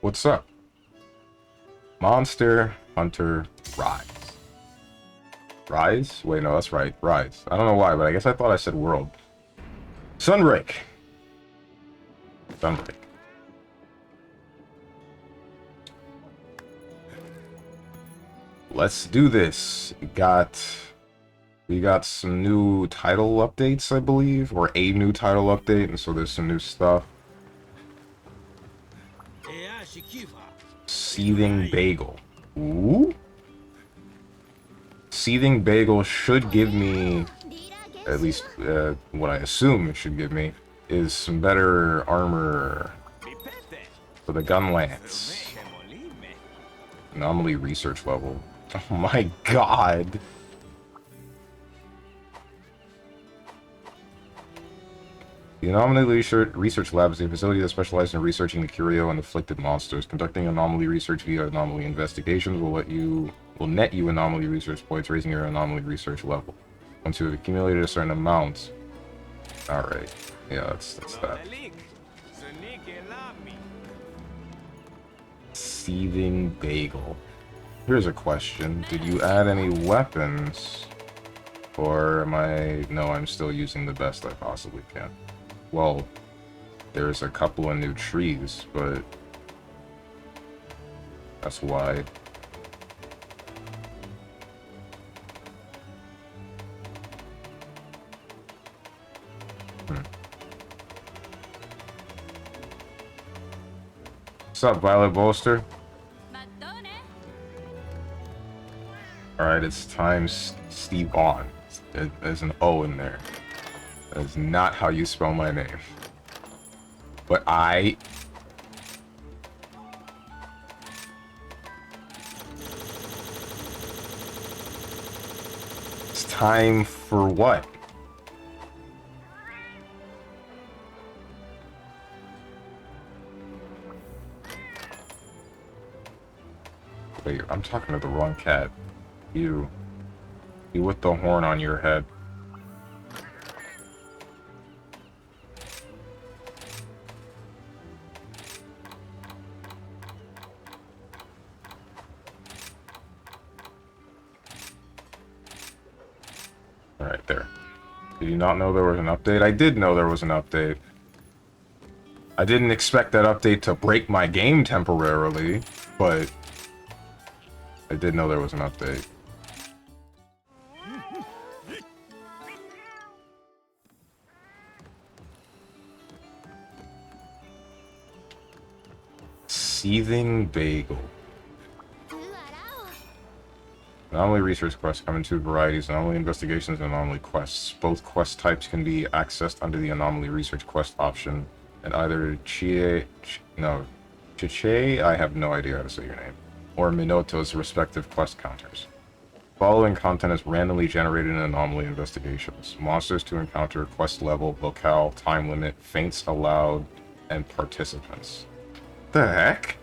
What's up? Monster Hunter Rise. Rise? Wait, no, that's right. Rise. I don't know why, but I guess I thought I said World. Sunbreak. Sunbreak. Let's do this. We got some new title updates, I believe, or a new title update, and so there's some new stuff. Seething Bagel. Ooh. Seething Bagel should give me, at least what I assume it should give me, is some better armor for the gun lance. Anomaly research level. Oh my god. The Anomaly Research Lab is a facility that specializes in researching the curio and afflicted monsters. Conducting anomaly research via anomaly investigations will net you anomaly research points, raising your anomaly research level. Once you have accumulated a certain amount. Alright. Yeah, that's that. Seething Bagel. Here's a question. Did you add any weapons? Or am I... No, I'm still using the best I possibly can. Well, there's a couple of new trees, but that's why. What's up, Violet Bolster? Alright, it's time Steve on. There's an O in there. That is not how you spell my name. But it's time for what? Wait, I'm talking to the wrong cat. You with the horn on your head. Alright, there. Did you not know there was an update? I did know there was an update. I didn't expect that update to break my game temporarily, but I did know there was an update. Seething Bagel. Anomaly research quests come in two varieties: anomaly investigations and anomaly quests. Both quest types can be accessed under the anomaly research quest option, and either Chiche, I have no idea how to say your name, or Minoto's respective quest counters. Following content is randomly generated in anomaly investigations. Monsters to encounter, quest level, locale, time limit, feints allowed, and participants. The heck?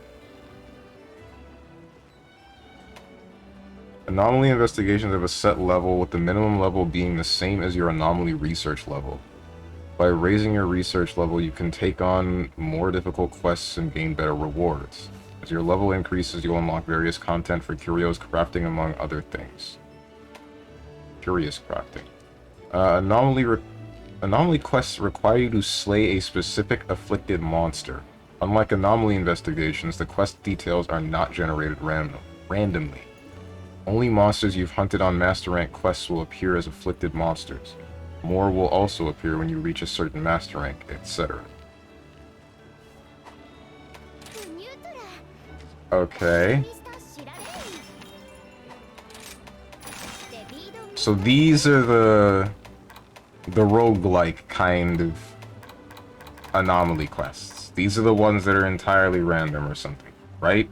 Anomaly investigations have a set level, with the minimum level being the same as your anomaly research level. By raising your research level, you can take on more difficult quests and gain better rewards. As your level increases, you'll unlock various content for curios crafting, among other things. Curious crafting. Anomaly quests require you to slay a specific afflicted monster. Unlike anomaly investigations, the quest details are not generated randomly. Only monsters you've hunted on Master Rank quests will appear as afflicted monsters. More will also appear when you reach a certain Master Rank, etc. Okay. So these are the roguelike kind of anomaly quests. These are the ones that are entirely random or something, right?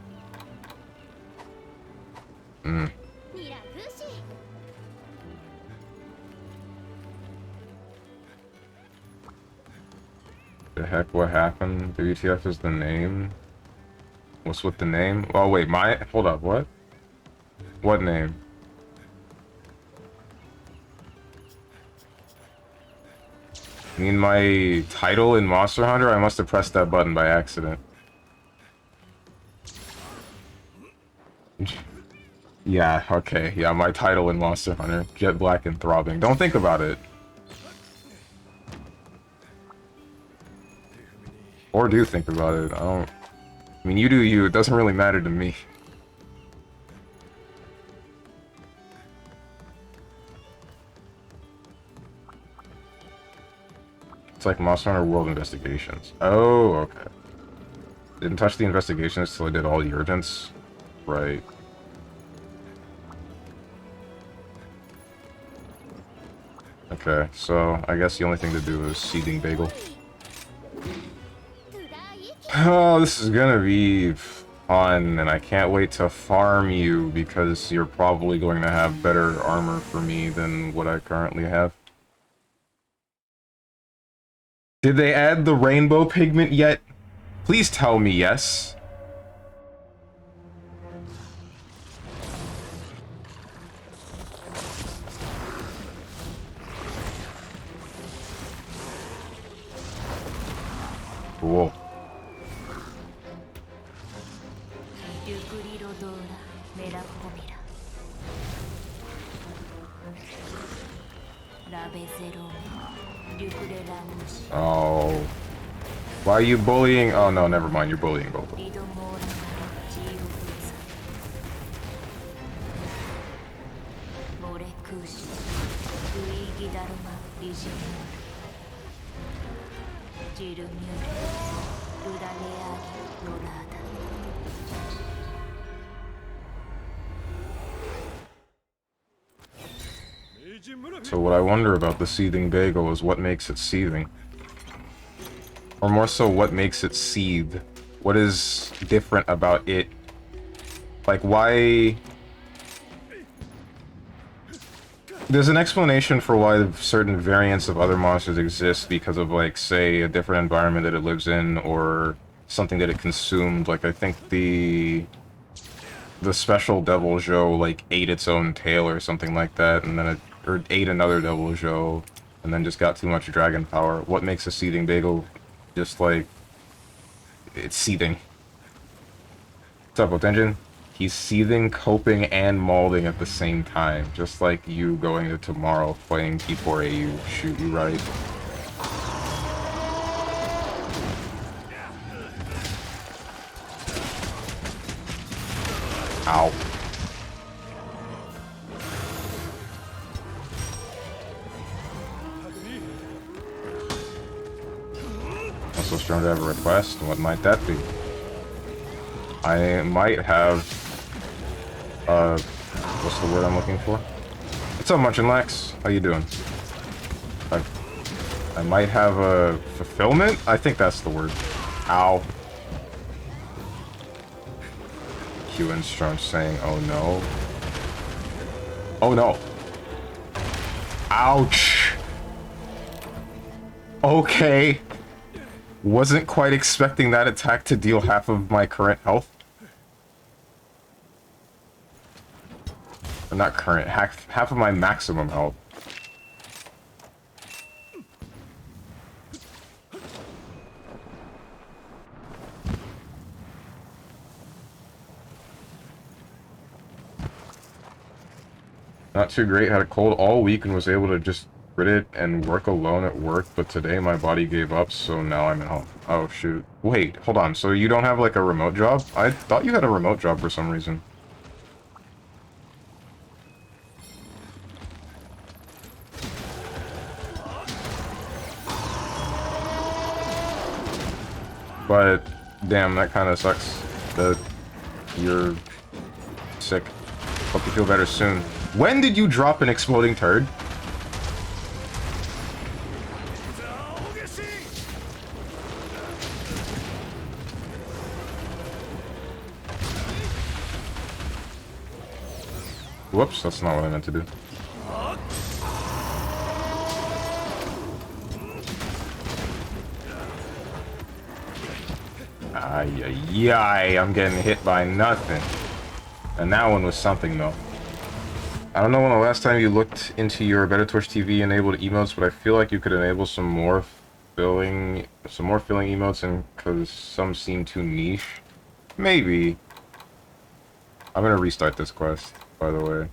The heck, what happened? WTF is the name? What's with the name? Oh wait, hold up, what? What name? You mean my title in Monster Hunter? I must have pressed that button by accident. Yeah, okay. Yeah, my title in Monster Hunter. Jet black and throbbing. Don't think about it. Or do think about it. I don't... I mean, you do you. It doesn't really matter to me. It's like Monster Hunter World Investigations. Oh, okay. Didn't touch the investigations till I did all the urgents. Right. Okay, so I guess the only thing to do is seeding bagel. Oh, this is gonna be fun, and I can't wait to farm you because you're probably going to have better armor for me than what I currently have. Did they add the rainbow pigment yet? Please tell me yes. Cool. Oh. Why are you bullying? Oh no, never mind, you're bullying both of them. So what I wonder about the seething bagel is what makes it seething. Or more so, what makes it seethe? What is different about it? Like, why... There's an explanation for why certain variants of other monsters exist because of, like, say, a different environment that it lives in, or something that it consumed. Like, I think the special Devil Joe, like, ate its own tail or something like that, and then or ate another Devil Joe, and then just got too much dragon power. What makes a seething bagel just, like, it's seething? What's up, Botenjin? He's seething, coping, and molding at the same time, just like you going to tomorrow playing T4AU. Shoot you right. Ow. Also strong to have a request. What might that be? I might have, what's the word I'm looking for? What's up, Munchin Lex? How you doing? I might have a fulfillment? I think that's the word. Ow. Q and Strong saying, oh no. Oh no. Ouch. Okay. Wasn't quite expecting that attack to deal half of my current health. Or not current, half of my maximum health. Not too great, had a cold all week and was able to just rid it and work alone at work, but today my body gave up, so now I'm at home. Oh shoot. Wait, hold on, so you don't have like a remote job? I thought you had a remote job for some reason. But, damn, that kind of sucks that you're sick. Hope you feel better soon. When did you drop an exploding turd? Whoops, that's not what I meant to do. Ay, I'm getting hit by nothing. And that one was something, though. I don't know when the last time you looked into your Better Twitch TV enabled emotes, but I feel like you could enable some more filling emotes, and because some seem too niche. Maybe. I'm gonna restart this quest, by the way.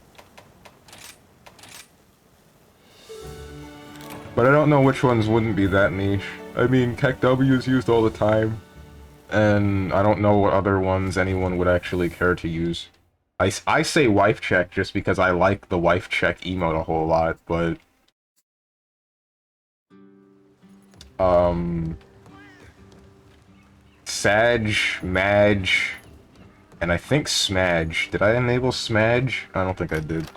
But I don't know which ones wouldn't be that niche. I mean, Kek W is used all the time. And I don't know what other ones anyone would actually care to use. I say wife check just because I like the wife check emote a whole lot, but... Sag, Madge, and I think Smudge. Did I enable Smudge? I don't think I did.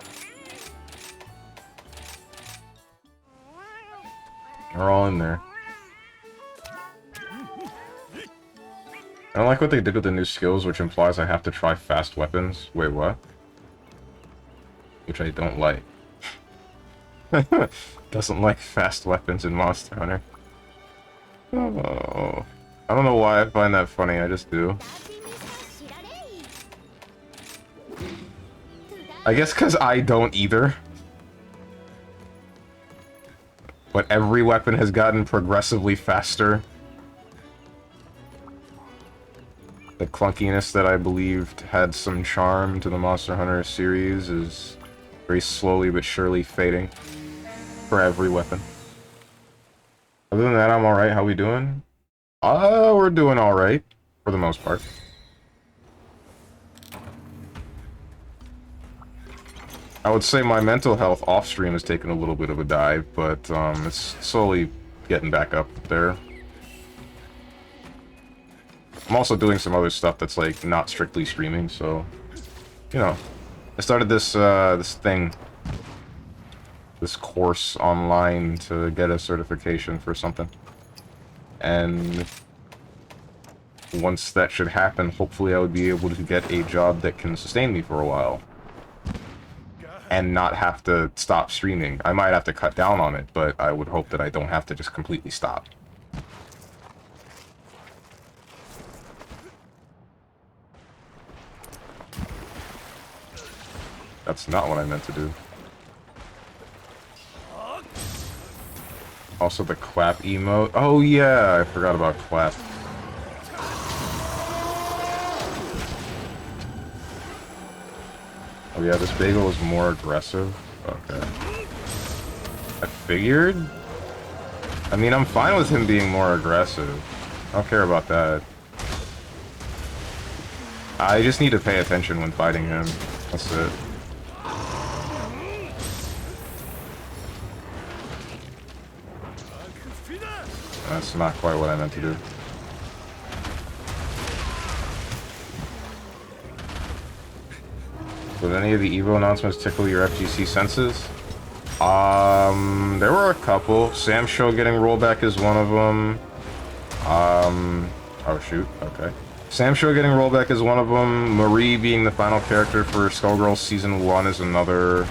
They're all in there. I don't like what they did with the new skills, which implies I have to try fast weapons. Wait, what? Which I don't like. Doesn't like fast weapons in Monster Hunter. Oh. I don't know why I find that funny, I just do. I guess because I don't either. But every weapon has gotten progressively faster. The clunkiness that I believed had some charm to the Monster Hunter series is very slowly but surely fading for every weapon. Other than that, I'm alright. How we doing? We're doing alright, for the most part. I would say my mental health off-stream has taken a little bit of a dive, but it's slowly getting back up there. I'm also doing some other stuff that's, like, not strictly streaming, so... You know. I started this, this course online to get a certification for something. And... once that should happen, hopefully I would be able to get a job that can sustain me for a while. And not have to stop streaming. I might have to cut down on it, but I would hope that I don't have to just completely stop. That's not what I meant to do. Also the clap emote. Oh yeah, I forgot about clap. Oh yeah, this bagel is more aggressive. Okay. I figured? I mean, I'm fine with him being more aggressive. I don't care about that. I just need to pay attention when fighting him. That's it. That's not quite what I meant to do. Did any of the Evo announcements tickle your FGC senses? There were a couple. Sam Show getting rollback is one of them. Oh shoot, okay. Sam Show getting rollback is one of them. Marie being the final character for Skullgirls Season 1 is another.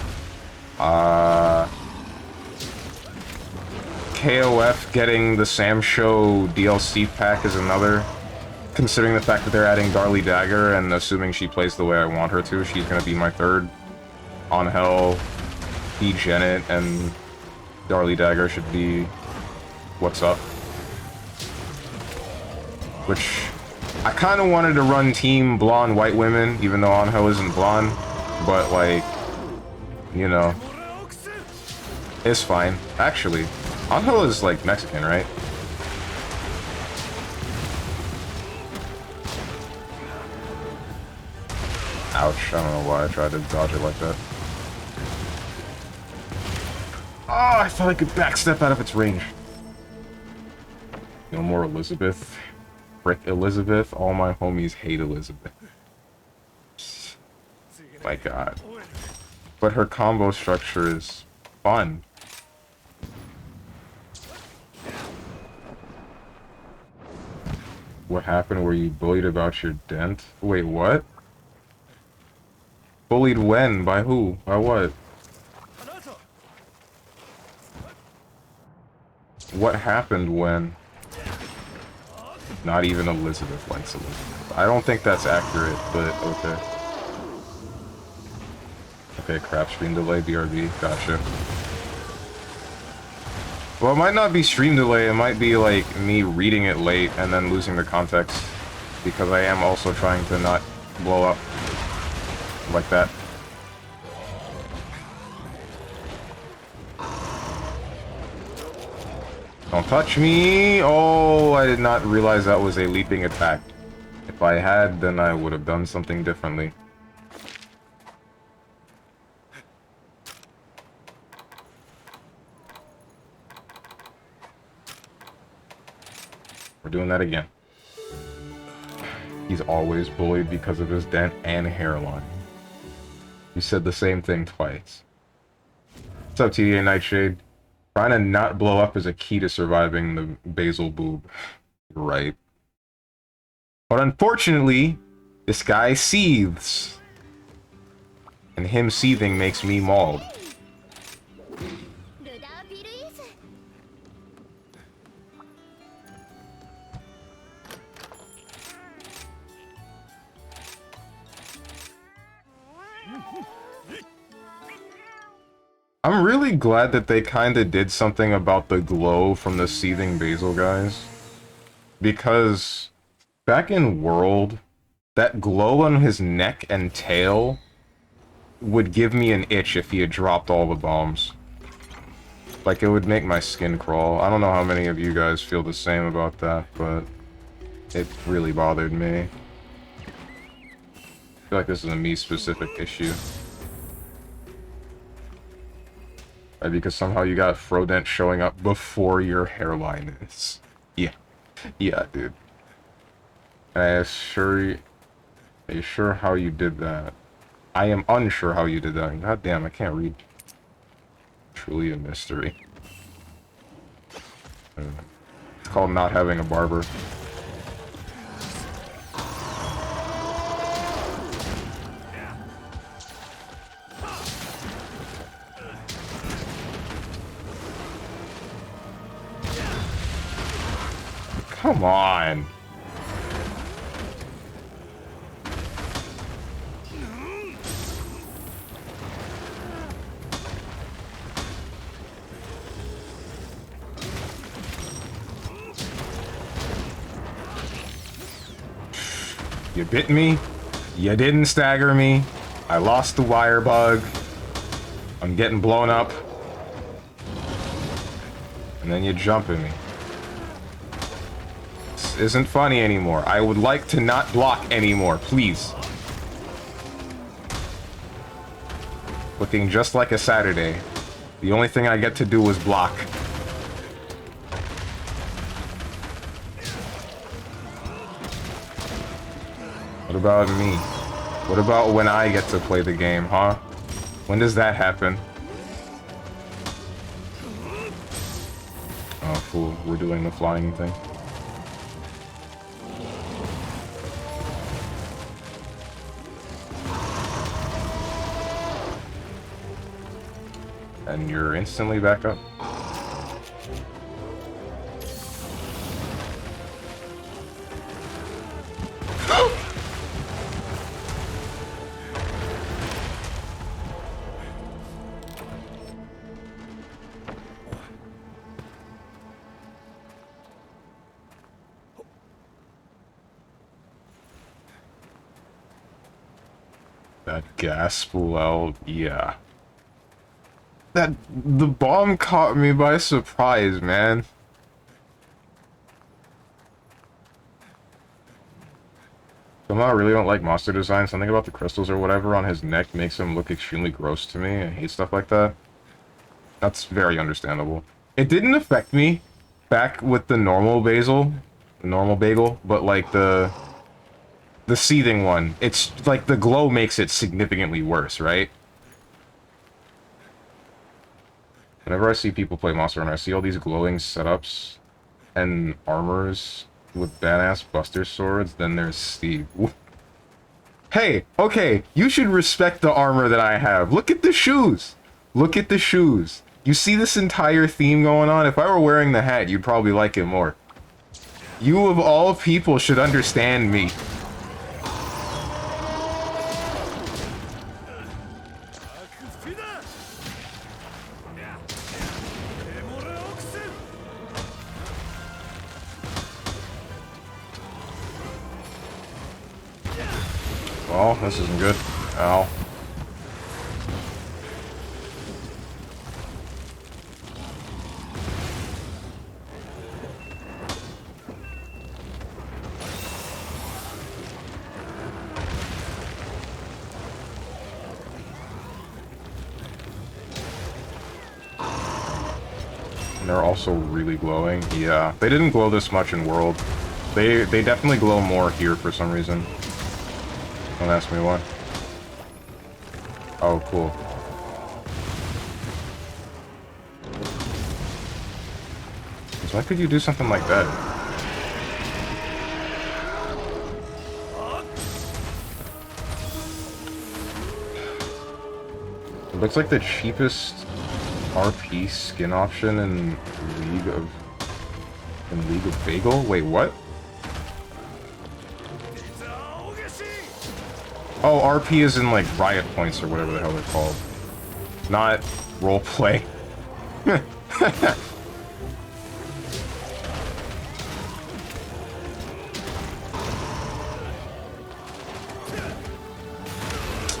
KOF getting the Sam Show DLC pack is another. Considering the fact that they're adding Darlie Dagger and assuming she plays the way I want her to, she's gonna be my third. On Hell, E. Janet, and Darlie Dagger should be what's up. Which, I kind of wanted to run Team Blonde White Women, even though On Hell isn't blonde, but like, you know, it's fine. Actually, On Hell is like Mexican, right? Ouch, I don't know why I tried to dodge it like that. Oh, I thought I could backstep out of its range. No more Elizabeth. Frick Elizabeth. All my homies hate Elizabeth. My god. But her combo structure is fun. What happened? Were you bullied about your dent? Wait, what? Bullied when? By who? By what? What happened when? Not even Elizabeth likes Elizabeth. I don't think that's accurate, but okay. Okay, crap, stream delay, BRB, gotcha. Well, it might not be stream delay, it might be like me reading it late and then losing the context. Because I am also trying to not blow up. Like that. Don't touch me! Oh, I did not realize that was a leaping attack. If I had, then I would have done something differently. We're doing that again. He's always bullied because of his dent and hairline. You said the same thing twice. What's up, TDA Nightshade? Trying to not blow up is a key to surviving the basal boob. Right. But unfortunately, this guy seethes. And him seething makes me mauled. I'm really glad that they kinda did something about the glow from the seething basil guys. Because back in World, that glow on his neck and tail would give me an itch if he had dropped all the bombs. Like, it would make my skin crawl. I don't know how many of you guys feel the same about that, but it really bothered me. I feel like this is a me-specific issue. Right, because somehow you got Frodent showing up before your hairline is. Yeah. Yeah, dude. And I assure you... Are you sure how you did that? I am unsure how you did that. God damn, I can't read. Truly a mystery. It's called not having a barber. Come on. You bit me. You didn't stagger me. I lost the wire bug. I'm getting blown up. And then you jump at me. This isn't funny anymore. I would like to not block anymore, please. Looking just like a Saturday. The only thing I get to do is block. What about me? What about when I get to play the game, huh? When does that happen? Oh, fool. We're doing the flying thing. And you're instantly back up. That gas spool out, yeah. The bomb caught me by surprise, man. Somehow I really don't like monster design. Something about the crystals or whatever on his neck makes him look extremely gross to me. I hate stuff like that. That's very understandable. It didn't affect me back with the normal basil, the normal bagel, but like the seething one, it's like the glow makes it significantly worse, right? Whenever I see people play Monster Hunter, I see all these glowing setups and armors with badass Buster swords, then there's Steve. Hey, okay, you should respect the armor that I have. Look at the shoes! Look at the shoes. You see this entire theme going on? If I were wearing the hat, you'd probably like it more. You of all people should understand me. Well, this isn't good. Ow. And they're also really glowing. Yeah, they didn't glow this much in World. They definitely glow more here for some reason. Don't ask me why. Oh, cool. So why could you do something like that? It looks like the cheapest RP skin option in League of Bagel? Wait, what? Oh, RP is in like riot points or whatever the hell they're called. Not roleplay.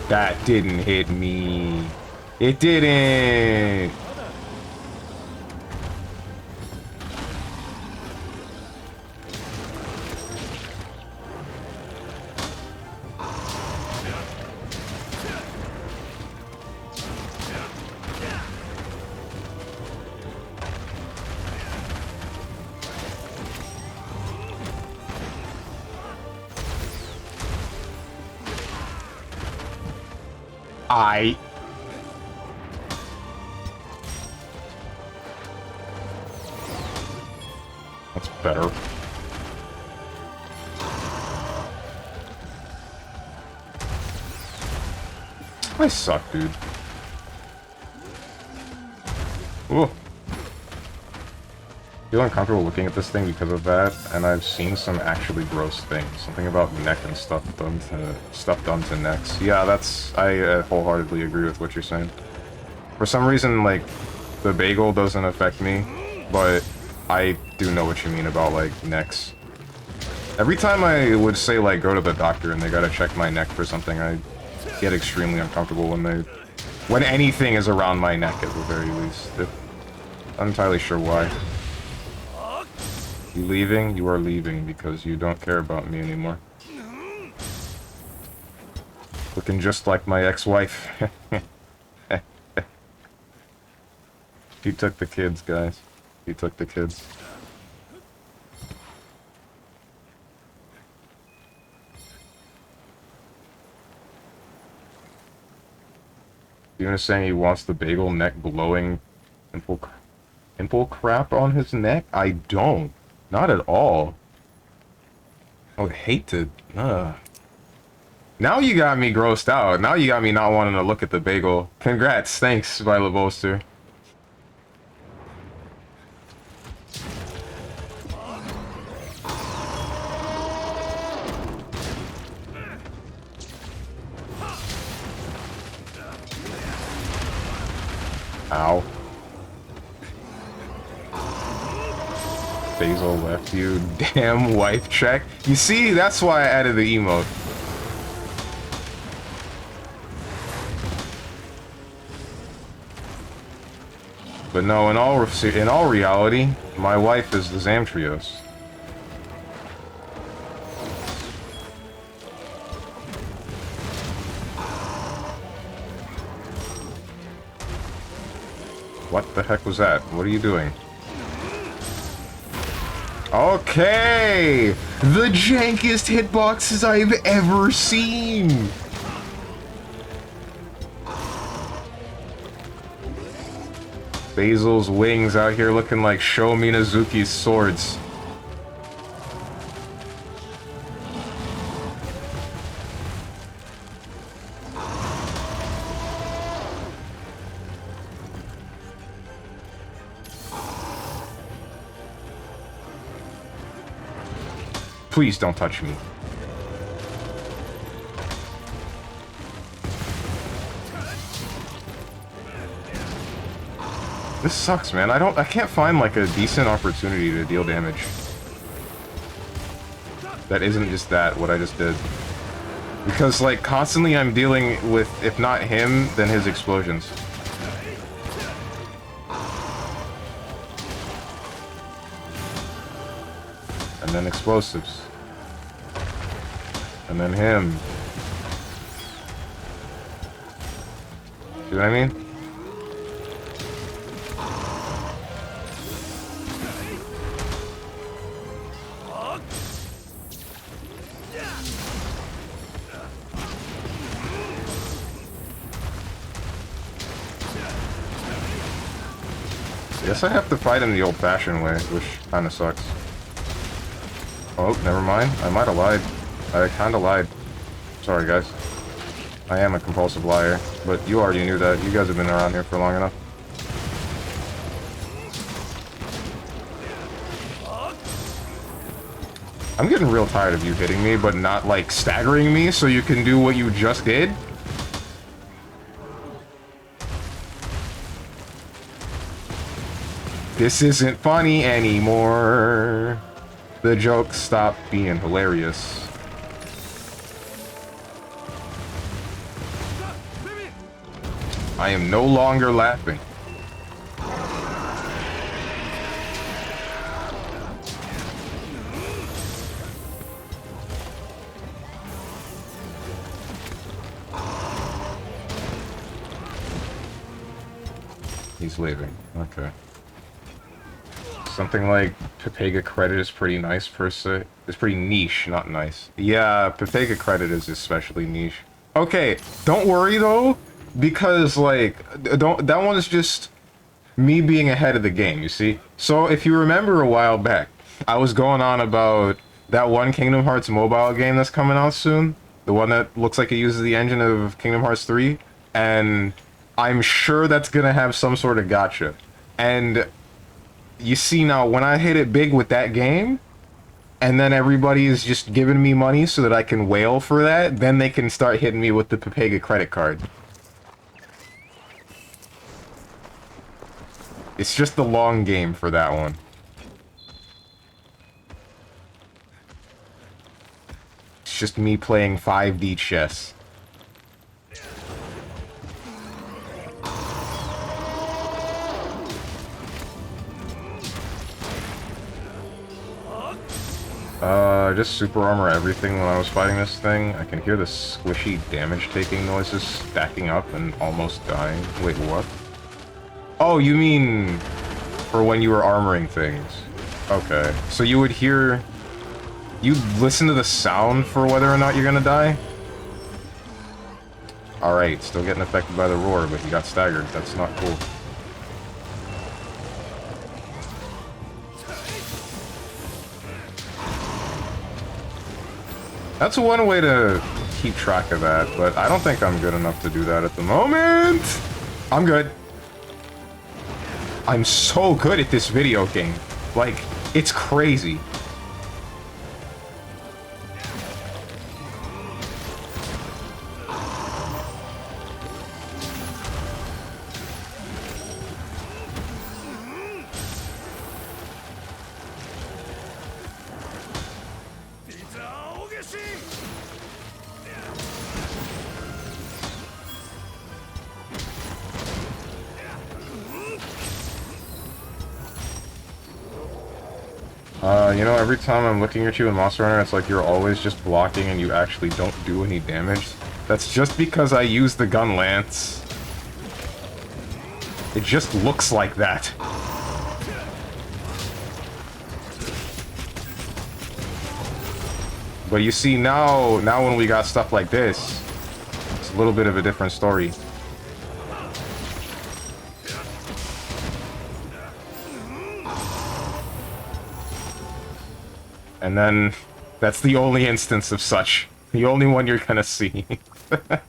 That didn't hit me. It didn't. That's better. I suck, dude. Ooh. I feel uncomfortable looking at this thing because of that, and I've seen some actually gross things. Something about neck and stuff done to necks. Yeah, I wholeheartedly agree with what you're saying. For some reason, like, the bagel doesn't affect me, but I do know what you mean about, like, necks. Every time I would say, like, go to the doctor and they gotta check my neck for something, I get extremely uncomfortable when anything is around my neck, at the very least. I'm entirely sure why. You leaving? You are leaving because you don't care about me anymore. Looking just like my ex-wife. He took the kids, guys. He took the kids. Steven is saying he wants the bagel neck glowing pimple crap on his neck? I don't. Not at all. I would hate to... Now you got me grossed out. Now you got me not wanting to look at the bagel. Congrats. Thanks, Violet Bolster. Ow. Basil left you. Damn wife check. You see, that's why I added the emote. But no, in all reality, my wife is the Zamtrios. What the heck was that? What are you doing? Okay! The jankiest hitboxes I've ever seen! Basil's wings out here looking like Sho Minazuki's swords. Please don't touch me. This sucks, man. I can't find like a decent opportunity to deal damage. That isn't just what I just did. Because, like, constantly I'm dealing with, if not him, then his explosions. And then explosives. And then him. See what I mean? Guess I have to fight him the old-fashioned way, which kinda sucks. Oh, never mind. I might have lied. I kinda lied. Sorry, guys. I am a compulsive liar, but you already knew that. You guys have been around here for long enough. I'm getting real tired of you hitting me, but not, like, staggering me so you can do what you just did. This isn't funny anymore. The jokes stopped being hilarious. I am no longer laughing. He's leaving. Okay. Something like Pepega credit is pretty nice per se. It's pretty niche, not nice. Yeah, Pepega credit is especially niche. Okay, don't worry though, because like, that one is just me being ahead of the game, you see? So if you remember a while back, I was going on about that one Kingdom Hearts mobile game that's coming out soon. The one that looks like it uses the engine of Kingdom Hearts 3. And I'm sure that's gonna have some sort of gacha. And you see now, when I hit it big with that game, and then everybody is just giving me money so that I can wail for that, then they can start hitting me with the Pepega credit card. It's just the long game for that one. It's just me playing 5D chess. Just super armor everything when I was fighting this thing. I can hear the squishy damage-taking noises stacking up and almost dying. Wait, what? Oh, you mean for when you were armoring things. Okay. So you would hear... You'd listen to the sound for whether or not you're gonna die? Alright, still getting affected by the roar, but you got staggered. That's not cool. That's one way to keep track of that, but I don't think I'm good enough to do that at the moment. I'm good. I'm so good at this video game. Like, it's crazy. You know, every time I'm looking at you in Monster Hunter, it's like you're always just blocking and you actually don't do any damage. That's just because I use the gun lance. It just looks like that. But you see, now when we got stuff like this, it's a little bit of a different story. And then, that's the only instance of such. The only one you're gonna see. It's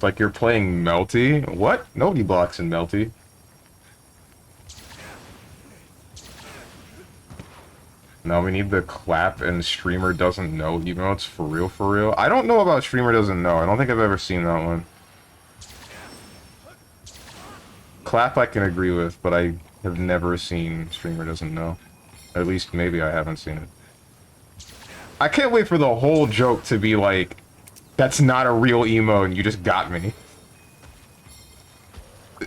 like you're playing Melty? What? Nobody blocks in Melty. Now we need the clap and Streamer doesn't know, even though it's for real, for real. I don't know about Streamer doesn't know. I don't think I've ever seen that one. Clap I can agree with, but I have never seen Streamer doesn't know. At least maybe I haven't seen it. I can't wait for the whole joke to be like, that's not a real emote and you just got me.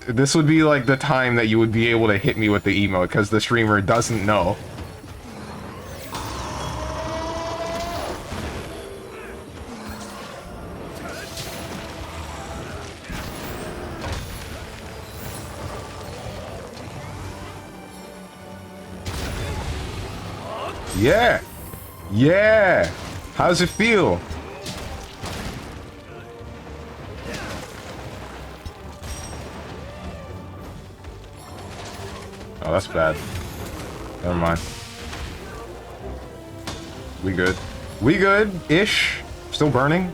This would be like the time that you would be able to hit me with the emote because the streamer doesn't know. Yeah! Yeah! How does it feel? Oh, that's bad. Never mind. We good. We good-ish. Still burning.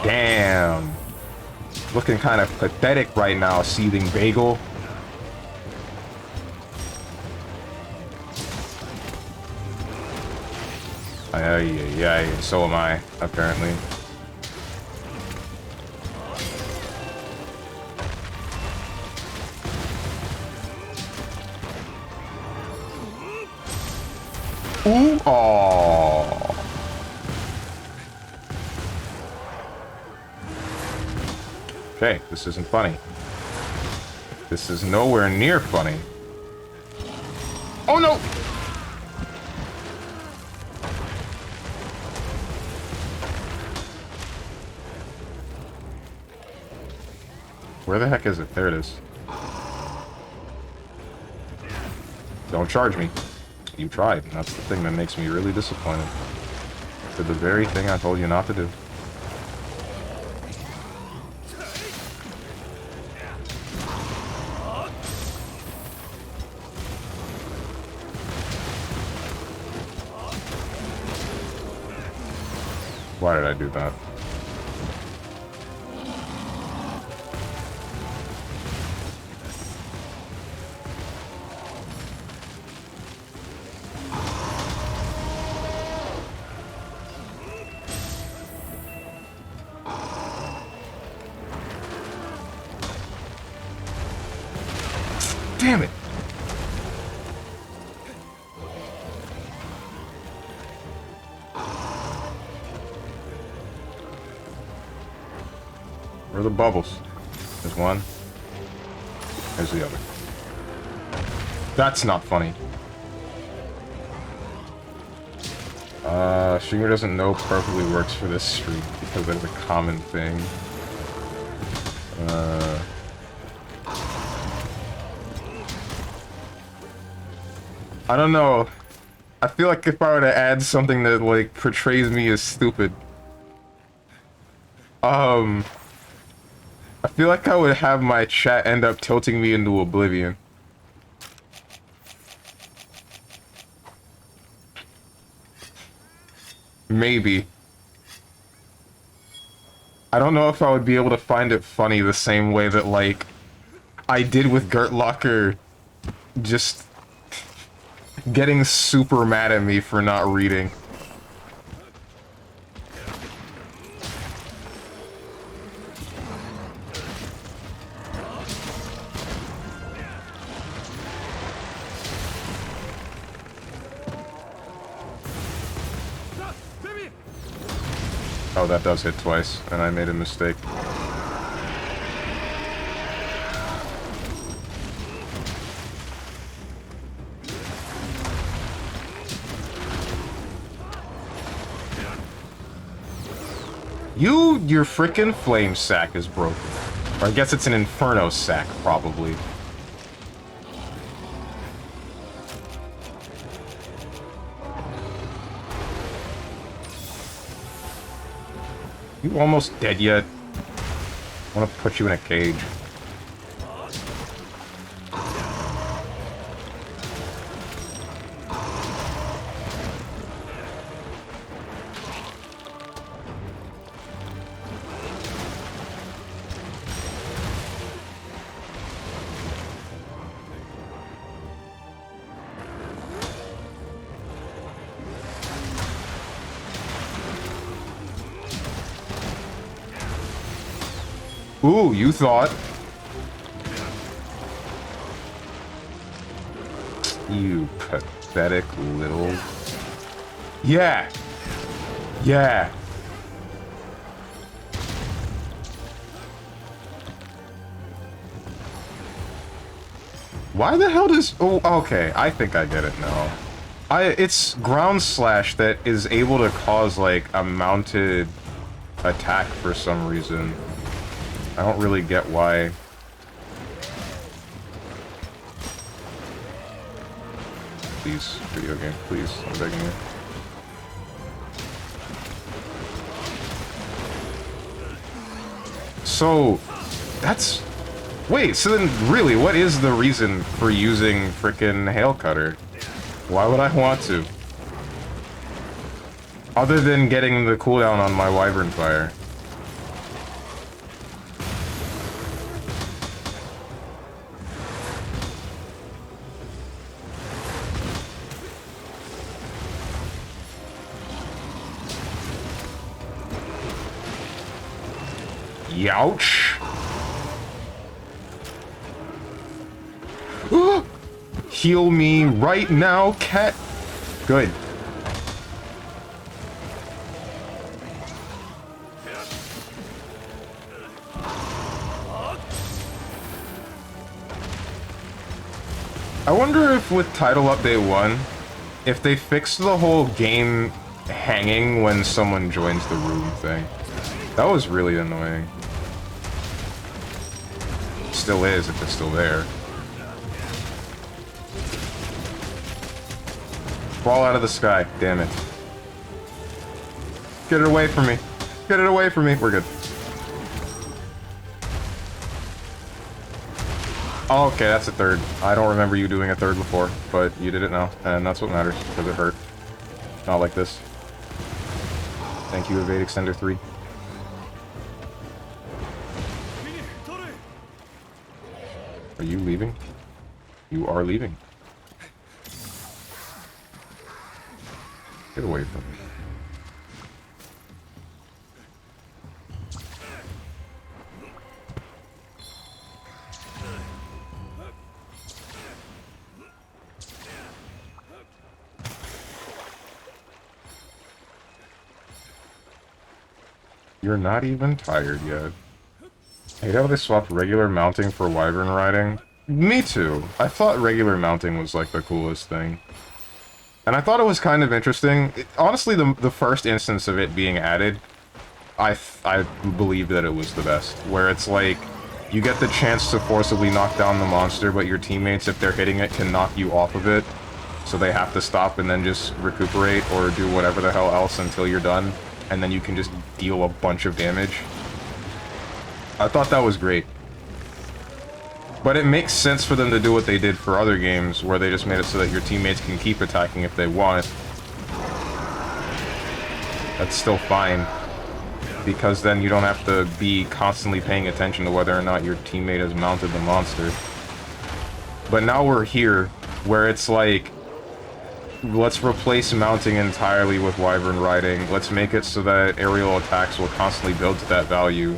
Damn. Looking kind of pathetic right now, seething bagel. Yeah, so am I, apparently. Ooh, aww. Okay, this isn't funny. This is nowhere near funny. Oh no! Where the heck is it? There it is. Don't charge me. You tried. That's the thing that makes me really disappointed. Did the very thing I told you not to do. Why did I do that? Damn it! Where are the bubbles? There's one. There's the other. That's not funny. Stringer doesn't know perfectly works for this stream because that's a common thing. I don't know. I feel like if I were to add something that, like, portrays me as stupid, I feel like I would have my chat end up tilting me into oblivion. Maybe. I don't know if I would be able to find it funny the same way that, like, I did with Gert Locker just getting super mad at me for not reading. Oh, that does hit twice, and I made a mistake. Your frickin' flame sack is broken. Or I guess it's an inferno sack, probably. You almost dead yet? I want to put you in a cage. Ooh, you thought. You pathetic little... Yeah! Yeah! Why the hell does... Oh, okay, I think I get it now. It's ground slash that is able to cause, like, a mounted attack for some reason. I don't really get why. Please, video game, please, I'm begging you. So, that's... Wait, so then really, what is the reason for using frickin' Hail Cutter? Why would I want to? Other than getting the cooldown on my Wyvern Fire. Youch! Heal me right now, cat! Good. I wonder if with Title Update 1, if they fixed the whole game hanging when someone joins the room thing. That was really annoying. Still is, if it's still there. Fall out of the sky, damn it. Get it away from me. Get it away from me. We're good. Oh, okay, that's a third. I don't remember you doing a third before, but you did it now, and that's what matters, because it hurt. Not like this. Thank you, Evade Extender 3. Are you leaving? You are leaving. Get away from me. You're not even tired yet. I hate how they swapped regular mounting for Wyvern riding. Me too. I thought regular mounting was like the coolest thing. And I thought it was kind of interesting. Honestly, the first instance of it being added, I believe that it was the best. Where it's like, you get the chance to forcibly knock down the monster, but your teammates, if they're hitting it, can knock you off of it. So they have to stop and then just recuperate or do whatever the hell else until you're done. And then you can just deal a bunch of damage. I thought that was great. But it makes sense for them to do what they did for other games, where they just made it so that your teammates can keep attacking if they want. That's still fine. Because then you don't have to be constantly paying attention to whether or not your teammate has mounted the monster. But now we're here, where it's like, let's replace mounting entirely with Wyvern riding. Let's make it so that aerial attacks will constantly build to that value.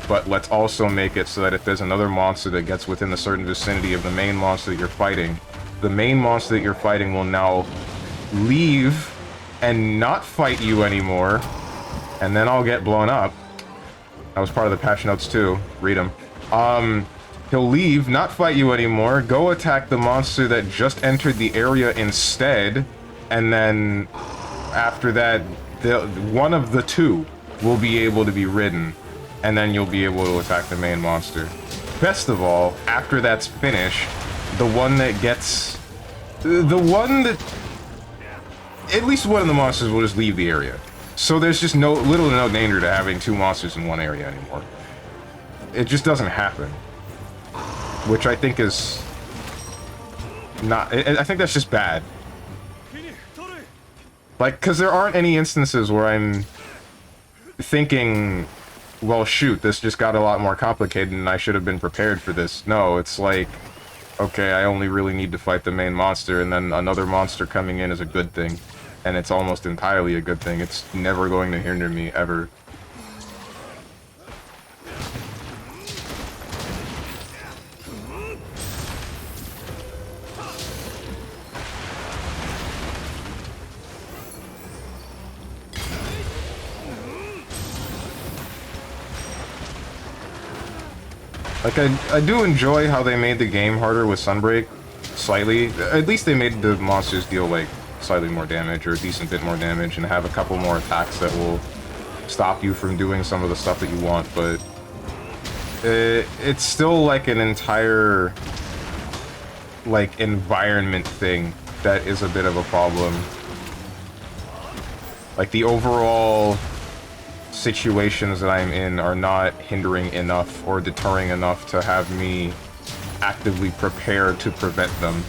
But let's also make it so that if there's another monster that gets within a certain vicinity of the main monster that you're fighting, the main monster that you're fighting will now leave and not fight you anymore, and then I'll get blown up. That was part of the patch notes too. Read them. He'll leave, not fight you anymore, go attack the monster that just entered the area instead, and then after that, one of the two will be able to be ridden. And then you'll be able to attack the main monster. Best of all, after that's finished, the one that gets... The one that... At least one of the monsters will just leave the area. So there's just little to no danger to having two monsters in one area anymore. It just doesn't happen. Which I think is... not... I think that's just bad. Like, because there aren't any instances where I'm thinking... well, shoot, this just got a lot more complicated and I should have been prepared for this. No, it's like, okay, I only really need to fight the main monster, and then another monster coming in is a good thing. And it's almost entirely a good thing. It's never going to hinder me, ever. Like, I do enjoy how they made the game harder with Sunbreak, slightly. At least they made the monsters deal, like, slightly more damage, or a decent bit more damage, and have a couple more attacks that will stop you from doing some of the stuff that you want, but it's still, like, an entire, like, environment thing that is a bit of a problem. Like, the overall situations that I'm in are not hindering enough or deterring enough to have me actively prepare to prevent them.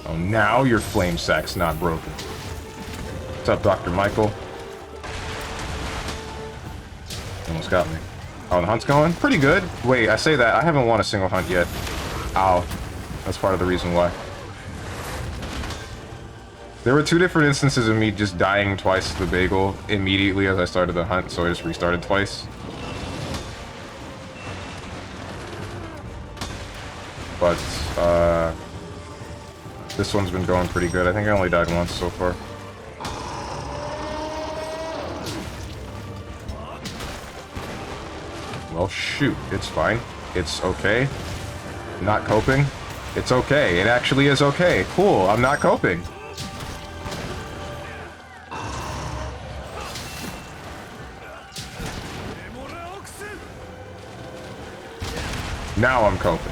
Oh, now your flame sack's not broken. What's up, Dr. Michael? Almost got me. Oh, the hunt's going? Pretty good. Wait, I say that. I haven't won a single hunt yet. Ow. That's part of the reason why. There were 2 different instances of me just dying twice to the bagel immediately as I started the hunt, so I just restarted twice. But, this one's been going pretty good. I think I only died once so far. Well, shoot. It's fine. It's okay. Not coping. It's okay. It actually is okay. Cool. I'm not coping. Now I'm coping.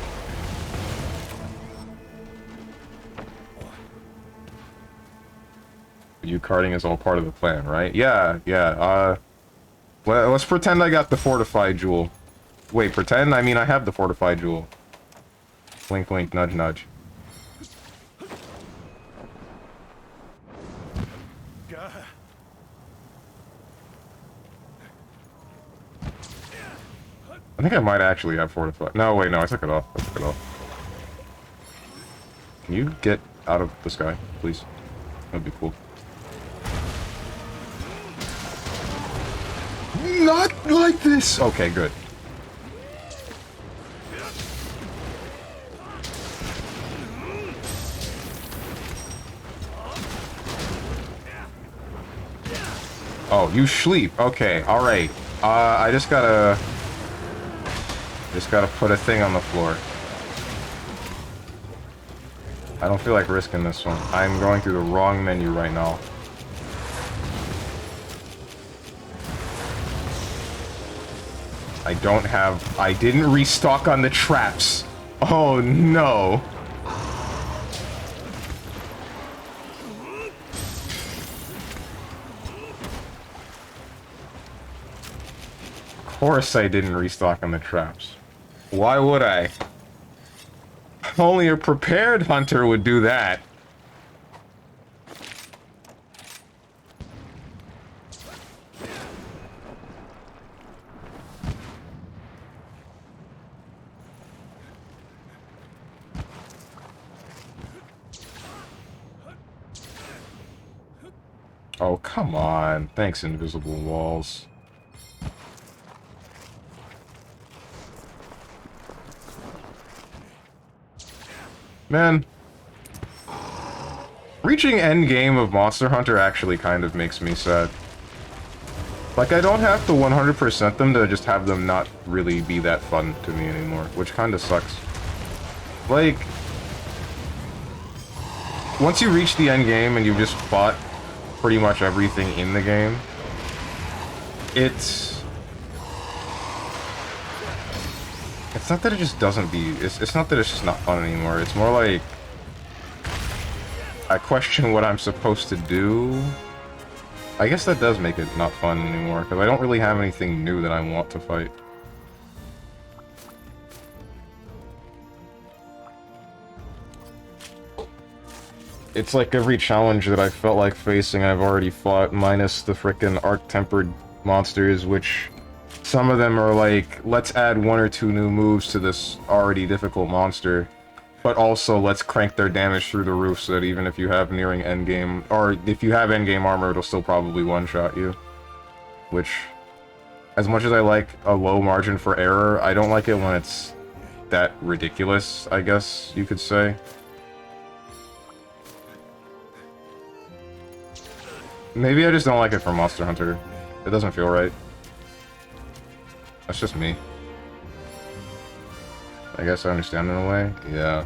You carding is all part of the plan, right? Yeah, yeah, well, let's pretend I got the fortified jewel. Wait, pretend? I mean, I have the fortified jewel. Wink, wink, nudge, nudge. I think I might actually have fortified. No, wait, no, I took it off. I took it off. Can you get out of the sky, please? That'd be cool. Not like this! Okay, good. Oh, you sleep. Okay, alright. I just gotta put a thing on the floor. I don't feel like risking this one. I'm going through the wrong menu right now. I didn't restock on the traps. Oh no. Of course I didn't restock on the traps. Why would I? Only a prepared hunter would do that. Oh, come on. Thanks, invisible walls. Man. Reaching endgame of Monster Hunter actually kind of makes me sad. Like, I don't have to 100% them to just have them not really be that fun to me anymore, which kind of sucks. Like, once you reach the endgame and you've just fought pretty much everything in the game, it's not that it just doesn't be, it's not that it's just not fun anymore, it's more like I question what I'm supposed to do. I guess that does make it not fun anymore, because I don't really have anything new that I want to fight. It's like every challenge that I felt like facing I've already fought, minus the frickin' arc-tempered monsters, which some of them are like, let's add 1 or 2 new moves to this already difficult monster, but also let's crank their damage through the roof so that even if you have nearing endgame, or if you have endgame armor, it'll still probably one-shot you. Which, As much as I like a low margin for error, I don't like it when it's that ridiculous, I guess you could say. Maybe I just don't like it for Monster Hunter. It doesn't feel right. That's just me. I guess I understand in a way. Yeah.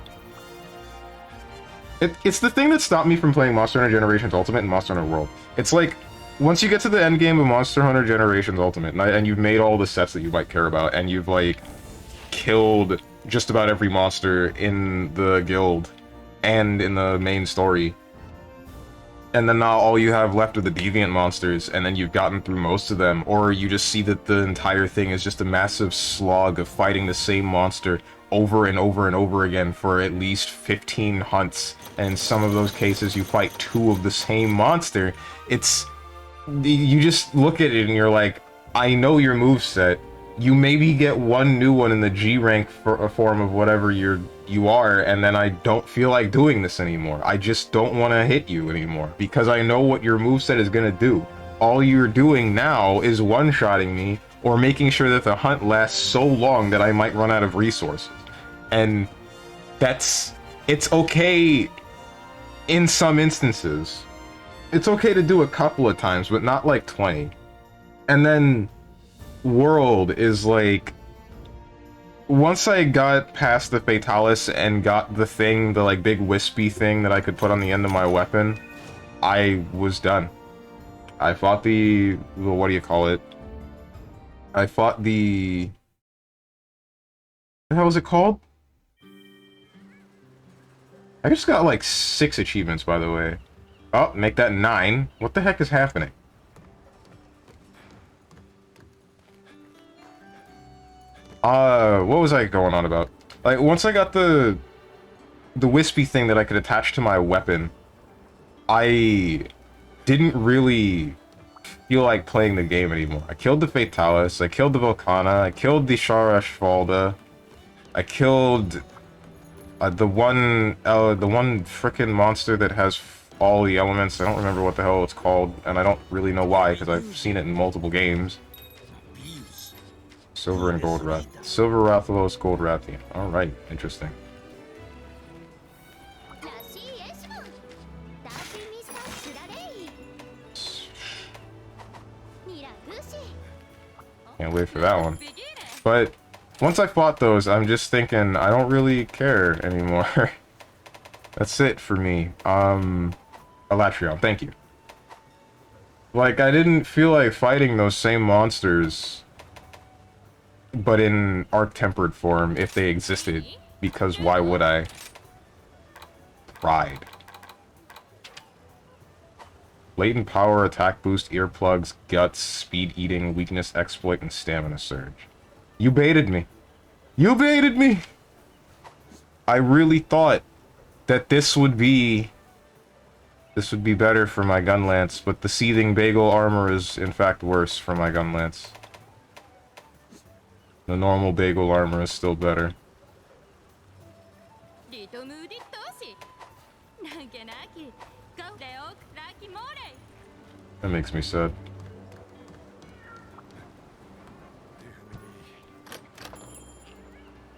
It's the thing that stopped me from playing Monster Hunter Generations Ultimate and Monster Hunter World. It's like, once you get to the end game of Monster Hunter Generations Ultimate, and you've made all the sets that you might care about, and you've, like, killed just about every monster in the guild and in the main story, and then now all you have left are the deviant monsters, and then you've gotten through most of them, or you just see that the entire thing is just a massive slog of fighting the same monster over and over and over again for at least 15 hunts, and in some of those cases you fight 2 of the same monster. You just look at it and you're like, I know your moveset. You maybe get one new one in the G rank for a form of whatever you are, and then I don't feel like doing this anymore. I just don't want to hit you anymore, because I know what your moveset is gonna do. All you're doing now is one-shotting me, or making sure that the hunt lasts so long that I might run out of resources. And it's okay in some instances. It's okay to do a couple of times, but not like 20. And then World is like, once I got past the Fatalis and got the thing, the like big wispy thing that I could put on the end of my weapon, I was done. I fought what do you call it? I fought the... What the hell was it called? I just got like 6 achievements, by the way. Oh, make that 9. What the heck is happening? What was I going on about? Like, once I got the wispy thing that I could attach to my weapon, I didn't really feel like playing the game anymore. I killed the Fatalis, I killed the Volcana, I killed the Sharashvalda, I killed the one frickin' monster that has all the elements. I don't remember what the hell it's called, and I don't really know why, because I've seen it in multiple games. Silver and Gold Wrath. Silver Rathalos, Gold Rathian. Alright, interesting. Can't wait for that one. But once I fought those, I'm just thinking, I don't really care anymore. That's it for me. Elatrion, thank you. Like, I didn't feel like fighting those same monsters, but in arc-tempered form, if they existed, because why would I? Pride. Latent power, attack boost, earplugs, guts, speed eating, weakness exploit, and stamina surge. You baited me. You baited me! I really thought that this would be better for my gun lance, but the seething bagel armor is in fact worse for my gun lance. The normal bagel armor is still better. That makes me sad.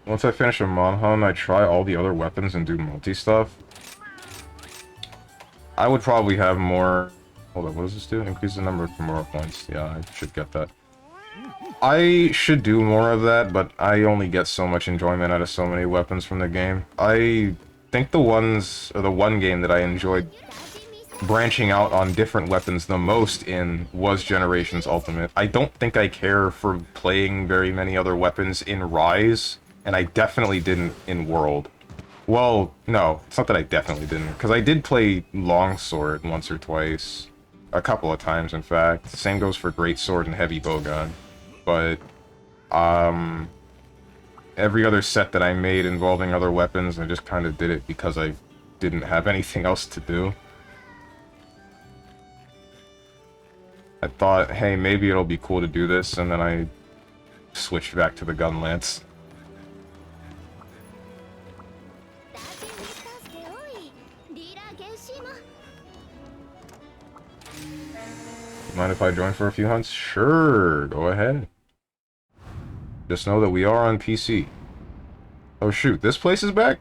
Once I finish a Monhun, I try all the other weapons and do multi-stuff. I would probably have more... Hold on, what does this do? Increase the number of Kimura points. Yeah, I should get that. I should do more of that, but I only get so much enjoyment out of so many weapons from the game. I think the one game that I enjoyed branching out on different weapons the most in was Generations Ultimate. I don't think I care for playing very many other weapons in Rise, and I definitely didn't in World. Well, no, it's not that I definitely didn't, because I did play Longsword once or twice. A couple of times, in fact. Same goes for Greatsword and Heavy Bowgun. But, every other set that I made involving other weapons, I just kind of did it because I didn't have anything else to do. I thought, hey, maybe it'll be cool to do this, and then I switched back to the gun lance. Mind if I join for a few hunts? Sure, go ahead. Just know that we are on PC. Oh shoot, this place is back?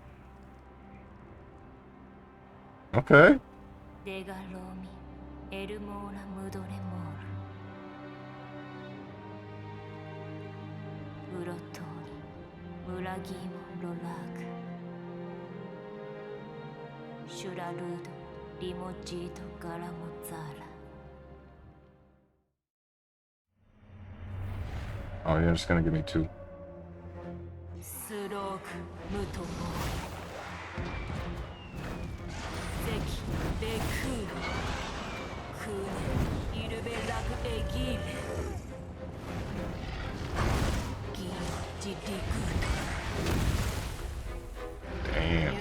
Okay. Oh, you're just gonna give me 2. Damn.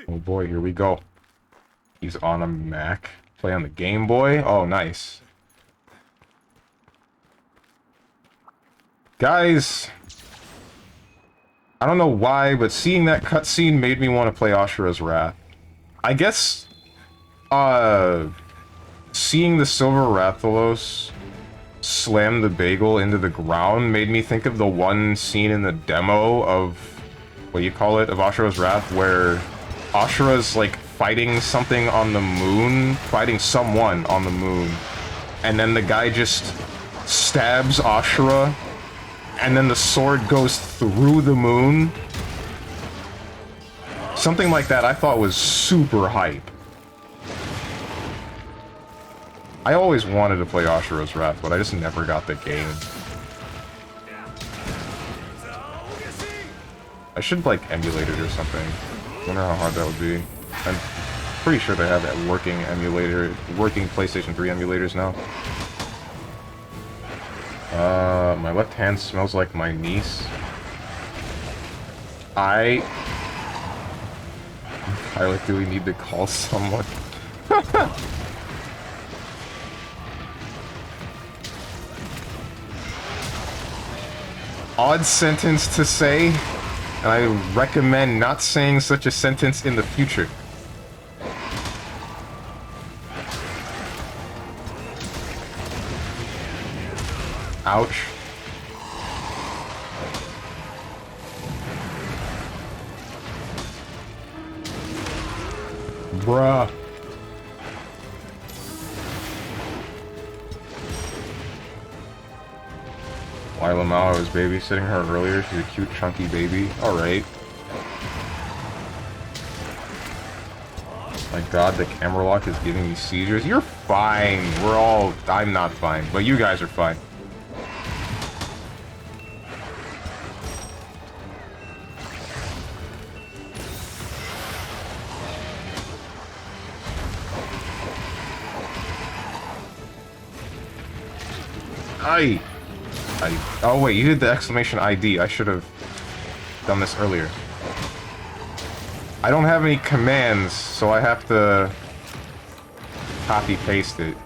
Oh boy, here we go. He's on a Mac. Play on the Game Boy? Oh, nice. Guys, I don't know why, but seeing that cutscene made me want to play Ashura's Wrath. I guess, seeing the Silver Rathalos slam the bagel into the ground made me think of the one scene in the demo of, what do you call it, of Ashura's Wrath, where Ashura's, like, fighting something on the moon, fighting someone on the moon, and then the guy just stabs Ashura, and then the sword goes through the moon. Something like that I thought was super hype. I always wanted to play Ashura's Wrath, but I just never got the game. I should, like, emulate it or something. I wonder how hard that would be. I'm pretty sure they have a working PlayStation 3 emulators now. My left hand smells like my niece. Pilot, do we need to call someone? Odd sentence to say, and I recommend not saying such a sentence in the future. Ouch. Bruh. Lila Mao was babysitting her earlier. She's a cute, chunky baby. Alright. My god, the camera lock is giving me seizures. You're fine. I'm not fine, but you guys are fine. Oh wait, you did the exclamation ID. I should have done this earlier. I don't have any commands, so I have to copy-paste it.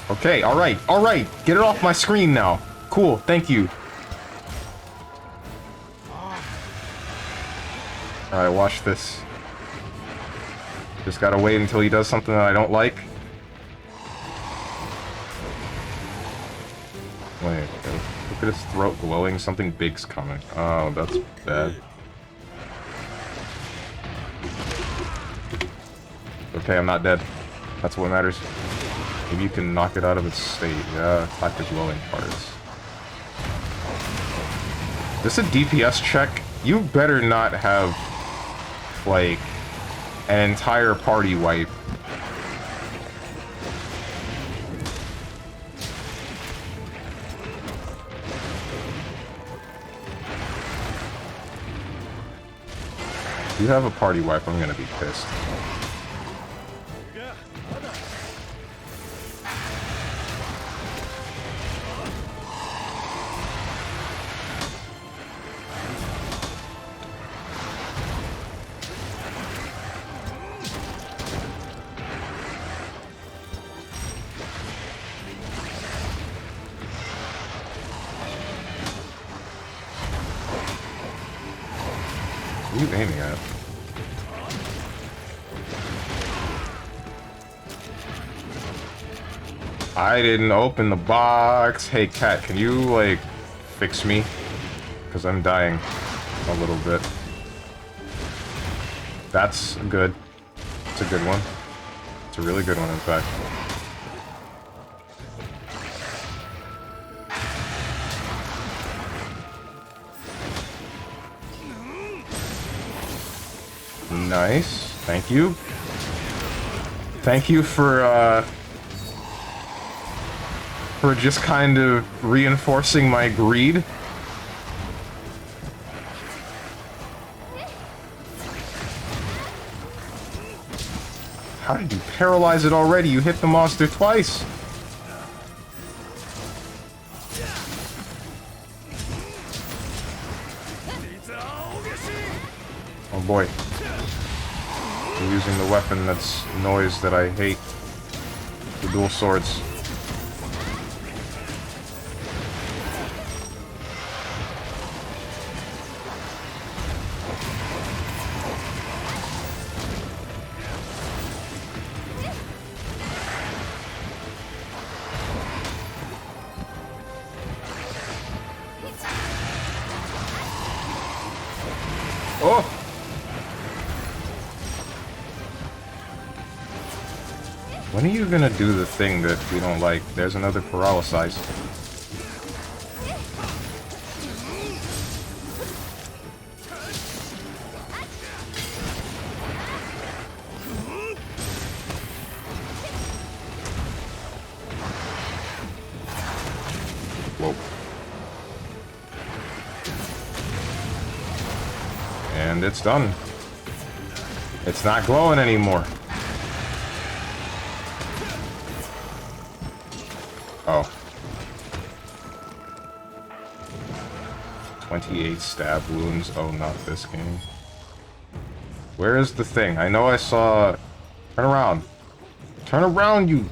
Okay, alright, get it off my screen now. Cool, thank you. Alright, watch this. Just gotta wait until he does something that I don't like. Wait, look at his throat glowing. Something big's coming. Oh, that's bad. Okay, I'm not dead. That's what matters. Maybe you can knock it out of its state. Yeah, attack the glowing parts. This a DPS check? You better not have, like, an entire party wipe. If you have a party wipe, I'm gonna be pissed. What are you aiming at? I didn't open the box. Hey, cat, can you, like, fix me? Because I'm dying a little bit. That's good. It's a good one. It's a really good one, in fact. Nice. Thank you. Thank you for just kind of reinforcing my greed. How did you paralyze it already? You hit the monster twice. Oh boy. You're using the weapon that's noise that I hate. The dual swords. Oh! When are you gonna do the thing that we don't like? There's another paralysis. Whoa. And it's done. It's not glowing anymore. Oh. 28 stab wounds. Oh, not this game. Where is the thing? I know I saw... Turn around. Turn around, you...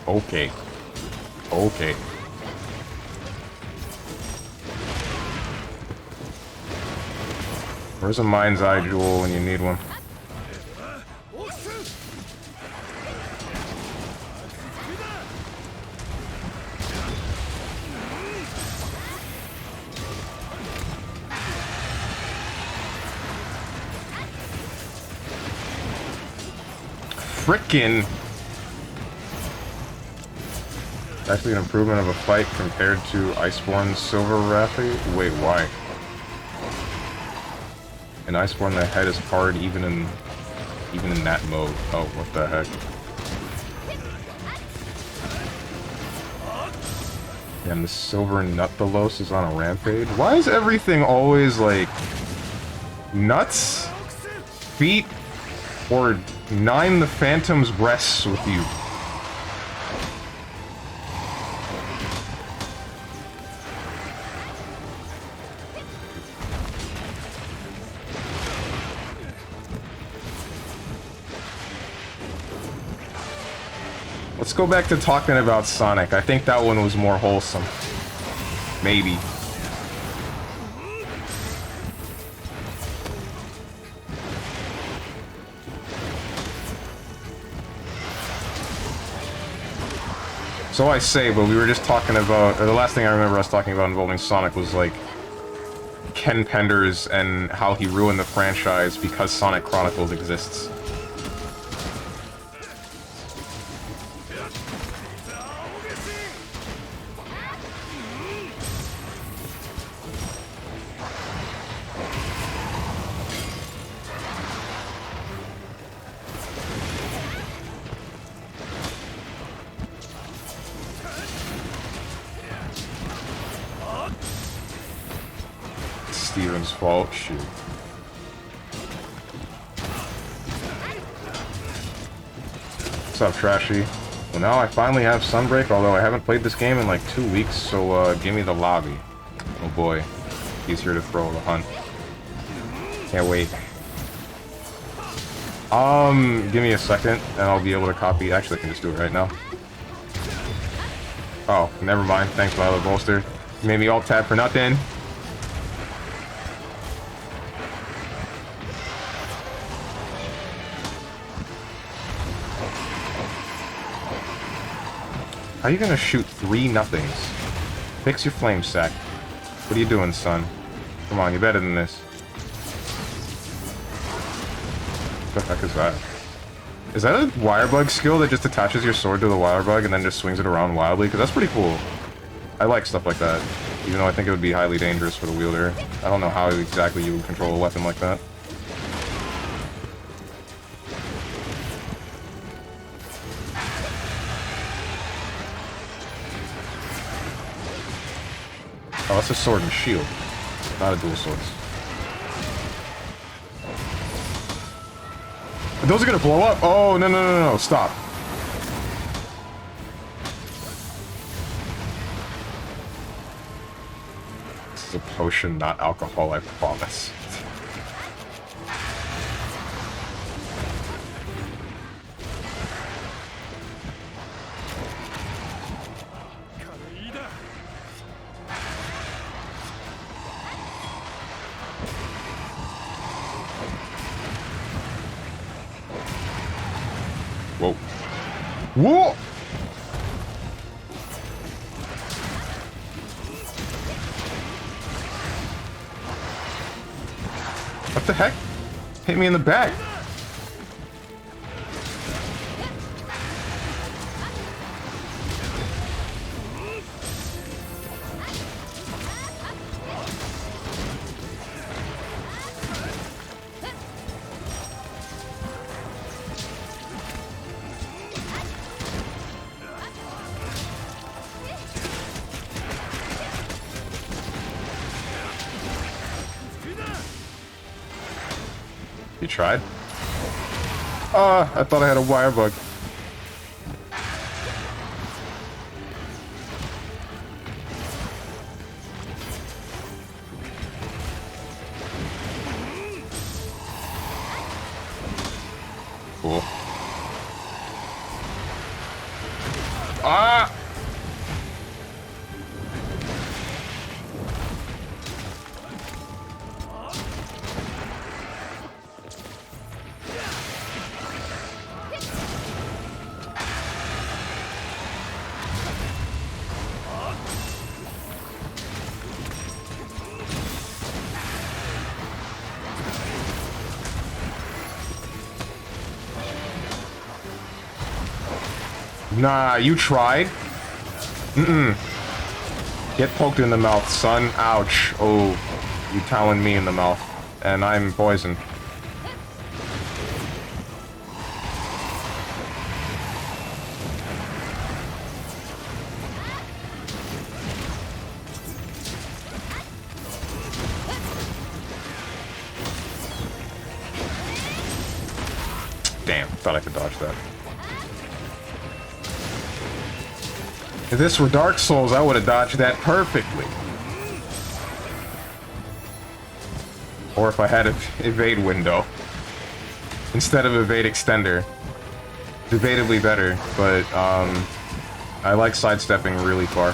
Okay. Okay. Where's a mind's eye jewel when you need one? Frickin'! Actually an improvement of a fight compared to Iceborne's Silver Raffi? Wait, why? In Iceborne, the head is hard even in that mode. Oh, what the heck? And the Silver Nuthalos is on a rampage? Why is everything always, like, nuts, feet, or Nine the Phantom's breasts with you? Let's go back to talking about Sonic. I think that one was more wholesome. Maybe. So I say, but we were just talking about, or the last thing I remember us talking about involving Sonic was like Ken Penders and how he ruined the franchise because Sonic Chronicles exists. Steven's fault, shoot. What's up, Trashy? Well, now I finally have Sunbreak, although I haven't played this game in like 2 weeks, so give me the lobby. Oh boy, he's here to throw the hunt. Can't wait. Give me a second, and I'll be able to copy. Actually, I can just do it right now. Oh, never mind. Thanks, Violet Bolster. You made me alt-tab for nothing. How are you gonna shoot 3 nothings? Fix your flame sack. What are you doing, son? Come on, you're better than this. What the heck is that? Is that a wire bug skill that just attaches your sword to the wire bug and then just swings it around wildly? Because that's pretty cool. I like stuff like that, even though I think it would be highly dangerous for the wielder. I don't know how exactly you would control a weapon like that. Oh, that's a sword and shield, not a dual swords. Those are gonna blow up! Oh, no, no, no, no, stop. This is a potion, not alcohol, I promise. Whoa. Whoa! What the heck? Hit me in the back. You tried? I thought I had a wire bug. Cool. Ah! Nah, you tried? Mm-mm. Get poked in the mouth, son. Ouch. Oh, you taloned me in the mouth. And I'm poisoned. Damn, thought I could dodge that. If this were Dark Souls, I would have dodged that perfectly. Or if I had an evade window instead of evade extender. Debatably better, but I like sidestepping really far.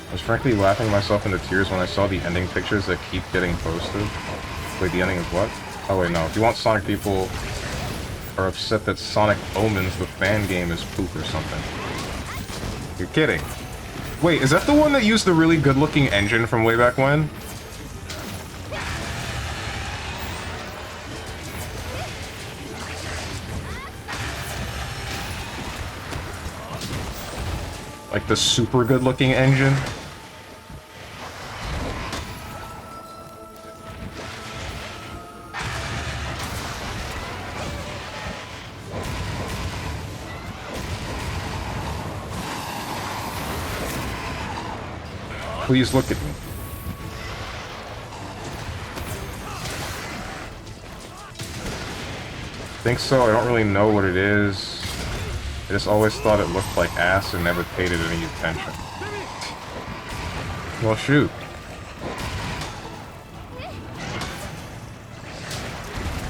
I was frankly laughing myself into tears when I saw the ending pictures that keep getting posted. Wait, the ending of what? Oh wait, no. If you want Sonic people are upset that Sonic Omens, the fan game, is poop or something. You're kidding. Wait, is that the one that used the really good-looking engine from way back when? Like the super good-looking engine? Please look at me. Think so, I don't really know what it is. I just always thought it looked like ass and never paid it any attention. Well, shoot.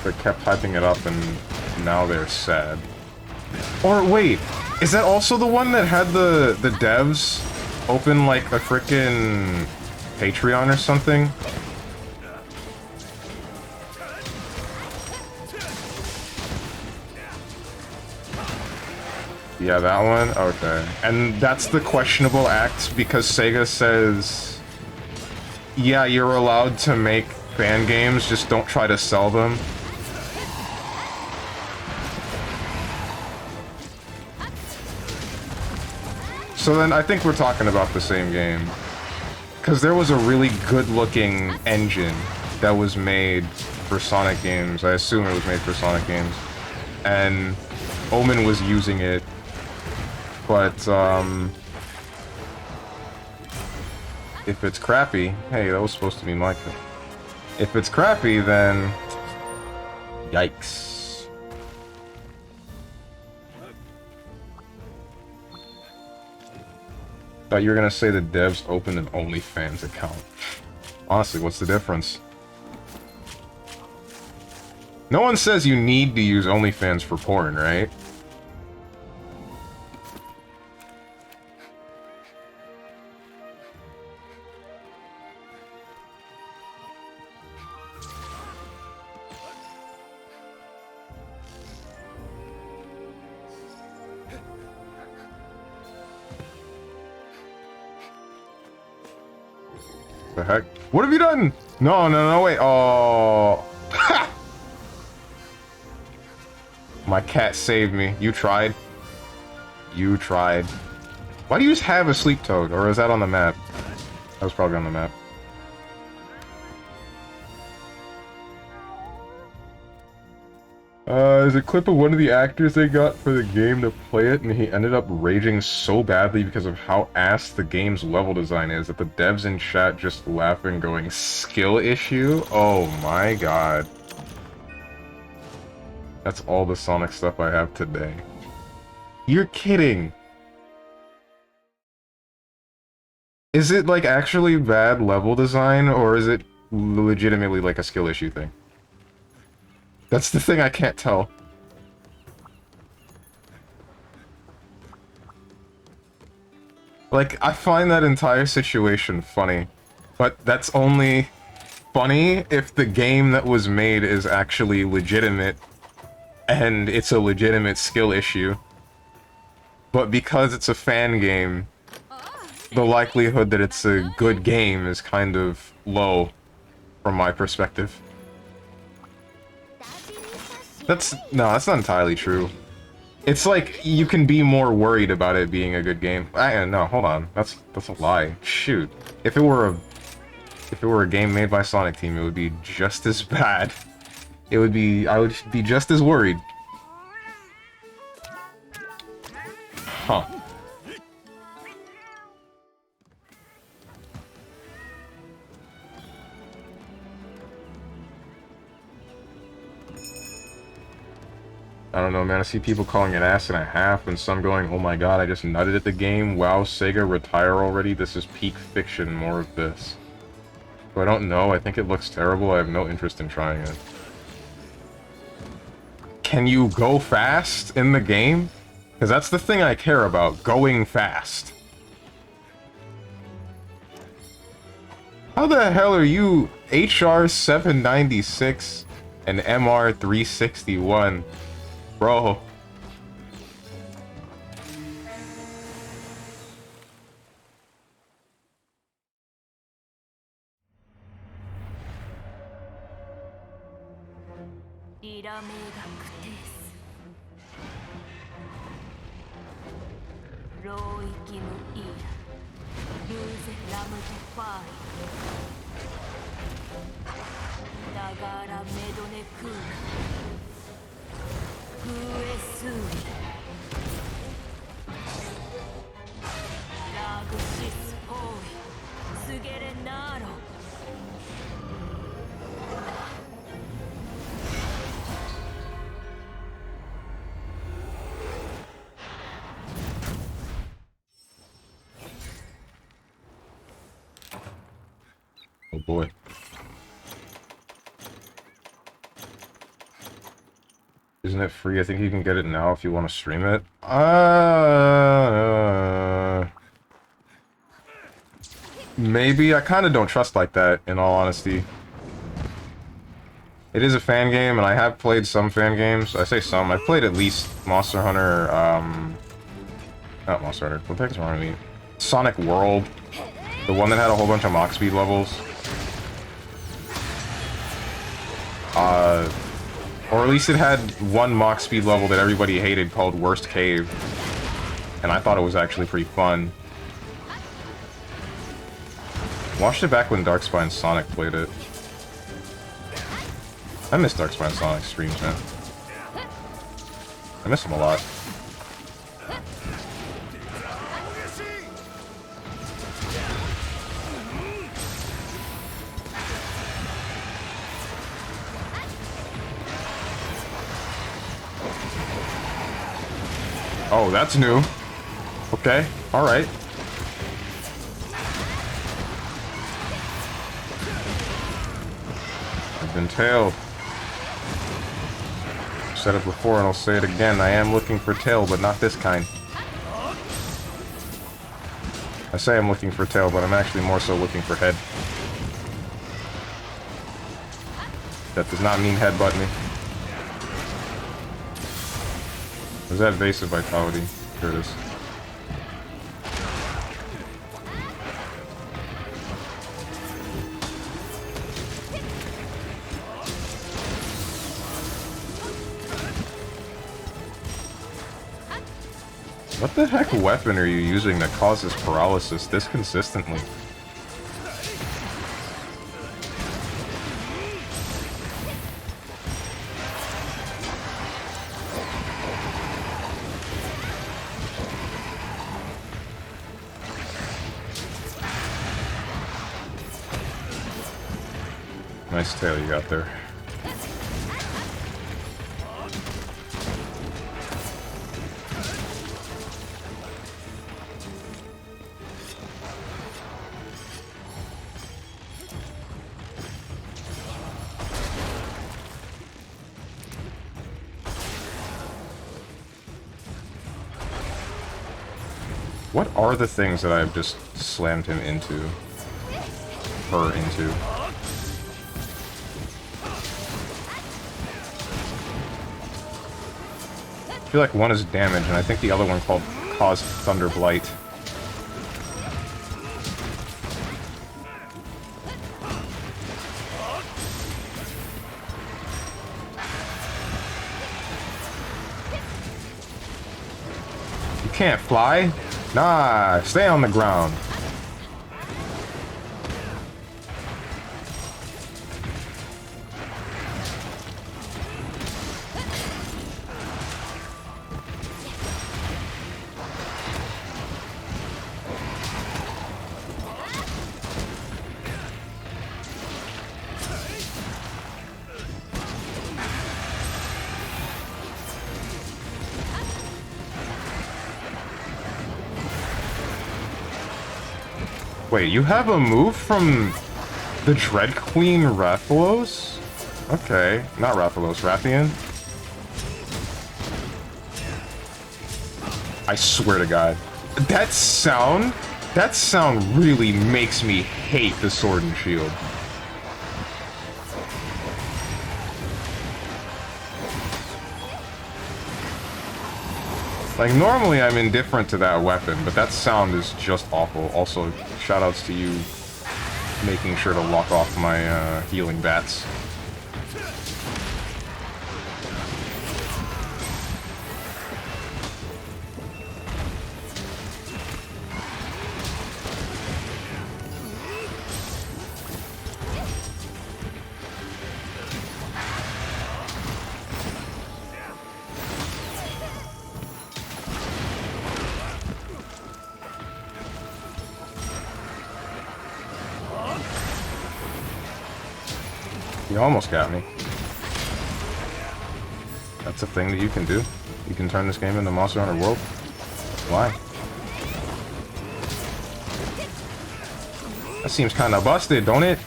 They kept hyping it up and now they're sad. Or wait, is that also the one that had the devs open like a frickin' Patreon or something? Yeah, that one? Okay. And that's the questionable act because Sega says, yeah, you're allowed to make fan games, just don't try to sell them. So then I think we're talking about the same game. Because there was a really good-looking engine that was made for Sonic games. I assume it was made for Sonic games. And Omen was using it. But, if it's crappy... Hey, that was supposed to be my thing. If it's crappy, then... Yikes. Thought you were gonna say the devs opened an OnlyFans account. Honestly, what's the difference? No one says you need to use OnlyFans for porn, right? The heck? What have you done? No, no, no, wait. Oh. Ha! My cat saved me. You tried. You tried. Why do you just have a sleep toad? Or is that on the map? That was probably on the map. There's a clip of one of the actors they got for the game to play it, and he ended up raging so badly because of how ass the game's level design is that the devs in chat just laughing going, skill issue? Oh my god. That's all the Sonic stuff I have today. You're kidding! Is it like actually bad level design, or is it legitimately like a skill issue thing? That's the thing I can't tell. Like, I find that entire situation funny, but that's only funny if the game that was made is actually legitimate, and it's a legitimate skill issue. But because it's a fan game, the likelihood that it's a good game is kind of low, from my perspective. No, that's not entirely true. It's like, you can be more worried about it being a good game. No, hold on. That's a lie. Shoot. If it were a game made by Sonic Team, it would be just as bad. I would be just as worried. Huh. I don't know, man. I see people calling it ass and a half, and some going, oh my god, I just nutted at the game. Wow, Sega, retire already. This is peak fiction, more of this. So I don't know. I think it looks terrible. I have no interest in trying it. Can you go fast in the game? Because that's the thing I care about, going fast. How the hell are you HR 796 and MR 361? Bro. Oh boy. Isn't it free? I think you can get it now if you want to stream it. Maybe. I kind of don't trust like that, in all honesty. It is a fan game, and I have played some fan games. I say some. I've played at least Monster Hunter, not Monster Hunter. What the heck is wrong with me? Sonic World. The one that had a whole bunch of Mach speed levels. Or at least it had one Mach speed level that everybody hated called Worst Cave. And I thought it was actually pretty fun. Watched it back when Darkspine Sonic played it. I miss Darkspine Sonic streams, man. I miss him a lot. Oh, that's new. Okay, alright. I've been tailed. I've said it before and I'll say it again. I am looking for tail, but not this kind. I say I'm looking for tail, but I'm actually more so looking for head. That does not mean headbutt me. Was that evasive vitality? Here it is. What the heck weapon are you using that causes paralysis this consistently? Nice tail you got there. What are the things that I've just slammed him into? Her into? I feel like one is damage, and I think the other one caused Thunder Blight. You can't fly? Nah, stay on the ground. Wait, you have a move from the Dread Queen Rathalos? Okay, not Rathalos, Rathian? I swear to God. That sound really makes me hate the Sword and Shield. Like, normally I'm indifferent to that weapon, but that sound is just awful. Also, shoutouts to you making sure to lock off my healing bats. You almost got me. That's a thing that you can do. You can turn this game into Monster Hunter World. Why? That seems kind of busted, don't it?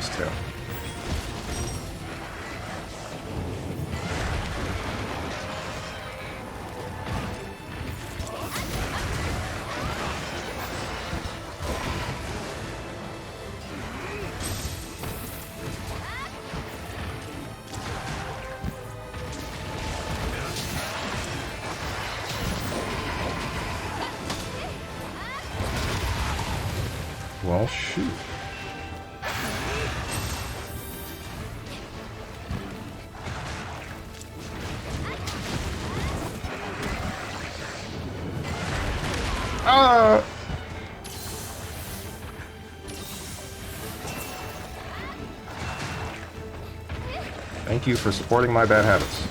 nice tail. Well, shoot. Thank you for supporting my bad habits.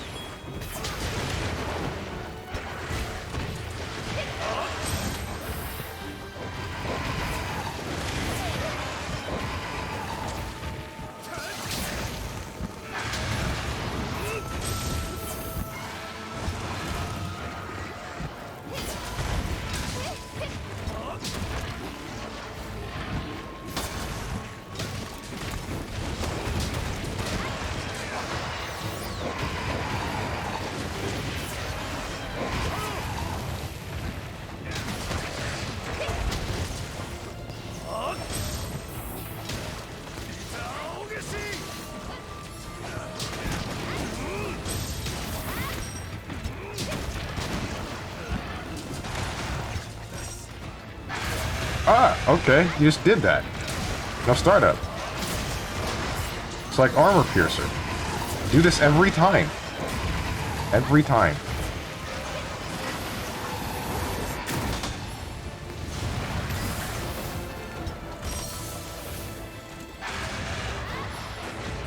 Ah, okay, you just did that. Now start up. It's like armor piercer. Do this every time. Every time.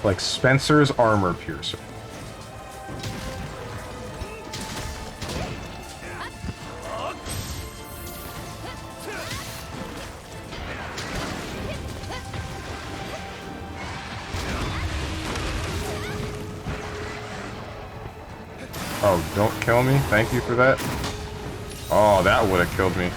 Like Spencer's armor piercer. Oh, don't kill me. Thank you for that. Oh, that would have killed me.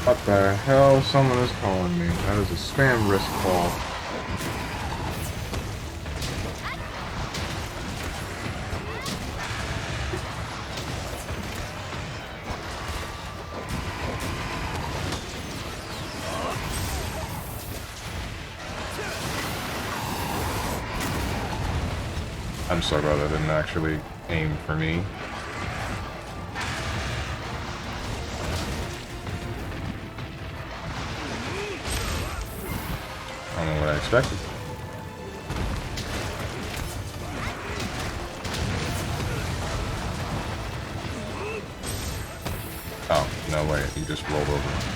What the hell? Someone is calling me. That is a spam risk call. I'm sorry about that. Didn't actually aim for me. I don't know what I expected. Oh, no way. He just rolled over.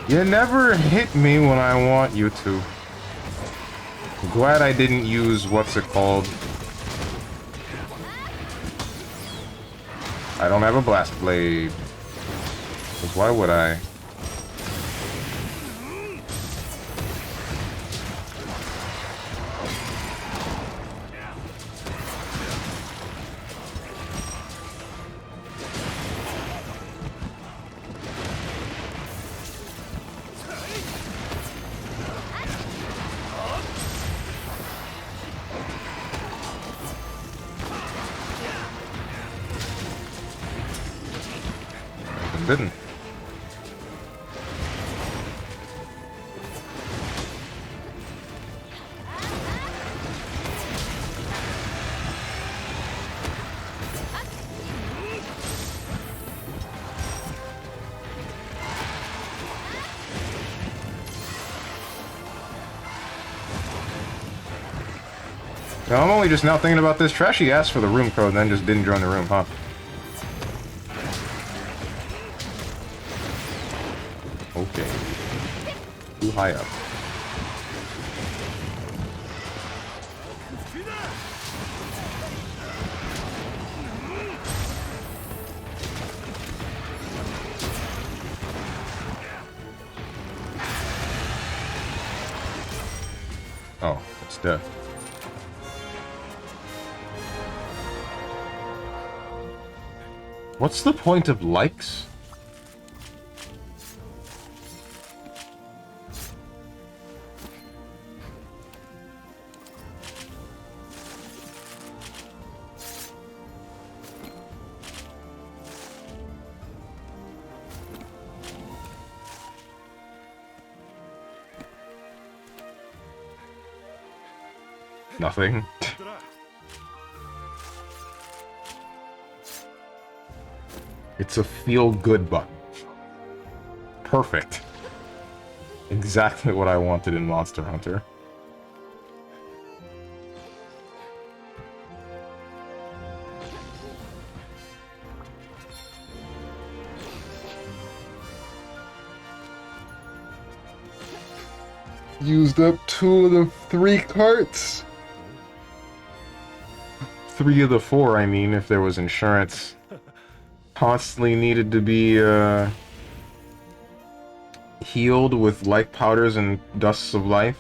You never hit me when I want you to. I'm glad I didn't use what's it called. I don't have a blast blade. 'Cause why would I? Bitten. Now, I'm only just now thinking about this. Trashy asked for the room code and then just didn't join the room, huh? Okay. Too high up. Oh, it's dead. What's the point of likes? Nothing. It's a feel-good button. Perfect. Exactly what I wanted in Monster Hunter. Used up 2 of the 3 carts. 3 of the 4, I mean, if there was insurance. Constantly needed to be healed with like powders and dusts of life.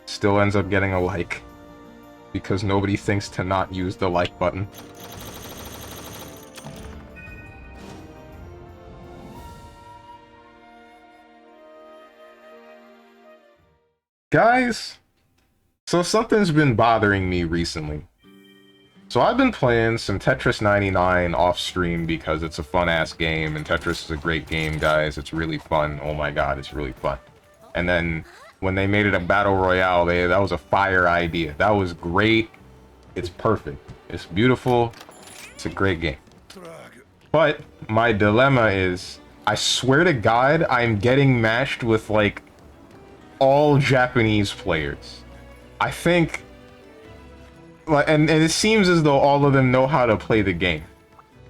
Still ends up getting a like. Because nobody thinks to not use the like button. Guys, so something's been bothering me recently. So I've been playing some Tetris 99 off stream because it's a fun-ass game, and Tetris is a great game, guys. It's really fun. Oh my god, it's really fun. And then, when they made it a Battle Royale, that was a fire idea. That was great. It's perfect. It's beautiful. It's a great game. But, my dilemma is, I swear to God, I'm getting matched with, like, all Japanese players. I think... And it seems as though all of them know how to play the game.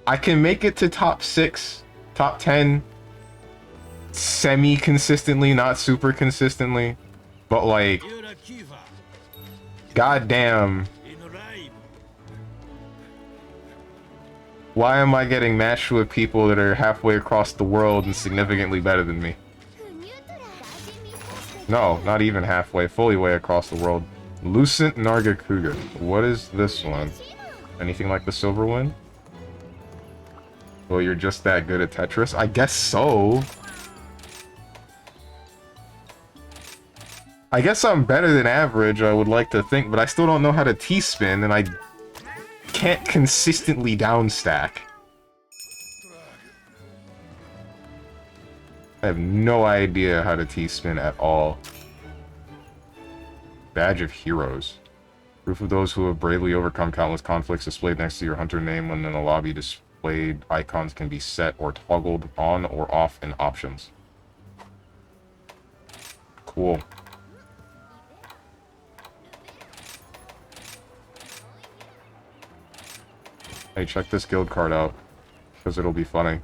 I can make it to top 6, top 10, semi-consistently, not super consistently, but like, goddamn, why am I getting matched with people that are halfway across the world and significantly better than me? No, not even halfway, fully way across the world. Lucent Nargacuga. What is this one? Anything like the Silver Wind? Well, you're just that good at Tetris? I guess so. I guess I'm better than average, I would like to think, but I still don't know how to T-spin, and I can't consistently downstack. I have no idea how to T-spin at all. Badge of Heroes. Proof of those who have bravely overcome countless conflicts displayed next to your hunter name. When in a lobby, displayed icons can be set or toggled on or off in options. Cool. Hey, check this guild card out, because it'll be funny.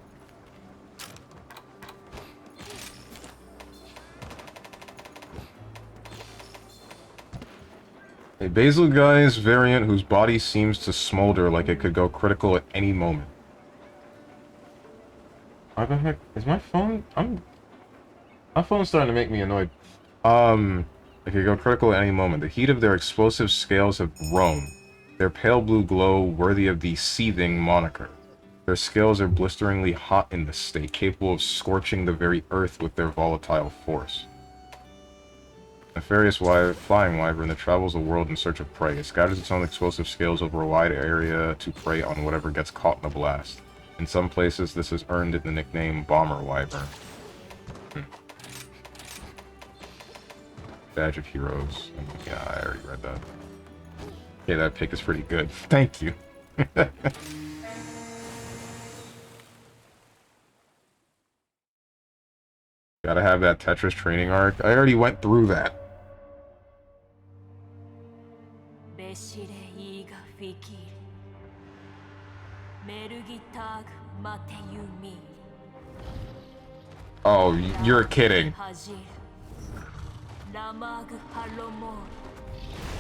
A Basil Guy's variant whose body seems to smolder like it could go critical at any moment. Why the heck? Is my phone? My phone's starting to make me annoyed. They could go critical at any moment. The heat of their explosive scales have grown. Their pale blue glow worthy of the seething moniker. Their scales are blisteringly hot in this state, capable of scorching the very earth with their volatile force. Nefarious flying wyvern that travels the world in search of prey. It scatters its own explosive scales over a wide area to prey on whatever gets caught in the blast. In some places, this has earned it the nickname Bomber Wyvern. Badge of Heroes. Yeah, I already read that. Okay, that pick is pretty good. Thank you. Gotta have that Tetris training arc. I already went through that. Oh, you're kidding.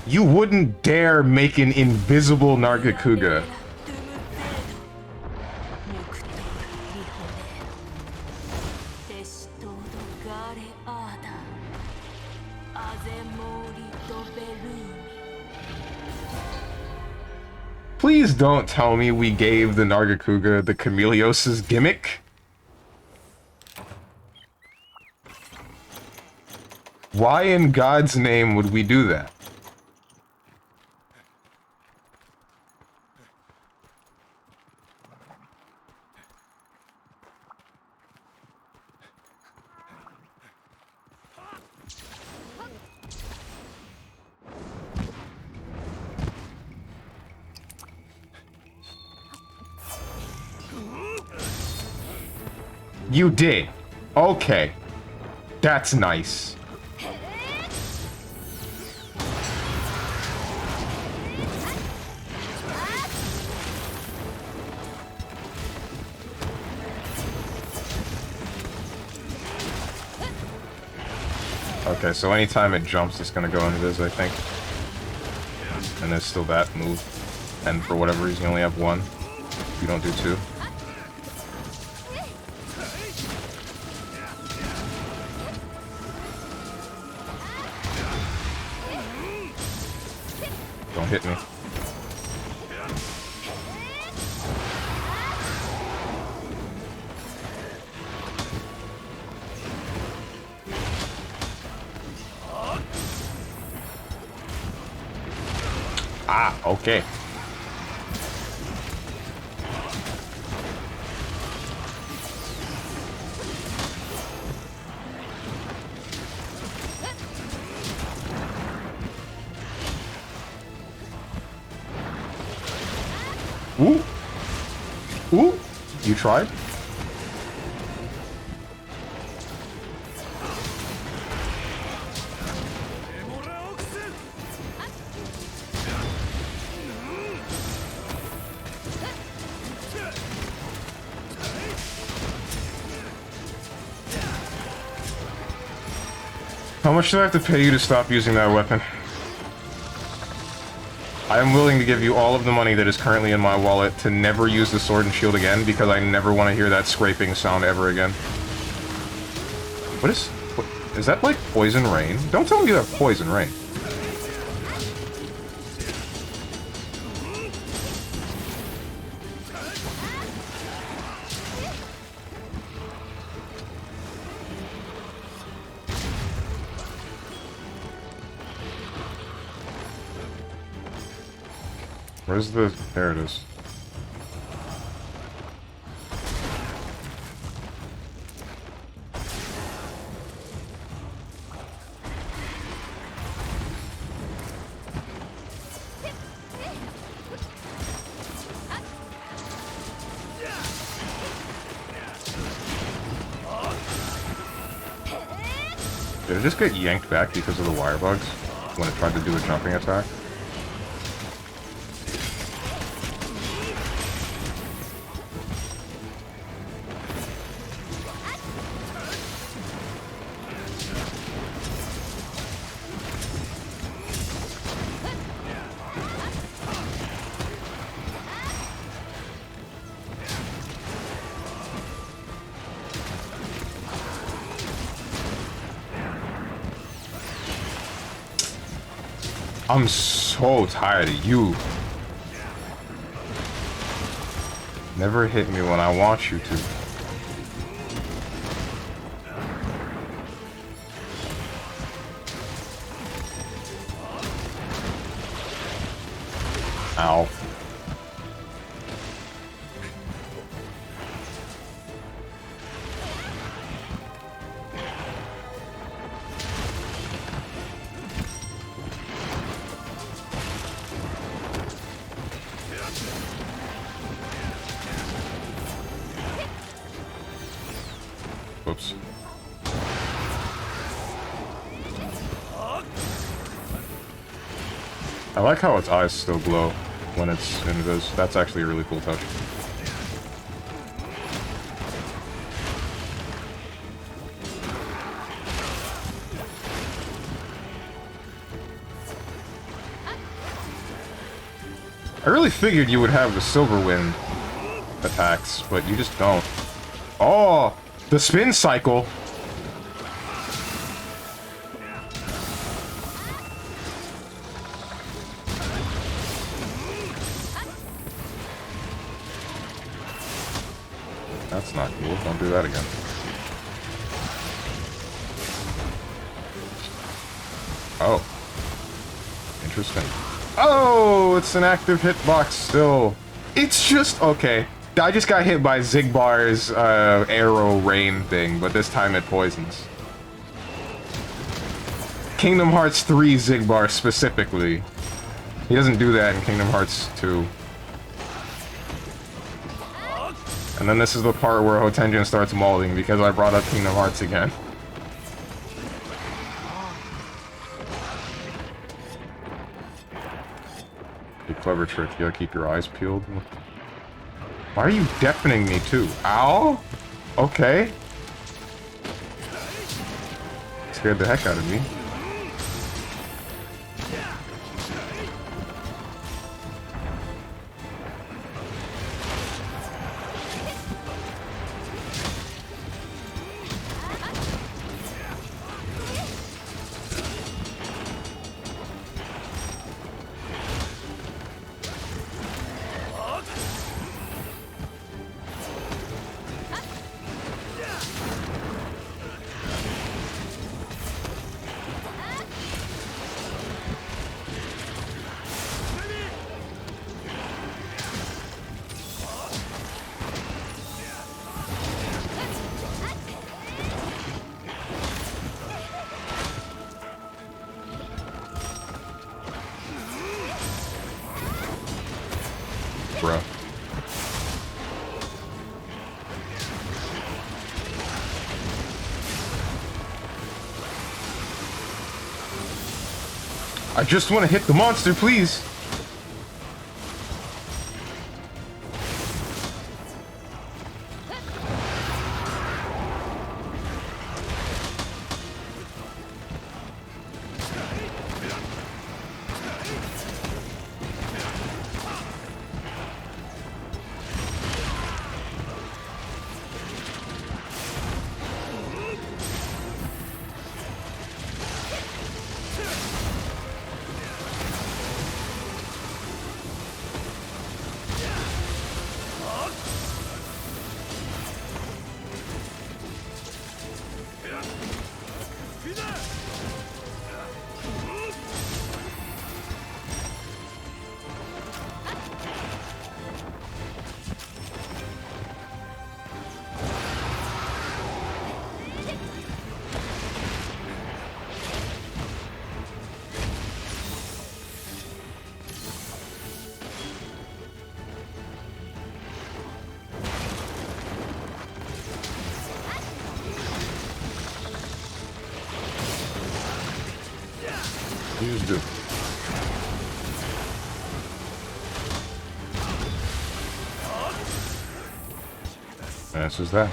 You wouldn't dare make an invisible Nargacuga. Please don't tell me we gave the Nargacuga the Chameleos' gimmick. Why in God's name would we do that? You did. Okay. That's nice. Okay, so anytime it jumps, it's gonna go into this, I think. And there's still that move. And for whatever reason, you only have one. You don't do two. Don't hit me. Ah, okay. Ooh. Ooh. You tried? How much do I have to pay you to stop using that weapon? I am willing to give you all of the money that is currently in my wallet to never use the sword and shield again, because I never want to hear that scraping sound ever again. What is that like poison rain? Don't tell me you have poison rain. Where's the... There it is. Did it just get yanked back because of the wire bugs when it tried to do a jumping attack? I'm so tired of you. Never hit me when I want you to. Ow. Whoops. I like how its eyes still glow when it's invis. That's actually a really cool touch. I really figured you would have the Silver Wind attacks, but you just don't. Oh! The spin cycle! That's not cool. Don't do that again. Oh. Interesting. Oh, it's an active hitbox still. It's just... okay. I just got hit by Zigbar's arrow rain thing, but this time it poisons. Kingdom Hearts 3 Zigbar specifically. He doesn't do that in Kingdom Hearts 2. And then this is the part where Hotenjin starts mauling because I brought up Kingdom Hearts again. A clever trick. You gotta keep your eyes peeled. Why are you deafening me too? Ow? Okay. Scared the heck out of me. Bruh. I just want to hit the monster, please. You just do. That's just that.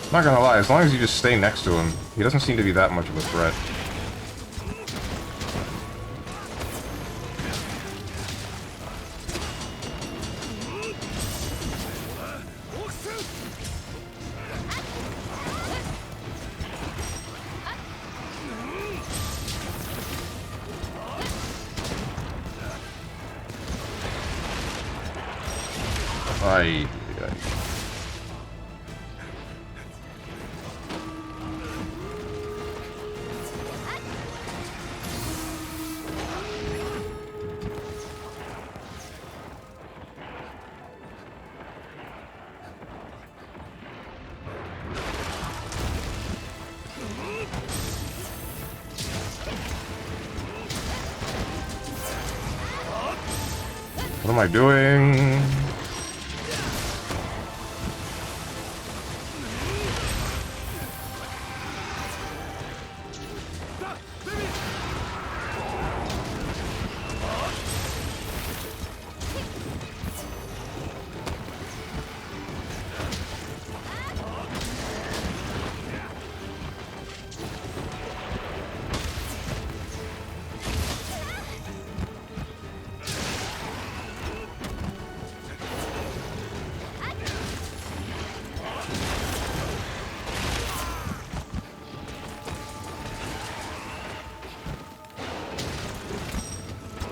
I'm not gonna lie, as long as you just stay next to him, he doesn't seem to be that much of a threat. Ay. am I doing?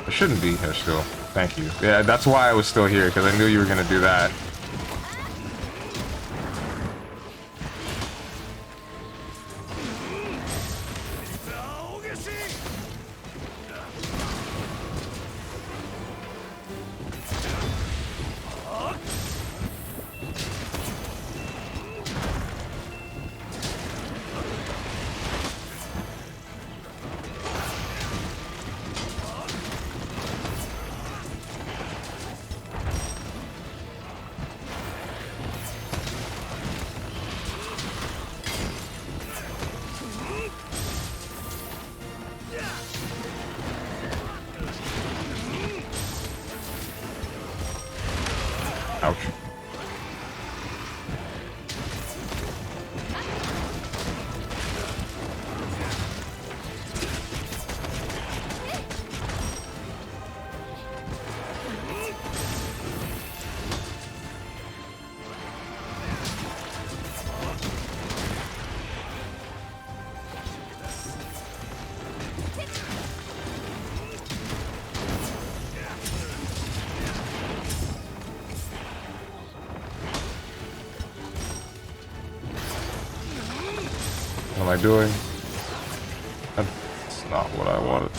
I shouldn't be here still. Thank you. Yeah, that's why I was still here, because I knew you were going to do that. Ouch. What am I doing? That's not what I wanted.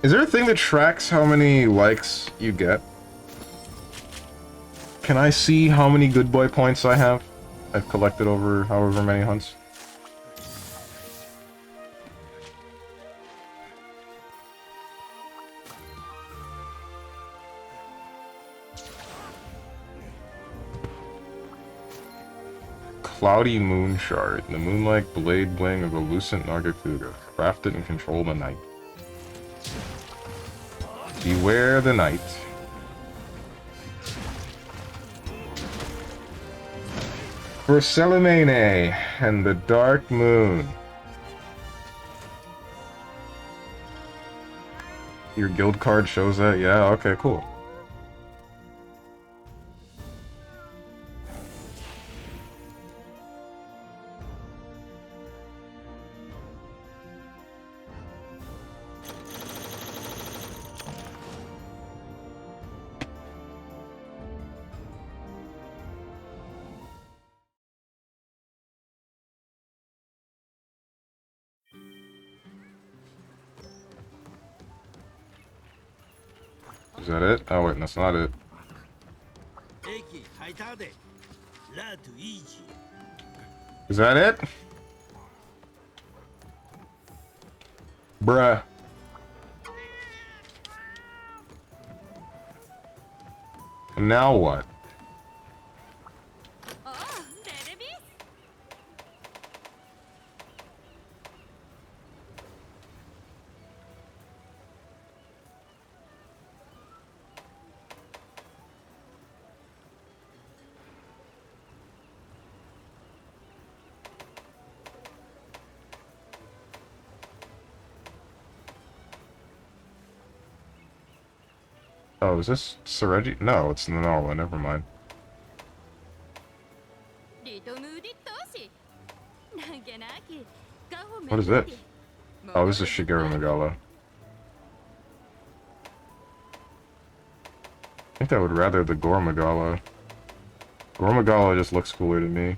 Is there a thing that tracks how many likes you get? Can I see how many good boy points I have? I've collected over however many hunts. Cloudy Moon Shard, the moonlike blade bling of the Lucent Nargacuga, crafted and control the night. Beware the night. For Celimene and the Dark Moon. Your guild card shows that? Yeah, okay, cool. Is that it? Oh wait, that's not it. Is that it? Bruh. And now what? Oh, is this Seregi? No, it's Nanola, never mind. What is it? Oh, this is Shigeru Megala. I think I would rather the Gore Megala. Gore Megala just looks cooler to me.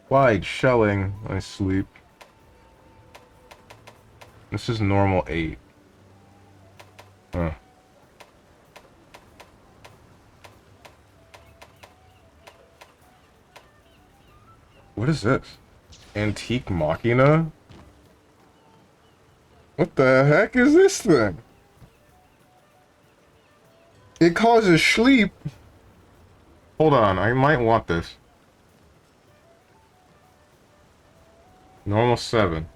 Wide shelling. I sleep. This is normal 8. Huh. What is this? Antique Machina? What the heck is this thing? It causes sleep. Hold on, I might want this. Normal 7.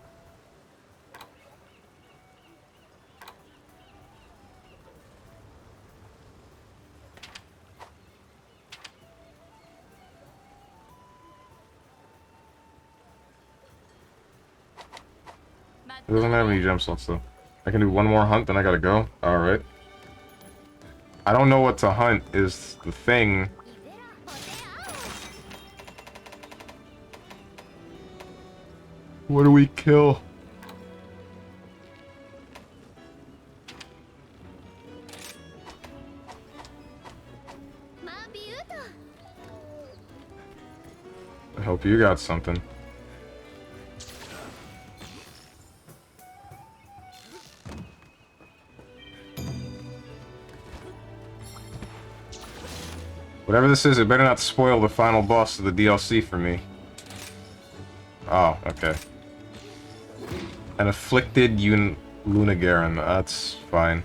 It doesn't have any gem slots though. I can do one more hunt, then I gotta go. Alright. I don't know what to hunt is the thing. What do we kill? I hope you got something. Whatever this is, it better not spoil the final boss of the DLC for me. Oh, okay. An afflicted Lunagaran. That's fine.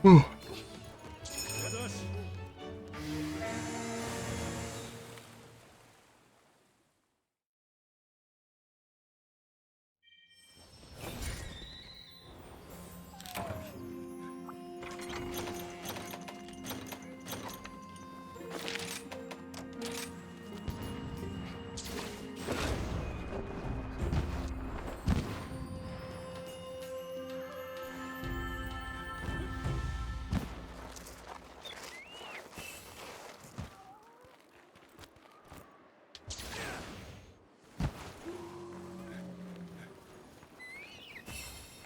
Whew.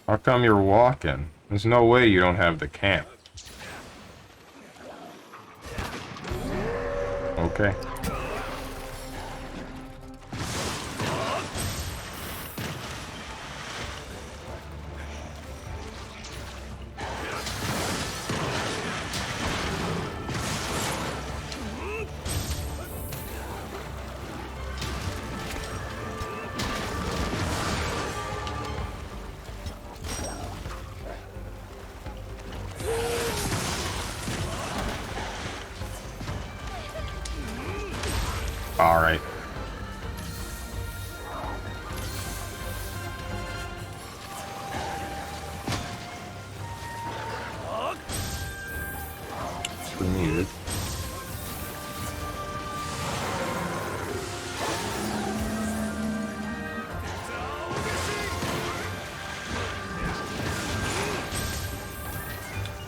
How come you're walking? There's no way you don't have the camp. Okay. Alright. For me, dude.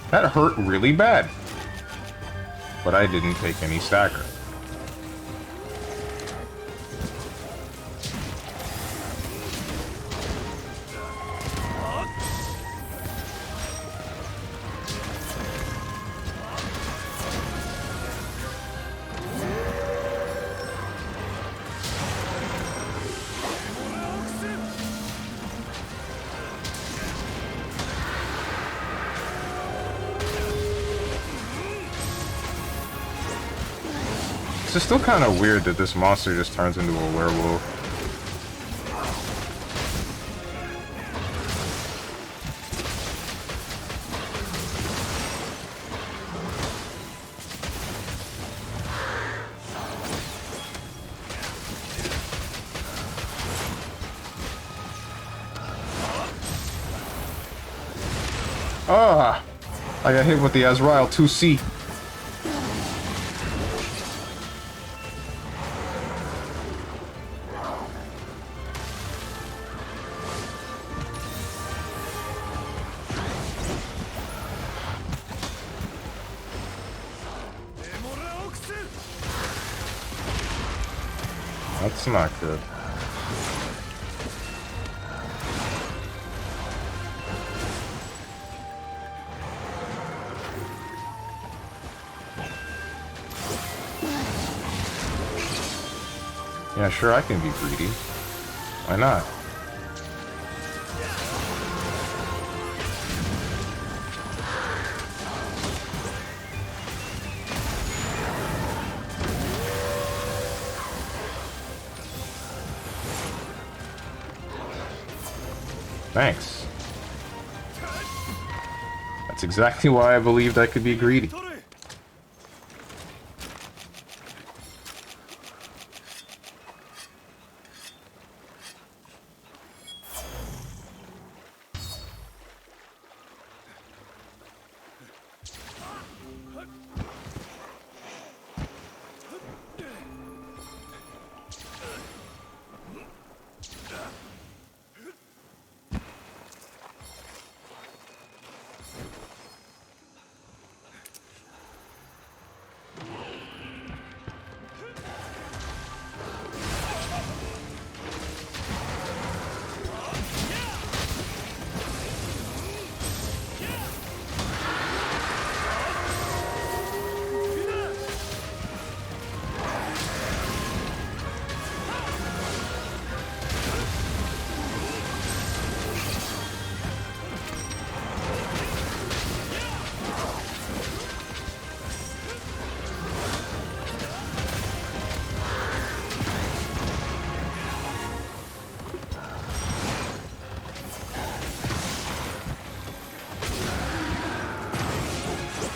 That hurt really bad. But I didn't take any stagger. It's still kind of weird that this monster just turns into a werewolf. Ah! I got hit with the Azrael 2C. That's not good. Yeah, sure, I can be greedy. Why not? Thanks. That's exactly why I believed I could be greedy.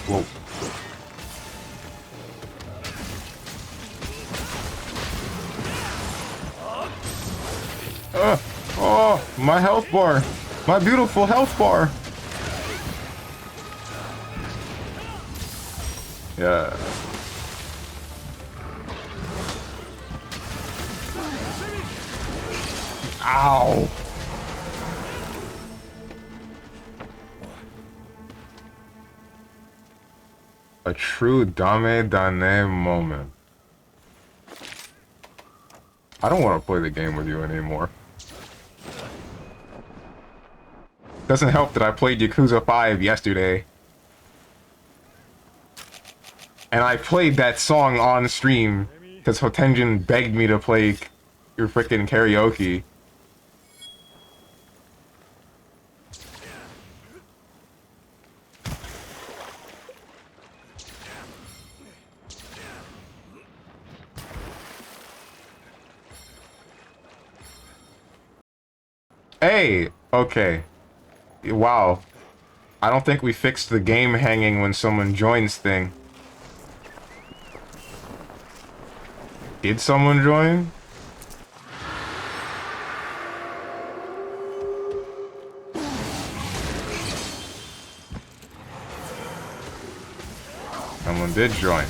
Whoa. Oh, my health bar. My beautiful health bar. Yeah. Ow. A true Dame Dane moment. I don't want to play the game with you anymore. Doesn't help that I played Yakuza 5 yesterday. And I played that song on stream because Hotenjin begged me to play your freaking karaoke. Hey, okay. Wow. I don't think we fixed the game hanging when someone joins thing. Did someone join? Someone did join.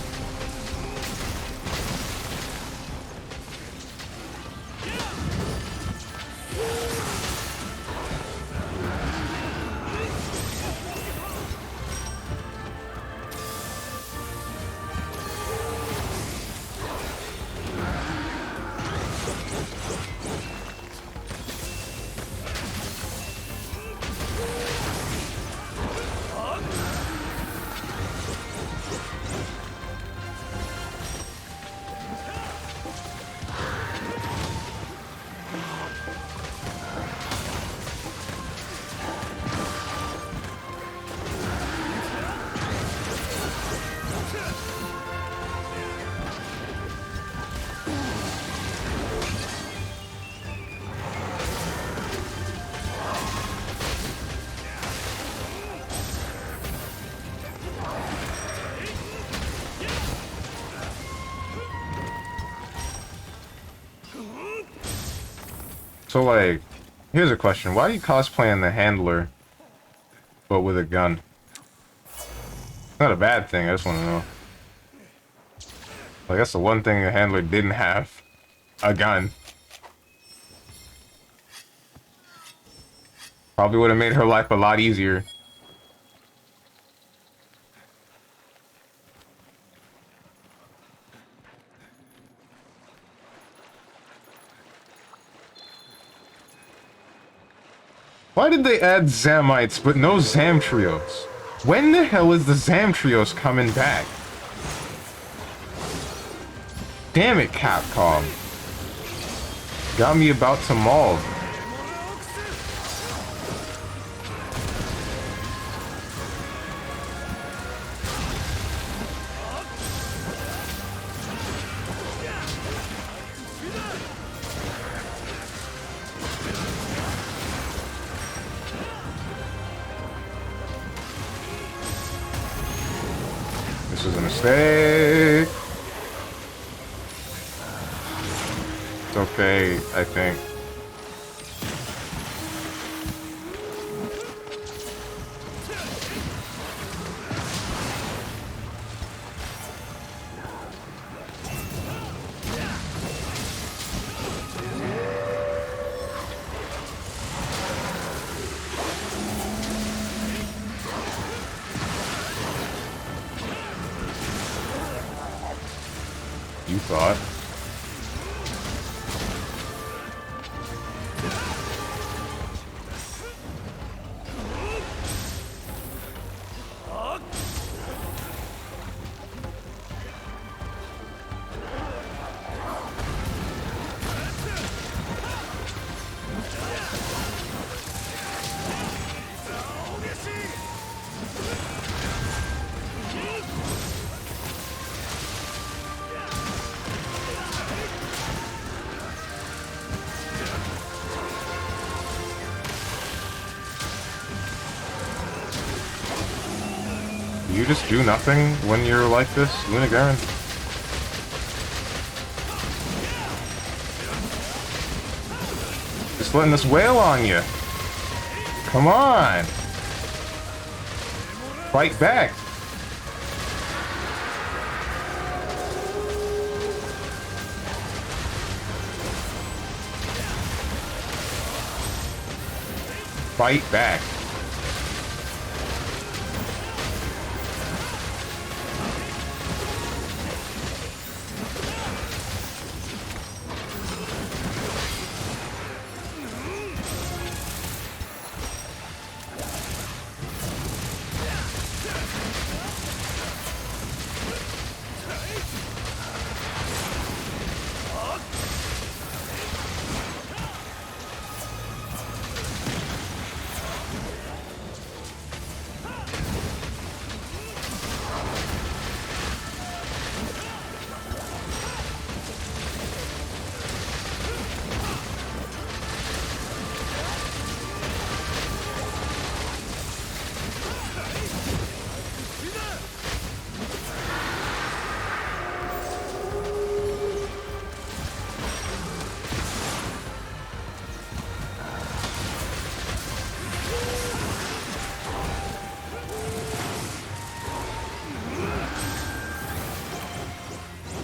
So, like, here's a question. Why are you cosplaying the handler, but with a gun? It's not a bad thing, I just want to know. Like, that's the one thing the handler didn't have. A gun. Probably would have made her life a lot easier. Why did they add Zamites but no Zamtrios? When the hell is the Zamtrios coming back? Damn it, Capcom. Got me about to maul. This is a mistake. It's okay, I think. You thought. You just do nothing when you're like this, Lunagarin? Just letting us wail on you. Come on! Fight back! Fight back.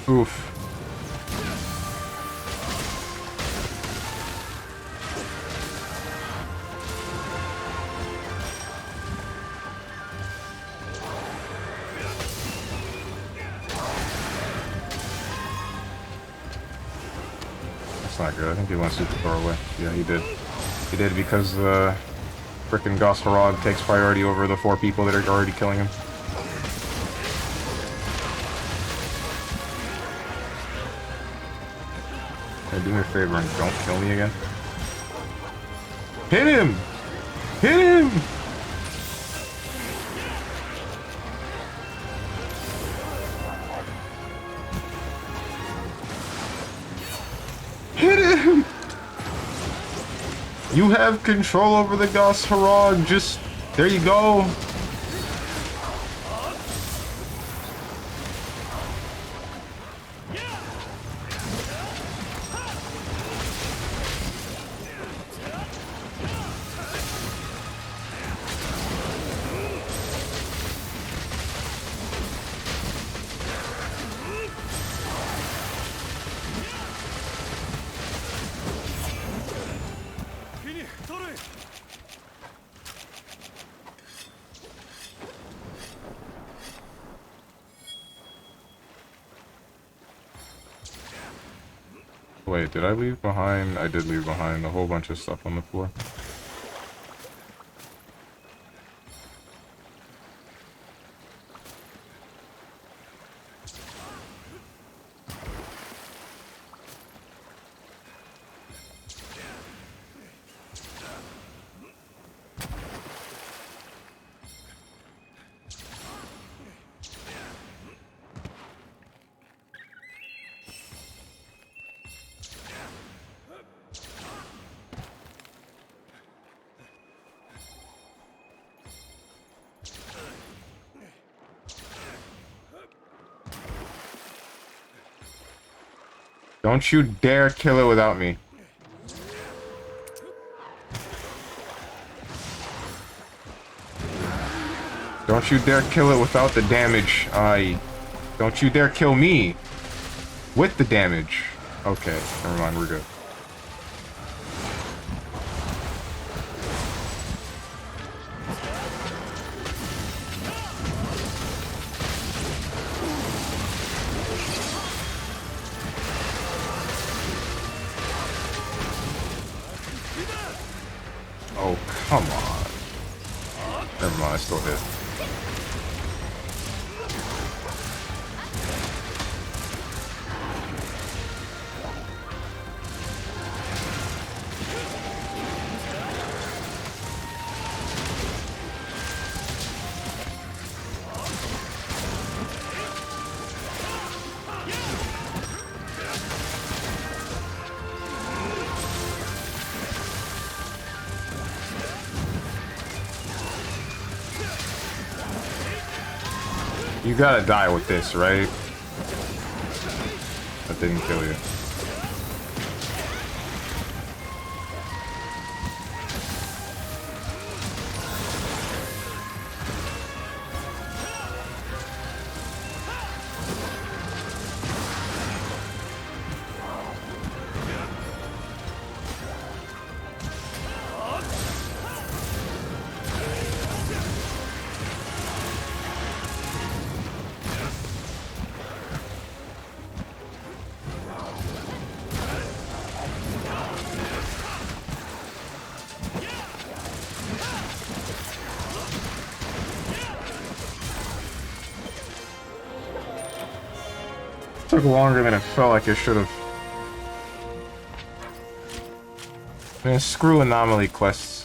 Oof. That's not good. I think he went super far away. Yeah, he did. He did because the frickin' Gostarog takes priority over the 4 people that are already killing him. Hey, do me a favor and don't kill me again. Hit him! Hit him! Hit him! You have control over the Gostarog. Just... there you go. Wait, did I leave behind? I did leave behind a whole bunch of stuff on the floor. Don't you dare kill it without me. Don't you dare kill it without the damage. Don't you dare kill me with the damage. Okay, never mind, we're good. Oh, come on. Never mind, I still hit. You gotta die with this, right? That didn't kill you. Took longer than it felt like it should have. Man, screw anomaly quests.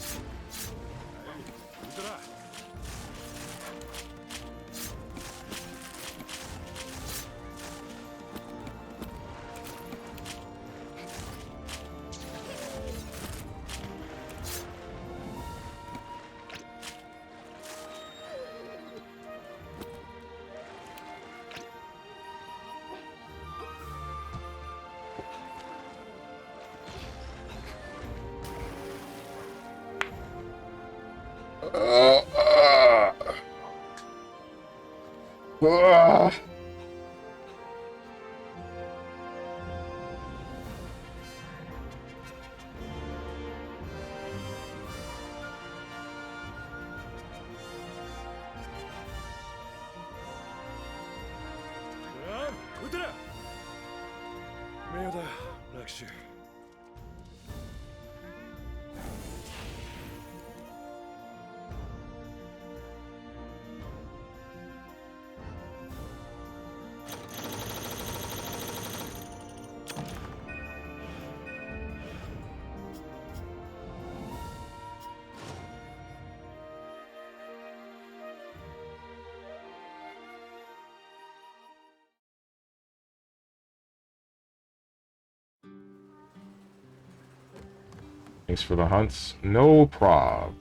Thanks for the hunts. No prob.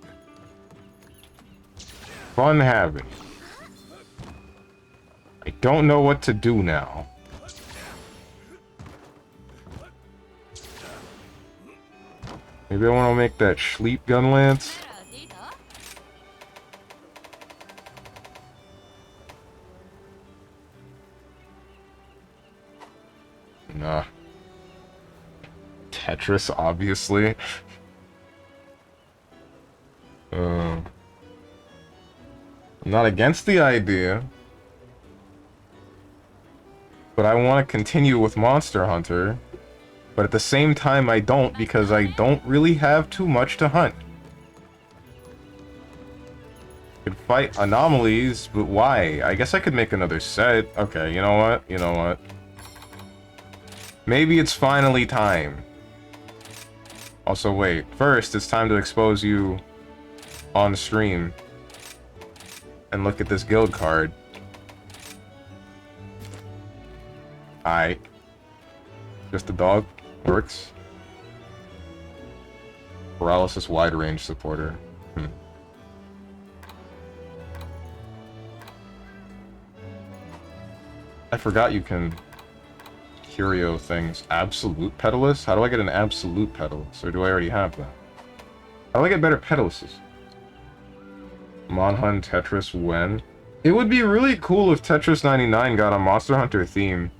Fun having. I don't know what to do now. Maybe I want to make that sleep gun lance. Nah. Tetris, obviously. I'm not against the idea, but I want to continue with Monster Hunter, but at the same time I don't, because I don't really have too much to hunt. I could fight anomalies, but why? I guess I could make another set. Okay, you know what? You know what? Maybe it's finally time. Also, wait. First, it's time to expose you on stream. And look at this guild card. Aight. Just a dog. Works. Paralysis wide range supporter. I forgot you can curio things. Absolute Pedalus? How do I get an absolute Pedalus? Or do I already have that? How do I get better Pedaluses? Monhun Tetris when? It would be really cool if Tetris 99 got a Monster Hunter theme.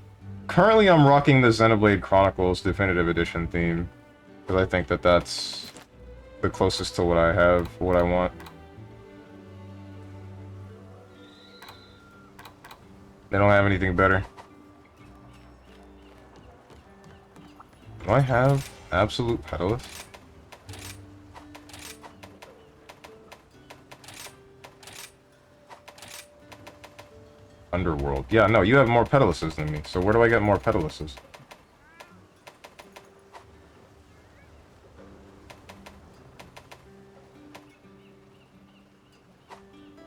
Currently I'm rocking the Xenoblade Chronicles Definitive Edition theme. Because I think that that's the closest to what I have, what I want. They don't have anything better. Do I have Absolute Pedalus? Underworld. Yeah, no, you have more Pedaluses than me, so where do I get more Pedaluses?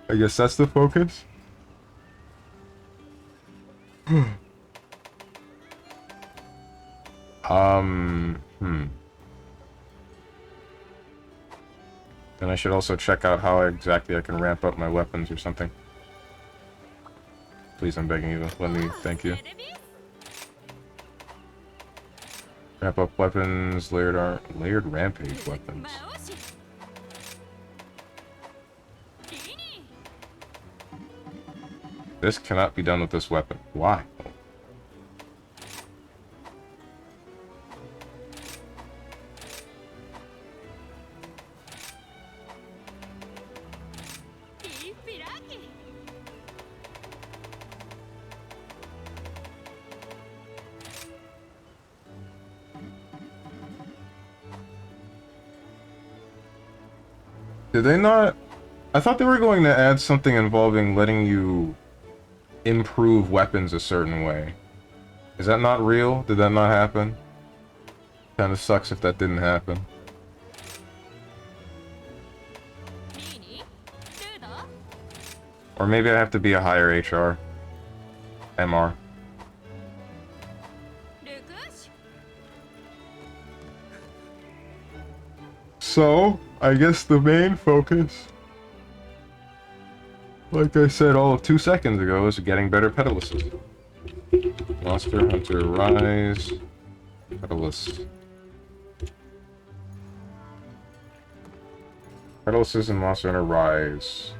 I guess that's the focus? And I should also check out how exactly I can ramp up my weapons or something. Please, I'm begging you, let me, thank you. Ramp up weapons, layered rampage weapons. This cannot be done with this weapon. Why? Did they not? I thought they were going to add something involving letting you improve weapons a certain way. Is that not real? Did that not happen? Kinda sucks if that didn't happen. Or maybe I have to be a higher HR. MR. So, I guess the main focus, like I said all of 2 seconds ago, is getting better Pedaluses. Monster Hunter Rise. Pedalus. Pedaluses in Monster Hunter Rise.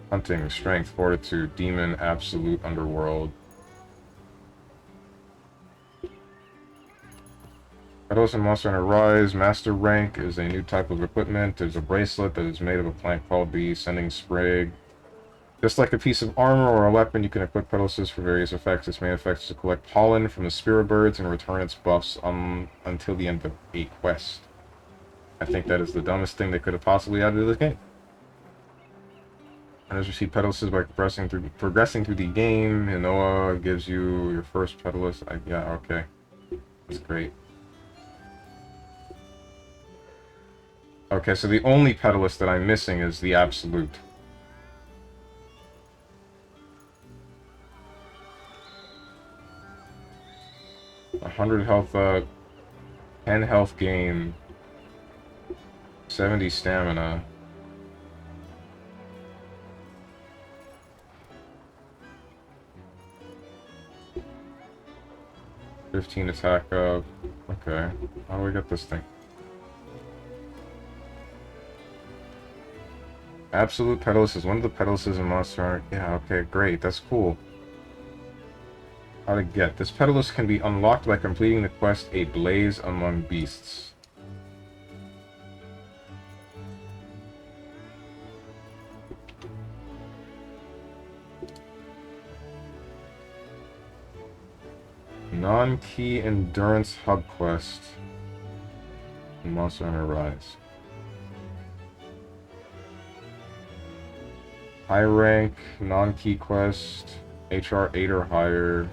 Hunting, Strength, Fortitude, Demon, Absolute, Underworld. Pedalus in Monster Hunter Rise. Master Rank is a new type of equipment. There's a bracelet that is made of a plant called the Sending Sprig. Just like a piece of armor or a weapon, you can equip Pedaluses for various effects. Its main effect is to collect pollen from the spirit birds and return its buffs until the end of a quest. I think that is the dumbest thing they could have possibly added to this game. And as you see Pedaluses by progressing through the game, Hinoa gives you your first Pedalus. Yeah, okay. That's great. Okay, so the only Pedalus that I'm missing is the Absolute. A 100 health up, 10 health gain, 70 stamina. $15 attack up. Okay, how do we get this thing? Absolute Pedalus is one of the Pedaluses in Monster Hunter. Yeah, okay, great, that's cool. How to get. This Pedalus can be unlocked by completing the quest A Blaze Among Beasts. Non-key endurance hub quest in Monster Hunter Rise. High rank, non-key quest, HR 8 or higher.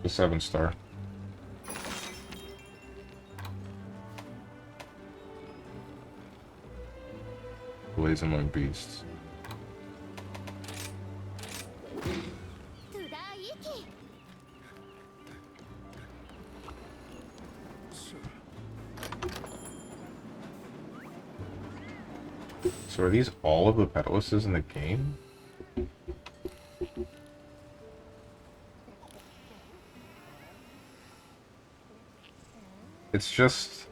The 7-star. Blaze Among Beasts. So are these all of the Petalises in the game? It's just...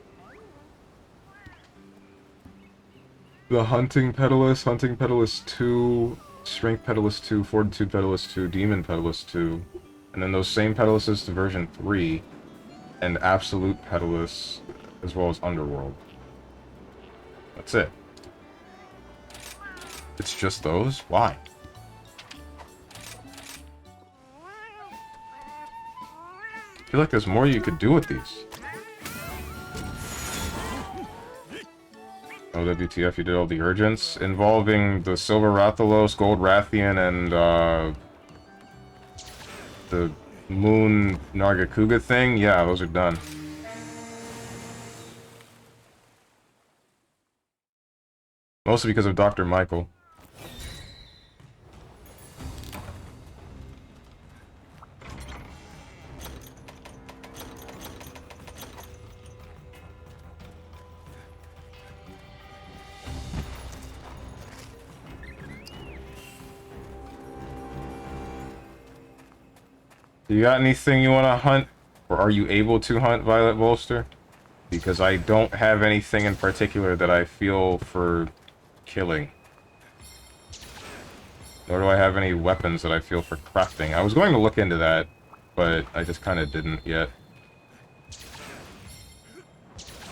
the Hunting Petalist 2, Strength Petalist 2, Fortitude Petalist 2, Demon Petalist 2, and then those same Petalists to version 3, and Absolute Petalists, as well as Underworld. That's it. It's just those? Why? I feel like there's more you could do with these. Oh, WTF, you did all the urgents? Involving the Silver Rathalos, Gold Rathian, and, the Moon Nargacuga thing? Yeah, those are done. Mostly because of Dr. Michael. You got anything you want to hunt? Or are you able to hunt, Violet Bolster? Because I don't have anything in particular that I feel for killing. Nor do I have any weapons that I feel for crafting. I was going to look into that, but I just kind of didn't yet.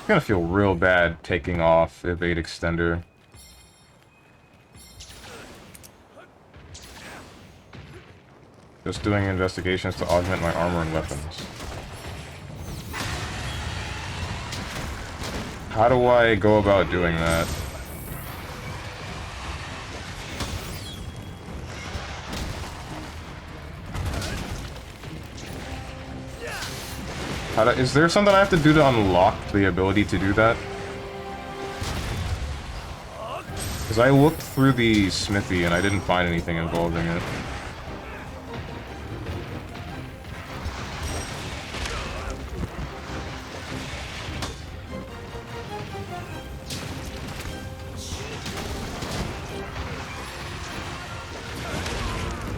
I'm gonna feel real bad taking off Evade Extender. Just doing investigations to augment my armor and weapons. How do I go about doing that? Is there something I have to do to unlock the ability to do that? Because I looked through the smithy and I didn't find anything involving it.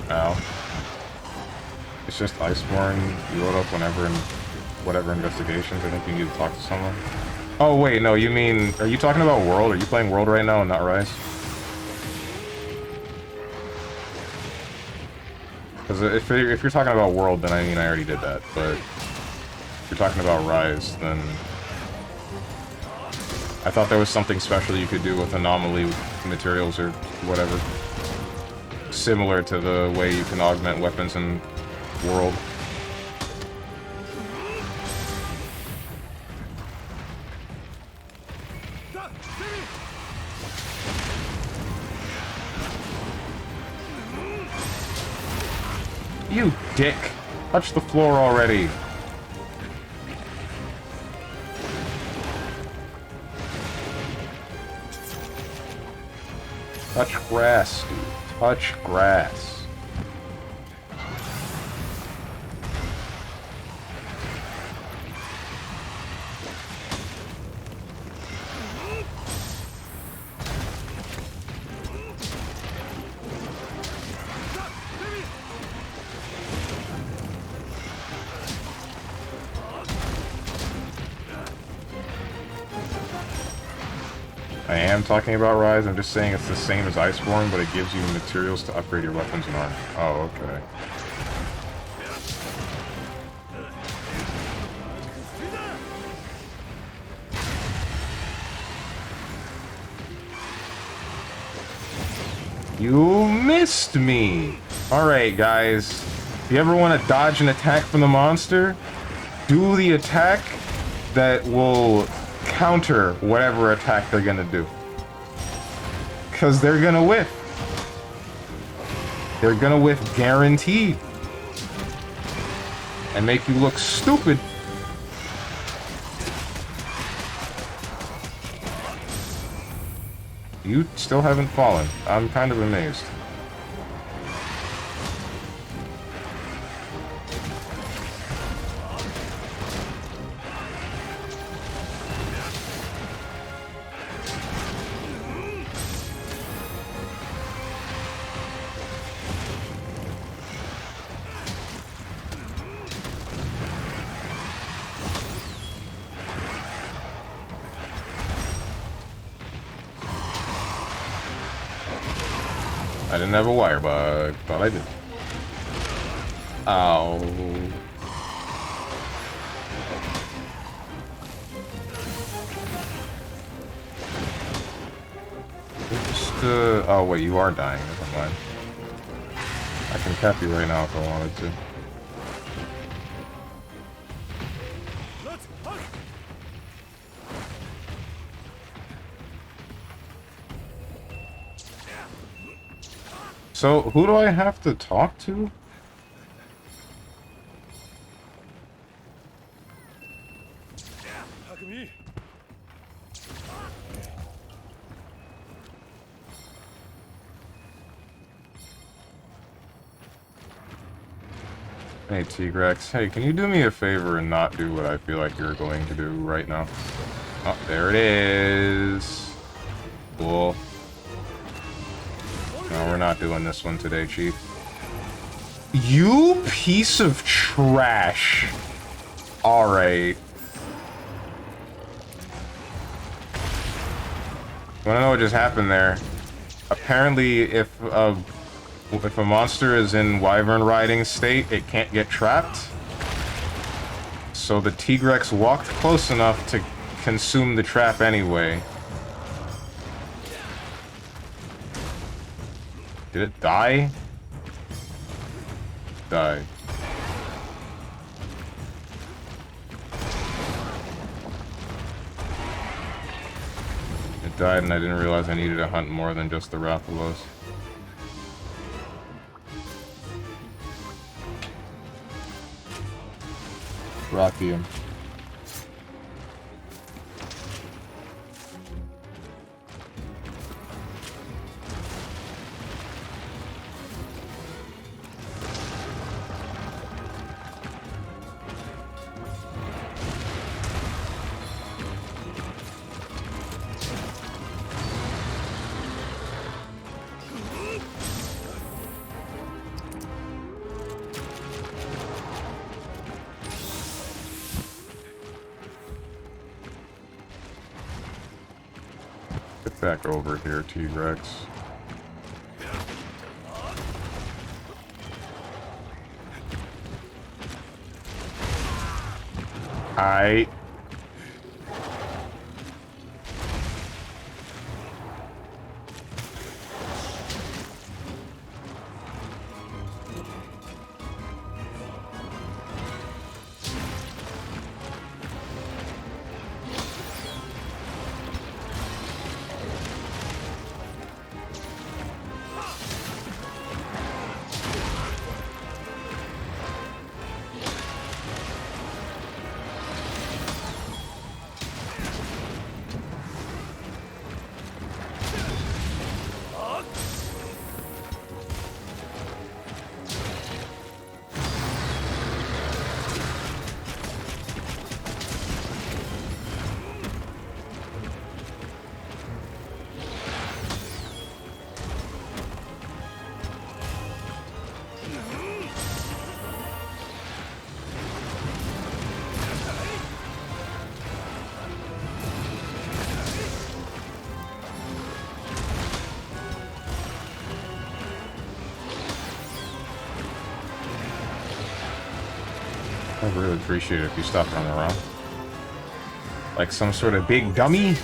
Ow. It's just Iceborne. You load up whenever in whatever investigations. I think you need to talk to someone. Oh wait, no, you mean... Are you talking about World? Are you playing World right now and not Rise? Because if you're talking about World, then I mean I already did that. But if you're talking about Rise, then... I thought there was something special you could do with anomaly materials or whatever. Similar to the way you can augment weapons in World. You dick! Touch the floor already! Touch grass, dude. Touch grass. I am talking about Rise, I'm just saying it's the same as Iceborne, but it gives you materials to upgrade your weapons and armor. Oh, okay. You missed me! Alright, guys. If you ever want to dodge an attack from the monster, do the attack that will counter whatever attack they're gonna do. Because they're gonna whiff. They're gonna whiff guaranteed. And make you look stupid. You still haven't fallen. I'm kind of amazed. I didn't have a wire bug. Thought I did. Ow. Oh wait, you are dying. Never mind. I can cap you right now if I wanted to. So, who do I have to talk to? Hey, T-Rex. Hey, can you do me a favor and not do what I feel like you're going to do right now? Oh, there it is. Cool. No, we're not doing this one today, Chief. You piece of trash. Alright. Wanna know what just happened there? Apparently, if a monster is in wyvern riding state, it can't get trapped. So the Tigrex walked close enough to consume the trap anyway. Did it die? Died. It died and I didn't realize I needed to hunt more than just the Rathalos. Rathium. Get back over here, T-Rex. Aight. I'd really appreciate it if you stopped running around. Like some sort of big dummy.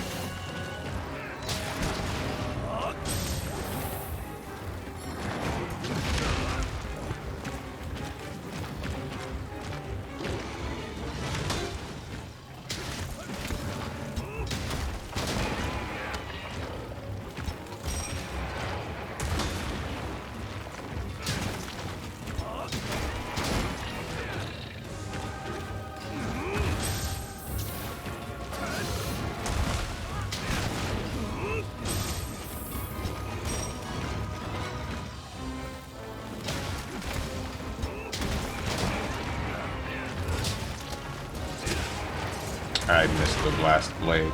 I missed the blast blade.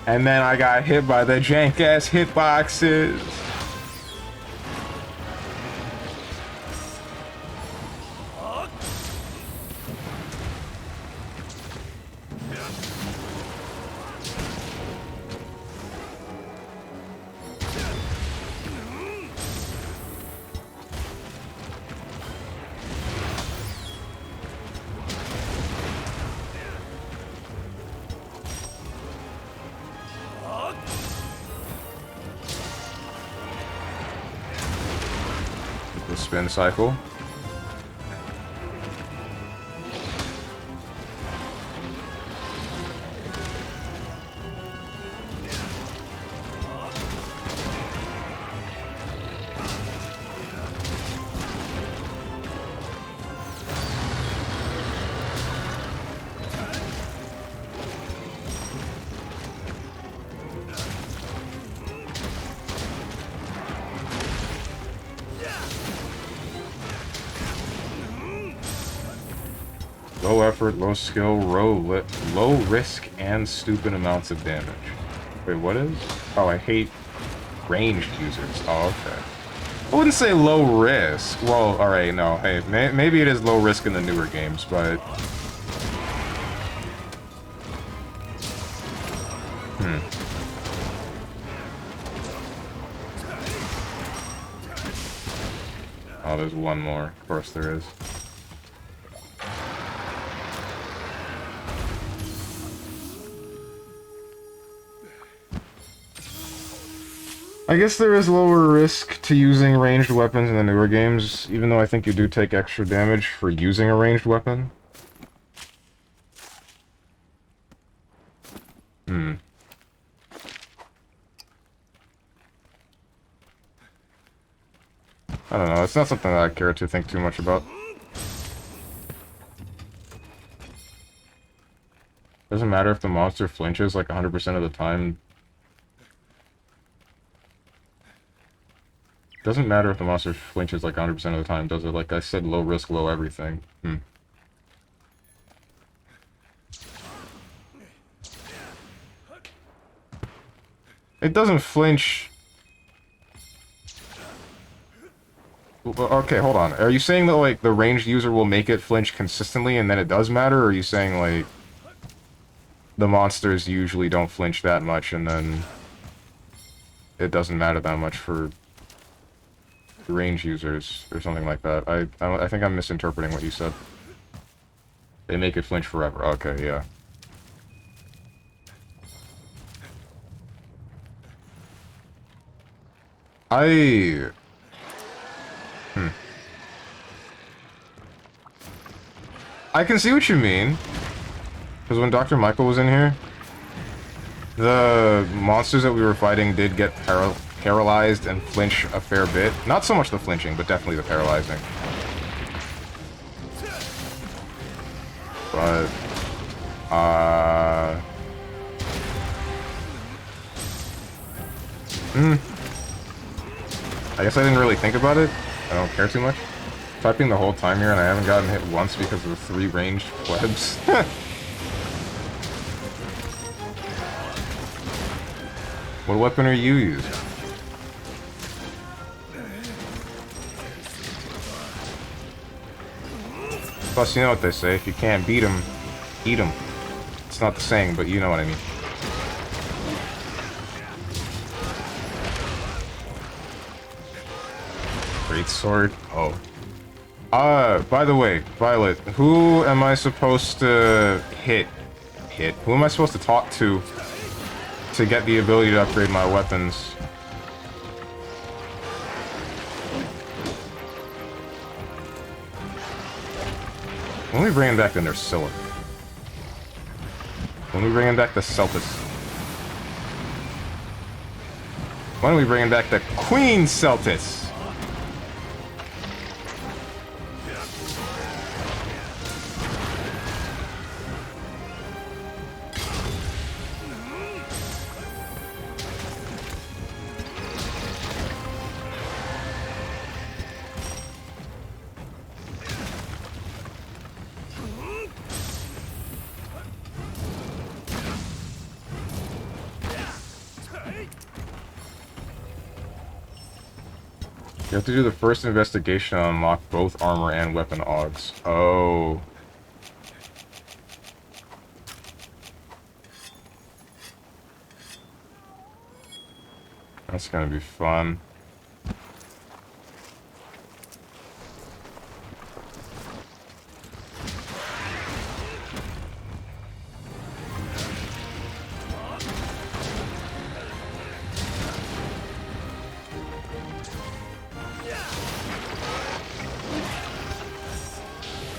And then I got hit by the jank-ass hitboxes. spin cycle. Low effort, low skill, low risk, and stupid amounts of damage. Wait, what is? Oh, I hate ranged users. Oh, okay. I wouldn't say low risk. Well, alright, no. Hey, maybe it is low risk in the newer games, but... Oh, there's one more. Of course there is. I guess there is lower risk to using ranged weapons in the newer games, even though I think you do take extra damage for using a ranged weapon. I don't know, it's not something that I care to think too much about. Doesn't matter if the monster flinches like 100% of the time. Doesn't matter if the monster flinches like 100% of the time, does it? Like I said, low risk, low everything. It doesn't flinch. Okay, hold on. Are you saying that, like, the ranged user will make it flinch consistently and then it does matter? Or are you saying, like, the monsters usually don't flinch that much and then it doesn't matter that much for range users or something like that? I think I'm misinterpreting what you said. They make it flinch forever. Okay, yeah. I can see what you mean. Because when Dr. Michael was in here, the monsters that we were fighting did get paralyzed and flinch a fair bit. Not so much the flinching, but definitely the paralyzing. But, I guess I didn't really think about it. I don't care too much. Typing the whole time here and I haven't gotten hit once because of the 3 ranged plebs. What weapon are you using? Plus, you know what they say, if you can't beat them, eat them. It's not the saying, but you know what I mean. Great sword? Oh. By the way, Violet, who am I supposed to hit? Who am I supposed to talk to get the ability to upgrade my weapons? When we bring back the Nursilla. When we bring back the Celtis. When are we bringing back the Queen Celtis? You have to do the first investigation to unlock both armor and weapon augs. Oh. That's gonna be fun.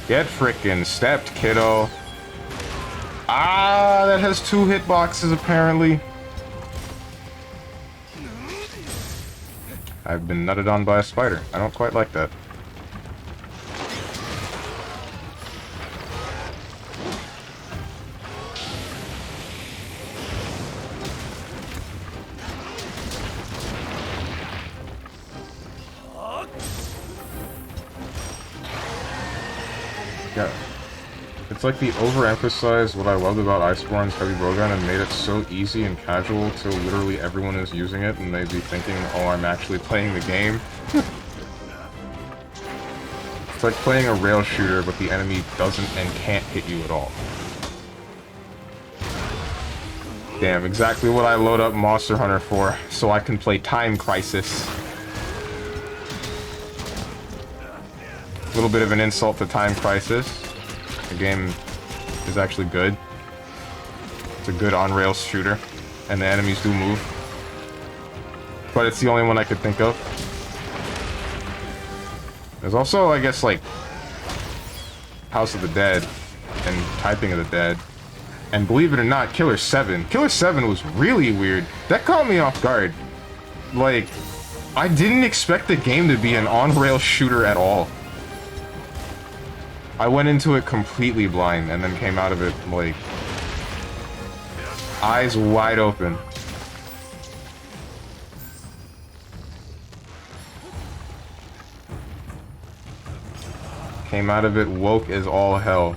Get frickin' stepped, kiddo. Ah, that has 2 hitboxes apparently. I've been nutted on by a spider. I don't quite like that. Yeah. It's like the overemphasized what I loved about Iceborne's heavy bowgun and made it so easy and casual till literally everyone is using it and they'd be thinking, oh, I'm actually playing the game. It's like playing a rail shooter, but the enemy doesn't and can't hit you at all. Damn, exactly what I load up Monster Hunter for, so I can play Time Crisis. A little bit of an insult to Time Crisis. The game is actually good. It's a good on-rails shooter, and the enemies do move. But it's the only one I could think of. There's also, I guess, like, House of the Dead and Typing of the Dead. And believe it or not, Killer 7. Killer 7 was really weird. That caught me off guard. Like, I didn't expect the game to be an on-rail shooter at all. I went into it completely blind and then came out of it, like, eyes wide open. Came out of it woke as all hell.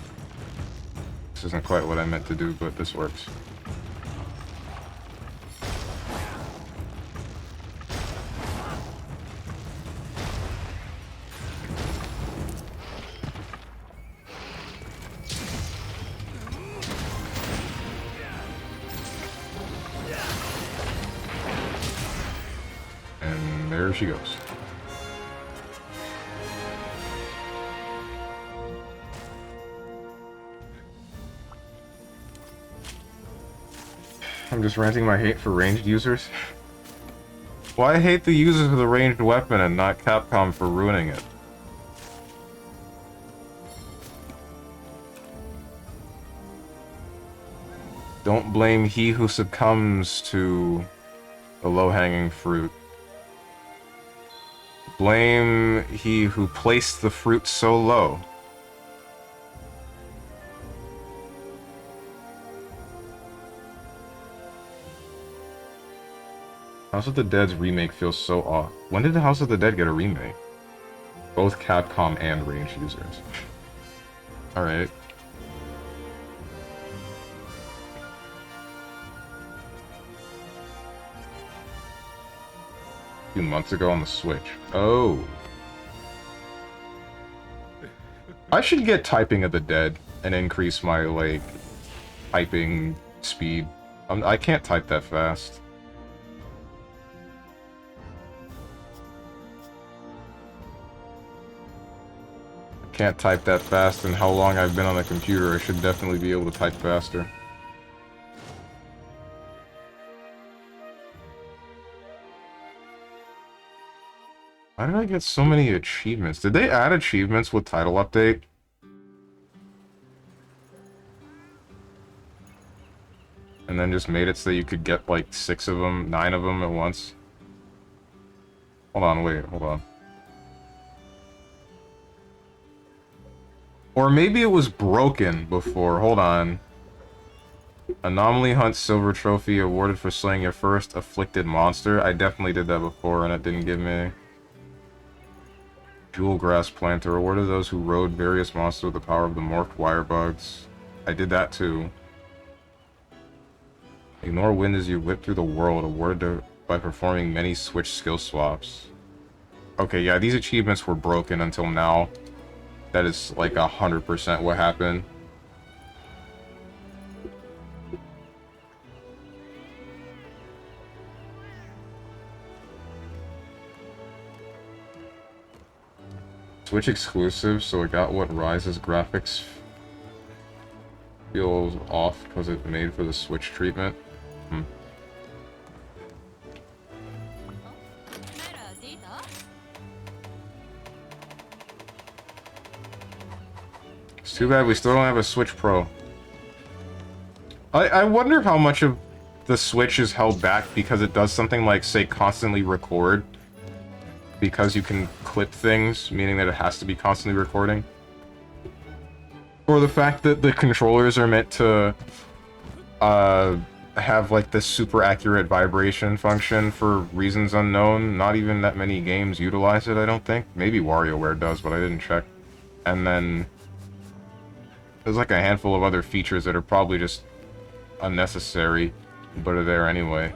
This isn't quite what I meant to do, but this works. And there she goes. I'm just ranting my hate for ranged users. Well, I hate the users of the ranged weapon and not Capcom for ruining it. Don't blame he who succumbs to the low-hanging fruit. Blame he who placed the fruit so low. House of the Dead's remake feels so off. When did the House of the Dead get a remake? Both Capcom and ranged users. Alright. A few months ago on the Switch. Oh. I should get Typing of the Dead and increase my, like, typing speed. I can't type that fast. Can't type that fast, and how long I've been on the computer, I should definitely be able to type faster. Why did I get so many achievements? Did they add achievements with title update? And then just made it so you could get like 6 of them, 9 of them at once? Hold on, wait, hold on. Or maybe it was broken before. Hold on. Anomaly Hunt Silver Trophy awarded for slaying your first afflicted monster. I definitely did that before and it didn't give me. Jewel Grass Planter awarded those who rode various monsters with the power of the morphed wire bugs. I did that too. Ignore wind as you whip through the world, awarded by performing many switch skill swaps. Okay, yeah, these achievements were broken until now. That is like 100% what happened. Switch exclusive, so it got what Rise's graphics feels off because it's made for the Switch treatment. Too bad we still don't have a Switch Pro. I wonder how much of the Switch is held back because it does something like, say, constantly record. Because you can clip things, meaning that it has to be constantly recording. Or the fact that the controllers are meant to have like this super accurate vibration function for reasons unknown. Not even that many games utilize it, I don't think. Maybe WarioWare does, but I didn't check. And then there's like a handful of other features that are probably just unnecessary, but are there anyway.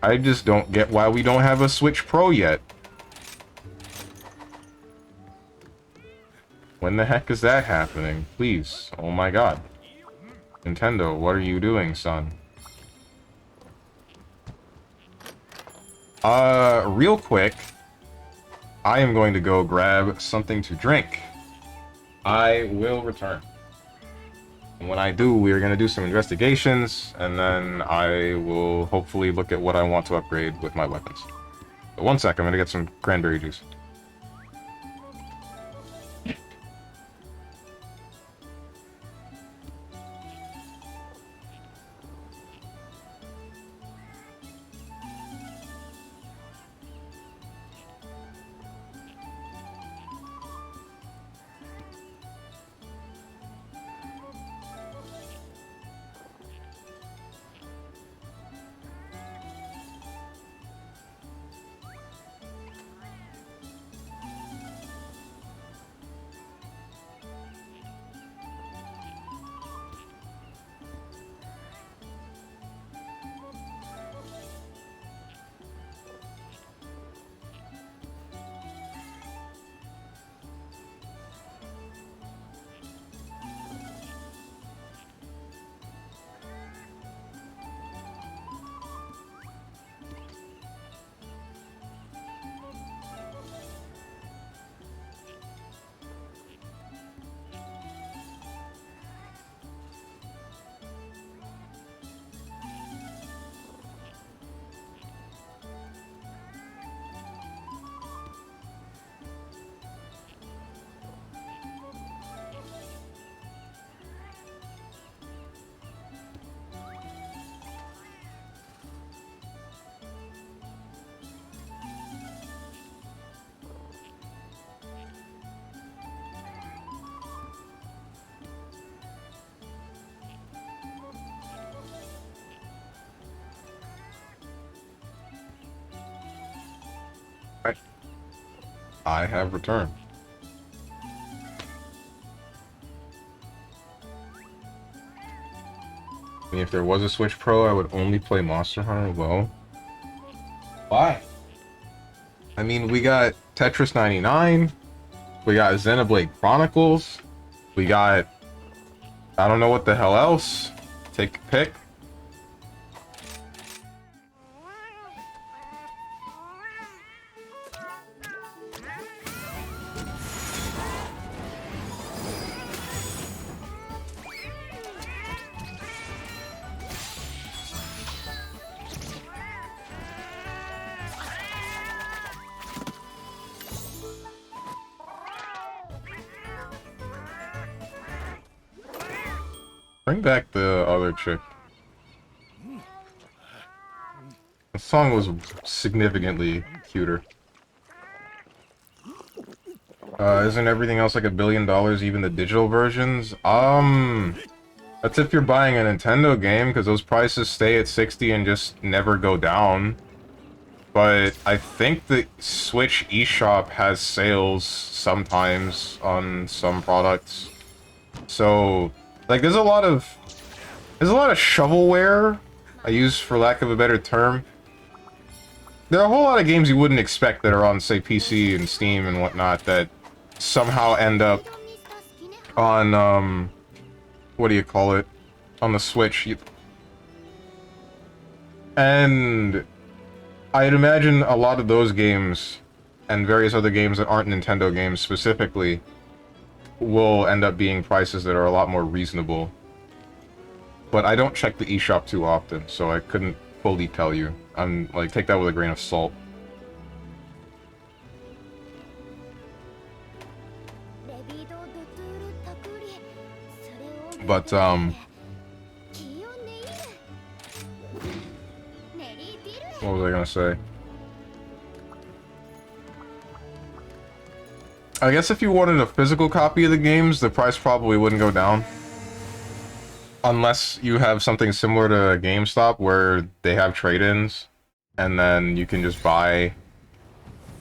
I just don't get why we don't have a Switch Pro yet. When the heck is that happening? Please. Oh my god. Nintendo, what are you doing, son? Real quick, I am going to go grab something to drink. I will return. And when I do, we are going to do some investigations, and then I will hopefully look at what I want to upgrade with my weapons. But 1 sec, I'm going to get some cranberry juice. I have returned. I mean, if there was a Switch Pro, I would only play Monster Hunter. Well, why? I mean, we got Tetris 99, we got Xenoblade Chronicles, we got... I don't know what the hell else. Take a pick. Bring back the other chick. The song was significantly cuter. Isn't everything else like $1 billion, even the digital versions? That's if you're buying a Nintendo game, because those prices stay at 60 and just never go down. But I think the Switch eShop has sales sometimes on some products. So... like, there's a lot of shovelware, I use for lack of a better term. There are a whole lot of games you wouldn't expect that are on, say, PC and Steam and whatnot that somehow end up on, what do you call it? On the Switch. And I'd imagine a lot of those games, and various other games that aren't Nintendo games specifically, will end up being prices that are a lot more reasonable. But I don't check the eShop too often, so I couldn't fully tell you. I'm like, take that with a grain of salt. But what was I gonna say? I guess if you wanted a physical copy of the games, the price probably wouldn't go down. Unless you have something similar to GameStop where they have trade-ins, and then you can just buy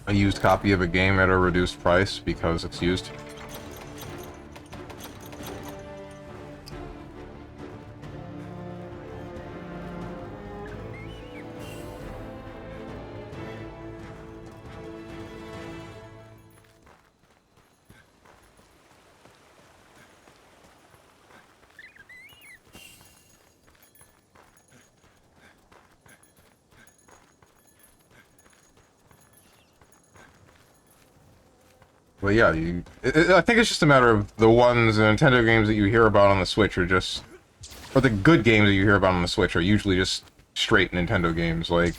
a used copy of a game at a reduced price because it's used. But yeah, I think it's just a matter of the ones, the Nintendo games that you hear about on the Switch are just... Or the good games that you hear about on the Switch are usually just straight Nintendo games, like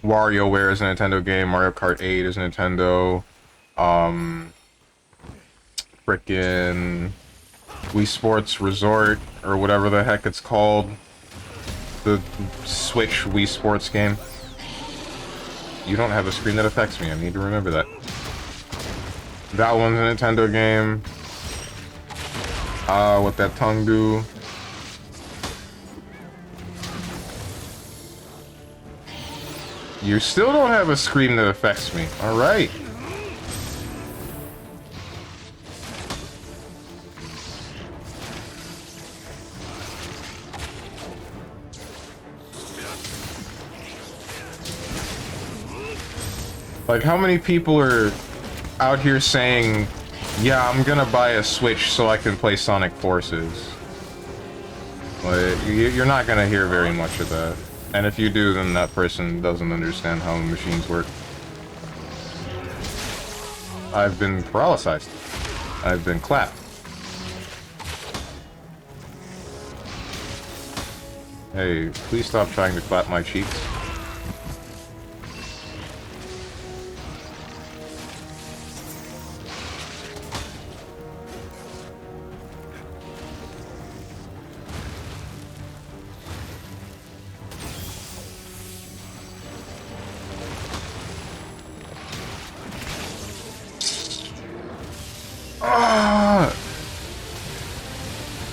WarioWare is a Nintendo game, Mario Kart 8 is Nintendo, frickin' Wii Sports Resort, or whatever the heck it's called. The Switch Wii Sports game. You don't have a screen that affects me, I need to remember that. That one's a Nintendo game. What that tongue do? You still don't have a screen that affects me. Alright. Like, how many people are out here saying, yeah, I'm gonna buy a Switch so I can play Sonic Forces? Like, you're not gonna hear very much of that. And if you do, then that person doesn't understand how machines work. I've been paralyzed. I've been clapped. Hey, please stop trying to clap my cheeks.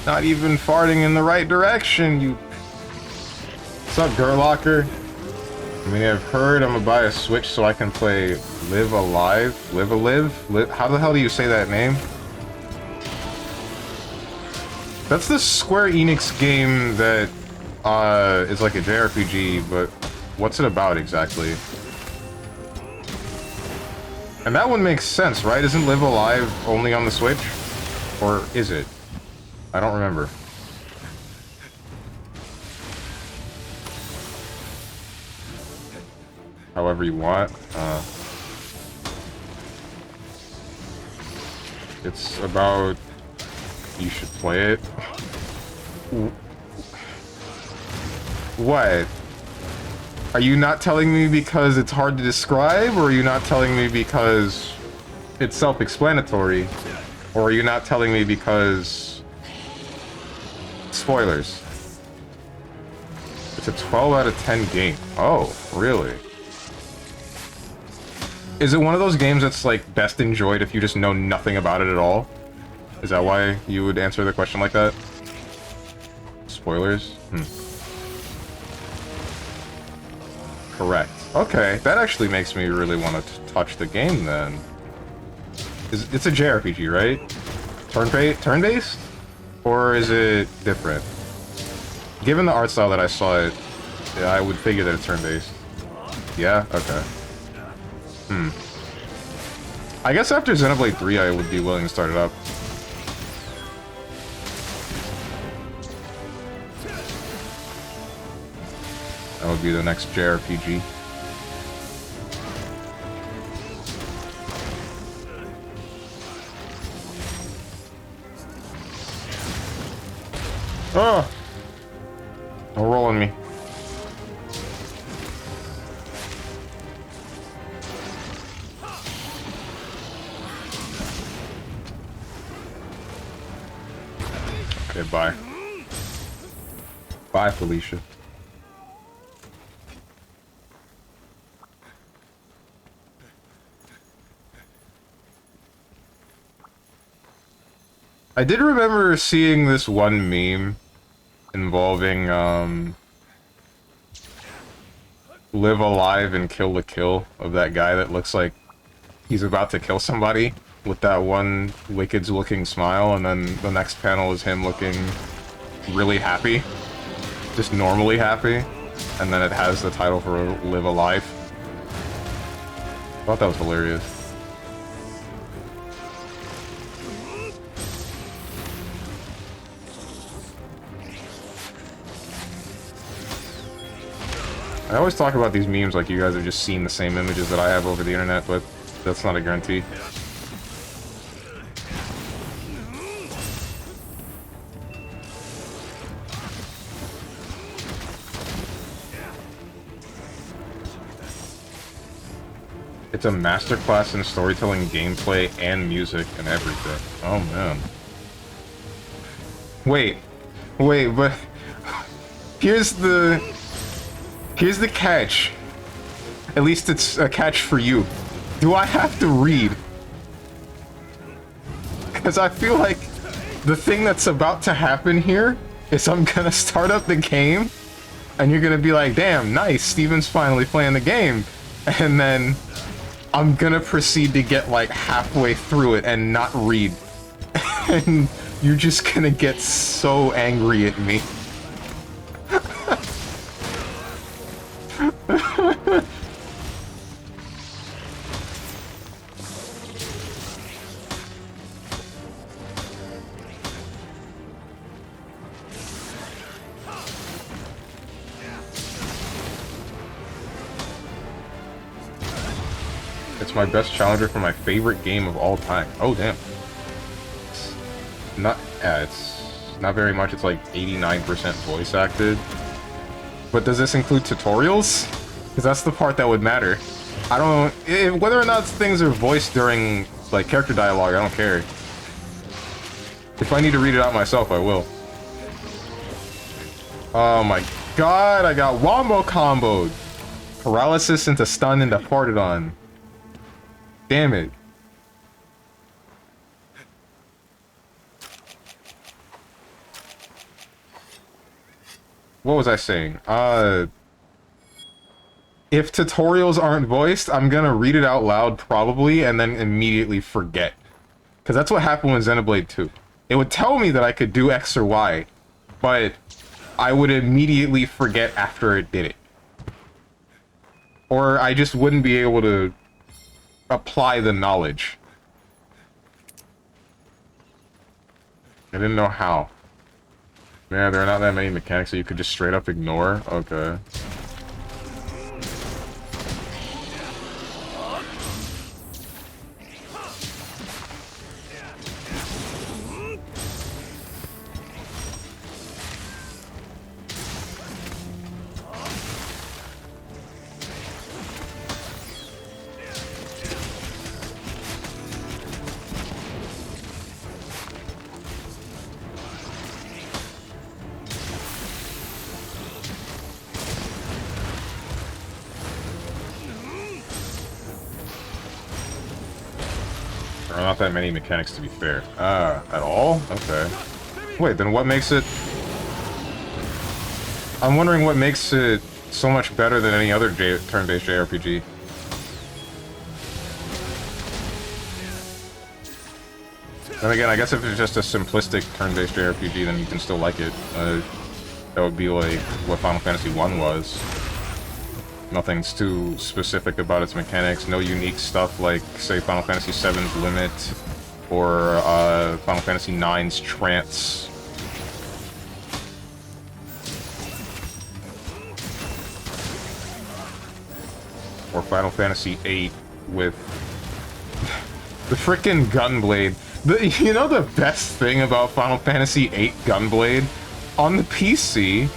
Not even farting in the right direction, you... What's up, Gurlocker? I mean, I've heard I'm gonna buy a Switch so I can play Live Alive? Live Alive? How the hell do you say that name? That's the Square Enix game that, is like a JRPG, but what's it about exactly? And that one makes sense, right? Isn't Live Alive only on the Switch? Or is it? I don't remember. However you want. It's about... You should play it. What? Are you not telling me because it's hard to describe, or are you not telling me because it's self-explanatory? Or are you not telling me because... Spoilers. It's a 12 out of 10 game. Oh, really? Is it one of those games that's like best enjoyed if you just know nothing about it at all? Is that why you would answer the question like that? Spoilers? Correct. Okay, that actually makes me really want to touch the game then. It's a JRPG, right? Turn-based? Or is it different? Given the art style that I saw it, yeah, I would figure that it's turn-based. Yeah? Okay. I guess after Xenoblade 3, I would be willing to start it up. That would be the next JRPG. Oh! Don't roll on me. Okay, bye. Bye, Felicia. I did remember seeing this one meme involving, Live Alive and Kill the Kill of that guy that looks like he's about to kill somebody with that one Wicked's-looking smile, and then the next panel is him looking really happy. Just normally happy. And then it has the title for Live Alive. I thought that was hilarious. I always talk about these memes like you guys have just seen the same images that I have over the internet, but that's not a guarantee. It's a masterclass in storytelling, gameplay, and music, and everything. Oh, man. Wait, but... Here's the catch. At least it's a catch for you. Do I have to read? Because I feel like the thing that's about to happen here is I'm gonna start up the game, and you're gonna be like, damn, nice, Steven's finally playing the game. And then I'm gonna proceed to get like halfway through it and not read. And you're just gonna get so angry at me. It's my best challenger for my favorite game of all time. Oh, damn. It's not very much. It's like 89% voice acted. But does this include tutorials? Because that's the part that would matter. I don't... whether or not things are voiced during, like, character dialogue, I don't care. If I need to read it out myself, I will. Oh my god, I got wombo comboed! Paralysis into stun into farted on. Damn it. What was I saying? If tutorials aren't voiced, I'm gonna read it out loud probably, and then immediately forget. Because that's what happened with Xenoblade 2. It would tell me that I could do X or Y, but I would immediately forget after it did it. Or I just wouldn't be able to apply the knowledge. I didn't know how. Yeah, there are not that many mechanics that you could just straight up ignore. Okay. There are not that many mechanics, to be fair. At all? Okay. Wait, then what makes it... I'm wondering what makes it so much better than any other turn-based JRPG. Then again, I guess if it's just a simplistic turn-based JRPG, then you can still like it. That would be like what Final Fantasy 1 was. Nothing's too specific about its mechanics, no unique stuff like, say, Final Fantasy VII's Limit, or Final Fantasy IX's Trance. Or Final Fantasy VIII with the frickin' Gunblade. You know the best thing about Final Fantasy VIII Gunblade? On the PC,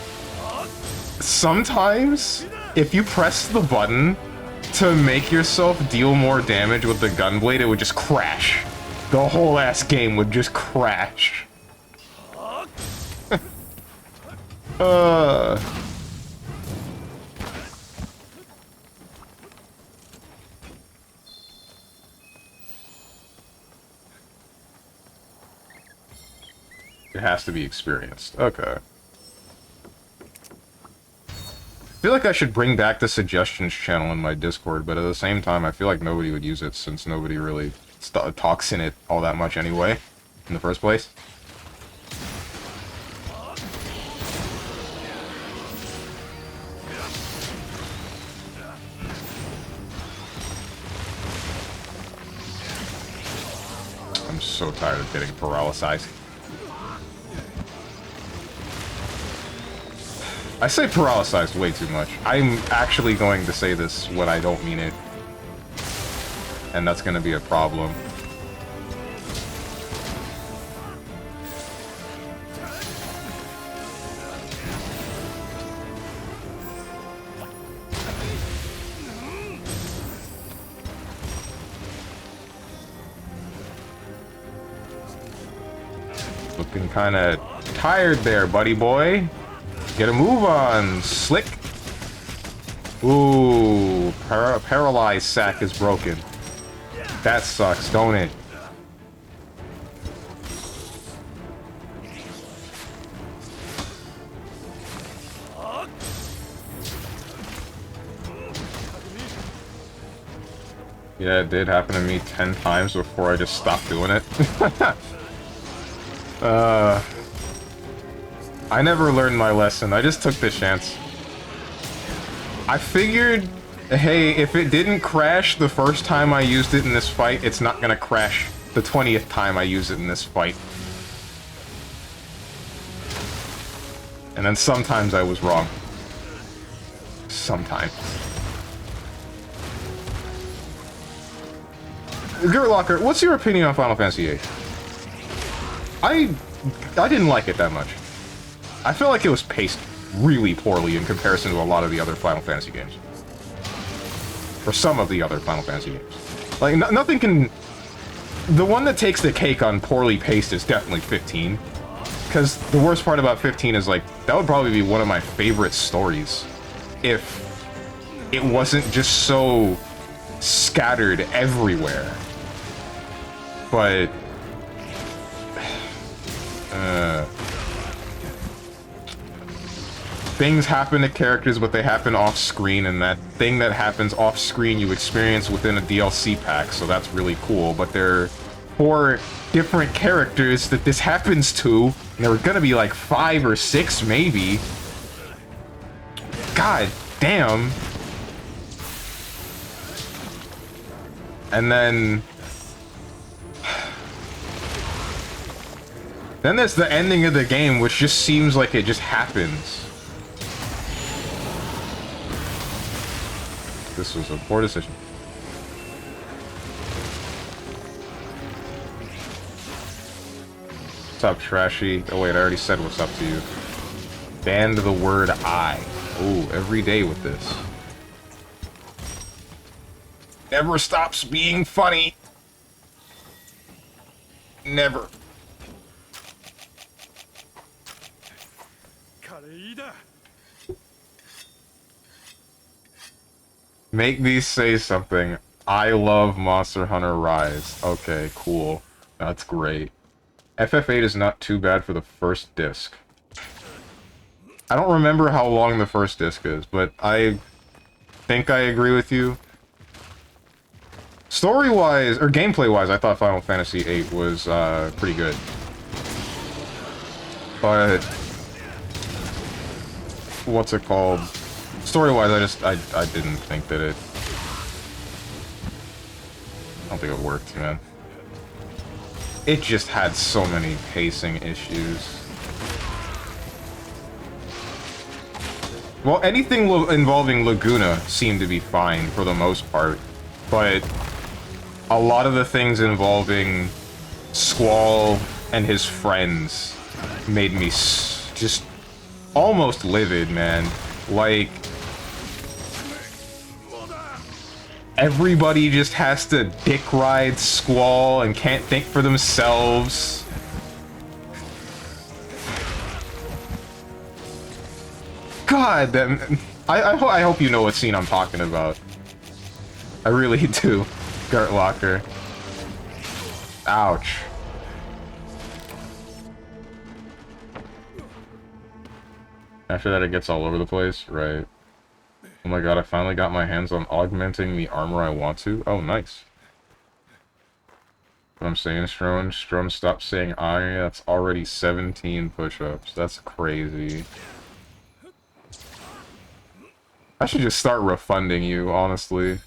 sometimes, if you press the button to make yourself deal more damage with the Gunblade, it would just crash. The whole ass game would just crash. Uh... It has to be experienced. Okay. I feel like I should bring back the suggestions channel in my Discord, but at the same time, I feel like nobody would use it since nobody really talks in it all that much anyway, in the first place. I'm so tired of getting paralyzed. I say paralyzed way too much. I'm actually going to say this when I don't mean it. And that's going to be a problem. Looking kind of tired there, buddy boy. Get a move on, Slick. Ooh, paralyzed sack is broken. That sucks, don't it? Yeah, it did happen to me 10 times before I just stopped doing it. I never learned my lesson. I just took the chance. I figured, hey, if it didn't crash the first time I used it in this fight, it's not gonna crash the 20th time I use it in this fight. And then sometimes I was wrong. Sometimes. Gertlocker, what's your opinion on Final Fantasy VIII? I didn't like it that much. I feel like it was paced really poorly in comparison to a lot of the other Final Fantasy games. Or some of the other Final Fantasy games. Like, nothing can... The one that takes the cake on poorly paced is definitely 15. Because the worst part about 15 is, like, that would probably be one of my favorite stories. If it wasn't just so scattered everywhere. But... things happen to characters, but they happen off-screen, and that thing that happens off-screen you experience within a DLC pack, so that's really cool. But there are 4 different characters that this happens to, and there were gonna be like 5 or 6, maybe. God damn. And then... Then there's the ending of the game, which just seems like it just happens. This was a poor decision. What's up, Trashy? Oh wait, I already said what's up to you. Banned the word I. Oh, every day with this. Never stops being funny. Never. Make me say something. I love Monster Hunter Rise. Okay, cool. That's great. FF8 is not too bad for the first disc. I don't remember how long the first disc is, but I think I agree with you. Story-wise, or gameplay-wise, I thought Final Fantasy VIII was pretty good. But... what's it called? Story-wise, I didn't think that it... I don't think it worked, man. It just had so many pacing issues. Well, anything involving Laguna seemed to be fine for the most part, but a lot of the things involving Squall and his friends made me just almost livid, man. Like, everybody just has to dick ride Squall and can't think for themselves. God, I hope you know what scene I'm talking about. I really do. Gert Locker. Ouch. After that, it gets all over the place, right? Oh my god, I finally got my hands on augmenting the armor I want to. Oh, nice. What I'm saying, Strom, stop saying I. That's already 17 push-ups. That's crazy. I should just start refunding you, honestly.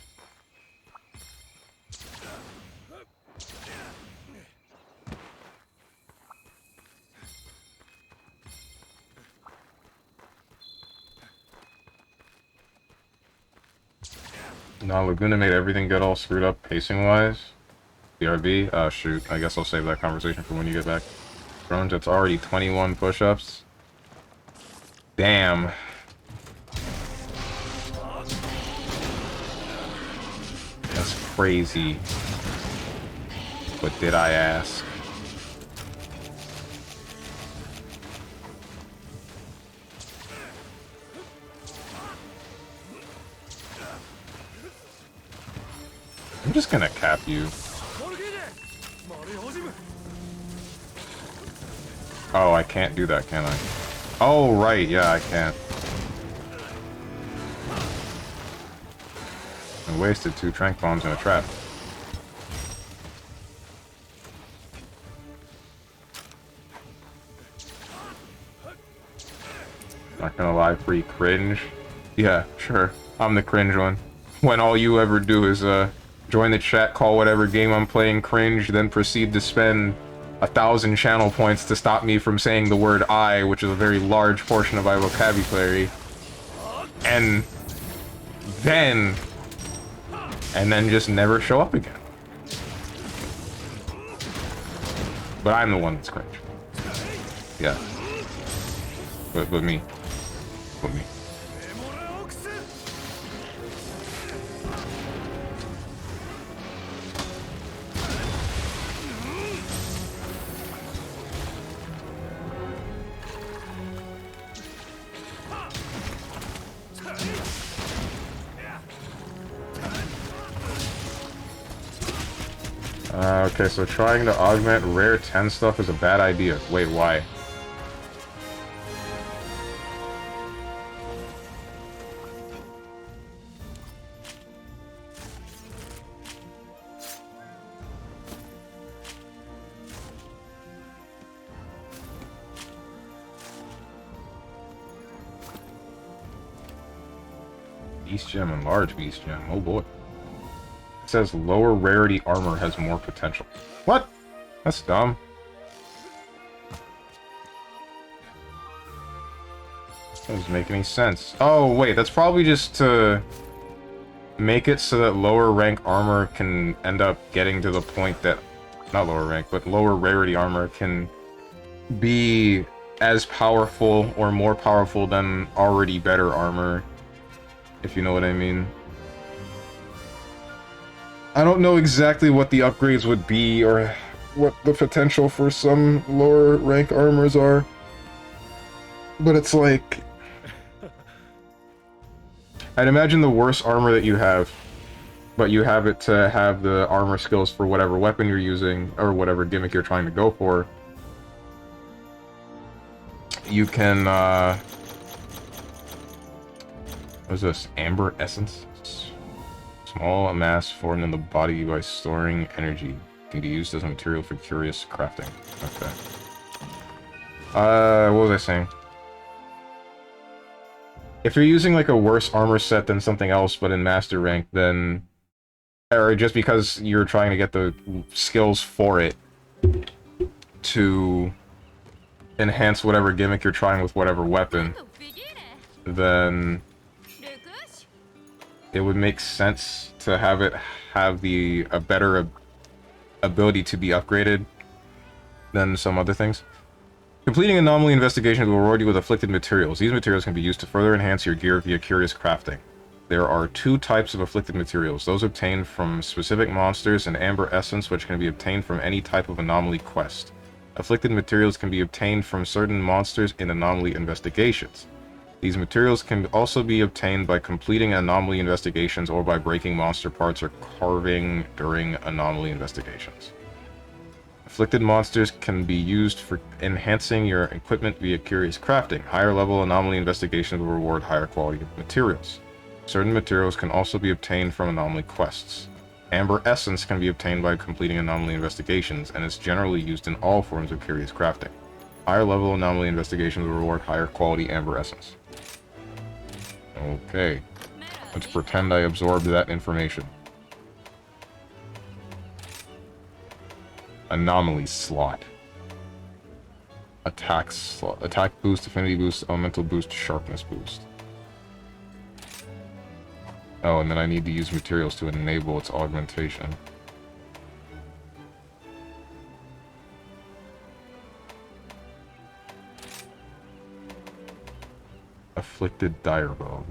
No, Laguna made everything get all screwed up pacing-wise. BRB? Oh, shoot. I guess I'll save that conversation for when you get back. Drones, it's already 21 push-ups. Damn. That's crazy. But did I ask? I'm just gonna cap you. Oh, I can't do that, can I? Oh, right, yeah, I can't. I wasted 2 trank bombs in a trap. Not gonna lie, pretty cringe. Yeah, sure. I'm the cringe one. When all you ever do is, join the chat, call whatever game I'm playing cringe, then proceed to spend 1,000 channel points to stop me from saying the word I, which is a very large portion of my vocabulary. And then just never show up again. But I'm the one that's cringe. Yeah. But me. But me. Okay, so trying to augment rare 10 stuff is a bad idea. Wait, why? Beast Gem and Large Beast Gem, oh boy. It says lower rarity armor has more potential. What? That's dumb. That doesn't make any sense. Oh, wait, that's probably just to make it so that lower rank armor can end up getting to the point that... Not lower rank, but lower rarity armor can be as powerful or more powerful than already better armor. If you know what I mean. I don't know exactly what the upgrades would be or what the potential for some lower rank armors are. But it's like... I'd imagine the worse armor that you have, but you have it to have the armor skills for whatever weapon you're using, or whatever gimmick you're trying to go for. You can, what is this? Amber Essence? Small mass formed in the body by storing energy. Can be used as a material for curious crafting. Okay. What was I saying? If you're using like a worse armor set than something else, but in master rank, then... Or just because you're trying to get the skills for it to enhance whatever gimmick you're trying with whatever weapon, then it would make sense to have it have a better ability to be upgraded than some other things. Completing anomaly investigations will reward you with afflicted materials. These materials can be used to further enhance your gear via curious crafting. There are 2 types of afflicted materials, those obtained from specific monsters and Amber Essence, which can be obtained from any type of anomaly quest. Afflicted materials can be obtained from certain monsters in anomaly investigations. These materials can also be obtained by completing anomaly investigations or by breaking monster parts or carving during anomaly investigations. Afflicted monsters can be used for enhancing your equipment via curious crafting. Higher level anomaly investigations will reward higher quality materials. Certain materials can also be obtained from anomaly quests. Amber Essence can be obtained by completing anomaly investigations, and is generally used in all forms of curious crafting. Higher level anomaly investigations will reward higher quality Amber Essence. Okay. Let's pretend I absorbed that information. Anomaly slot. Attack slot. Attack boost, affinity boost, elemental boost, sharpness boost. Oh, and then I need to use materials to enable its augmentation. Afflicted Direbone.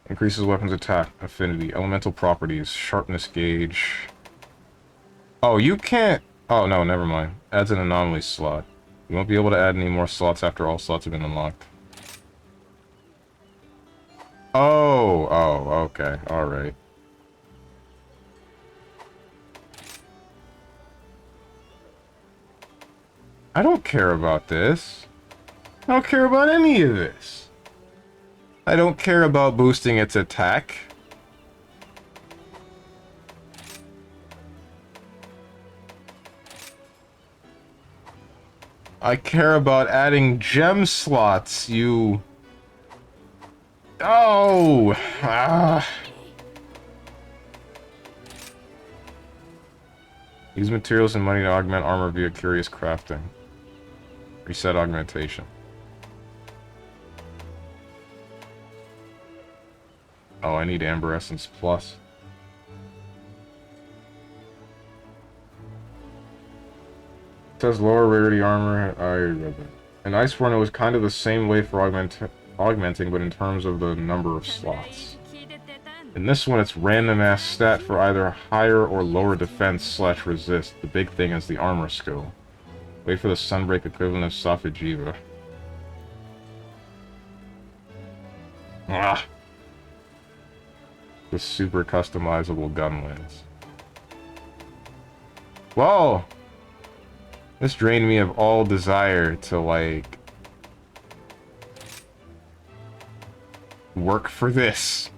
Increases weapons attack, affinity, elemental properties, sharpness gauge. Oh, you can't... Oh, no, never mind. Adds an anomaly slot. You won't be able to add any more slots after all slots have been unlocked. Oh, okay, alright. I don't care about this. I don't care about any of this. I don't care about boosting its attack. I care about adding gem slots, you... Oh! Ah. Use materials and money to augment armor via curious crafting. Reset augmentation. Oh, I need Amber Essence Plus. It says lower rarity armor. I read that. In Iceborne, it was kind of the same way for augmenting, but in terms of the number of slots. In this one, it's random-ass stat for either higher or lower defense / resist. The big thing is the armor skill. Wait for the Sunbreak equivalent of Safijiva. Ah! The super customizable gun lens. Whoa! This drained me of all desire to, like... work for this.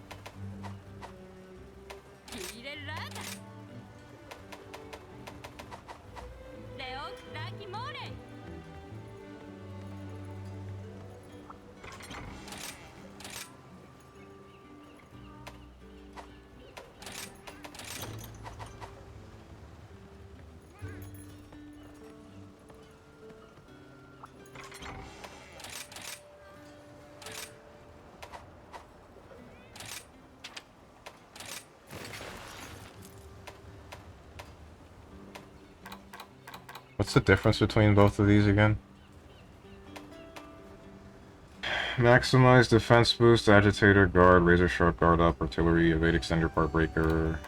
What's the difference between both of these again? Maximize defense boost, agitator, guard, razor sharp, guard up, artillery, evade extender, part breaker.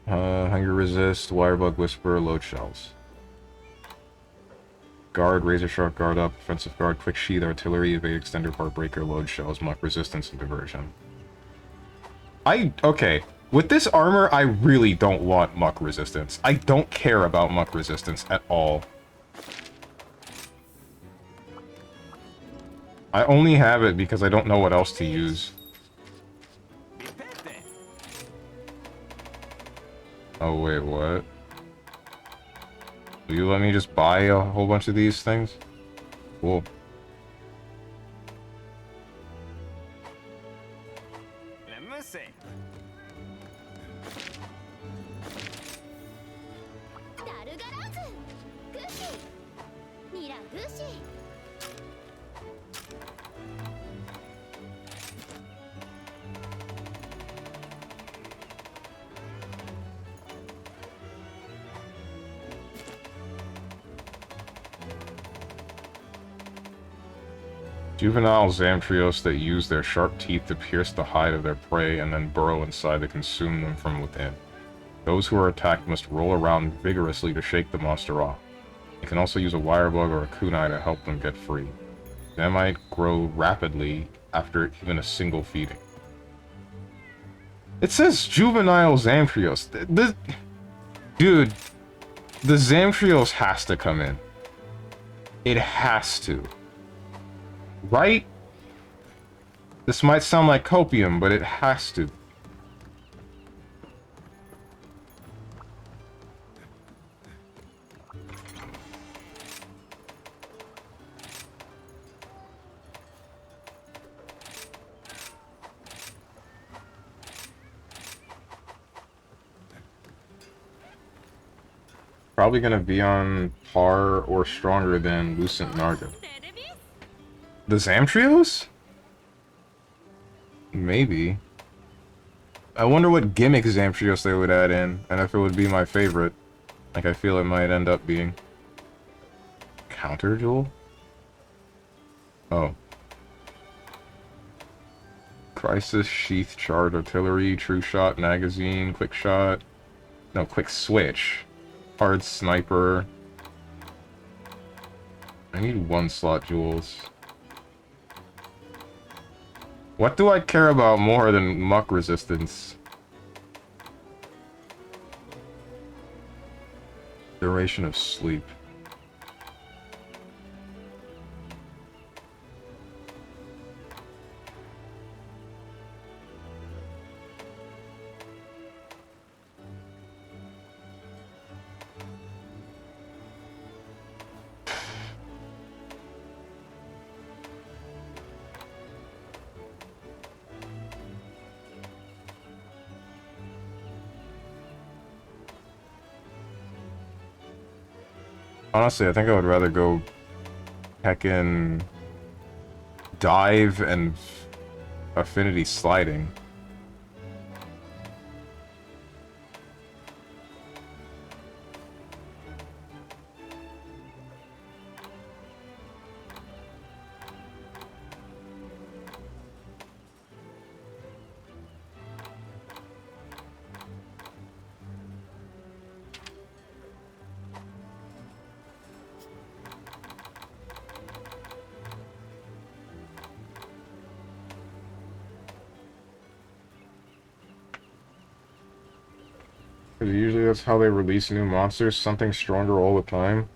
Hunger resist, wirebug whisper, load shells. Guard, razor sharp, guard up, offensive guard, quick sheath, artillery, evade extender, part breaker, load shells, muck resistance, and diversion. Okay. With this armor, I really don't want muck resistance. I don't care about muck resistance at all. I only have it because I don't know what else to use. Oh, wait, what? Will you let me just buy a whole bunch of these things? Cool. Juvenile Zamtrios that use their sharp teeth to pierce the hide of their prey and then burrow inside to consume them from within. Those who are attacked must roll around vigorously to shake the monster off. You can also use a wirebug or a kunai to help them get free. They might grow rapidly after even a single feeding. It says Juvenile Zamtrios. Dude, the Zamtrios has to come in. It has to. Right? This might sound like copium, but it has to. Probably gonna be on par or stronger than Lucent Narga. The Zamtrios? Maybe. I wonder what gimmick Zamtrios they would add in, and if it would be my favorite. Like, I feel it might end up being. Counter Duel? Oh. Crisis, Sheath, Charged Artillery, True Shot, Magazine, Quick Shot. No, Quick Switch. Hard Sniper. I need 1-slot jewels. What do I care about more than muck resistance? Duration of sleep. Honestly, I think I would rather go heckin' dive and affinity sliding. Because usually that's how they release new monsters, something stronger all the time.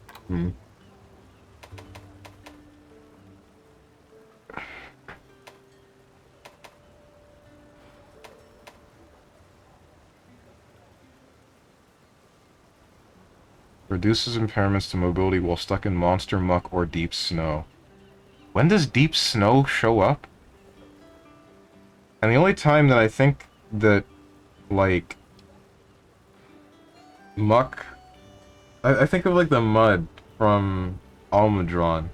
Reduces impairments to mobility while stuck in monster muck or deep snow. When does deep snow show up? And the only time that I think that, like, muck... I think of, like, the mud from Almudron.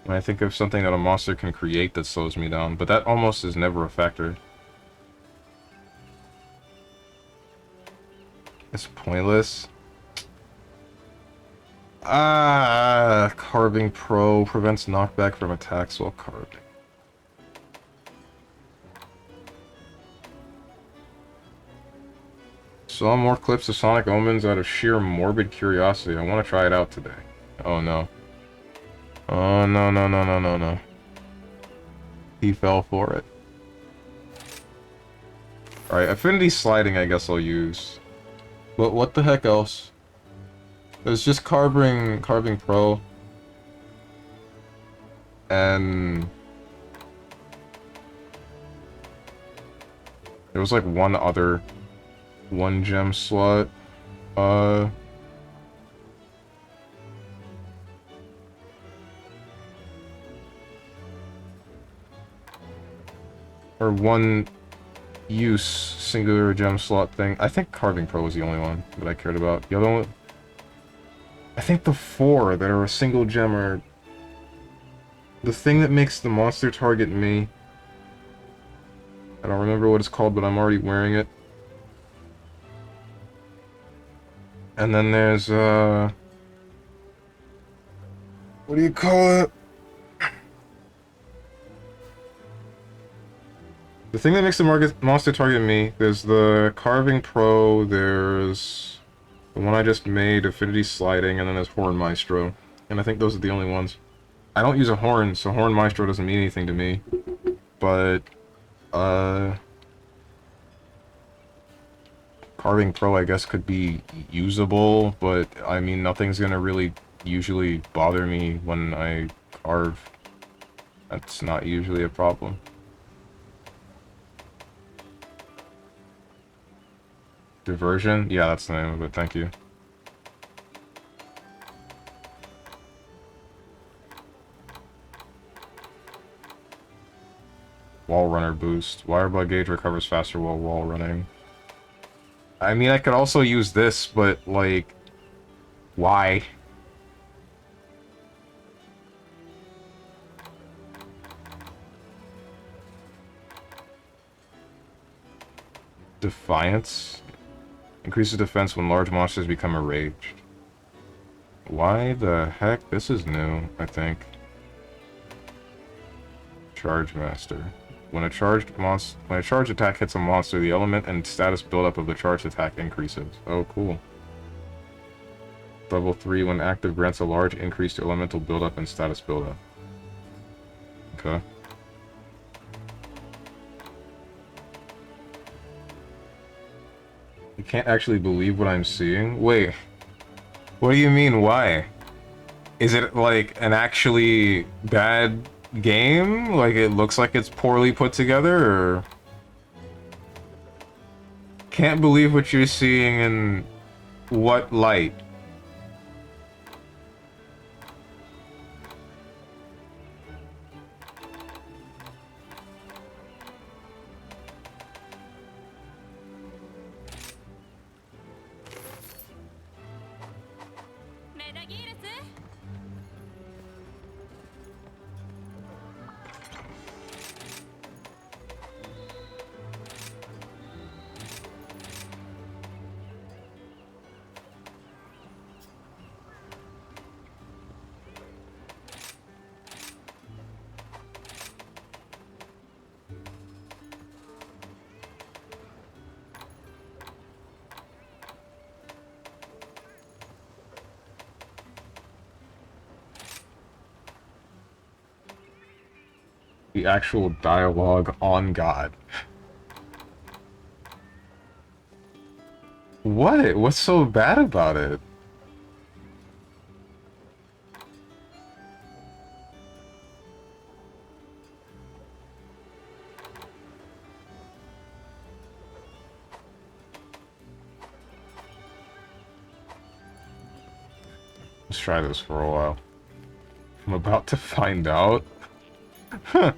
When I think of something that a monster can create that slows me down, but that almost is never a factor. It's pointless. Carving Pro prevents knockback from attacks while carving. Saw more clips of Sonic Omens out of sheer morbid curiosity. I want to try it out today. Oh no. Oh no, no, no, no, no, no. He fell for it. Alright, Affinity Sliding I guess I'll use. But what the heck else? There's just Carving Pro. And... there was like one other 1-gem slot. Or one use singular gem slot thing. I think Carving Pro was the only one that I cared about. The other one... I think the 4 that are a single gem are the thing that makes the monster target me. I don't remember what it's called, but I'm already wearing it. And then there's, what do you call it? The thing that makes the monster target me, there's the Carving Pro, there's the one I just made, Affinity Sliding, and then there's Horn Maestro. And I think those are the only ones. I don't use a horn, so Horn Maestro doesn't mean anything to me. But, Carving Pro, I guess, could be usable, but, I mean, nothing's gonna really usually bother me when I carve. That's not usually a problem. Diversion? Yeah, that's the name of it, thank you. Wall runner boost. Wirebug gauge recovers faster while wall running. I mean, I could also use this, but, like, why? Defiance? Increases defense when large monsters become enraged. Why the heck? This is new, I think. Charge Master. When a charged attack hits a monster, the element and status buildup of the charged attack increases. Oh, cool. Level 3, when active, grants a large increase to elemental buildup and status buildup. Okay. I can't actually believe what I'm seeing. Wait. What do you mean, why? Is it, like, an actually bad game? Like, it looks like it's poorly put together, or... Can't believe what you're seeing in... what light? The actual dialogue on God. What? What's so bad about it? Let's try this for a while. I'm about to find out. Huh.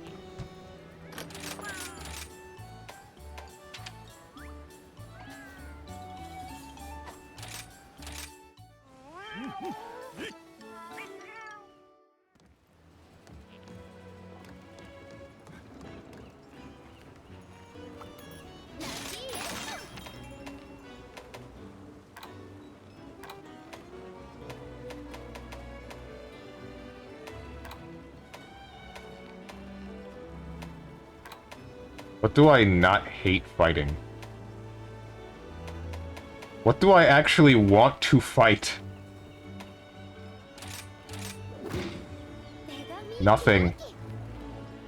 What do I not hate fighting? What do I actually want to fight? Nothing.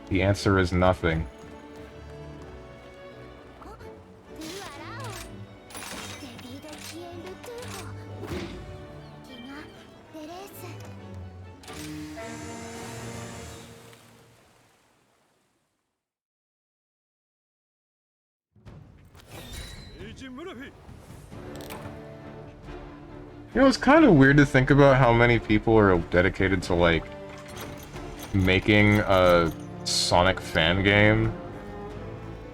The answer is nothing. You know, it's kind of weird to think about how many people are dedicated to, like, making a Sonic fan game.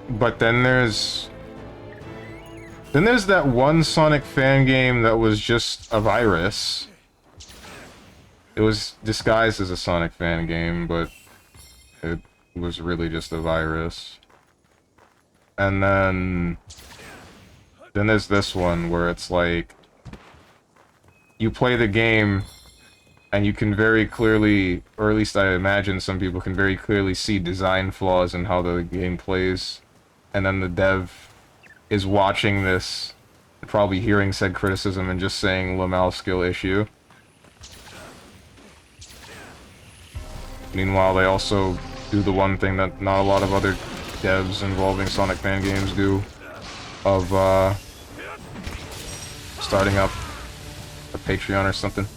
But then there's that one Sonic fan game that was just a virus. It was disguised as a Sonic fan game, but it was really just a virus. And then there's this one where it's like you play the game and you can very clearly, or at least I imagine some people can very clearly see design flaws in how the game plays. And then the dev is watching this, probably hearing said criticism and just saying Lamal skill issue. Meanwhile, they also do the one thing that not a lot of other devs involving Sonic fan games do, of starting up a Patreon or something.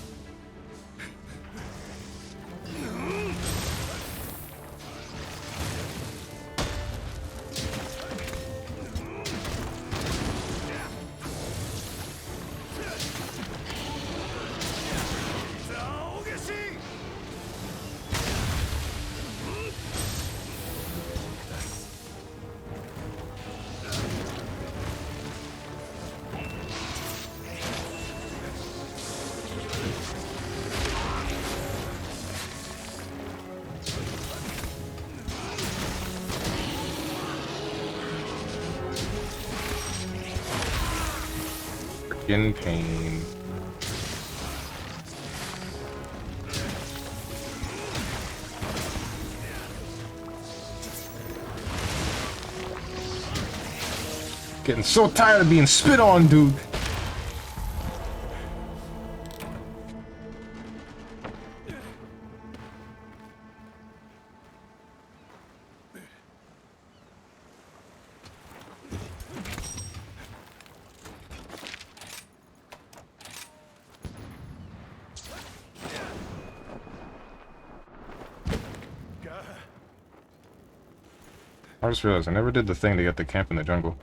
In pain. Getting so tired of being spit on, dude. I just realized I never did the thing to get the camp in the jungle.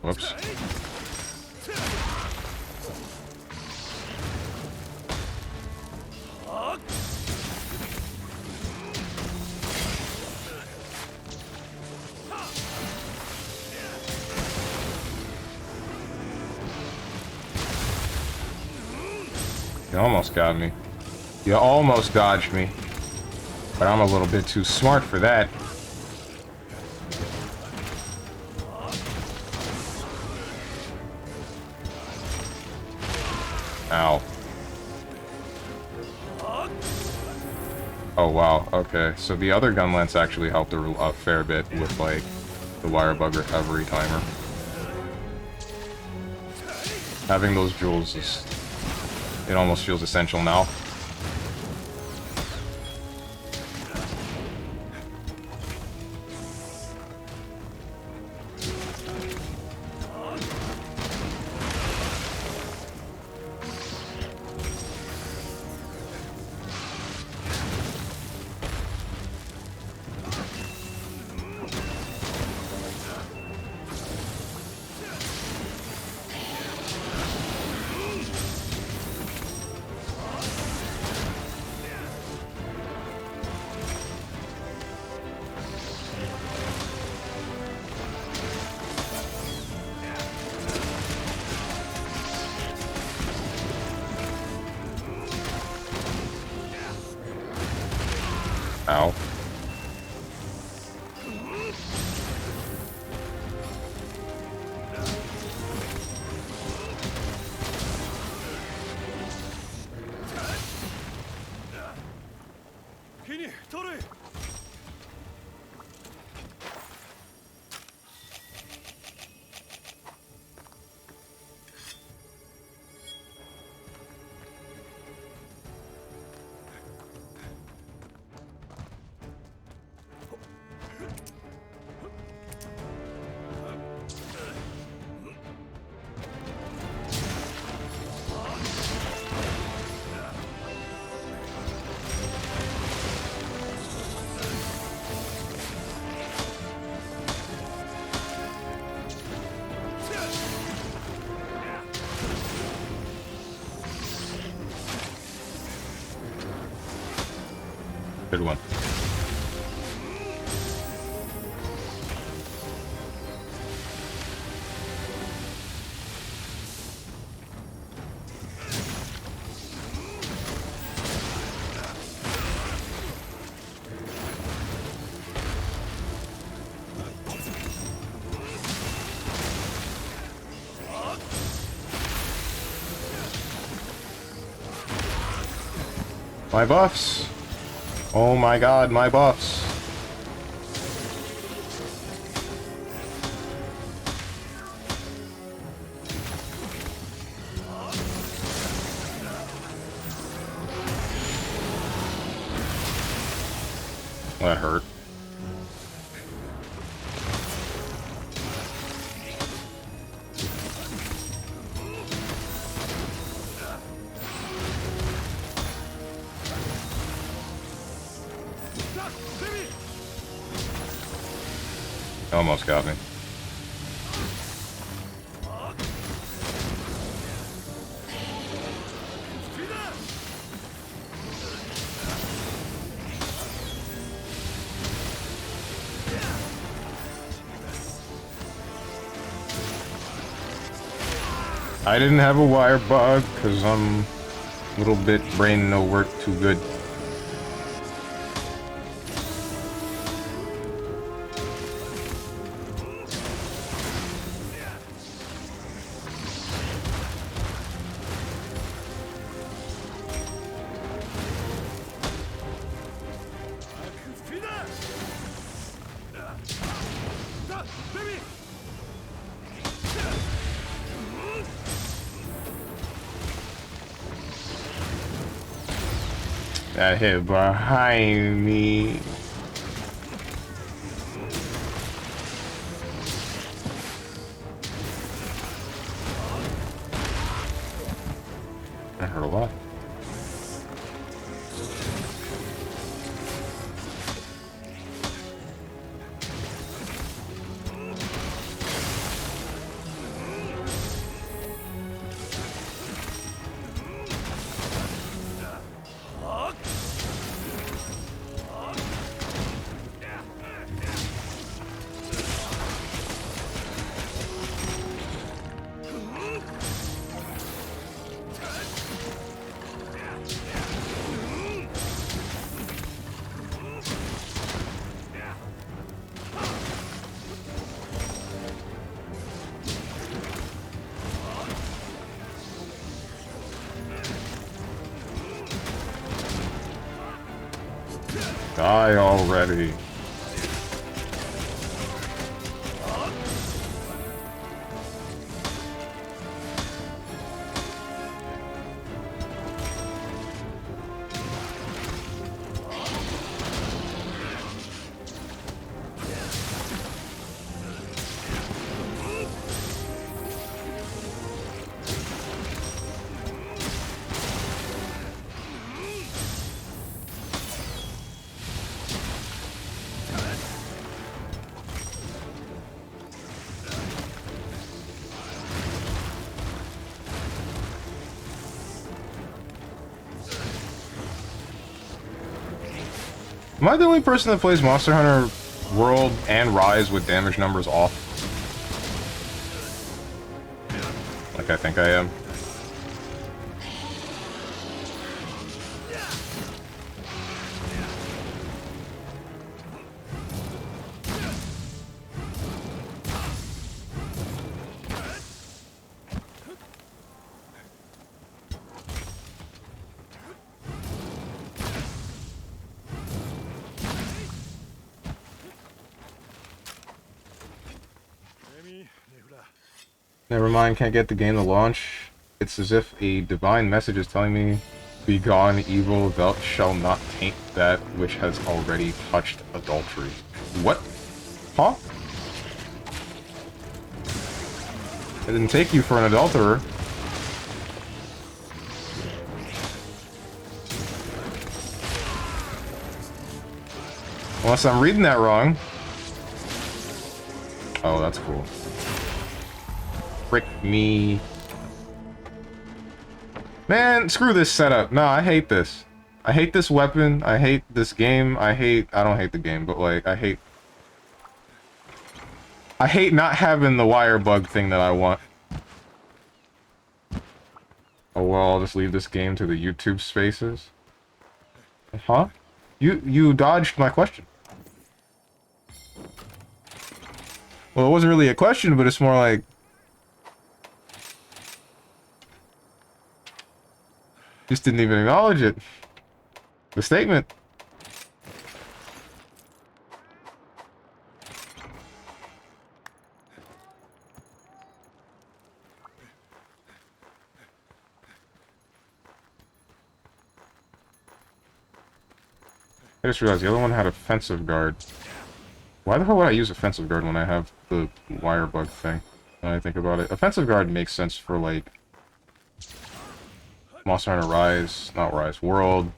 Whoops. You almost got me. You almost dodged me. But I'm a little bit too smart for that. Ow. Oh wow, okay. So the other gun lance actually helped a fair bit with, like, the wire bug recovery timer. Having those jewels is... it almost feels essential now. Ow. Good one. My buffs! Oh my god, my buffs! That hurt. Almost got me. I didn't have a wire bug because I'm a little bit brain no work too good. That hit behind me. That hurt a lot. Die already. Am I the only person that plays Monster Hunter World and Rise with damage numbers off? Like I think I am. Never mind, can't get the game to launch. It's as if a divine message is telling me, "Be gone, evil, thou shalt not taint that which has already touched adultery." What? Huh? I didn't take you for an adulterer. Unless I'm reading that wrong. Oh, that's cool. Frick me. Man, screw this setup. Nah, I hate this. I hate this weapon. I hate this game. I don't hate the game, but like, I hate not having the wire bug thing that I want. Oh well, I'll just leave this game to the YouTube spaces. Huh? You dodged my question. Well, it wasn't really a question, but it's more like... Just didn't even acknowledge it. The statement. I just realized the other one had offensive guard. Why the hell would I use offensive guard when I have the wire bug thing? When I think about it. Offensive guard makes sense for, like... Monster Hunter Rise, not Rise, World,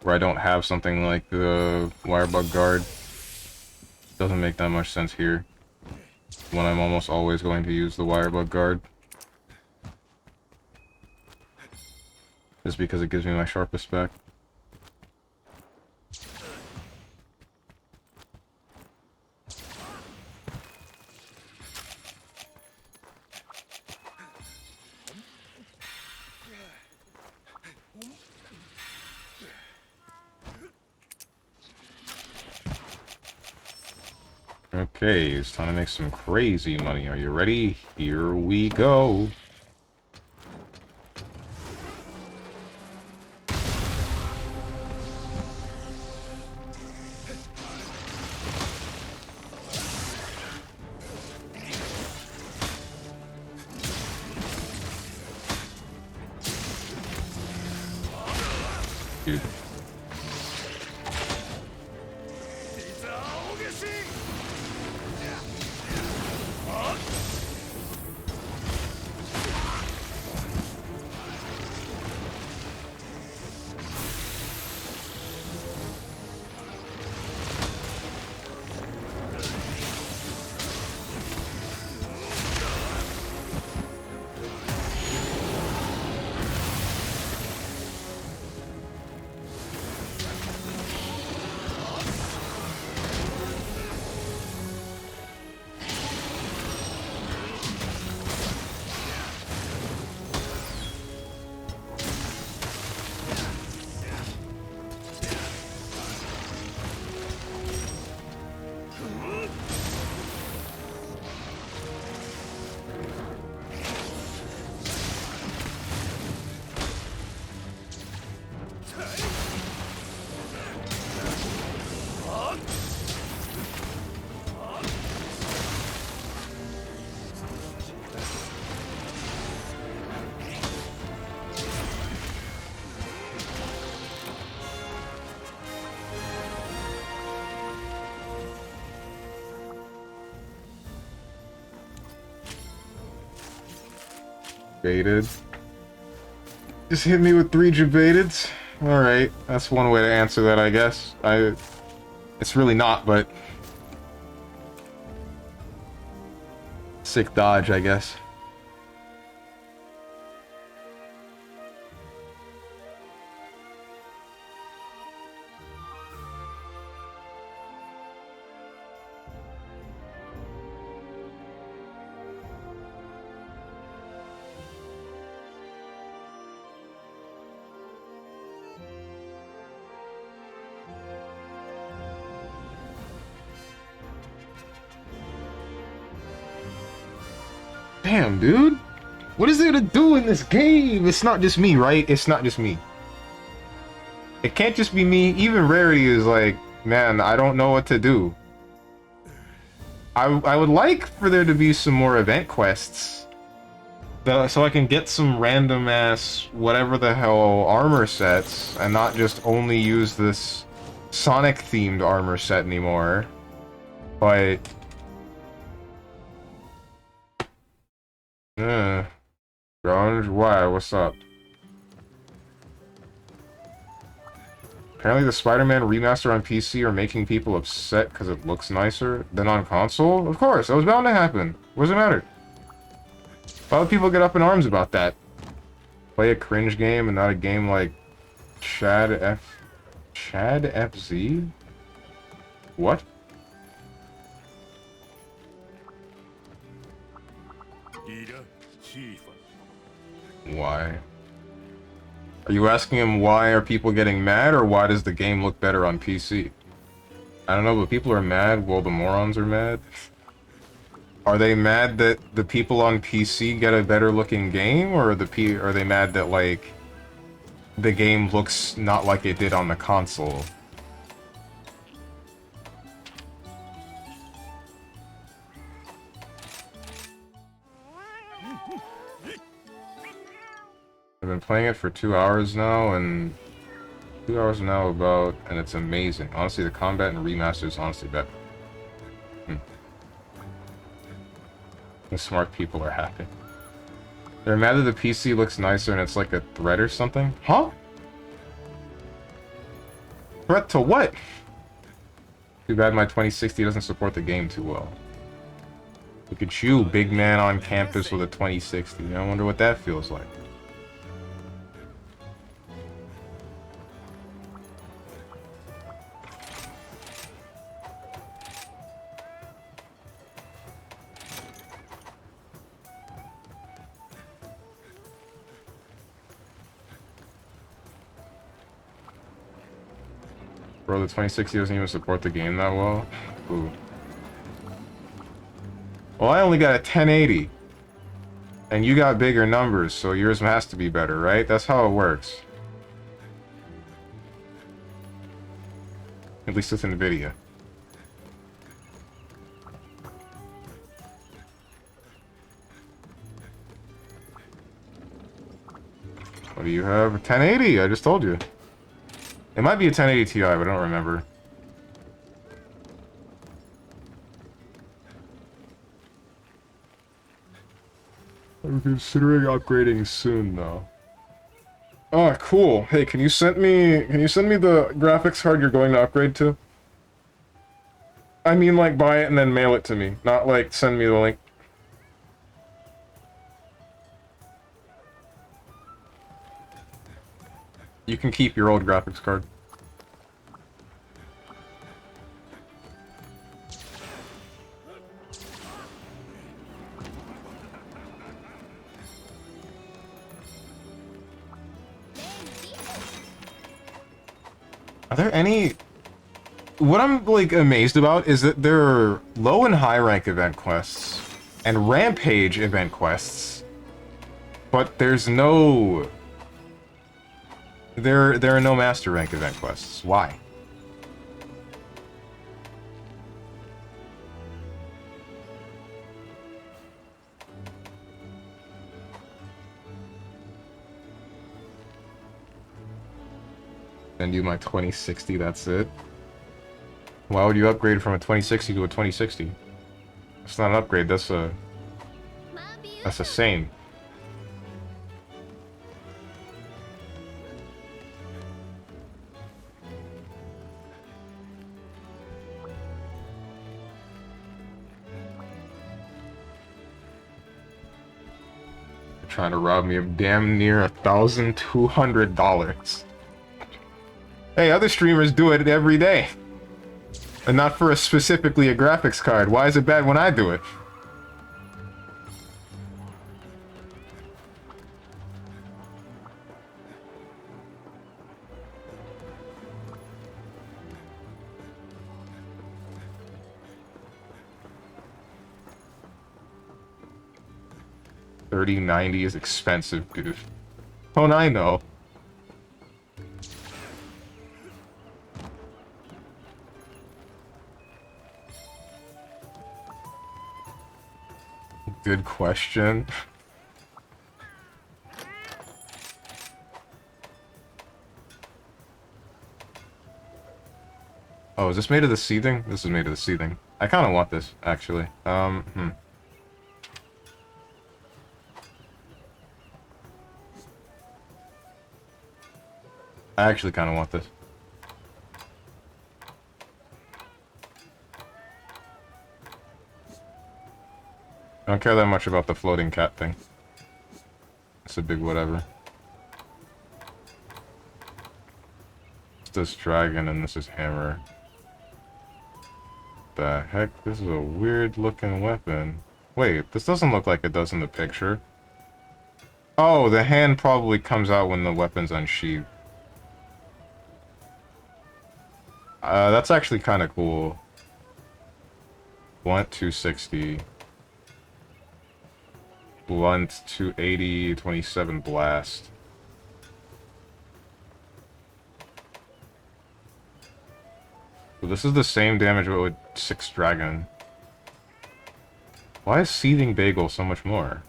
where I don't have something like the wire bug guard. Doesn't make that much sense here, when I'm almost always going to use the wire bug guard. Just because it gives me my sharpest back. Okay, it's time to make some crazy money. Are you ready? Here we go. Dude. Baited. Just hit me with 3 Jabaiteds. Alright, that's one way to answer that, I guess. It's really not, but... Sick dodge, I guess. Damn, dude. What is there to do in this game? It's not just me, right? It's not just me. It can't just be me. Even Rarity is like, man, I don't know what to do. I would like for there to be some more event quests. So I can get some random ass whatever the hell armor sets and not just only use this Sonic themed armor set anymore. But... Grunge, why? What's up? Apparently the Spider-Man remaster on PC are making people upset because it looks nicer than on console? Of course, that was bound to happen. What does it matter? Why would people get up in arms about that? Play a cringe game and not a game like Shad F... Chad FZ? What? Why? Are you asking him why are people getting mad, or why does the game look better on PC? I don't know, but people are mad while the morons are mad. Are they mad that the people on PC get a better looking game, or are they mad that, like, the game looks not like it did on the console? I've been playing it for 2 hours now, and 2 hours now about, and it's amazing. Honestly, the combat and remaster is honestly better. The smart people are happy. They're mad that the PC looks nicer and it's like a threat or something? Huh? Threat to what? Too bad my 2060 doesn't support the game too well. Look at you, big man on campus with a 2060. I wonder what that feels like. Bro, the 2060 doesn't even support the game that well. Ooh. Well, I only got a 1080. And you got bigger numbers, so yours has to be better, right? That's how it works. At least with NVIDIA. What do you have? A 1080, I just told you. It might be a 1080 Ti, but I don't remember. I'm considering upgrading soon, though. Oh, cool. Hey, can you send me the graphics card you're going to upgrade to? I mean, like, buy it and then mail it to me, not like send me the link. You can keep your old graphics card. Are there any... What I'm, like, amazed about is that there are low and high rank event quests and rampage event quests, but there's no... There are no master rank event quests. Why? Send you my 2060, that's it? Why would you upgrade from a 2060 to a 2060? That's not an upgrade, that's a same. You're trying to rob me of damn near $1,200. Hey, other streamers do it every day. And not for specifically a graphics card. Why is it bad when I do it? $3090 is expensive, dude. Don't I know? Good question. Oh, is this made of the seething? This is made of the seething. I kind of want this, actually. I actually kind of want this. I don't care that much about the floating cat thing. It's a big whatever. this dragon and this is hammer. The heck? This is a weird looking weapon. Wait, this doesn't look like it does in the picture. Oh, the hand probably comes out when the weapon's unsheathed. That's actually kind of cool. Blunt 260. Blunt 280, 27 blast. So this is the same damage but with 6 dragon. Why is Seething Bagel so much more?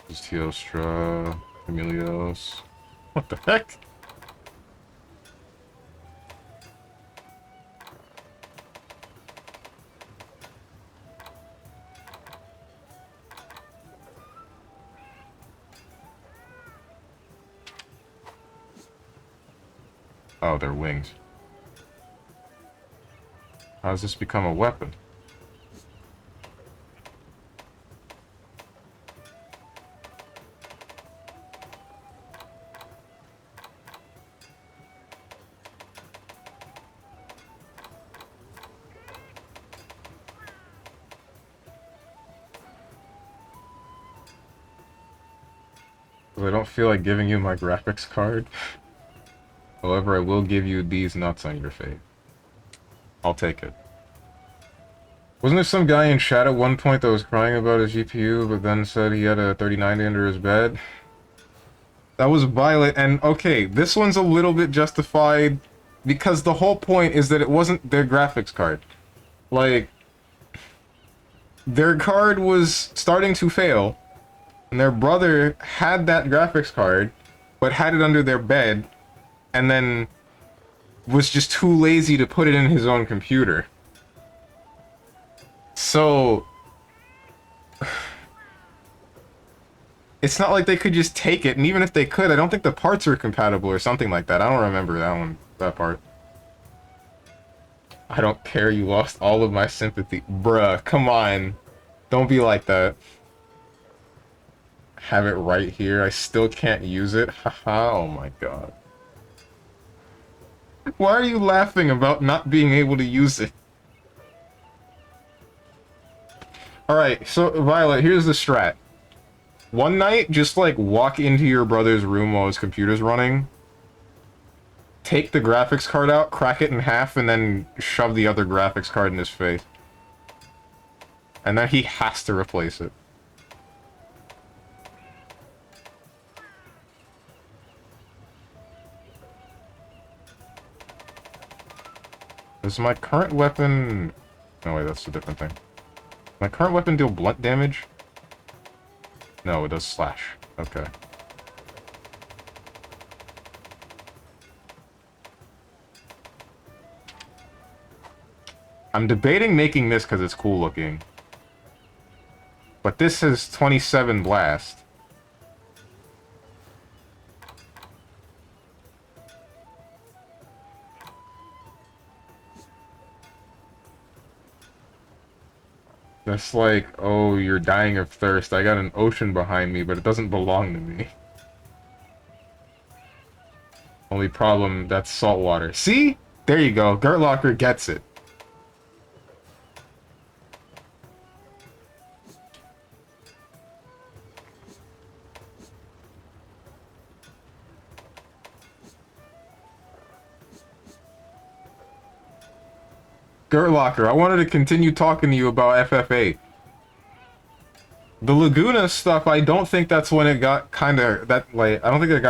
This is Teostra, Emilios. What the heck? Oh, they're wings. How does this become a weapon? I don't feel like giving you my graphics card. However, I will give you these nuts on your face. I'll take it. Wasn't there some guy in chat at one point that was crying about his GPU, but then said he had a 3090 under his bed? That was Violet, and okay, this one's a little bit justified, because the whole point is that it wasn't their graphics card. Like, their card was starting to fail, and their brother had that graphics card, but had it under their bed, and then was just too lazy to put it in his own computer. So it's not like they could just take it, and even if they could, I don't think the parts are compatible or something like that. I don't remember that part. I don't care, you lost all of my sympathy. Bruh, come on. Don't be like that. Have it right here. I still can't use it. Haha, oh my god. Why are you laughing about not being able to use it? Alright, so Violet, here's the strat. One night, just like walk into your brother's room while his computer's running, take the graphics card out, crack it in half, and then shove the other graphics card in his face. And then he has to replace it. Does my current weapon... No, wait, that's a different thing. My current weapon deal blunt damage? No, it does slash. Okay. I'm debating making this because it's cool looking. But this is 27 blast. That's like, oh, you're dying of thirst. I got an ocean behind me, but it doesn't belong to me. Only problem, that's salt water. See? There you go. Gertlocker gets it. Gertlocker, I wanted to continue talking to you about FF8. The Laguna stuff, I don't think that's when it got kind of that like. I don't think it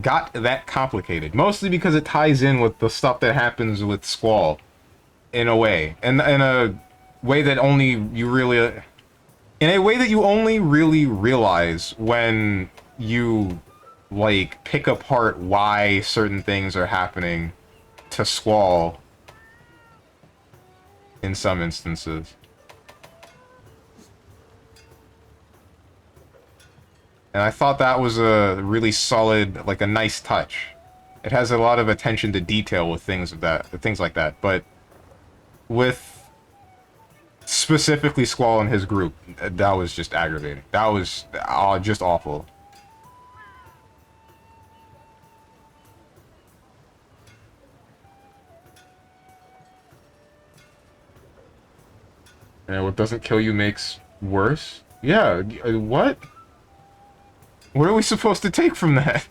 got that complicated. Mostly because it ties in with the stuff that happens with Squall, in a way, and in a way that only you really, in a way that you only really realize when you like pick apart why certain things are happening to Squall. In some instances. And I thought that was a really solid, like a nice touch. It has a lot of attention to detail with things like that. But with specifically Squall and his group, that was just aggravating. That was just awful. And what doesn't kill you makes worse? Yeah, what? What are we supposed to take from that?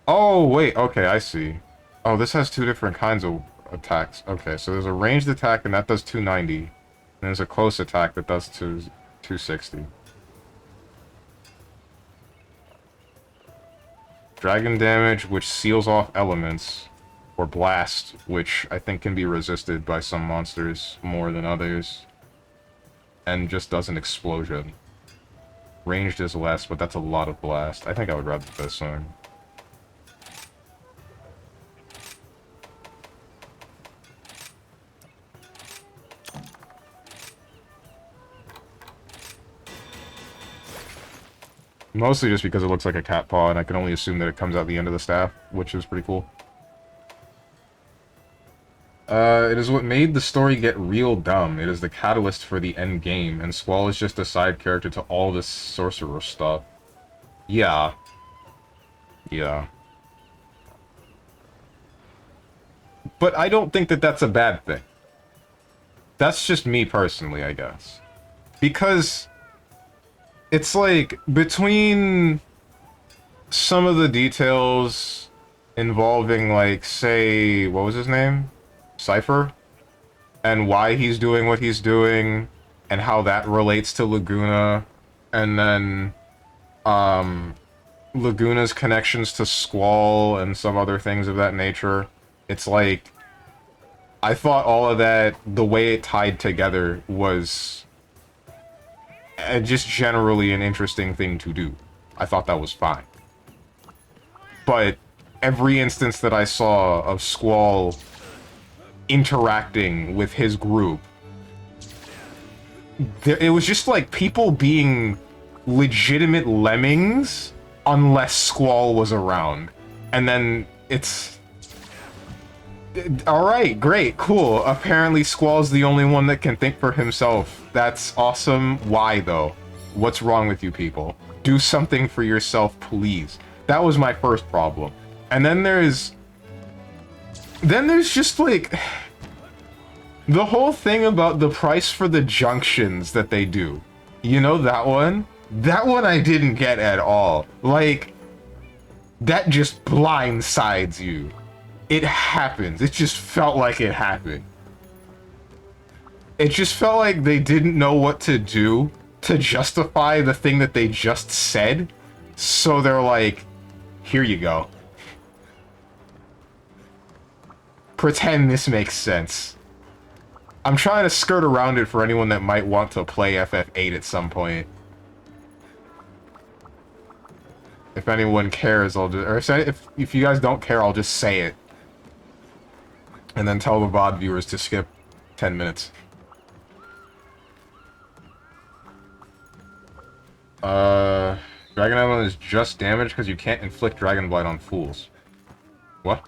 Oh, wait, okay, I see. Oh, this has two different kinds of attacks. Okay, so there's a ranged attack, and that does 290. And there's a close attack that does 260. Dragon damage, which seals off elements. Or blast, which I think can be resisted by some monsters more than others. And just does an explosion. Ranged is less, but that's a lot of blast. I think I would rather this one. Mostly just because it looks like a cat paw, and I can only assume that it comes out the end of the staff, which is pretty cool. It is what made the story get real dumb. It is the catalyst for the end game, and Squall is just a side character to all this sorcerer stuff. Yeah. Yeah. But I don't think that that's a bad thing. That's just me personally, I guess. Because it's like, between some of the details involving, like, say, what was his name? Cypher? And why he's doing what he's doing, and how that relates to Laguna, and then, Laguna's connections to Squall and some other things of that nature. It's like, I thought all of that, the way it tied together was just generally an interesting thing to do. I thought that was fine. But every instance that I saw of Squall interacting with his group, it was just like people being legitimate lemmings unless Squall was around. And then it's... Alright, great, cool. Apparently Squall's the only one that can think for himself. That's awesome. Why, though? What's wrong with you people? Do something for yourself, please. That was my first problem. And then there's just, like... the whole thing about the price for the junctions that they do. You know that one? That one I didn't get at all. Like, that just blindsides you. It happens. It just felt like it happened. It just felt like they didn't know what to do to justify the thing that they just said. So they're like, here you go. Pretend this makes sense. I'm trying to skirt around it for anyone that might want to play FF8 at some point. If anyone cares, I'll just... Or if you guys don't care, I'll just say it. And then tell the VOD viewers to skip 10 minutes. Dragon Island is just damage because you can't inflict Dragon Blight on fools. What?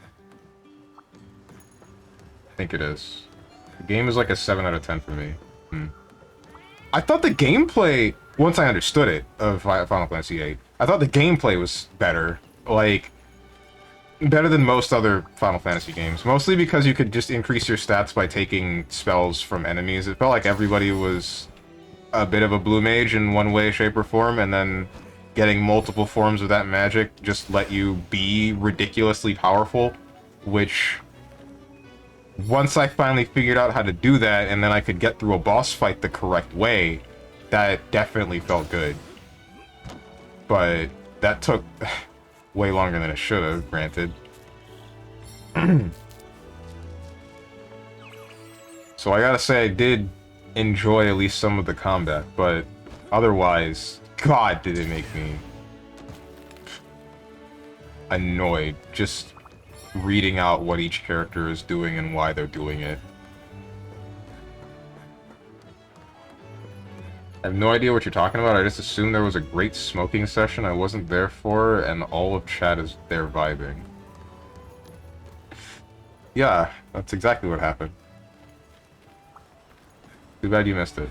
I think it is. The game is like a 7 out of 10 for me. I thought the gameplay, once I understood it, of Final Fantasy VIII, I thought the gameplay was better. Like, better than most other Final Fantasy games. Mostly because you could just increase your stats by taking spells from enemies. It felt like everybody was a bit of a blue mage in one way, shape, or form, and then getting multiple forms of that magic just let you be ridiculously powerful, which... once I finally figured out how to do that, and then I could get through a boss fight the correct way, that definitely felt good. But that took way longer than it should have, granted. So I gotta say, I did enjoy at least some of the combat, but otherwise, God, did it make me annoyed. Just reading out what each character is doing and why they're doing it. I have no idea what you're talking about. I just assumed there was a great smoking session I wasn't there for, and all of chat is there vibing. Yeah, that's exactly what happened. Too bad you missed it.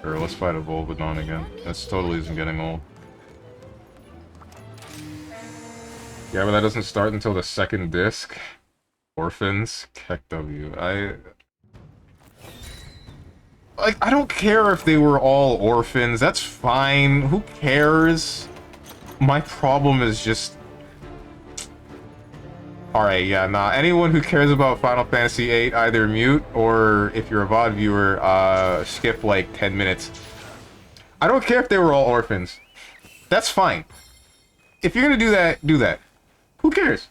Or let's fight a Volvidon again. This totally isn't getting old. Yeah, but that doesn't start until the second disc. Orphans, Keck W. I don't care if they were all orphans. That's fine. Who cares? My problem is just... Alright, yeah, nah. Anyone who cares about Final Fantasy VIII, either mute, or if you're a VOD viewer, skip like 10 minutes. I don't care if they were all orphans. That's fine. If you're gonna do that, do that. Who cares?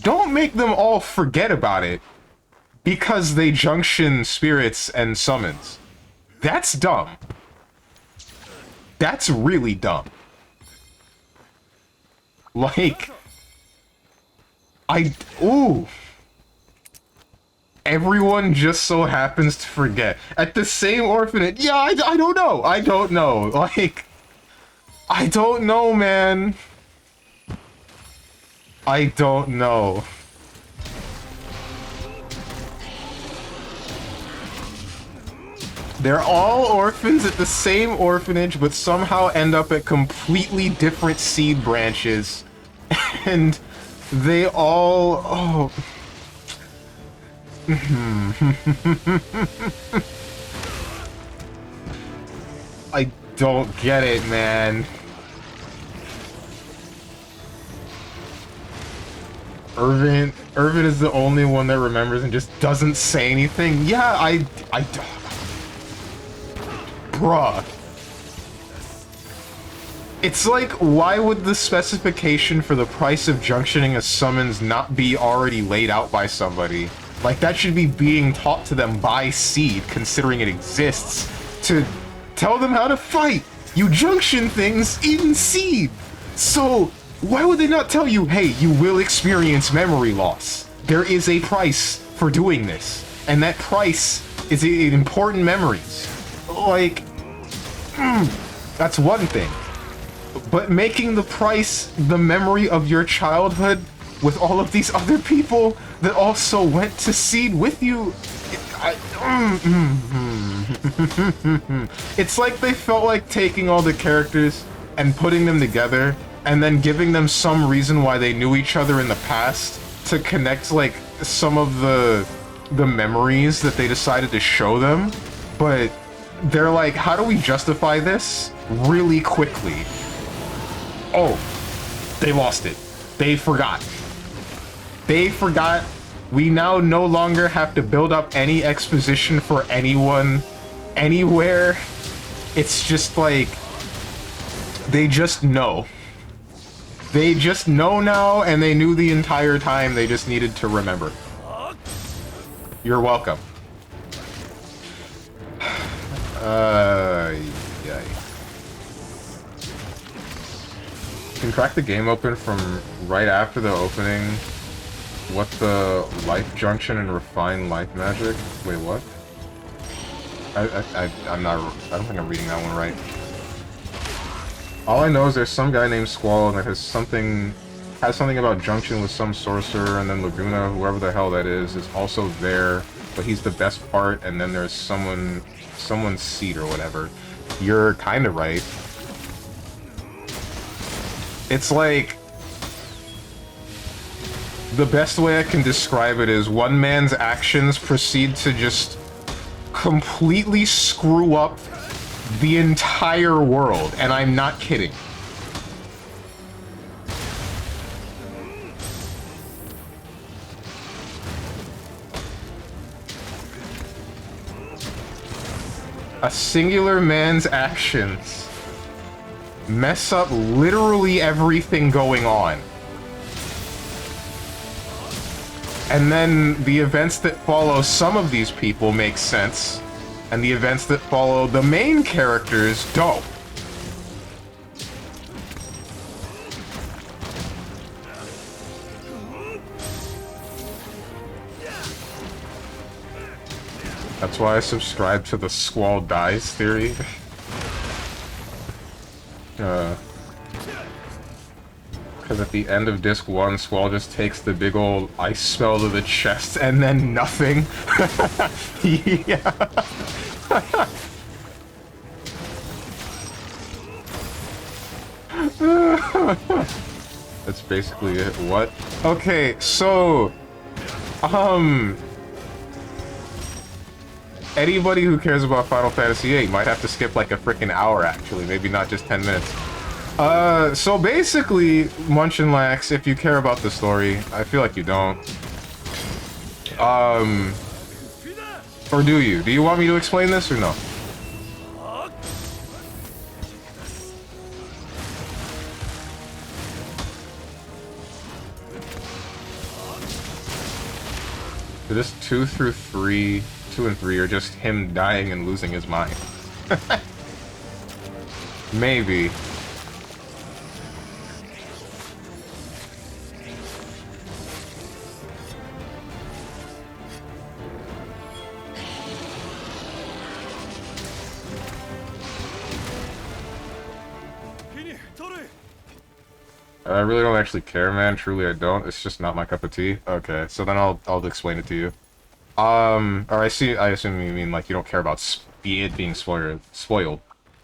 Don't make them all forget about it because they junction spirits and summons. That's dumb. That's really dumb. Like... Ooh. Everyone just so happens to forget. At the same orphanage. Yeah, I don't know. I don't know. Like, I don't know, man. I don't know. They're all orphans at the same orphanage, but somehow end up at completely different seed branches. And... they all... oh... I don't get it, man. Irvin is the only one that remembers and just doesn't say anything. Yeah, I bruh. It's like, why would the specification for the price of junctioning a summons not be already laid out by somebody? Like, that should be being taught to them by Seed, considering it exists, to tell them how to fight! You junction things in Seed! So, why would they not tell you, hey, you will experience memory loss? There is a price for doing this, and that price is in important memories. Like, that's one thing. But making the price the memory of your childhood with all of these other people that also went to Seed with you, it's like they felt like taking all the characters and putting them together and then giving them some reason why they knew each other in the past to connect like some of the memories that they decided to show them. But they're like, how do we justify this really quickly? Oh, they lost it. They forgot. They forgot. We now no longer have to build up any exposition for anyone, anywhere. It's just like, they just know. They just know now, and they knew the entire time. They just needed to remember. You're welcome. Yeah. You can crack the game open from right after the opening. What the life junction and refine life magic? Wait, what? I'm not. I don't think I'm reading that one right. All I know is there's some guy named Squall that has something about junction with some sorcerer, and then Laguna, whoever the hell that is also there, but he's the best part. And then there's someone's seat or whatever. You're kind of right. It's like, the best way I can describe it is one man's actions proceed to just completely screw up the entire world, and I'm not kidding. A singular man's actions mess up literally everything going on. And then the events that follow some of these people make sense, and the events that follow the main characters don't. That's why I subscribe to the Squall dies theory. Because at the end of Disc 1, Squall just takes the big old ice spell to the chest and then nothing. Yeah. That's basically it. What? Okay, so... Anybody who cares about Final Fantasy VIII might have to skip like a freaking hour, actually. Maybe not just 10 minutes. So basically, Munch and Lax, if you care about the story, I feel like you don't. Or do you? Do you want me to explain this or no? So this 2 through 3, 2 and 3 are just him dying and losing his mind. Maybe. I really don't actually care, man. Truly, I don't. It's just not my cup of tea. Okay, so then I'll explain it to you. Or I assume you mean like you don't care about it being spoiled.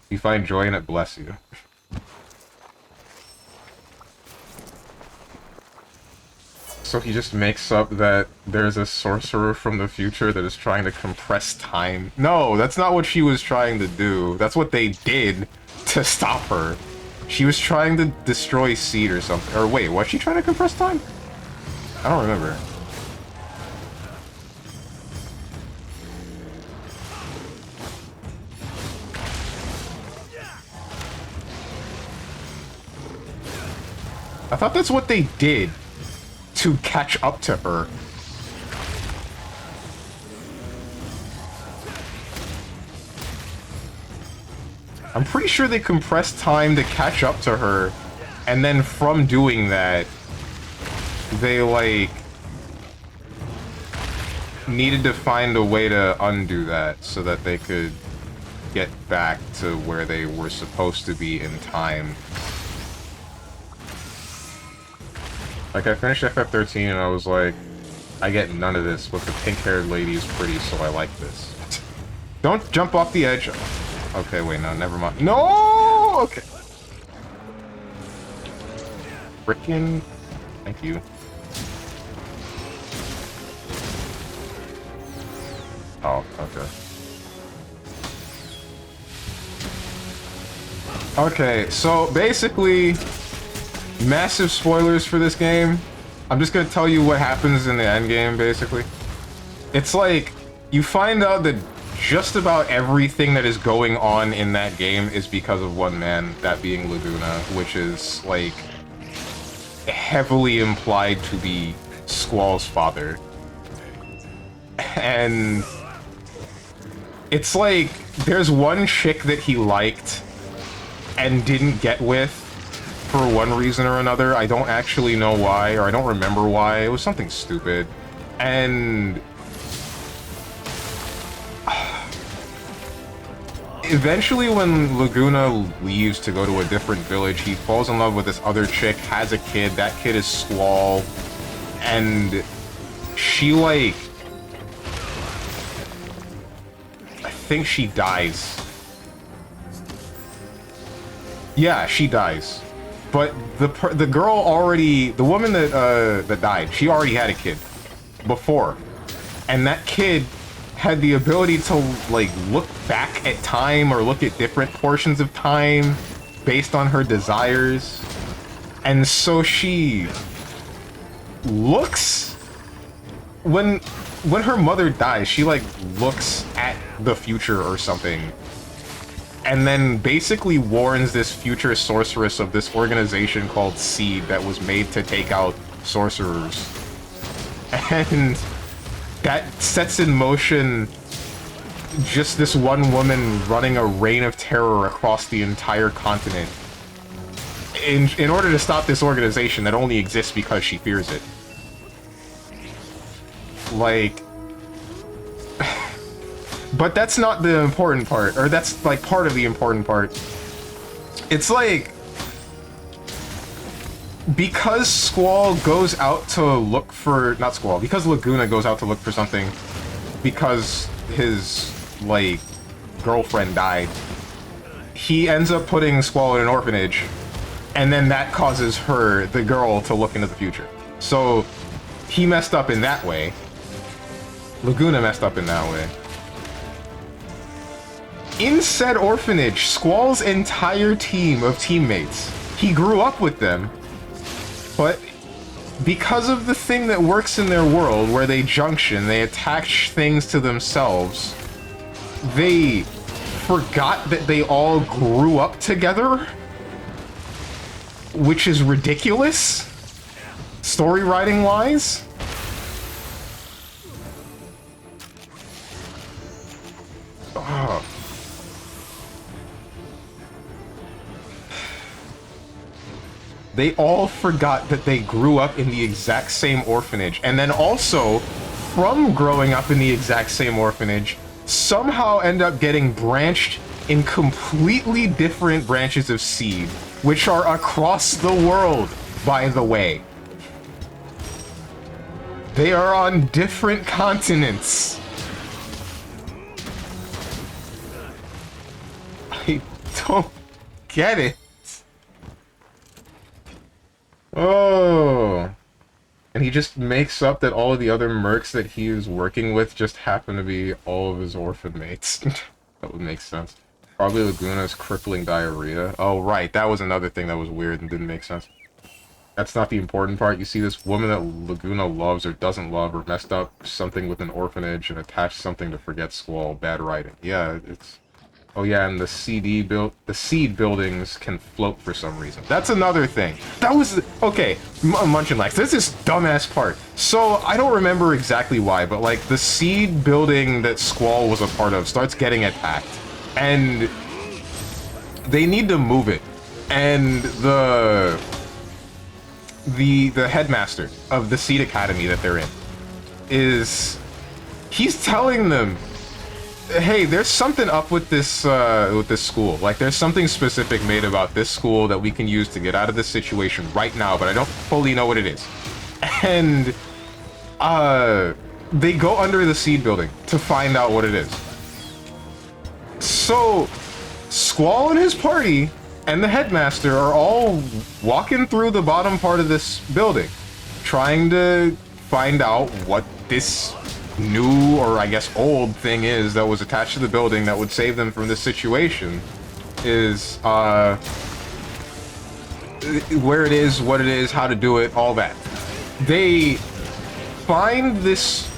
You find joy in it, bless you. So he just makes up that there's a sorcerer from the future that is trying to compress time. No, that's not what she was trying to do. That's what they did to stop her. She was trying to destroy Seed or something. Or wait, was she trying to compress time? I don't remember. I thought that's what they did to catch up to her. I'm pretty sure they compressed time to catch up to her, and then from doing that, they, like, needed to find a way to undo that so that they could get back to where they were supposed to be in time. Like, I finished FF13 and I was like, I get none of this, but the pink-haired lady is pretty, so I like this. Don't jump off the edge. Okay, wait, no, never mind. No! Okay. Frickin'... Thank you. Oh, okay. Okay, so basically, massive spoilers for this game. I'm just gonna tell you what happens in the endgame, basically. It's like, you find out that just about everything that is going on in that game is because of one man, that being Laguna, which is, like, heavily implied to be Squall's father. And it's like, there's one chick that he liked and didn't get with for one reason or another. I don't actually know why, or I don't remember why. It was something stupid. And eventually, when Laguna leaves to go to a different village, he falls in love with this other chick, has a kid. That kid is Squall. And she, like, I think she dies. Yeah, she dies. But the girl already, the woman that died, she already had a kid before. And that kid had the ability to, like, look back at time or look at different portions of time based on her desires. And so she looks... When her mother dies, she, like, looks at the future or something. And then basically warns this future sorceress of this organization called Seed that was made to take out sorcerers. And that sets in motion just this one woman running a reign of terror across the entire continent in order to stop this organization that only exists because she fears it. Like, But that's not the important part, or that's like part of the important part. It's like, because Squall goes out to look for, not Squall, because Laguna goes out to look for something because his, like, girlfriend died, he ends up putting Squall in an orphanage, and then that causes her, the girl, to look into the future. So, he messed up in that way. Laguna messed up in that way. In said orphanage, Squall's entire team of teammates, he grew up with them, but because of the thing that works in their world, where they junction, they attach things to themselves, they forgot that they all grew up together, which is ridiculous, story writing wise. Oh. They all forgot that they grew up in the exact same orphanage, and then also, from growing up in the exact same orphanage, somehow end up getting branched in completely different branches of SEED, which are across the world, by the way. They are on different continents. I don't get it. Oh. And he just makes up that all of the other mercs that he is working with just happen to be all of his orphan mates. That would make sense. Probably Laguna's crippling diarrhea. Oh, right. That was another thing that was weird and didn't make sense. That's not the important part. You see this woman that Laguna loves or doesn't love or messed up something with an orphanage and attached something to forget Squall. Bad writing. Yeah, it's... Oh yeah, and the seed buildings can float for some reason. That's another thing. That was... Okay, Munchin Lex, there's this dumbass part. So, I don't remember exactly why, but like, the seed building that Squall was a part of starts getting attacked. And they need to move it. And the headmaster of the Seed Academy that they're in is... He's telling them, hey, there's something up with this school. Like, there's something specific made about this school that we can use to get out of this situation right now, but I don't fully know what it is. And they go under the seed building to find out what it is. So Squall and his party and the headmaster are all walking through the bottom part of this building, trying to find out what this new, or I guess old, thing is that was attached to the building that would save them from this situation. Is where it is, what it is, how to do it, all that. They find this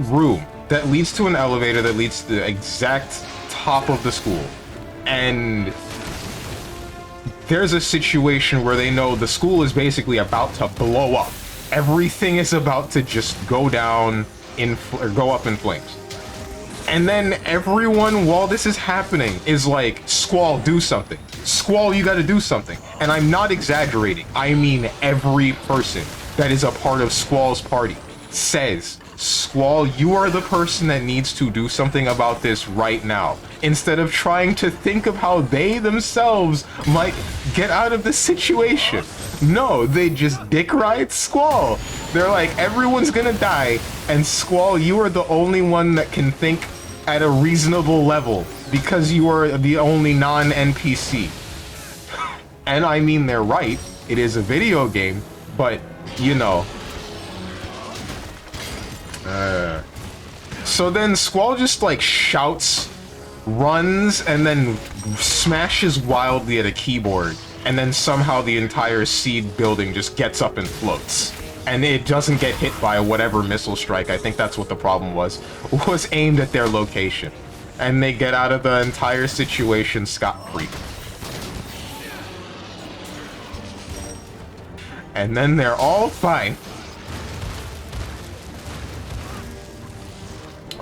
room that leads to an elevator that leads to the exact top of the school, and there's a situation where they know the school is basically about to blow up. Everything is about to just go down or go up in flames. And then everyone, while this is happening, is like, Squall, do something. Squall, you gotta do something. And I'm not exaggerating. I mean every person that is a part of Squall's party says, Squall, you are the person that needs to do something about this right now. Instead of trying to think of how they themselves might get out of the situation. No, they just dick ride Squall. They're like, everyone's gonna die, and Squall, you are the only one that can think at a reasonable level, because you are the only non-NPC. And I mean, they're right. It is a video game, but, you know. So then Squall just, like, shouts, runs, and then smashes wildly at a keyboard. And then somehow the entire seed building just gets up and floats. And it doesn't get hit by whatever missile strike, I think that's what the problem was aimed at their location. And they get out of the entire situation scot-free. And then they're all fine.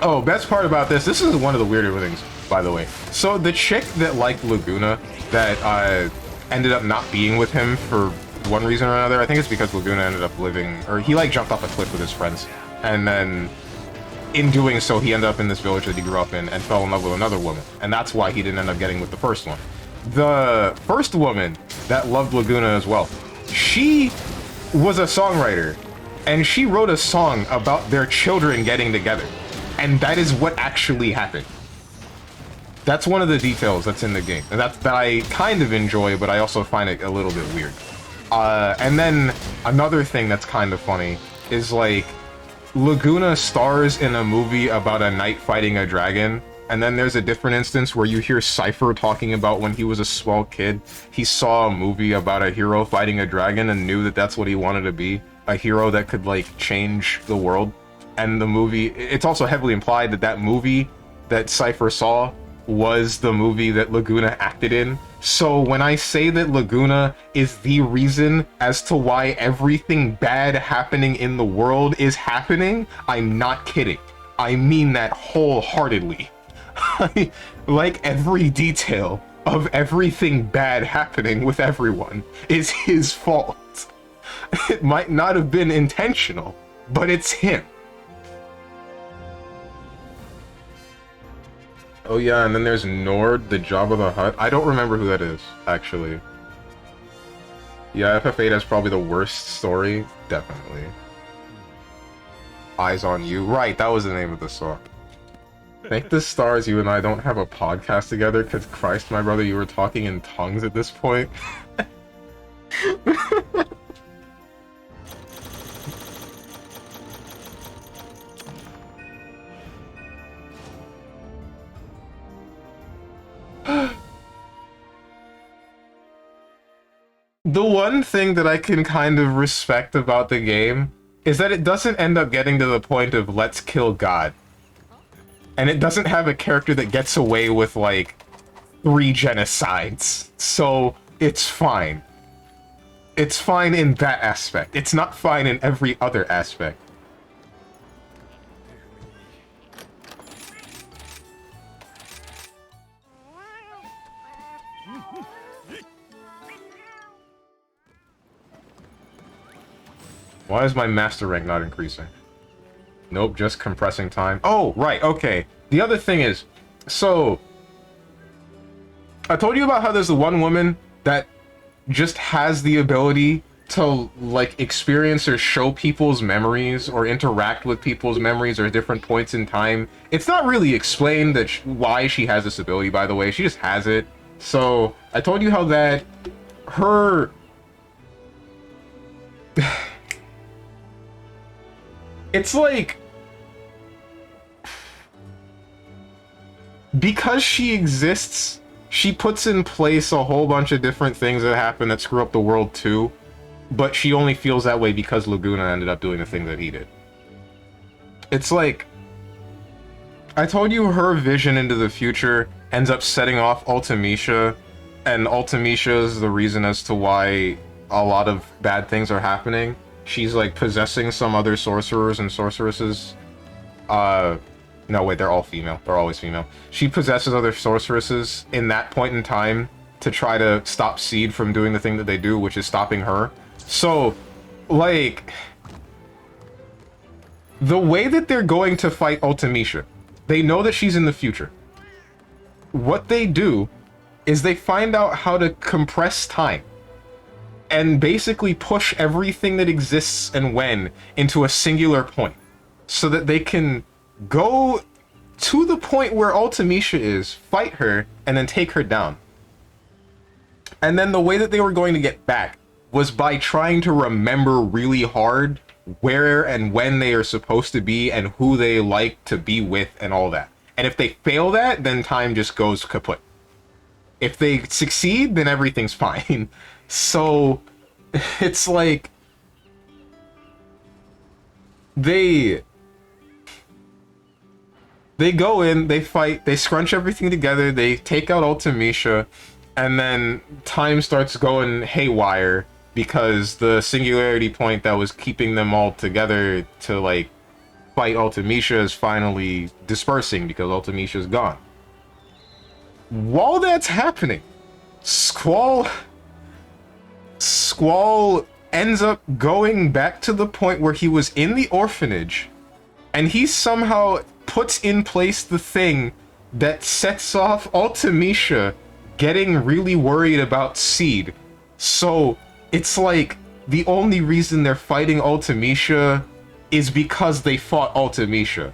Oh, best part about this is one of the weirder things, by the way. So the chick that liked Laguna, that ended up not being with him for one reason or another. I think it's because Laguna ended up living, or he like jumped off a cliff with his friends, and then in doing so, he ended up in this village that he grew up in and fell in love with another woman. And that's why he didn't end up getting with the first one. The first woman that loved Laguna as well, she was a songwriter. And she wrote a song about their children getting together. And that is what actually happened. That's one of the details that's in the game. And that I kind of enjoy, but I also find it a little bit weird. And then another thing that's kind of funny is, like, Laguna stars in a movie about a knight fighting a dragon, and then there's a different instance where you hear Cypher talking about when he was a small kid, he saw a movie about a hero fighting a dragon and knew that that's what he wanted to be, a hero that could, like, change the world. And the movie, it's also heavily implied that that movie that Cypher saw was the movie that Laguna acted in. So when I say that Laguna is the reason as to why everything bad happening in the world is happening, I'm not kidding. I mean that wholeheartedly. Like, every detail of everything bad happening with everyone is his fault. It might not have been intentional, but it's him. Oh yeah, and then there's Nord, the Jabba the Hutt. I don't remember who that is, actually. Yeah, FF8 has probably the worst story. Definitely. Eyes on You. Right, that was the name of the song. Thank the stars you and I don't have a podcast together, because Christ, my brother, you were talking in tongues at this point. The one thing that I can kind of respect about the game is that it doesn't end up getting to the point of let's kill God. And it doesn't have a character that gets away with, like, 3 genocides. So, it's fine. It's fine in that aspect. It's not fine in every other aspect. Why is my master rank not increasing? Nope, just compressing time. Oh, right, okay. The other thing is, so, I told you about how there's the one woman that just has the ability to, like, experience or show people's memories or interact with people's memories or at different points in time. It's not really explained that why she has this ability, by the way. She just has it. So, I told you how that her... It's like... Because she exists, she puts in place a whole bunch of different things that happen that screw up the world too. But she only feels that way because Laguna ended up doing the thing that he did. It's like... I told you her vision into the future ends up setting off Ultimecia, and Ultimecia is the reason as to why a lot of bad things are happening. She's, like, possessing some other sorcerers and sorceresses. No, wait, they're all female. They're always female. She possesses other sorceresses in that point in time to try to stop Seed from doing the thing that they do, which is stopping her. So, like... The way that they're going to fight Ultimecia, they know that she's in the future. What they do is they find out how to compress time and basically push everything that exists and when into a singular point so that they can go to the point where Ultimecia is, fight her, and then take her down. And then the way that they were going to get back was by trying to remember really hard where and when they are supposed to be and who they like to be with and all that. And if they fail that, then time just goes kaput. If they succeed, then everything's fine. So, it's like... They go in, they fight, they scrunch everything together, they take out Ultimecia, and then time starts going haywire because the singularity point that was keeping them all together to, like, fight Ultimecia is finally dispersing because Ultimecia's gone. While that's happening, Squall ends up going back to the point where he was in the orphanage And he somehow puts in place the thing that sets off Ultimecia getting really worried about Seed. So it's like the only reason they're fighting Ultimecia is because they fought Ultimecia.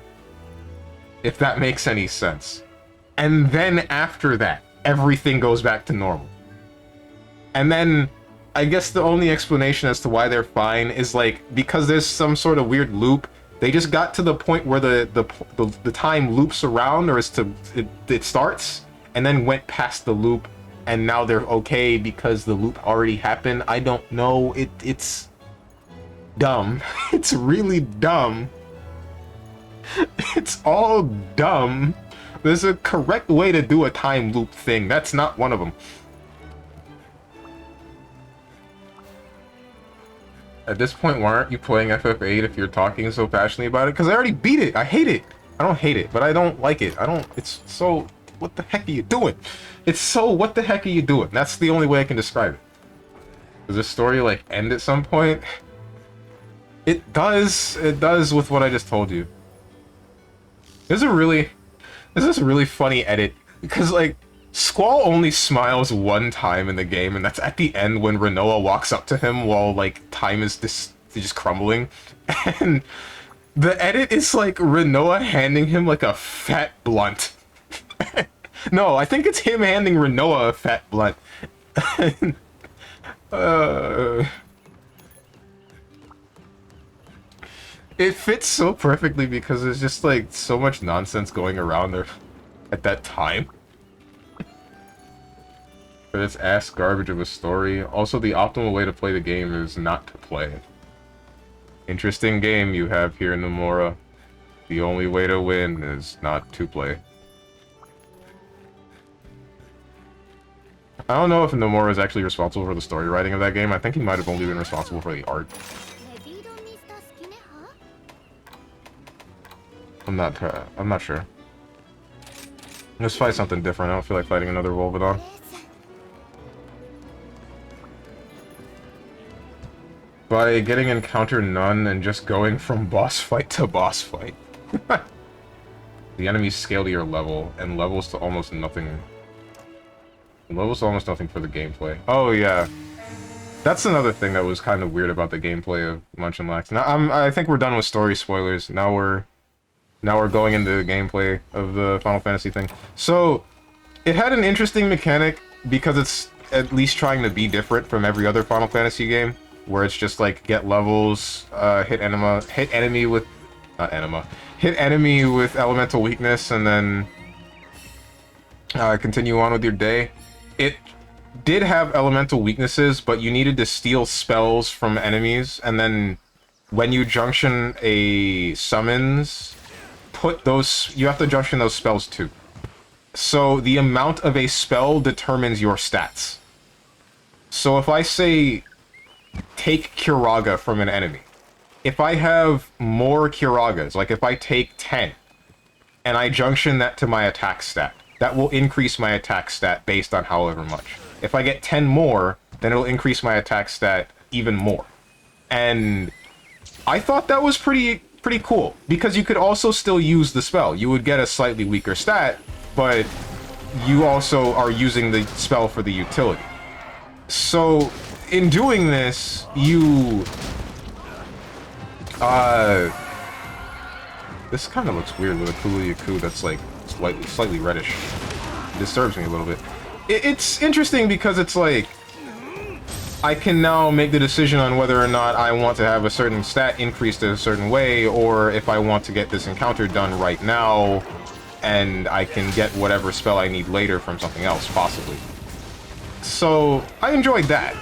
If that makes any sense. And then after that, everything goes back to normal. And then I guess the only explanation as to why they're fine is like because there's some sort of weird loop. They just got to the point where the time loops around, or it starts, and then went past the loop, and now they're okay because the loop already happened. I don't know. It's dumb. It's really dumb. It's all dumb. There's a correct way to do a time loop thing. That's not one of them. At this point, why aren't you playing FF8 if you're talking so passionately about it? Because I already beat it. I hate it. I don't hate it, but I don't like it. It's so... What the heck are you doing? It's so... What the heck are you doing? That's the only way I can describe it. Does this story, like, end at some point? It does. It does with what I just told you. There's this really funny edit. Because, like, Squall only smiles one time in the game, and that's at the end when Renoa walks up to him while, like, time is just crumbling. And the edit is, like, Renoa handing him, like, a fat blunt. No, I think it's him handing Renoa a fat blunt. It fits so perfectly because there's just, like, so much nonsense going around there at that time. But it's ass garbage of a story. Also, the optimal way to play the game is not to play. Interesting game you have here, Nomura. The only way to win is not to play. I don't know if Nomura is actually responsible for the story writing of that game. I think he might have only been responsible for the art. I'm not sure. Let's fight something different. I don't feel like fighting another Volvidon. By getting encounter none and just going from boss fight to boss fight. The enemies scale to your level, and levels to almost nothing. Levels to almost nothing for the gameplay. Oh yeah. That's another thing that was kind of weird about the gameplay of Munch and Lax. Now I think we're done with story spoilers. Now we're going into the gameplay of the Final Fantasy thing. So, it had an interesting mechanic because it's at least trying to be different from every other Final Fantasy game, where it's just like get levels, hit enemy with elemental weakness, and then continue on with your day. It did have elemental weaknesses, but you needed to steal spells from enemies, and then when you junction a summons, you have to junction those spells too. So the amount of a spell determines your stats. So if I say take Curaga from an enemy, if I have more Curagas, like if I take 10 and I junction that to my attack stat, that will increase my attack stat based on however much. If I get 10 more, then it'll increase my attack stat even more. And I thought that was pretty cool, because you could also still use the spell. You would get a slightly weaker stat, but you also are using the spell for the utility. So, in doing this, this kind of looks weird with a Kulu-Yaku that's like slightly reddish. It disturbs me a little bit. It's interesting because it's like I can now make the decision on whether or not I want to have a certain stat increased a certain way, or if I want to get this encounter done right now, and I can get whatever spell I need later from something else, possibly. So, I enjoyed that.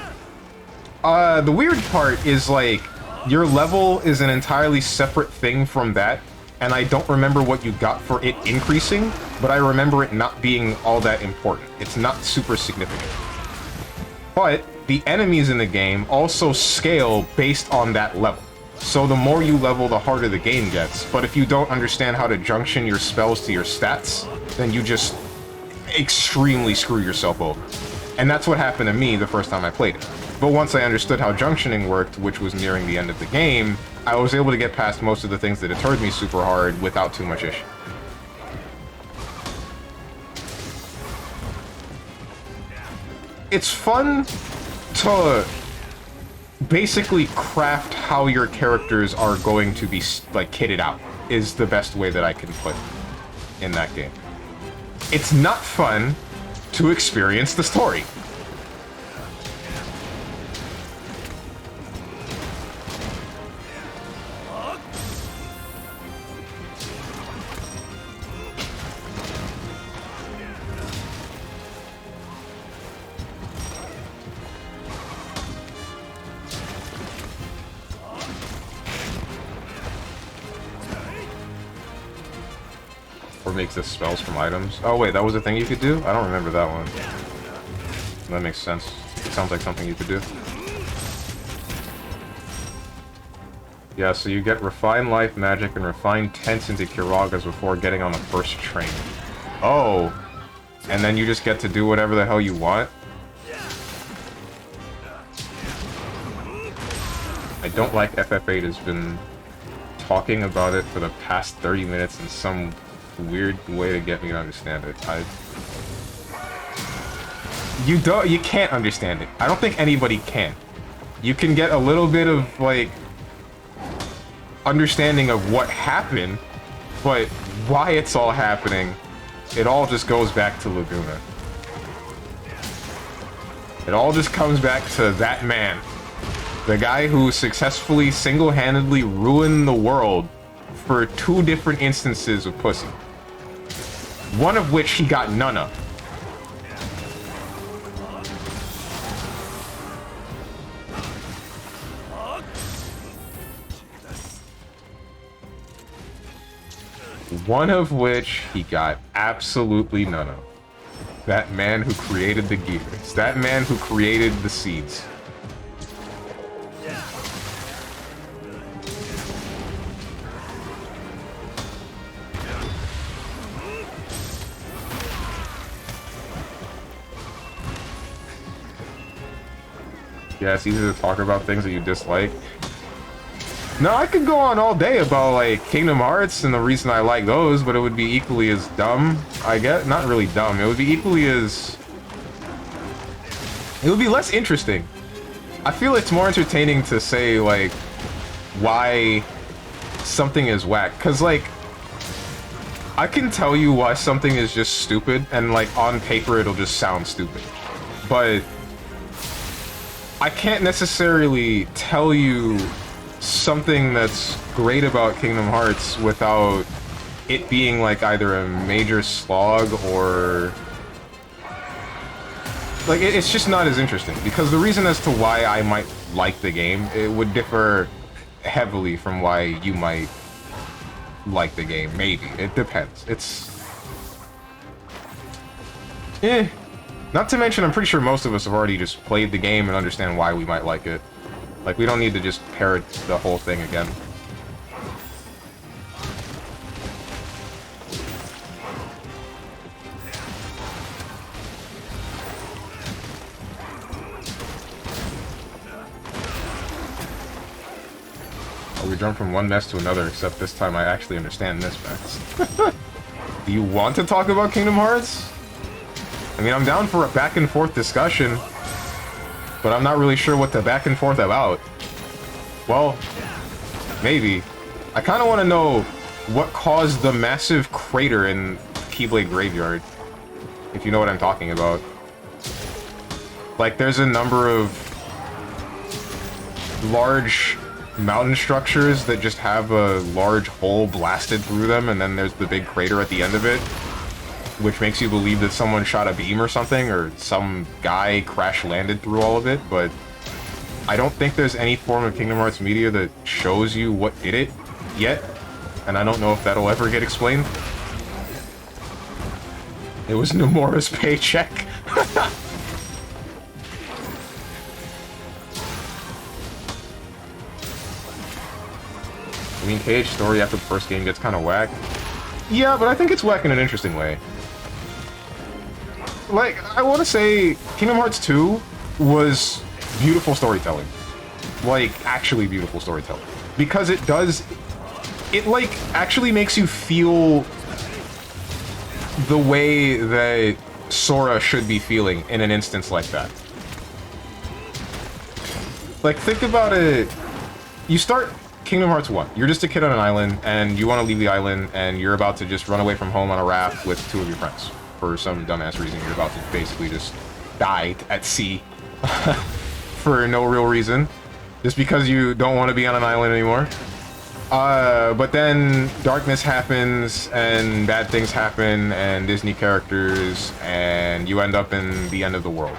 The weird part is, like, your level is an entirely separate thing from that, and I don't remember what you got for it increasing, but I remember it not being all that important. It's not super significant. But the enemies in the game also scale based on that level. So the more you level, the harder the game gets. But if you don't understand how to junction your spells to your stats, then you just extremely screw yourself over. And that's what happened to me the first time I played it. But once I understood how junctioning worked, which was nearing the end of the game, I was able to get past most of the things that deterred me super hard without too much issue. It's fun to basically craft how your characters are going to be, like, kitted out, is the best way that I can put in that game. It's not fun to experience the story. Or makes the spells from items. Oh wait, that was a thing you could do? I don't remember that one. That makes sense. It sounds like something you could do. Yeah, so you get Refined Life Magic and Refined Tents into Kiragas before getting on the first train. Oh! And then you just get to do whatever the hell you want? I don't like FF8 has been talking about it for the past 30 minutes in some weird way to get me to understand it. You can't understand it. I don't think anybody can. You can get a little bit of, like, understanding of what happened, but why it's all happening, it all just goes back to Laguna. It all just comes back to that man. The guy who successfully single-handedly ruined the world for 2 different instances of pussy. One of which he got none of. One of which he got absolutely none of. That man who created the gears. That man who created the seeds. Yeah, it's easy to talk about things that you dislike. No, I could go on all day about, like, Kingdom Hearts and the reason I like those, but it would be equally as dumb, I guess. Not really dumb. It would be equally as... It would be less interesting. I feel it's more entertaining to say, like, why something is whack. Because, like, I can tell you why something is just stupid, and, like, on paper it'll just sound stupid. But I can't necessarily tell you something that's great about Kingdom Hearts without it being like either a major slog or like it's just not as interesting, because the reason as to why I might like the game, it would differ heavily from why you might like the game. Maybe it depends. It's not to mention, I'm pretty sure most of us have already just played the game and understand why we might like it. Like, we don't need to just parrot the whole thing again. Oh, we jump from one mess to another, except this time I actually understand this mess. Do you want to talk about Kingdom Hearts? I mean, I'm down for a back and forth discussion, but I'm not really sure what the back and forth about. Well, maybe. I kind of want to know what caused the massive crater in Keyblade Graveyard, if you know what I'm talking about. Like, there's a number of large mountain structures that just have a large hole blasted through them, and then there's the big crater at the end of it, which makes you believe that someone shot a beam or something, or some guy crash-landed through all of it, but I don't think there's any form of Kingdom Hearts media that shows you what did it yet, and I don't know if that'll ever get explained. It was Nomura's paycheck. I mean, KH story after the first game gets kind of whack. Yeah, but I think it's whack in an interesting way. like, I want to say Kingdom Hearts 2 was beautiful storytelling. Like, actually beautiful storytelling. Because it does... It, like, actually makes you feel the way that Sora should be feeling in an instance like that. Like, think about it... You start Kingdom Hearts 1. You're just a kid on an island, and you want to leave the island, and you're about to just run away from home on a raft with 2 of your friends. For some dumbass reason, you're about to basically just die at sea. For no real reason. Just because you don't want to be on an island anymore. But then darkness happens, and bad things happen, and Disney characters, and you end up in the end of the world.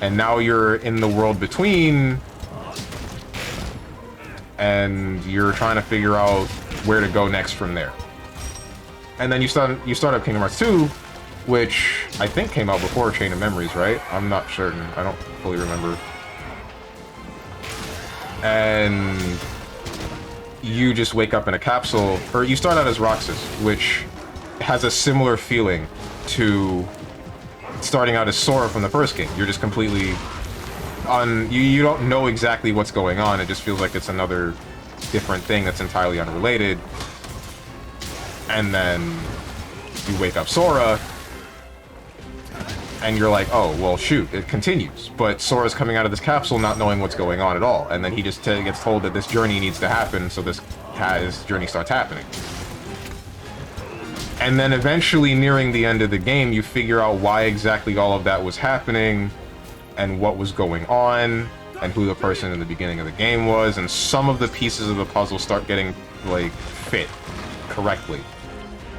And now you're in the world between, and you're trying to figure out where to go next from there. And then you start up Kingdom Hearts 2, which I think came out before Chain of Memories, right? I'm not certain. I don't fully remember. And you just wake up in a capsule, or you start out as Roxas, which has a similar feeling to starting out as Sora from the first game. You're just completely you don't know exactly what's going on. It just feels like it's another different thing that's entirely unrelated. And then you wake up Sora, and you're like, oh, well, shoot, it continues. But Sora's coming out of this capsule not knowing what's going on at all. And then he just gets told that this journey needs to happen, so this journey starts happening. And then eventually, nearing the end of the game, you figure out why exactly all of that was happening, and what was going on, and who the person in the beginning of the game was, and some of the pieces of the puzzle start getting, like, fit correctly.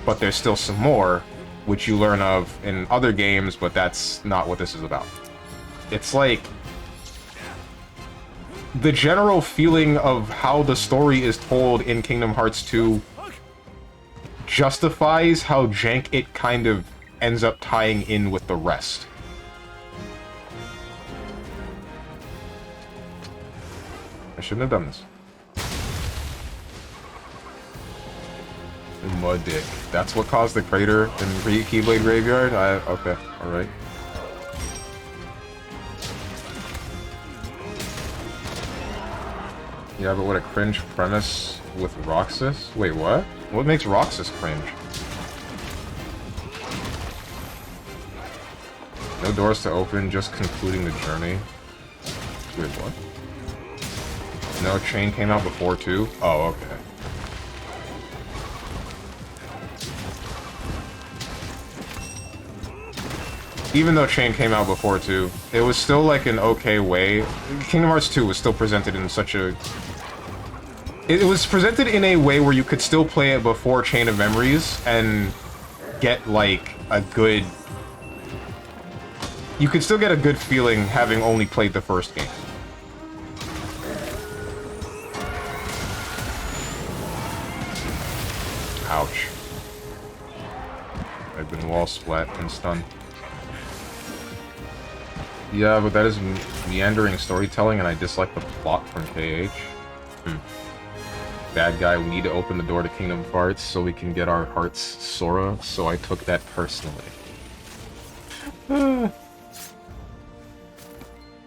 But there's still some more, which you learn of in other games, but that's not what this is about. It's like... the general feeling of how the story is told in Kingdom Hearts 2 justifies how jank it kind of ends up tying in with the rest. I shouldn't have done this. Mud Dick. That's what caused the crater in Keyblade Graveyard? Okay, alright. Yeah, but what a cringe premise with Roxas? Wait, what? What makes Roxas cringe? No doors to open, just concluding the journey. Wait, what? No, Chain came out before too? Oh, okay. Even though Chain came out before too, it was still like an okay way. Kingdom Hearts 2 was still presented in such a... It was presented in a way where you could still play it before Chain of Memories and get like a good... You could still get a good feeling having only played the first game. Ouch. I've been wall splat and stunned. Yeah, but that is meandering storytelling, and I dislike the plot from KH. Bad guy, we need to open the door to Kingdom Hearts so we can get our hearts Sora, so I took that personally.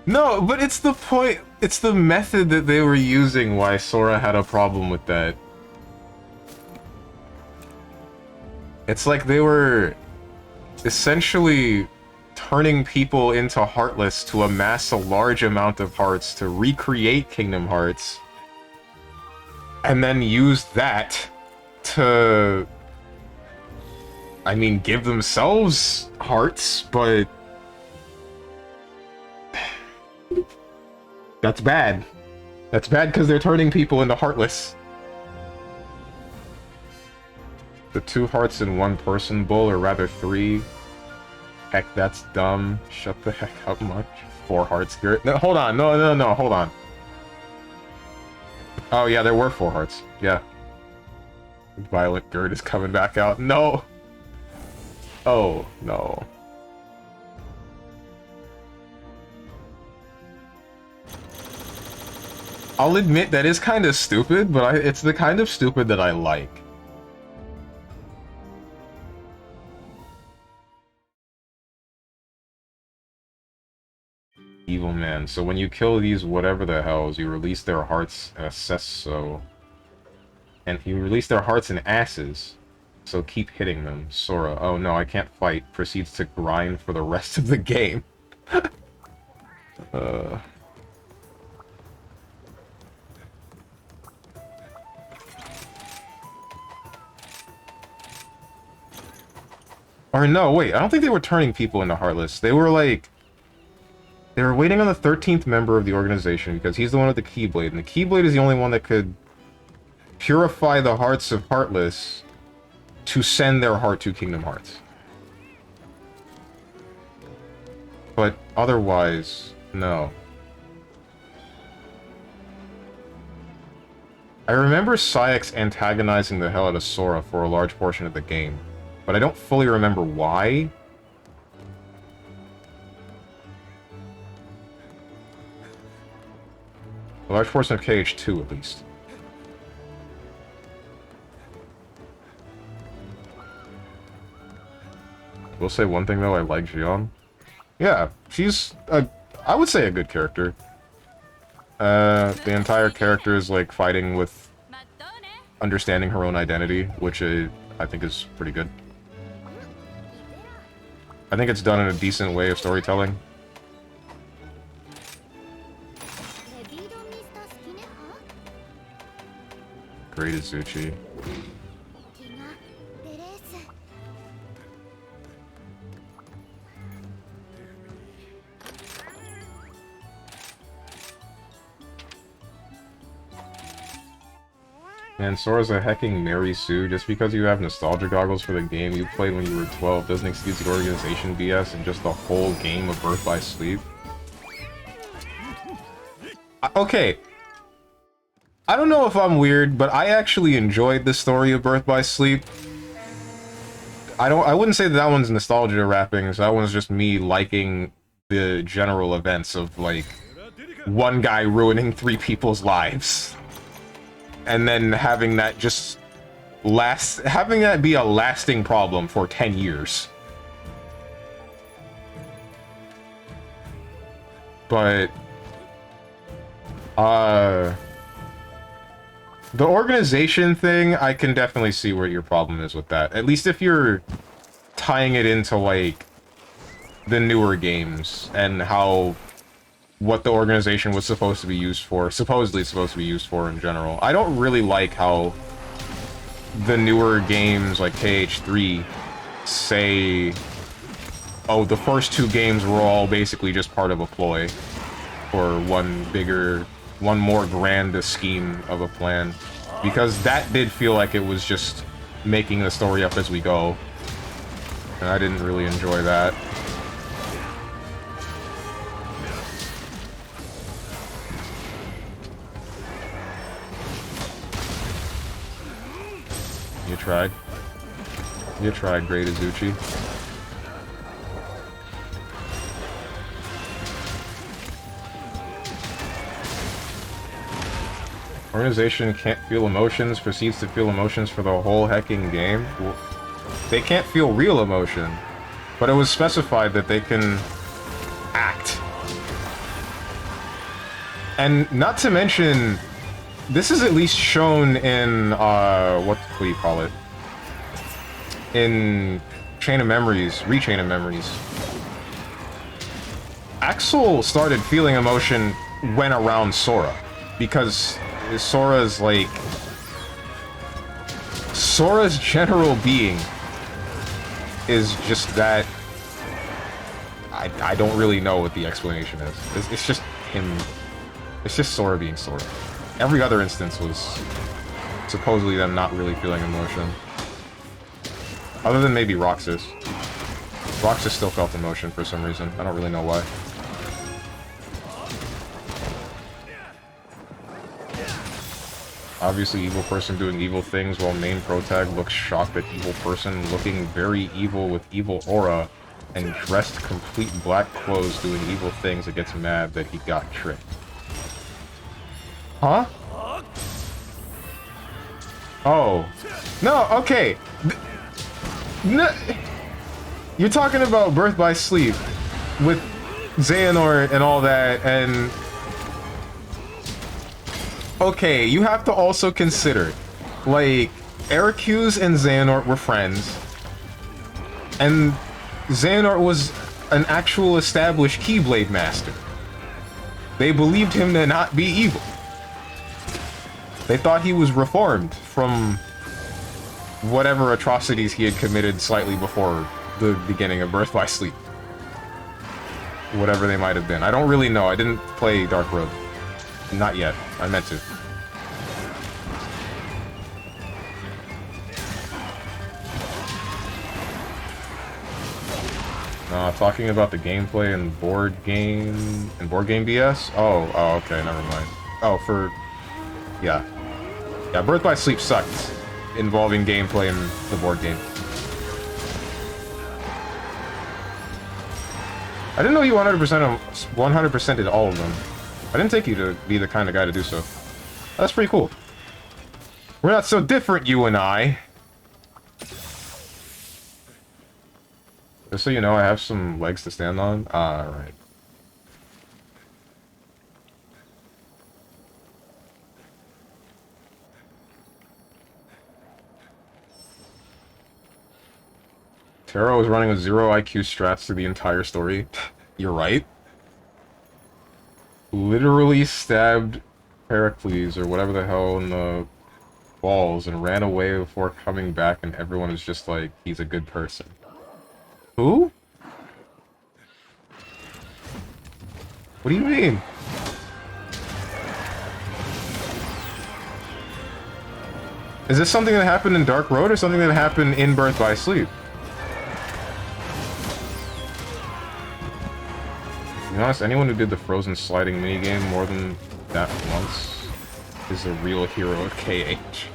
No, but it's the point, it's the method that they were using why Sora had a problem with that. It's like they were essentially turning people into Heartless to amass a large amount of hearts to recreate Kingdom Hearts, and then use that to, I mean, give themselves hearts, but that's bad. That's bad because they're turning people into Heartless. The 2 hearts in 1 person bull, or rather 3. Heck, that's dumb. Shut the heck up, much. 4 hearts, Gert. No, hold on. No, hold on. Oh, yeah, there were 4 hearts. Yeah. Violet Gert is coming back out. No! Oh, no. I'll admit that is kind of stupid, but it's the kind of stupid that I like. evil man. So when you kill these whatever the hells, you release their hearts and assess so. And you release their hearts and asses. So keep hitting them. Sora. Oh no, I can't fight. Proceeds to grind for the rest of the game. Or no, wait, I don't think they were turning people into Heartless. They were like... They were waiting on the 13th member of the organization because he's the one with the Keyblade, and the Keyblade is the only one that could purify the hearts of Heartless to send their heart to Kingdom Hearts. But otherwise, no. I remember Saïx antagonizing the hell out of Sora for a large portion of the game, but I don't fully remember why. A large portion of KH2, at least. I will say one thing, though, I like Xion. Yeah, she's, I would say a good character. The entire character is, like, fighting with understanding her own identity, which I think is pretty good. I think it's done in a decent way of storytelling. Great Izuchi. Man, Sora's a hecking Mary Sue. Just because you have nostalgia goggles for the game you played when you were 12 doesn't excuse the organization BS and just the whole game of Birth by Sleep. Okay. I don't know if I'm weird, but I actually enjoyed the story of Birth by Sleep. I wouldn't say that one's nostalgia wrappings. That one's just me liking the general events of, like, one guy ruining 3 people's lives. And then having that just having that be a lasting problem for 10 years. But, the organization thing, I can definitely see where your problem is with that. At least if you're tying it into, like, the newer games and what the organization was supposed to be used for, supposedly supposed to be used for in general. I don't really like how the newer games, like KH3, say, oh, the first 2 games were all basically just part of a ploy for one more grand scheme of a plan. Because that did feel like it was just making the story up as we go. And I didn't really enjoy that. You tried. You tried, Great Izuchi. Organization can't feel emotions, proceeds to feel emotions for the whole hecking game. Well, they can't feel real emotion, but it was specified that they can act. And not to mention, this is at least shown in, what do you call it? In Chain of Memories, Rechain of Memories. Axel started feeling emotion when around Sora, because Sora's, like... Sora's general being is just that... I don't really know what the explanation is. It's just him... It's just Sora being Sora. Every other instance was supposedly them not really feeling emotion. Other than maybe Roxas. Roxas still felt emotion for some reason. I don't really know why. Obviously, evil person doing evil things while main protag looks shocked at evil person looking very evil with evil aura and dressed complete black clothes doing evil things that gets mad that he got tricked. Huh? Oh. No, okay. No. You're talking about Birth by Sleep with Xehanort and all that, and... Okay, you have to also consider, like, Ericuse and Xehanort were friends, and Xehanort was an actual established Keyblade master. They believed him to not be evil. They thought he was reformed from whatever atrocities he had committed slightly before the beginning of Birth by Sleep. Whatever they might have been. I don't really know. I didn't play Dark Road. Not yet. I meant to. Talking about the gameplay and board game BS? Oh, okay, never mind. Oh, yeah. Yeah, Birth by Sleep sucked, involving gameplay in the board game. I didn't know you 100%ed all of them. I didn't take you to be the kind of guy to do so. That's pretty cool. We're not so different, you and I. Just so you know, I have some legs to stand on. Alright. Taro was running with 0 IQ strats through the entire story. You're right. Literally stabbed Pericles, or whatever the hell, in the balls and ran away before coming back, and everyone is just like, he's a good person. Who? What do you mean? Is this something that happened in Dark Road, or something that happened in Birth by Sleep? To be honest, anyone who did the frozen sliding minigame more than that once is a real hero of KH.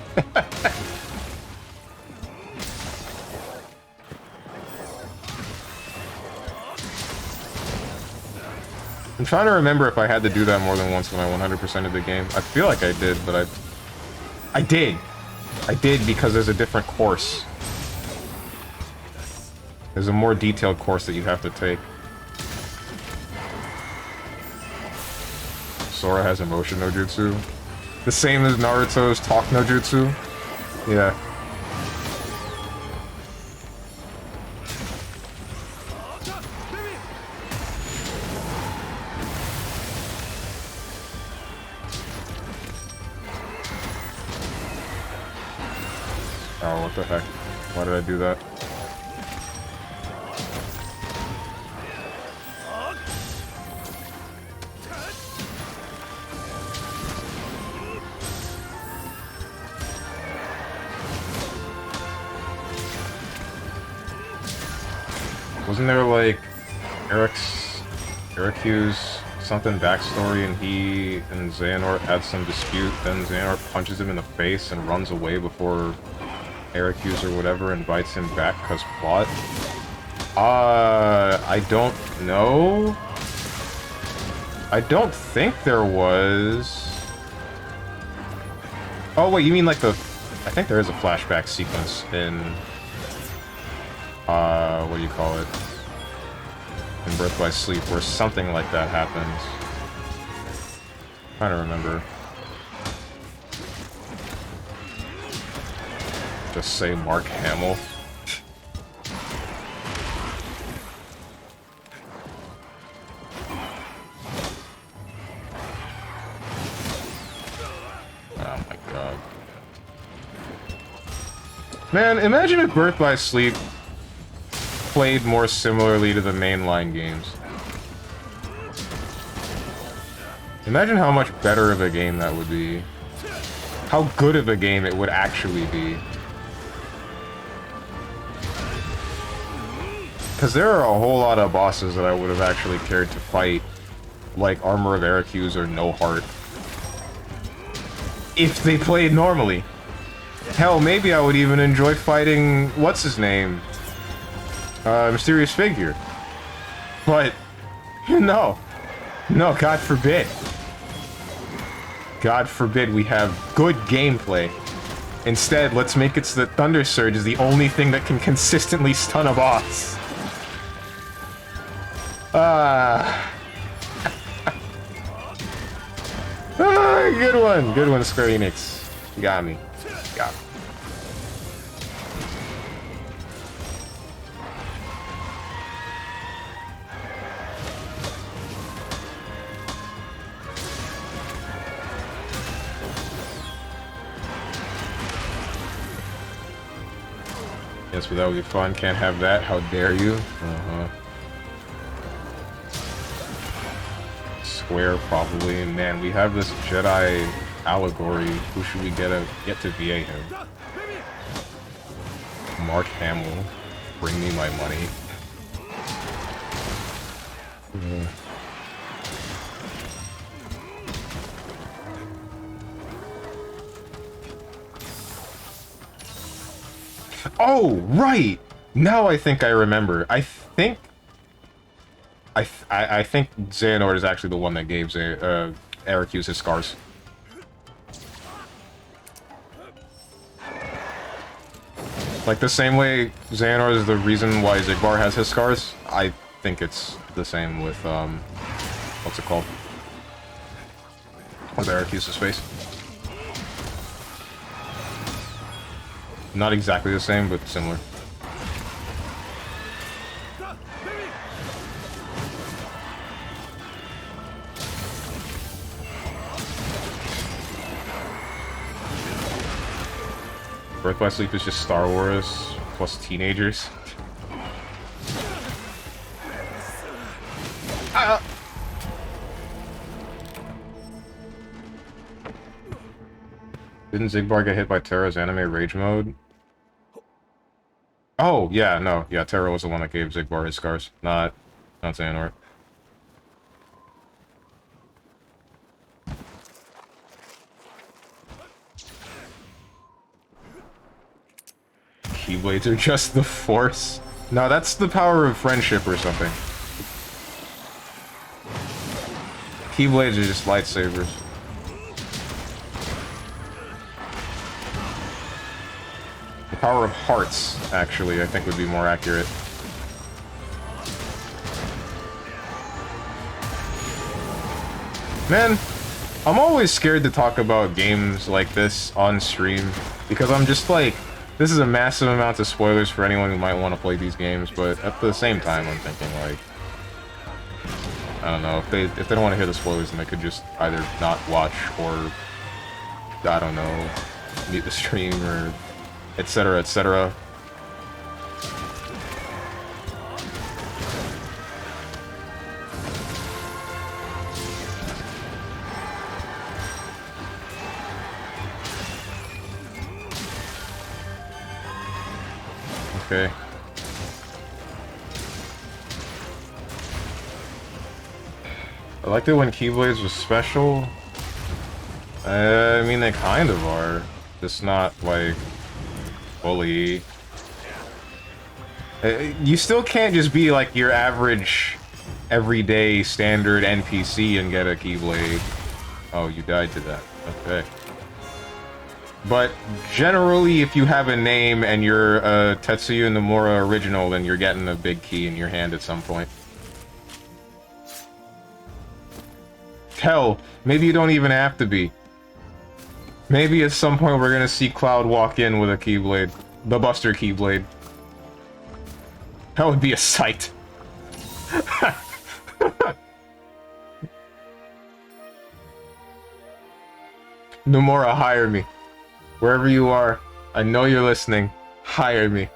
I'm trying to remember if I had to do that more than once when I 100%ed the game. I feel like I did, but I did. I did because there's a different course. There's a more detailed course that you have to take. Sora has emotion no jutsu. The same as Naruto's talk no jutsu. Yeah. Oh, what the heck? Why did I do that? Wasn't there, like, Ericuse something backstory, and he and Xehanort had some dispute, then Xehanort punches him in the face and runs away before Ericuse or whatever invites him back because plot? I don't know. I don't think there was. Oh wait, you mean like the... I think there is a flashback sequence in... what do you call it? In Birth by Sleep, where something like that happens. I'm trying to remember. Just say Mark Hamill. Oh my god. Man, imagine if Birth by Sleep played more similarly to the mainline games. Imagine how much better of a game that would be. How good of a game it would actually be. Because there are a whole lot of bosses that I would have actually cared to fight, like Armor of Ericuse or No Heart, if they played normally. Hell, maybe I would even enjoy fighting, what's his name? Mysterious Figure. But, no. No, God forbid. God forbid we have good gameplay. Instead, let's make it so that Thunder Surge is the only thing that can consistently stun a boss. Good one, Square Enix. You got me. Got me. Yes, but that would be fun. Can't have that. How dare you? Square, probably. And man, we have this Jedi allegory. Who should we get to VA him? Mark Hamill. Bring me my money. Oh, right! Now I think I remember. I think Xehanort is actually the one that gave Ericuse his scars. Like the same way Xehanort is the reason why Xigbar has his scars, I think it's the same with, what's it called? With Ericuse's face. Not exactly the same, but similar. Birth by Sleep is just Star Wars plus teenagers. Didn't Xigbar get hit by Terra's anime rage mode? Oh, yeah, no. Yeah, Terra was the one that gave Xigbar his scars, not Xehanort. Keyblades are just the Force? No, that's the power of friendship or something. Keyblades are just lightsabers. The power of hearts, actually, I think would be more accurate. Man, I'm always scared to talk about games like this on stream, because I'm just like, this is a massive amount of spoilers for anyone who might want to play these games, but at the same time, I'm thinking, like, I don't know, if they don't want to hear the spoilers, then they could just either not watch or, I don't know, mute the stream or etc., etc. Okay. I liked it when Keyblades was special. I mean, they kind of are. Just not, like, fully. You still can't just be, like, your average, everyday, standard NPC and get a Keyblade. Oh, you died to that. Okay. But generally, if you have a name and you're a Tetsuya Nomura original, then you're getting a big key in your hand at some point. Hell, maybe you don't even have to be. Maybe at some point we're gonna see Cloud walk in with a Keyblade. The Buster Keyblade. That would be a sight. Nomura, hire me. Wherever you are, I know you're listening. Hire me.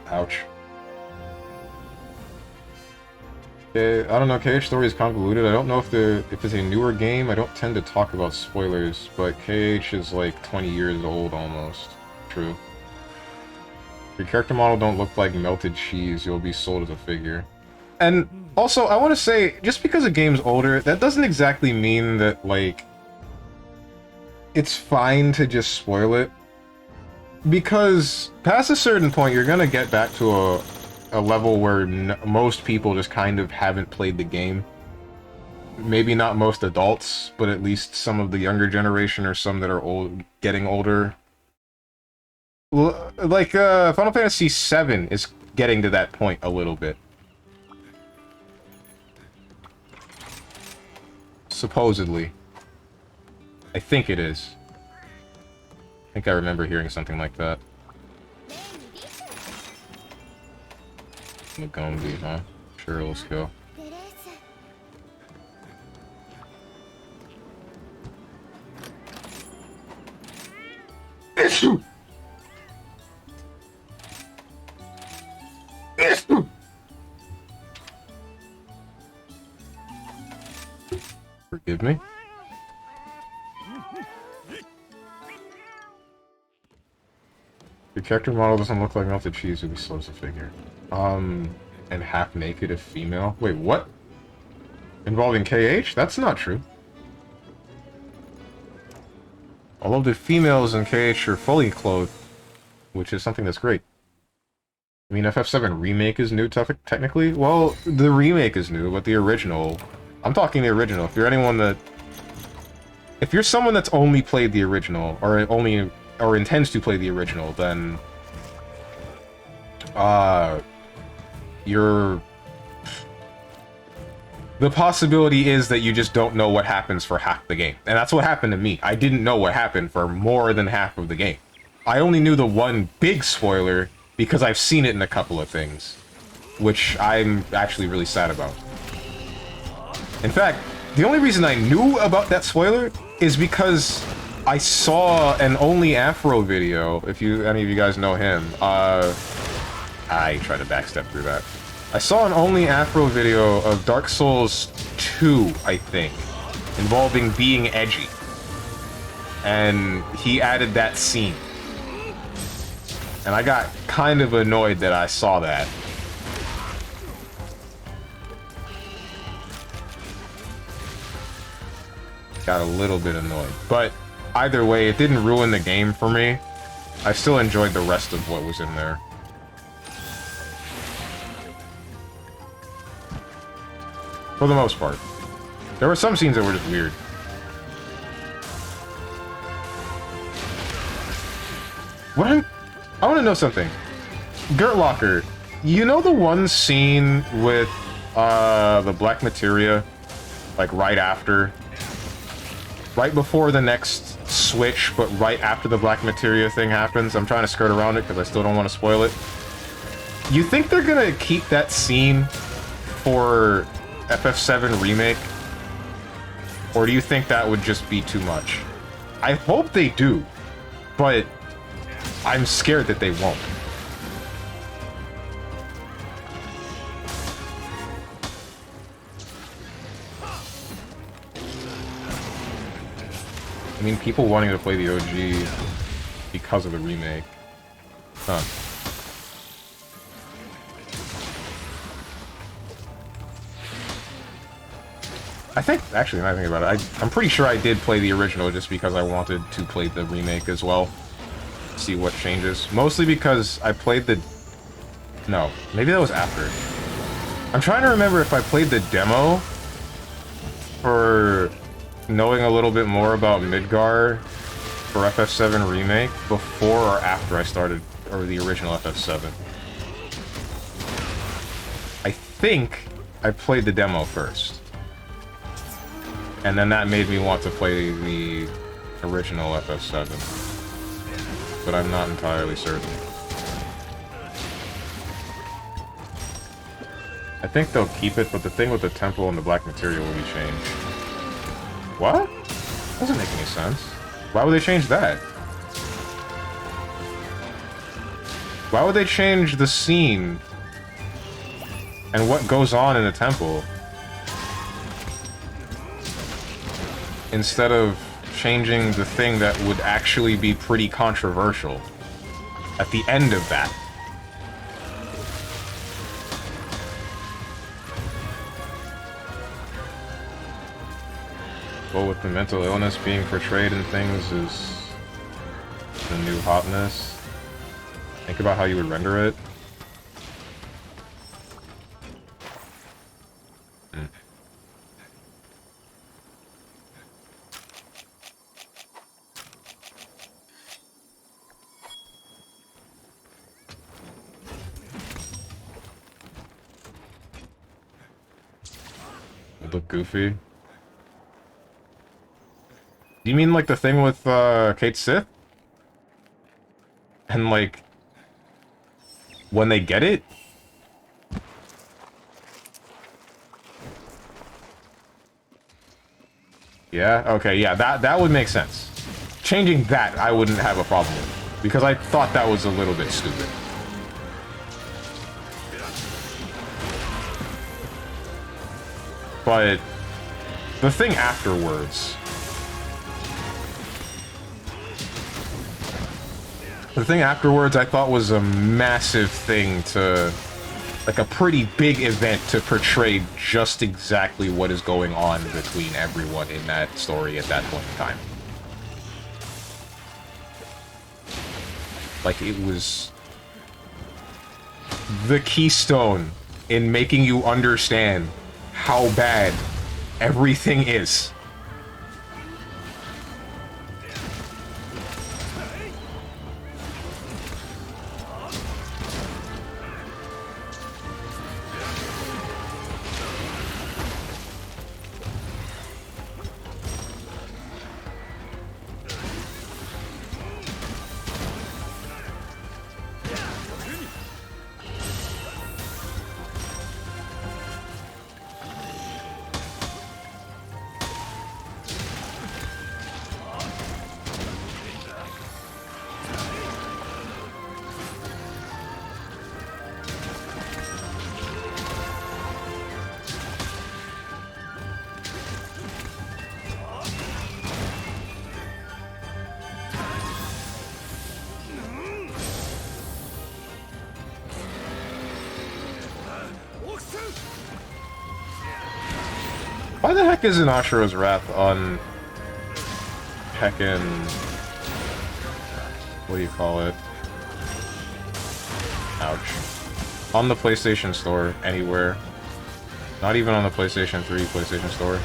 Ouch. I don't know, KH story is convoluted. I don't know if it's a newer game. I don't tend to talk about spoilers, but KH is like 20 years old almost. True. If your character model don't look like melted cheese, you'll be sold as a figure. And also, I want to say, just because a game's older, that doesn't exactly mean that, like, it's fine to just spoil it. Because past a certain point, you're gonna get back to a level where most people just kind of haven't played the game. Maybe not most adults, but at least some of the younger generation or some that are getting older Like, Final Fantasy VII is getting to that point a little bit. Supposedly. I think it is. I think I remember hearing something like that. Magombi, huh? Sure, let's go. Forgive me? Your character model doesn't look like melted cheese, would be slow to figure. And half naked if female? Wait, what? Involving KH? That's not true. Although the females in KH are fully clothed, which is something that's great. I mean, FF7 Remake is new, technically? Well, the remake is new, but the original... I'm talking the original. If you're anyone that... If you're someone that's only played the original, or intends to play the original, then... You're... The possibility is that you just don't know what happens for half the game. And that's what happened to me. I didn't know what happened for more than half of the game. I only knew the one big spoiler because I've seen it in a couple of things, which I'm actually really sad about. In fact, the only reason I knew about that spoiler is because I saw an Only Afro video, if any of you guys know him. I tried to backstep through that. I saw an Only Afro video of Dark Souls 2, I think, involving being edgy. And he added that scene. And I got kind of annoyed that I saw that. Got a little bit annoyed. But either way, it didn't ruin the game for me. I still enjoyed the rest of what was in there. For the most part. There were some scenes that were just weird. I want to know something. Gertlocker, you know the one scene with the Black Materia, like right after, right before the next switch, but right after the Black Materia thing happens? I'm trying to skirt around it because I still don't want to spoil it. You think they're gonna keep that scene for FF7 Remake? Or do you think that would just be too much? I hope they do, but I'm scared that they won't. I mean, people wanting to play the OG because of the remake. Huh. I think, actually, now I think about it, I'm pretty sure I did play the original just because I wanted to play the remake as well. See what changes. Mostly because I played the... No, maybe that was after. I'm trying to remember if I played the demo for knowing a little bit more about Midgar for FF7 Remake before or after I started, or the original FF7. I think I played the demo first. And then that made me want to play the original FF7. But I'm not entirely certain. I think they'll keep it, but the thing with the temple and the black material will be changed. What? Doesn't make any sense. Why would they change that? Why would they change the scene and what goes on in the temple instead of changing the thing that would actually be pretty controversial at the end of that? Well, with the mental illness being portrayed in things is the new hotness. Think about how you would render it. Look goofy. You mean like the thing with Kate Sith? And like when they get it? Yeah, okay, yeah, that would make sense. Changing that I wouldn't have a problem with, because I thought that was a little bit stupid. But the thing afterwards... The thing afterwards I thought was a massive thing to... Like a pretty big event to portray just exactly what is going on between everyone in that story at that point in time. Like, it was the keystone in making you understand how bad everything is. Why the heck isn't Asura's Wrath on Tekken... What do you call it? Ouch. On the PlayStation Store, anywhere. Not even on the PlayStation 3 PlayStation Store.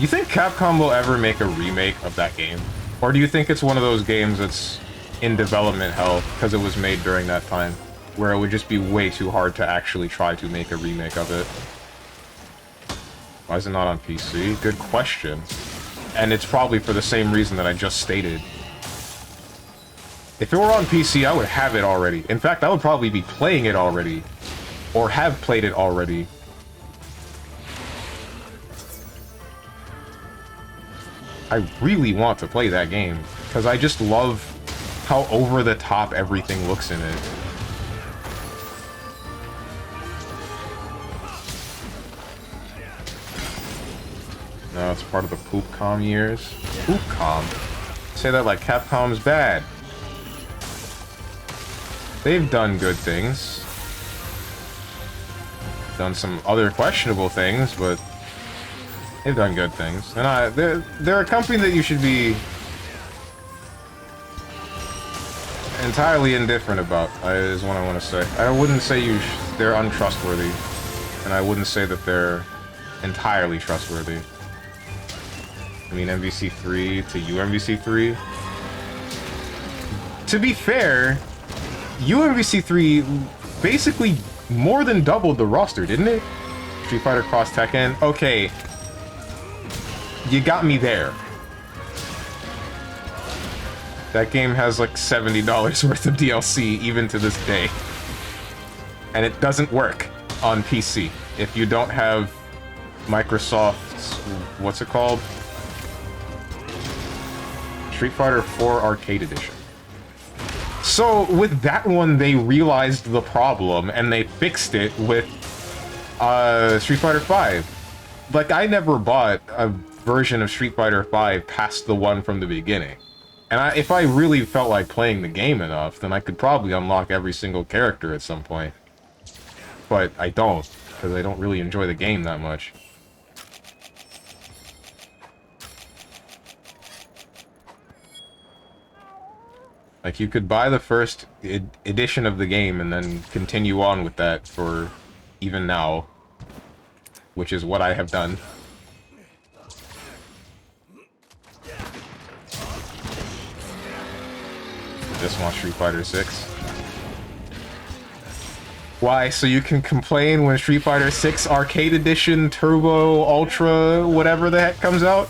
You think Capcom will ever make a remake of that game? Or do you think it's one of those games that's in development hell because it was made during that time, where it would just be way too hard to actually try to make a remake of it? Why is it not on PC? Good question. And it's probably for the same reason that I just stated. If it were on PC, I would have it already. In fact, I would probably be playing it already. Or have played it already. I really want to play that game, because I just love how over-the-top everything looks in it. No, it's part of the Poopcom years. Poopcom? Say that like Capcom's bad. They've done good things. Done some other questionable things, but they've done good things. And they're a company that you should be entirely indifferent about, is what I want to say. I wouldn't say they're untrustworthy, and I wouldn't say that they're entirely trustworthy. I mean, MVC3 to UMVC3. To be fair, UMVC3 basically more than doubled the roster, didn't it? Street Fighter Cross Tekken. Okay. You got me there. That game has like $70 worth of DLC even to this day. And it doesn't work on PC if you don't have Microsoft's, what's it called? Street Fighter 4 Arcade Edition. So with that one, they realized the problem and they fixed it with Street Fighter 5. Like, I never bought a version of Street Fighter 5 past the one from the beginning. And if I really felt like playing the game enough, then I could probably unlock every single character at some point. But I don't, because I don't really enjoy the game that much. Like, you could buy the first edition of the game and then continue on with that for even now, which is what I have done. Just want Street Fighter 6. Why? So you can complain when Street Fighter 6 Arcade Edition, Turbo, Ultra, whatever the heck comes out?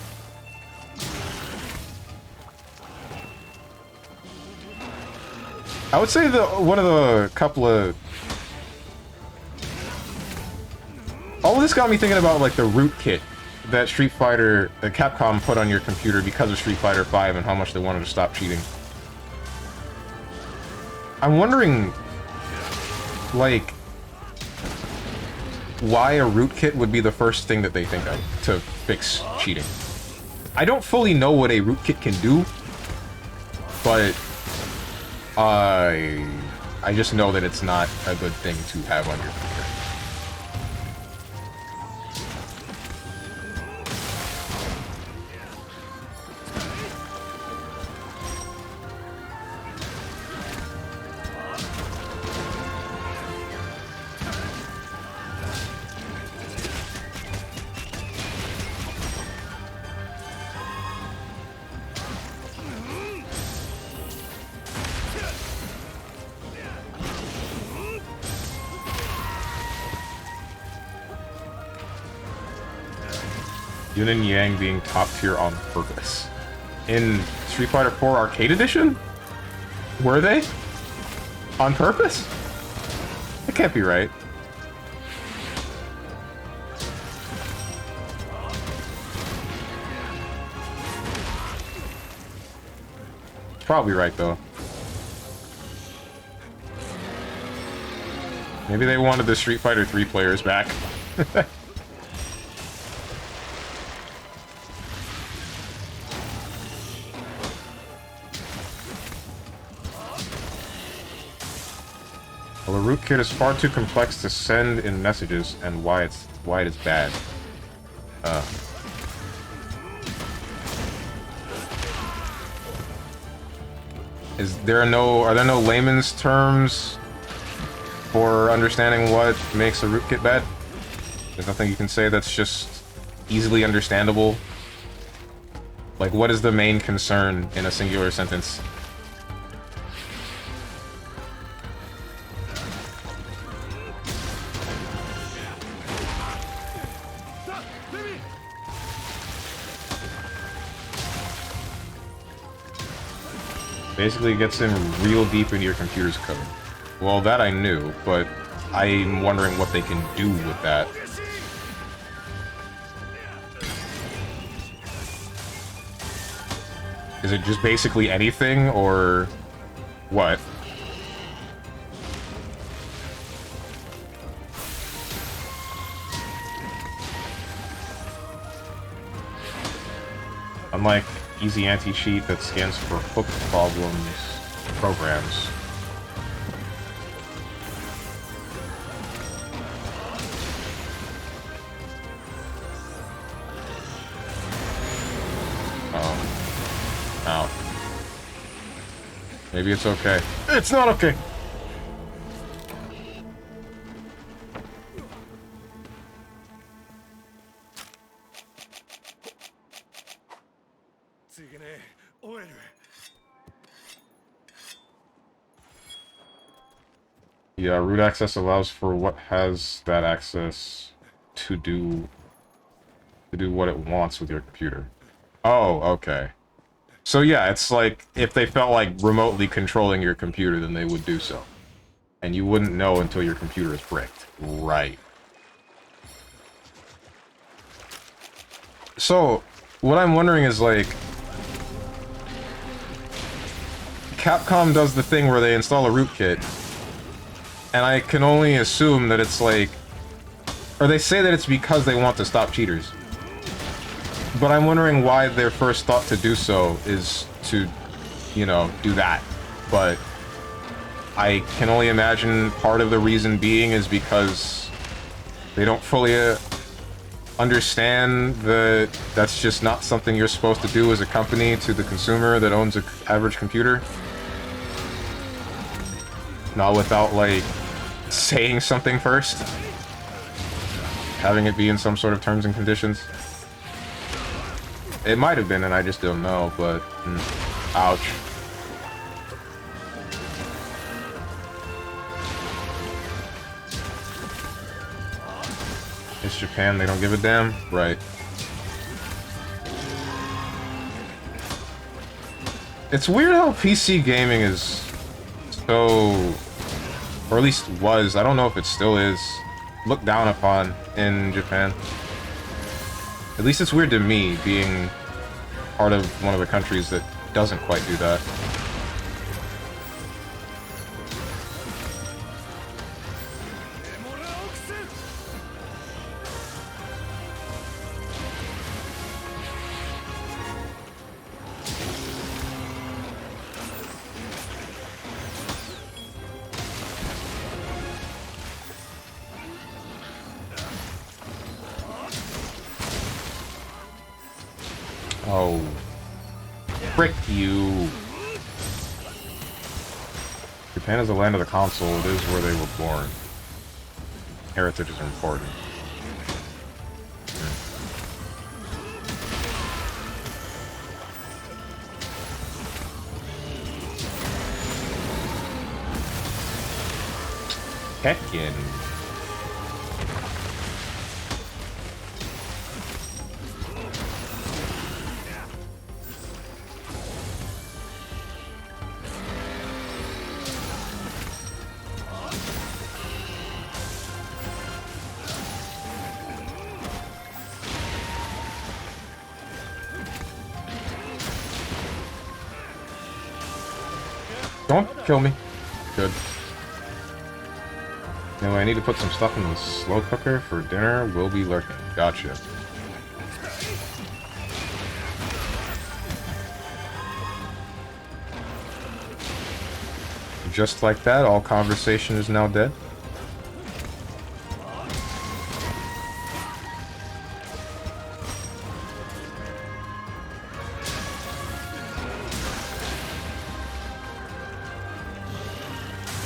I would say one of the couple of... All of this got me thinking about, like, the rootkit that Capcom put on your computer because of Street Fighter 5 and how much they wanted to stop cheating. I'm wondering, like, why a rootkit would be the first thing that they think of to fix cheating. I don't fully know what a rootkit can do, but I just know that it's not a good thing to have on your computer. Yin and Yang being top tier on purpose. In Street Fighter 4 Arcade Edition? Were they? On purpose? That can't be right. Probably right, though. Maybe they wanted the Street Fighter 3 players back. Well, the rootkit is far too complex to send in messages, and why it is bad. Are there no layman's terms for understanding what makes a rootkit bad? There's nothing you can say that's just easily understandable? Like, what is the main concern in a singular sentence? Basically gets in real deep into your computer's code. Well, that I knew, but I'm wondering what they can do with that. Is it just basically anything, or what? Unlike Easy Anti-Cheat that scans for hook programs. Oh. Ow. Maybe it's okay. It's not okay! Yeah, root access allows for what has that access to do what it wants with your computer. Oh, okay. So yeah, it's like if they felt like remotely controlling your computer, then they would do so. And you wouldn't know until your computer is bricked. Right. So, what I'm wondering is, like, Capcom does the thing where they install a rootkit, and I can only assume that it's like... Or they say that it's because they want to stop cheaters. But I'm wondering why their first thought to do so is to, you know, do that. But I can only imagine part of the reason being is because they don't fully understand that that's just not something you're supposed to do as a company to the consumer that owns an average computer. Not without, like, saying something first. Having it be in some sort of terms and conditions. It might have been, and I just don't know, but... ouch. Japan, they don't give a damn? Right. It's weird how PC gaming is so... or at least was, I don't know if it still is, looked down upon in Japan. At least it's weird to me, being part of one of the countries that doesn't quite do that. Oh. Frick you. Japan is the land of the console. It is where they were born. Heritage is important. Tekken. Don't kill me. Good. Anyway, I need to put some stuff in the slow cooker for dinner. We'll be lurking. Gotcha. Just like that, all conversation is now dead.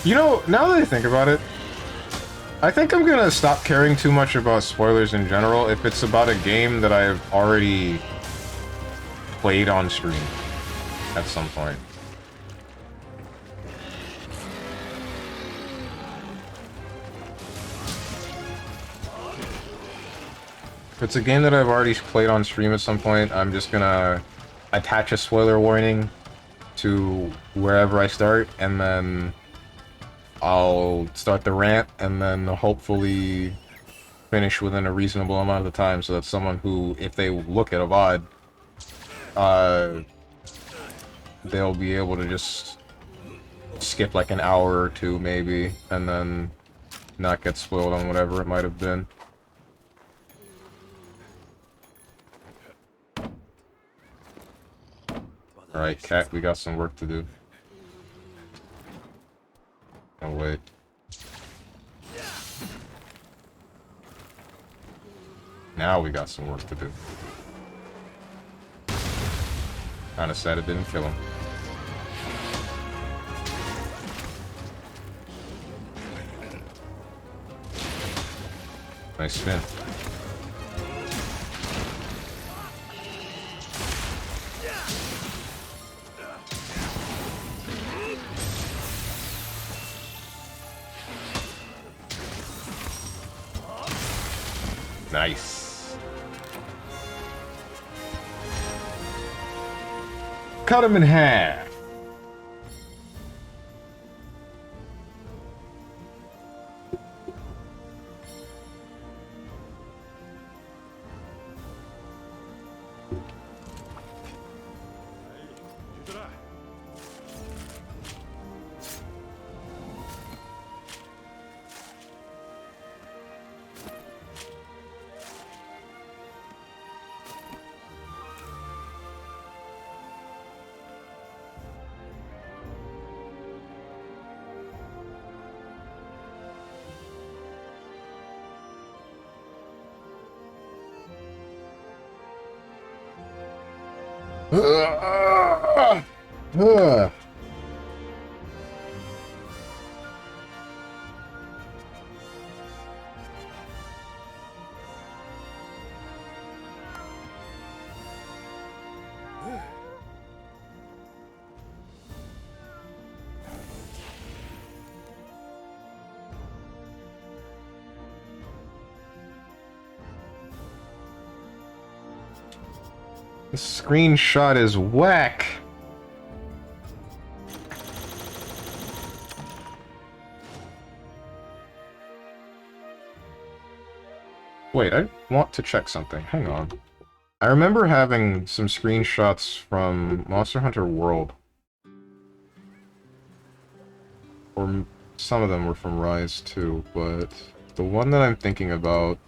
You know, now that I think about it, I think I'm gonna stop caring too much about spoilers in general if it's about a game that I've already played on stream at some point. If it's a game that I've already played on stream at some point, I'm just gonna attach a spoiler warning to wherever I start, and then I'll start the rant, and then hopefully finish within a reasonable amount of time, so that someone who, if they look at a VOD, they'll be able to just skip like an hour or two, maybe, and then not get spoiled on whatever it might have been. Alright, Cat, we got some work to do. Oh, wait. Now we got some work to do. Kinda sad it didn't kill him. Nice spin. Nice. Cut him in half. This screenshot is whack. Wait, I want to check something. Hang on. I remember having some screenshots from Monster Hunter World. Or some of them were from Rise too, but the one that I'm thinking about...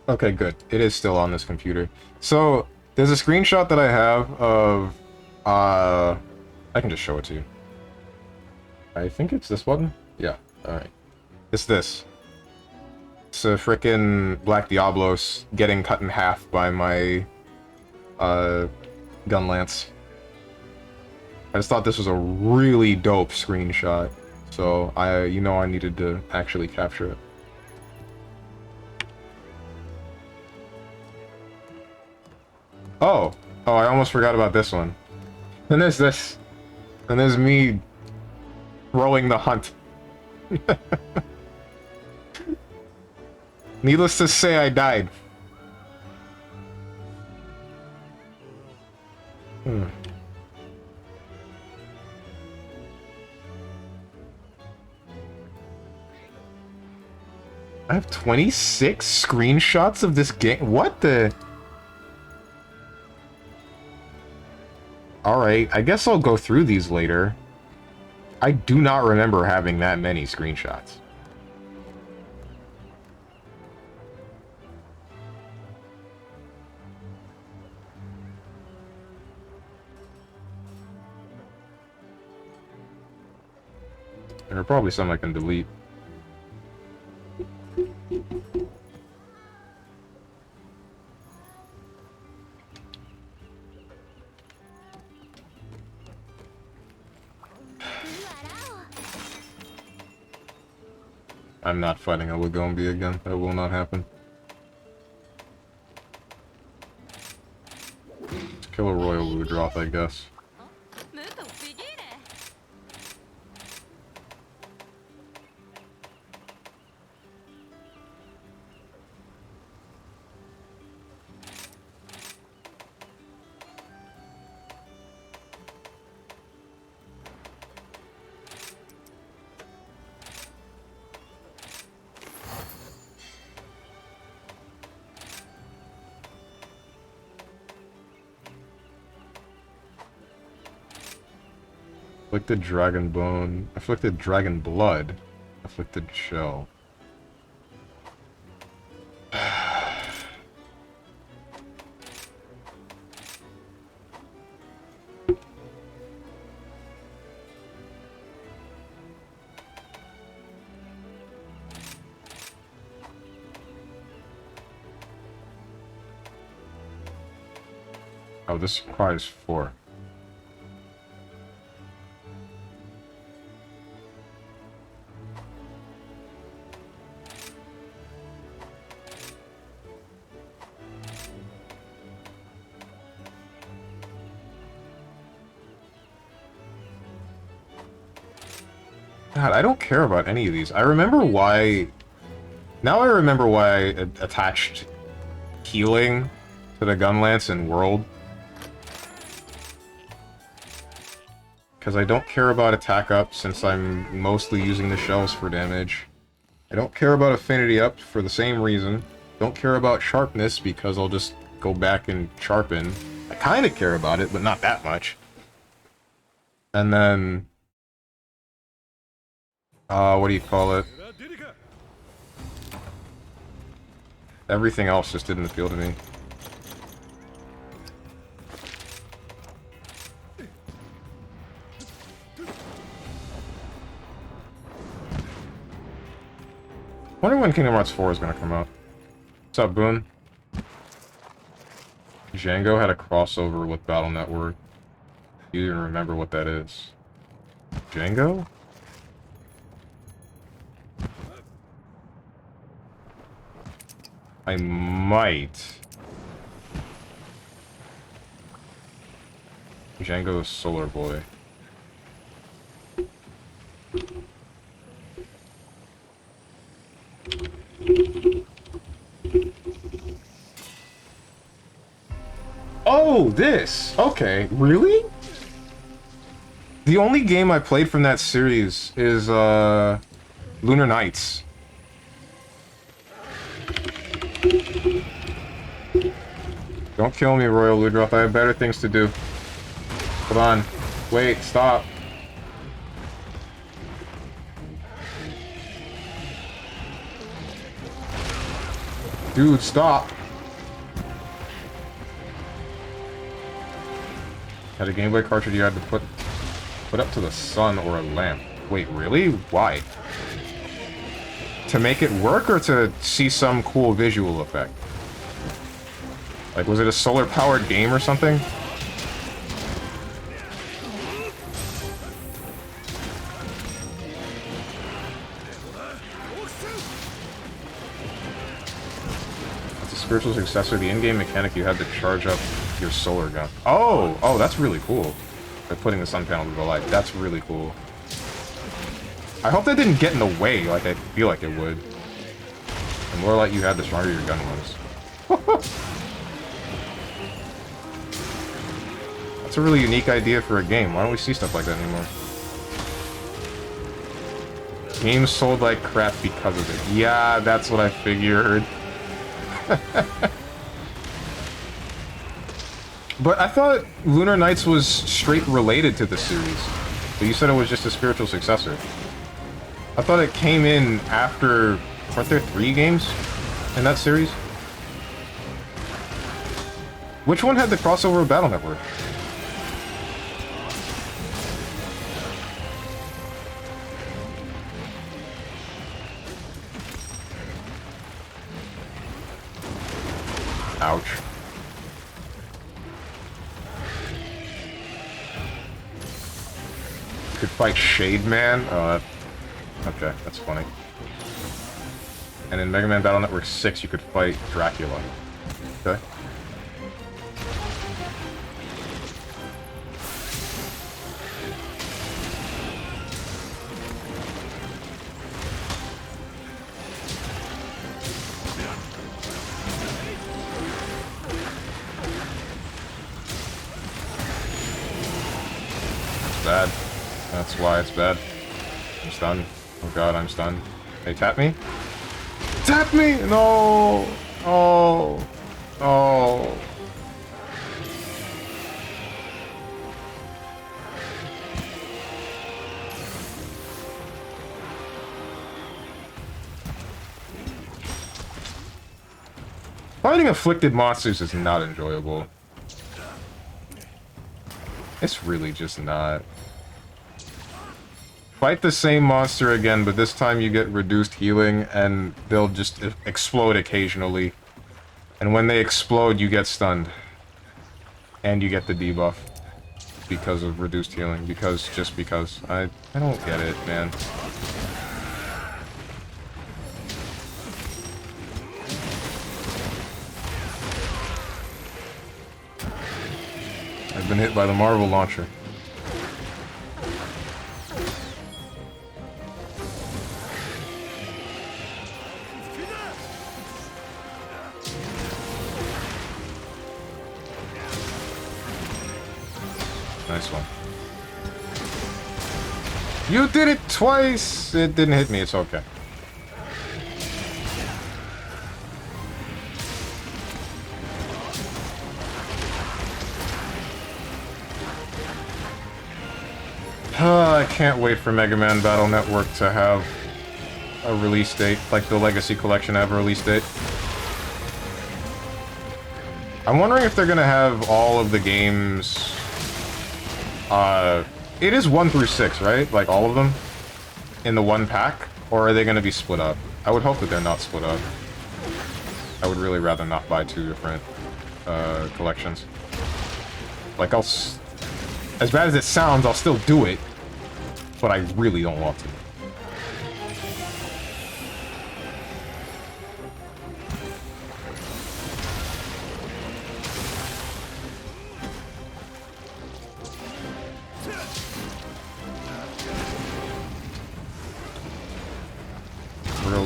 Okay, good. It is still on this computer. So, there's a screenshot that I have of... I can just show it to you. I think it's this button? Yeah, alright. It's this. It's a frickin' Black Diablos getting cut in half by my, gun lance. I just thought this was a really dope screenshot. So, I needed to actually capture it. Oh! Oh, I almost forgot about this one. And there's this. And there's me throwing the hunt. Needless to say, I died. I have 26 screenshots of this game? What the... Alright, I guess I'll go through these later. I do not remember having that many screenshots. There are probably some I can delete. I'm not fighting a Lagombi again. That will not happen. Kill a Royal Woodroth, I guess. Afflicted Dragon Bone. Afflicted Dragon Blood. Afflicted Shell. Oh, this requires 4. God, I don't care about any of these. I remember why... Now I remember why I attached healing to the gun lance in World. Because I don't care about attack up since I'm mostly using the shells for damage. I don't care about affinity up for the same reason. Don't care about sharpness because I'll just go back and sharpen. I kind of care about it, but not that much. And then... what do you call it? Everything else just didn't appeal to me. Wonder when Kingdom Hearts 4 is gonna come out. What's up, Boone? Django had a crossover with Battle Network. You even remember what that is. Django? I might. Django Solar Boy. Oh, this! Okay, really? The only game I played from that series is, Lunar Nights. Don't kill me, Royal Ludroth. I have better things to do. Hold on. Wait, stop. Dude, stop. Had a Game Boy cartridge you had to put up to the sun or a lamp. Wait, really? Why? To make it work or to see some cool visual effect? Like, was it a solar-powered game or something? It's a spiritual successor. The in-game mechanic, you had to charge up your solar gun. Oh! Oh, that's really cool. By putting the sun panel to the light. That's really cool. I hope that didn't get in the way like I feel like it would. The more light you had, the stronger your gun was. That's a really unique idea for a game. Why don't we see stuff like that anymore? Games sold like crap because of it. Yeah, that's what I figured. But I thought Lunar Nights was straight related to the series. But you said it was just a spiritual successor. I thought it came in after... Weren't there 3 games in that series? Which one had the crossover with Battle Network? Ouch. Could fight Shade Man? Oh, okay, that's funny. And in Megaman Battle Network 6, you could fight Dracula. Okay. Bad. That's why it's bad. I'm stunned. Oh god, I'm stunned. Hey, tap me? Tap me! No! Oh. Oh. Fighting afflicted monsters is not enjoyable. It's really just not. Fight the same monster again, but this time you get reduced healing, and they'll just explode occasionally. And when they explode, you get stunned. And you get the debuff. Because of reduced healing. Just because. I don't get it, man. I've been hit by the Marvel launcher. Nice one. You did it twice! It didn't hit me, it's okay. I can't wait for Megaman Battle Network to have a release date, like the Legacy Collection have a release date. I'm wondering if they're gonna have all of the games... it is 1 through 6, right? Like, all of them? In the one pack? Or are they gonna be split up? I would hope that they're not split up. I would really rather not buy 2 different, collections. Like, as bad as it sounds, I'll still do it. But I really don't want to.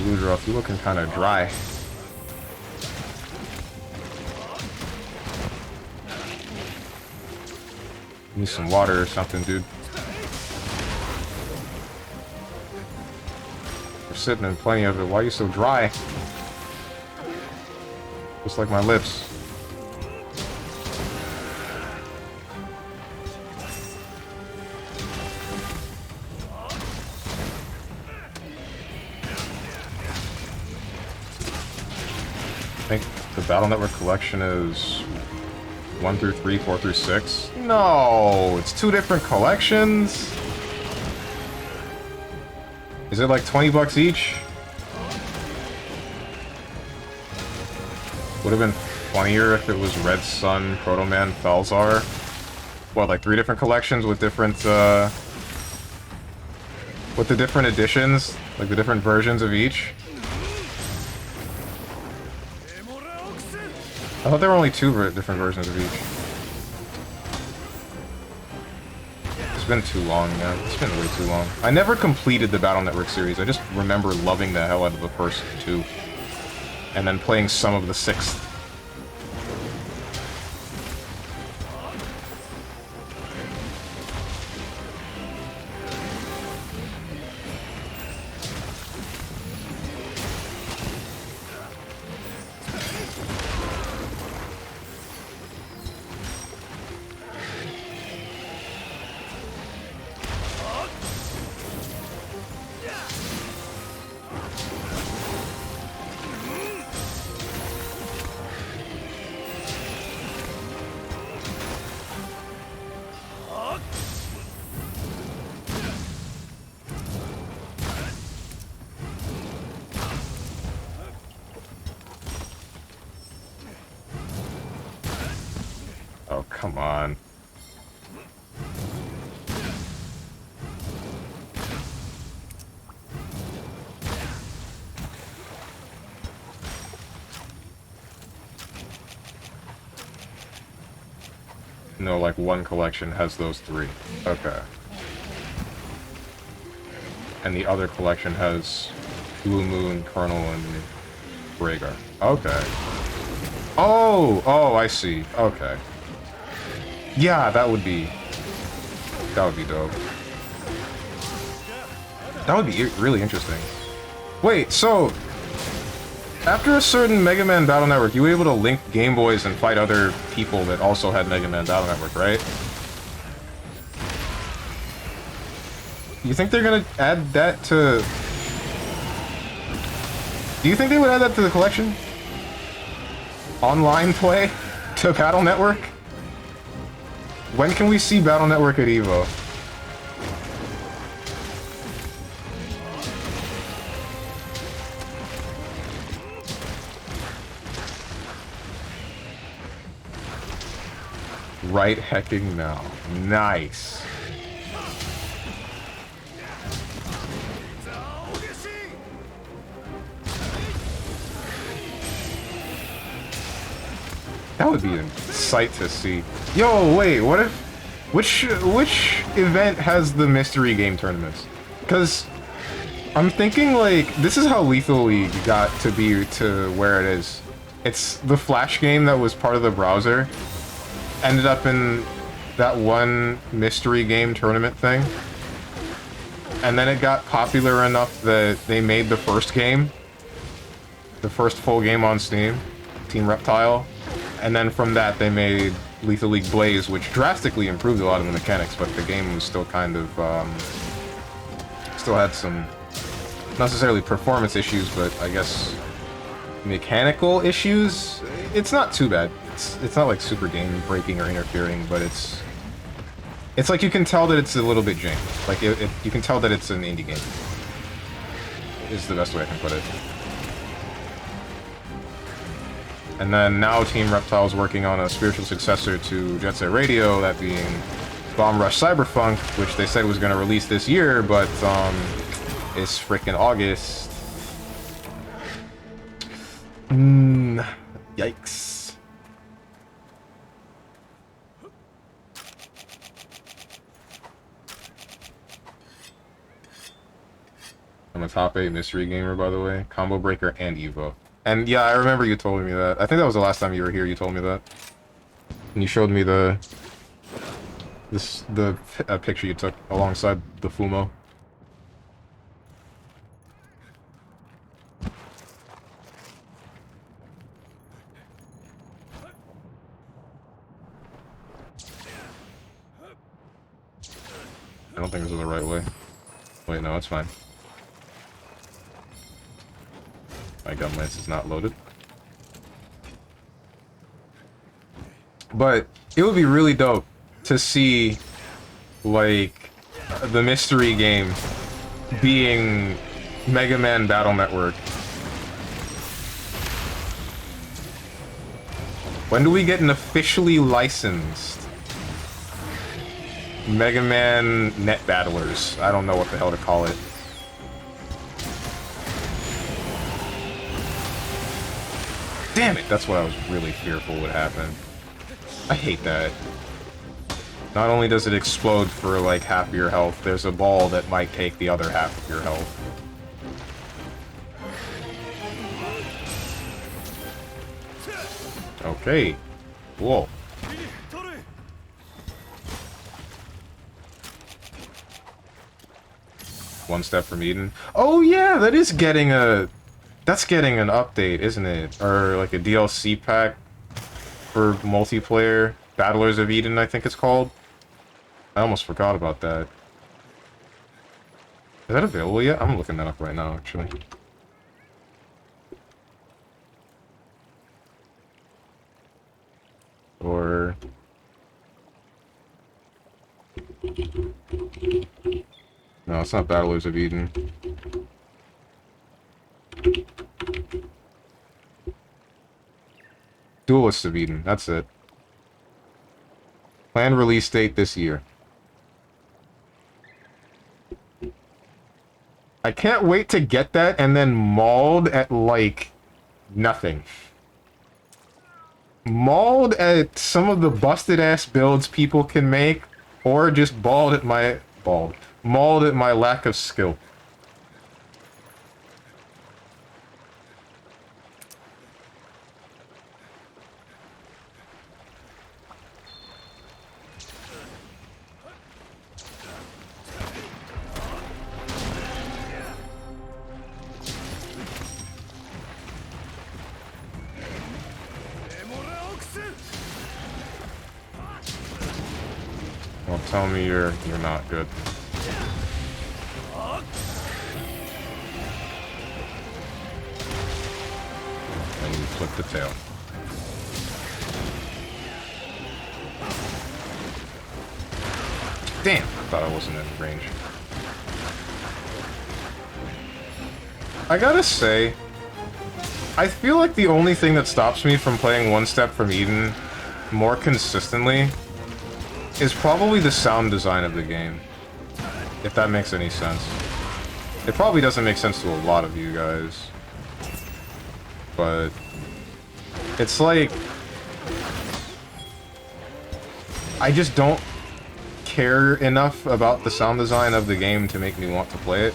Ludroth, you looking kind of dry. Need some water or something, dude. You're sitting in plenty of it. Why are you so dry? Just like my lips. I think the Battle Network collection is 1 through 3, 4 through 6. No, it's 2 different collections. Is it like 20 bucks each? Would have been funnier if it was Red Sun, Proto Man, Falzar. What, like 3 different collections with different, with the different editions? Like the different versions of each? I thought there were only 2 different versions of each. It's been too long, man. It's been way too long. I never completed the Battle Network series. I just remember loving the hell out of the first 2. And then playing some of the 6th. Oh, come on. No, like one collection has those 3. Okay. And the other collection has Blue Moon, Colonel, and Rhaegar. Okay. Oh, I see. Okay. Yeah, that would be dope. That would be really interesting. Wait, so after a certain Megaman Battle Network, you were able to link Game Boys and fight other people that also had Megaman Battle Network, right? You think they're gonna add that to... Do you think they would add that to the collection? Online play to Battle Network? When can we see Battle Network at EVO? Right hecking now. Nice. That would be a sight to see. Yo, wait, what if... Which event has the mystery game tournaments? Because I'm thinking, like, this is how Lethal League got to be to where it is. It's the Flash game that was part of the browser. Ended up in that one mystery game tournament thing. And then it got popular enough that they made the first game. The first full game on Steam. Team Reptile. And then from that they made Lethal League Blaze, which drastically improved a lot of the mechanics, but the game was still kind of, still had some, not necessarily performance issues, but I guess mechanical issues. It's not too bad. It's not like super game breaking or interfering, but it's like you can tell that it's a little bit janky. Like you can tell that it's an indie game. Is the best way I can put it. And then now Team Reptile is working on a spiritual successor to Jet Set Radio, that being Bomb Rush Cyberpunk, which they said was going to release this year, but it's freaking August. Yikes. I'm a top 8 mystery gamer, by the way. Combo Breaker and Evo. And yeah, I remember you told me that. I think that was the last time you were here, you told me that. And you showed me the picture you took alongside the Fumo. I don't think this is the right way. Wait, no, it's fine. My gun lance is not loaded. But it would be really dope to see, like, the mystery game being Megaman Battle Network. When do we get an officially licensed Mega Man Net Battlers? I don't know what the hell to call it. Damn it, that's what I was really fearful would happen. I hate that. Not only does it explode for like half of your health, there's a ball that might take the other half of your health. Okay. Whoa. One step from Eden. Oh yeah, that is getting a... That's getting an update, isn't it? Or like a DLC pack for multiplayer. Battlers of Eden, I think it's called. I almost forgot about that. Is that available yet? I'm looking that up right now, actually. Or... No, it's not Battlers of Eden. Duelists of Eden, that's it. Planned release date this year. I can't wait to get that and then mauled at, like, nothing. Mauled at some of the busted-ass builds people can make, or just mauled at my lack of skill. Well, tell me you're not good. And you flip the tail. Damn! I thought I wasn't in range. I gotta say, I feel like the only thing that stops me from playing One Step from Eden more consistently is probably the sound design of the game. If that makes any sense. It probably doesn't make sense to a lot of you guys. But it's like, I just don't care enough about the sound design of the game to make me want to play it.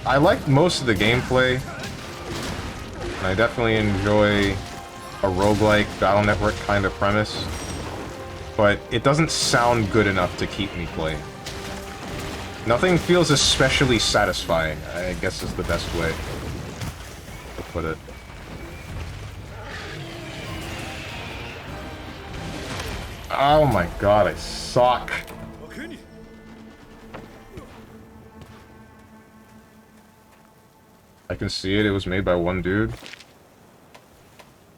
I like most of the gameplay, and I definitely enjoy a roguelike Battle Network kind of premise, but it doesn't sound good enough to keep me playing. Nothing feels especially satisfying, I guess is the best way to put it. Oh my god, I suck. I can see it, it was made by one dude.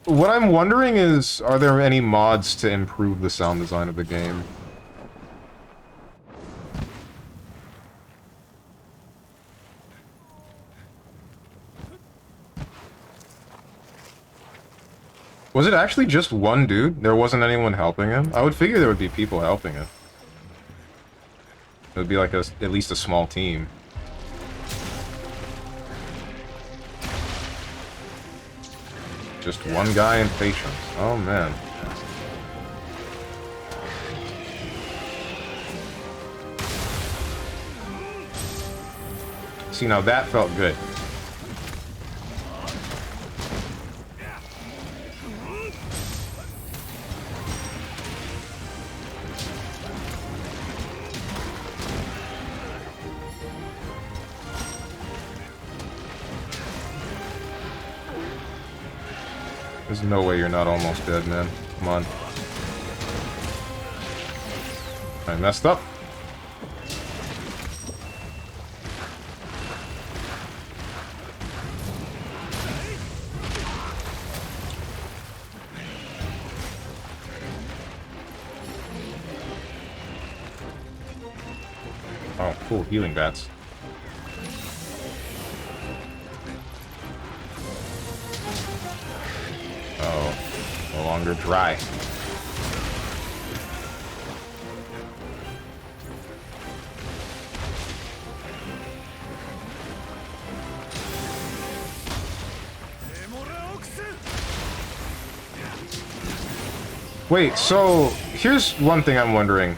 What I'm wondering is, are there any mods to improve the sound design of the game? Was it actually just one dude? There wasn't anyone helping him? I would figure there would be people helping him. It would be like at least a small team. Just one guy and patience. Oh man. See, now that felt good. There's no way you're not almost dead, man. Come on. I messed up. Oh, cool. Healing bats. Oh, no longer dry. Wait, so here's one thing I'm wondering.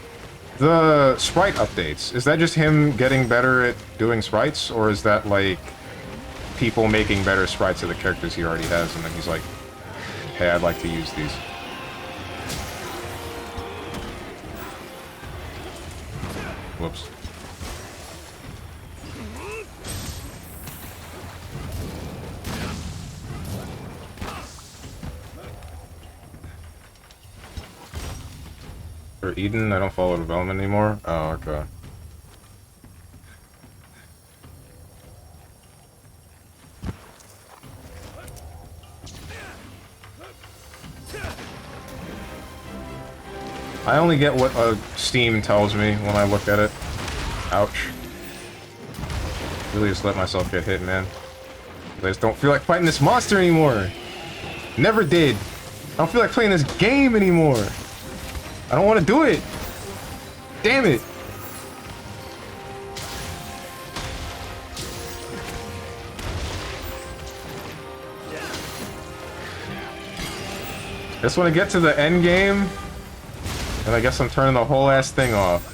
The sprite updates, is that just him getting better at doing sprites, or is that like people making better sprites of the characters he already has, and then he's like, hey, I'd like to use these. Whoops. For Eden, I don't follow development anymore? Oh, okay. I only get what Steam tells me when I look at it. Ouch. Really just let myself get hit, man. I just don't feel like fighting this monster anymore. Never did. I don't feel like playing this game anymore. I don't want to do it. Damn it. Just want to get to the end game. And I guess I'm turning the whole ass thing off.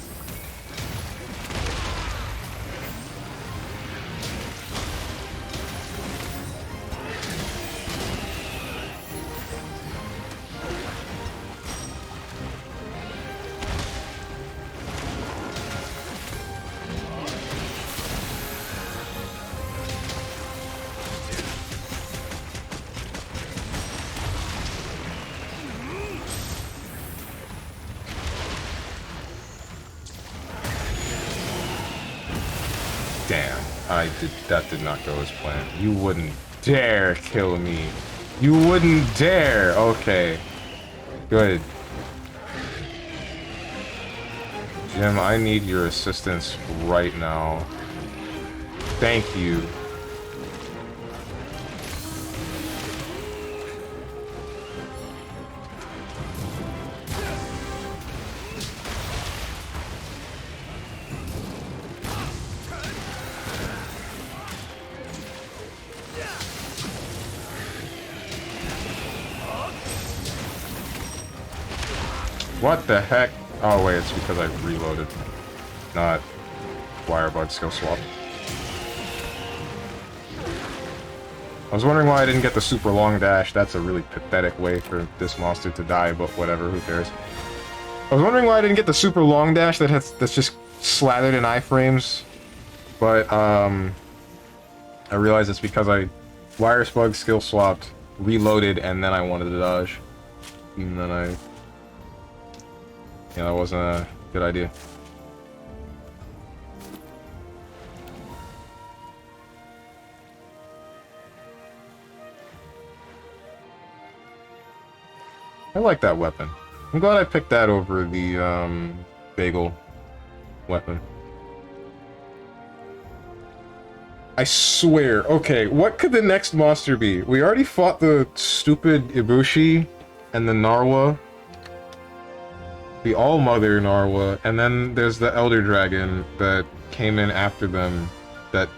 That did not go as planned. You wouldn't dare kill me. You wouldn't dare. Okay. Good. Jim, I need your assistance right now. Thank you. What the heck? Oh wait, it's because I reloaded. Not wirebug skill swap. I was wondering why I didn't get the super long dash. That's a really pathetic way for this monster to die, but whatever, who cares. I was wondering why I didn't get the super long dash that's just slathered in iframes. But I realized it's because I wirebug skill swapped, reloaded, and then I wanted to dodge. And then yeah, that wasn't a good idea. I like that weapon. I'm glad I picked that over the bagel weapon. I swear. Okay, what could the next monster be? We already fought the stupid Ibushi and the Narwa. The All-Mother Narwa, and then there's the Elder Dragon that came in after them that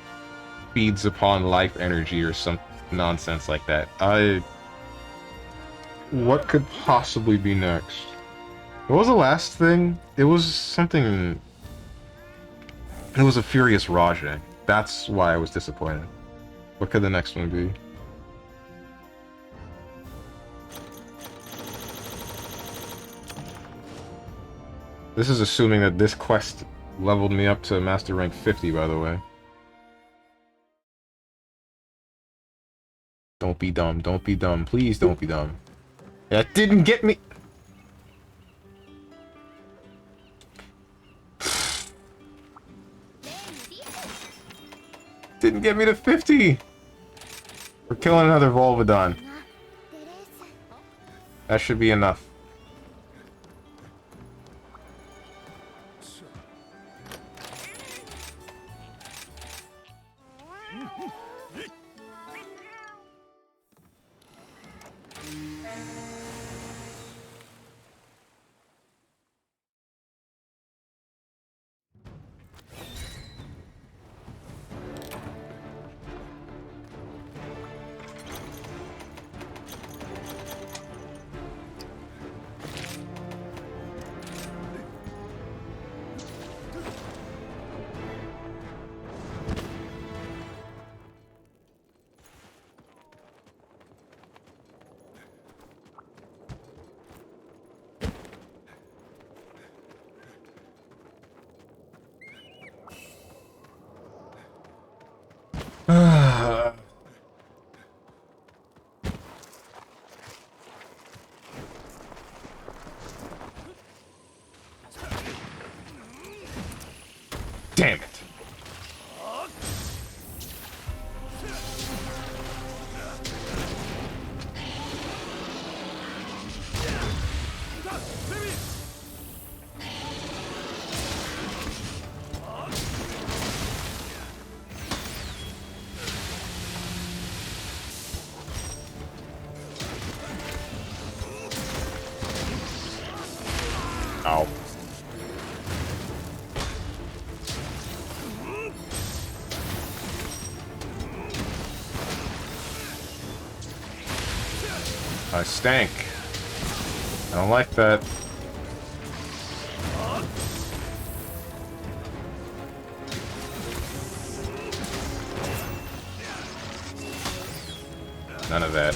feeds upon life energy or some nonsense like that. What could possibly be next? What was the last thing? It was something... It was a Furious Rajah. That's why I was disappointed. What could the next one be? This is assuming that this quest leveled me up to Master Rank 50, by the way. Don't be dumb. Don't be dumb. Please don't be dumb. That didn't get me! Didn't get me to 50! We're killing another Volvidon. That should be enough. Damn it. Ow. I stank. I don't like that. None of that.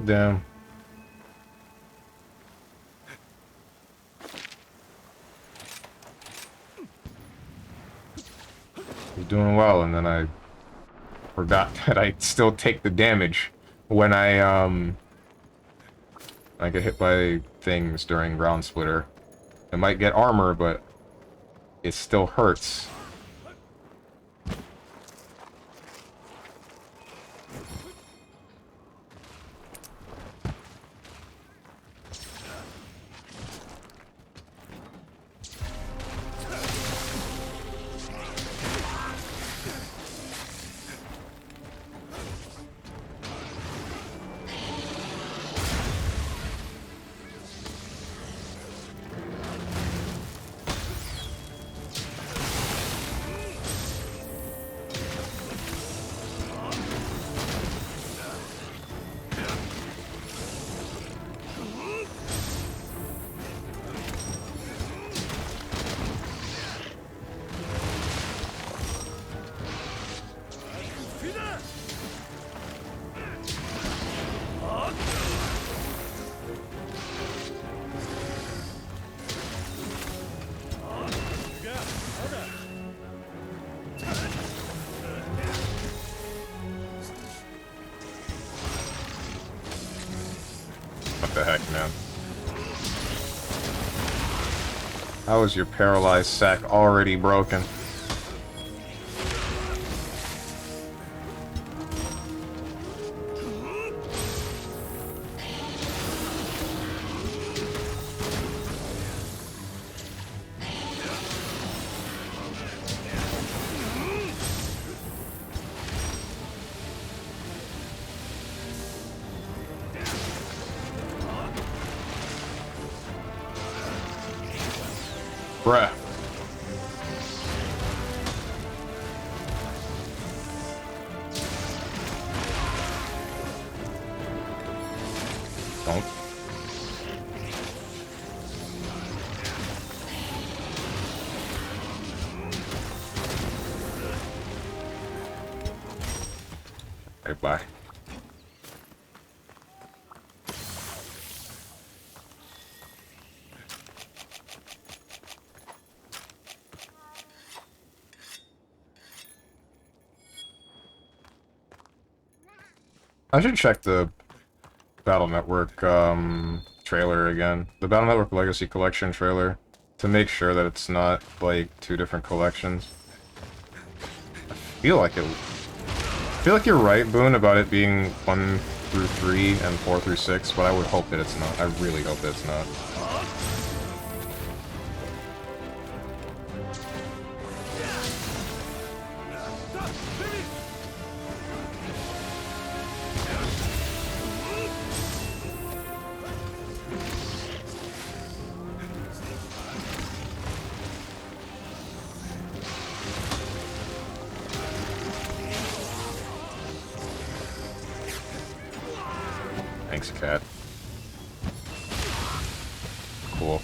Damn. You're doing well, and then I forgot that I still take the damage when I get hit by things during Ground Splitter. I might get armor, but it still hurts. What the heck, man? How is your paralyzed sack already broken? Bruh. Don't. Okay, bye. I should check the Battle Network trailer again. The Battle Network Legacy Collection trailer. To make sure that it's not, like, two different collections. I feel like you're right, Boone, about it being 1 through 3 and 4 through 6, but I would hope that it's not. I really hope that it's not. Thanks, cat. Cool.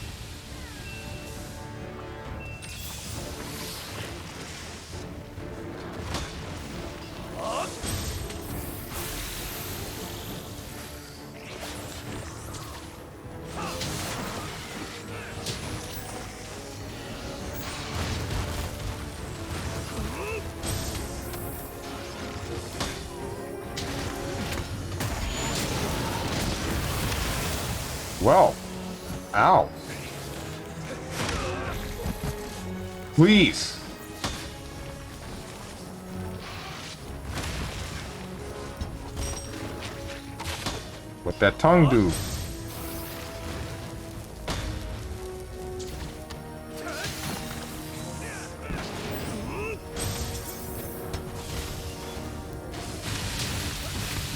Well, ow. Please. What that tongue do?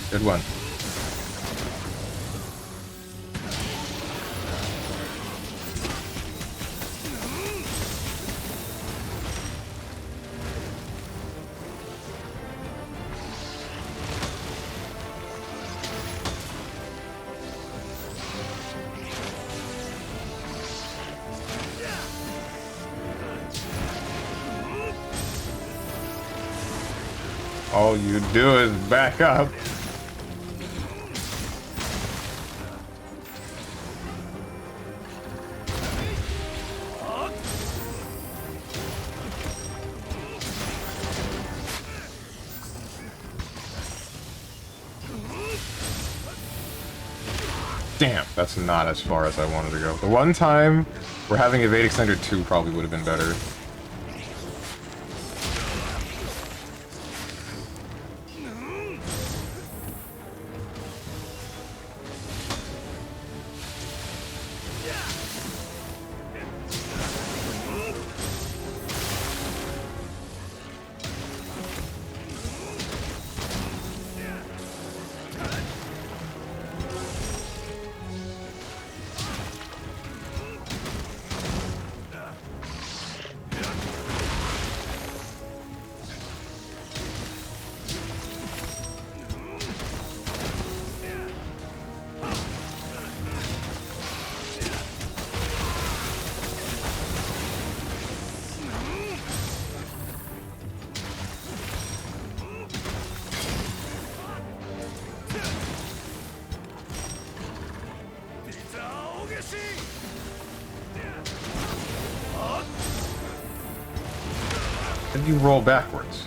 Good one. All you do is back up. Damn, that's not as far as I wanted to go. The one time where having Evade Extender 2 probably would have been better. And you roll backwards.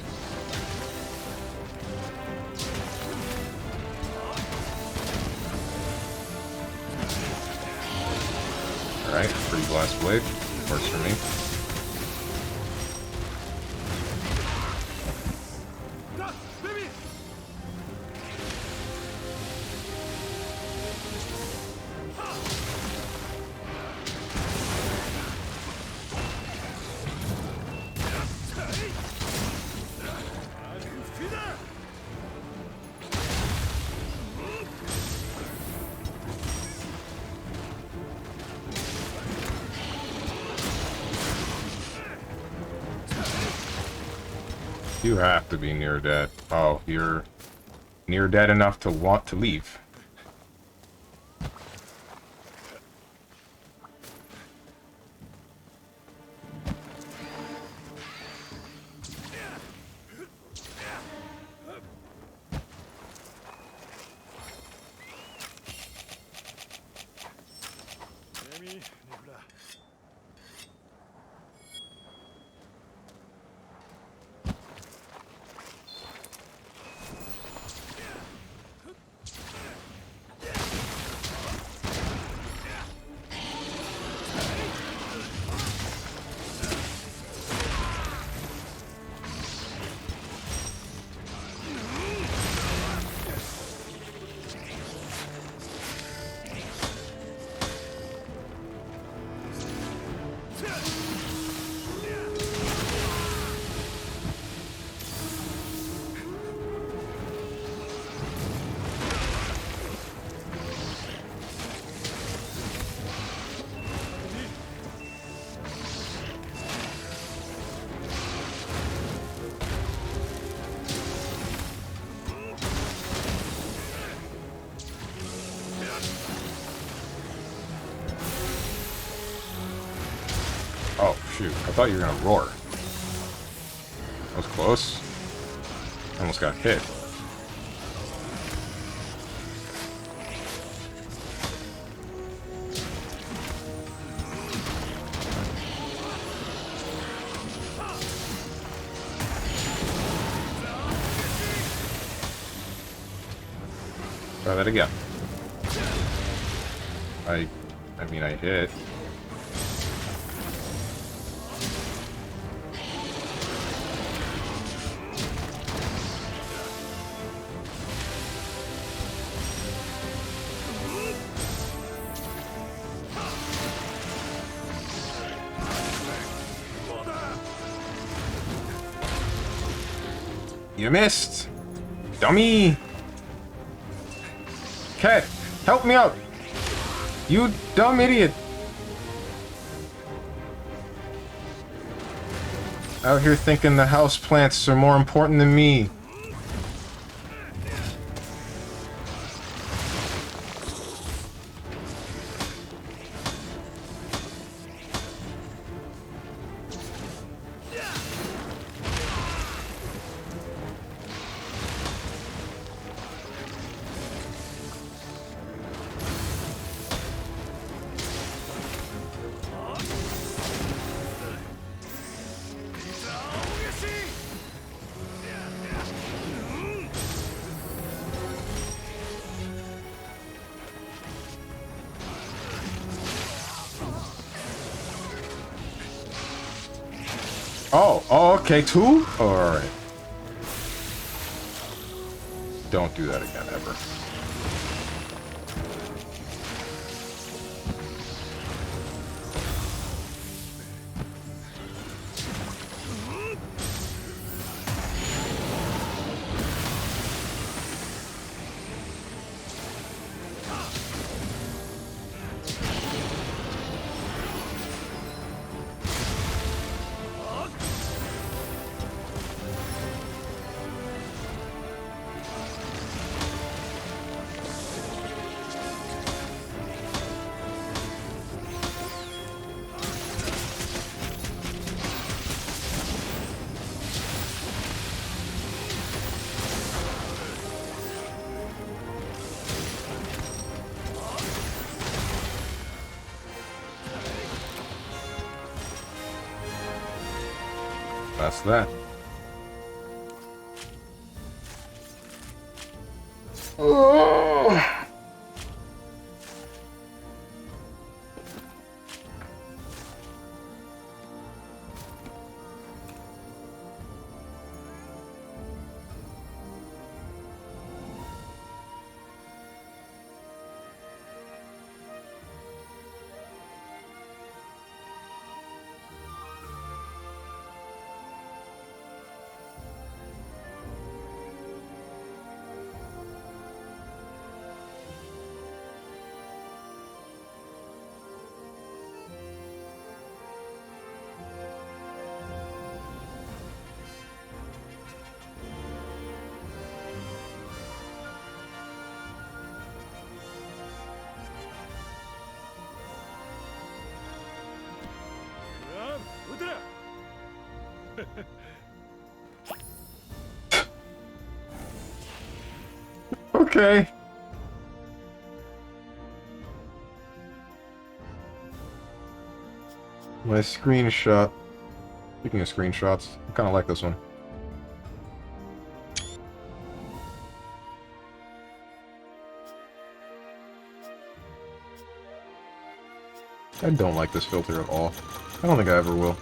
Alright, free blast blade. Works for me. You have to be near dead. Oh, you're near dead enough to want to leave. Oh, shoot. I thought you were gonna roar. That was close. Almost got hit. Try that again. I mean, I hit. You missed! Dummy! Cat, help me out! You dumb idiot! Out here thinking the houseplants are more important than me. Oh, okay, two? Alright. Don't do that again, ever. That's that. Oh. Okay. My screenshot. Speaking of screenshots, I kind of like this one. I don't like this filter at all. I don't think I ever will.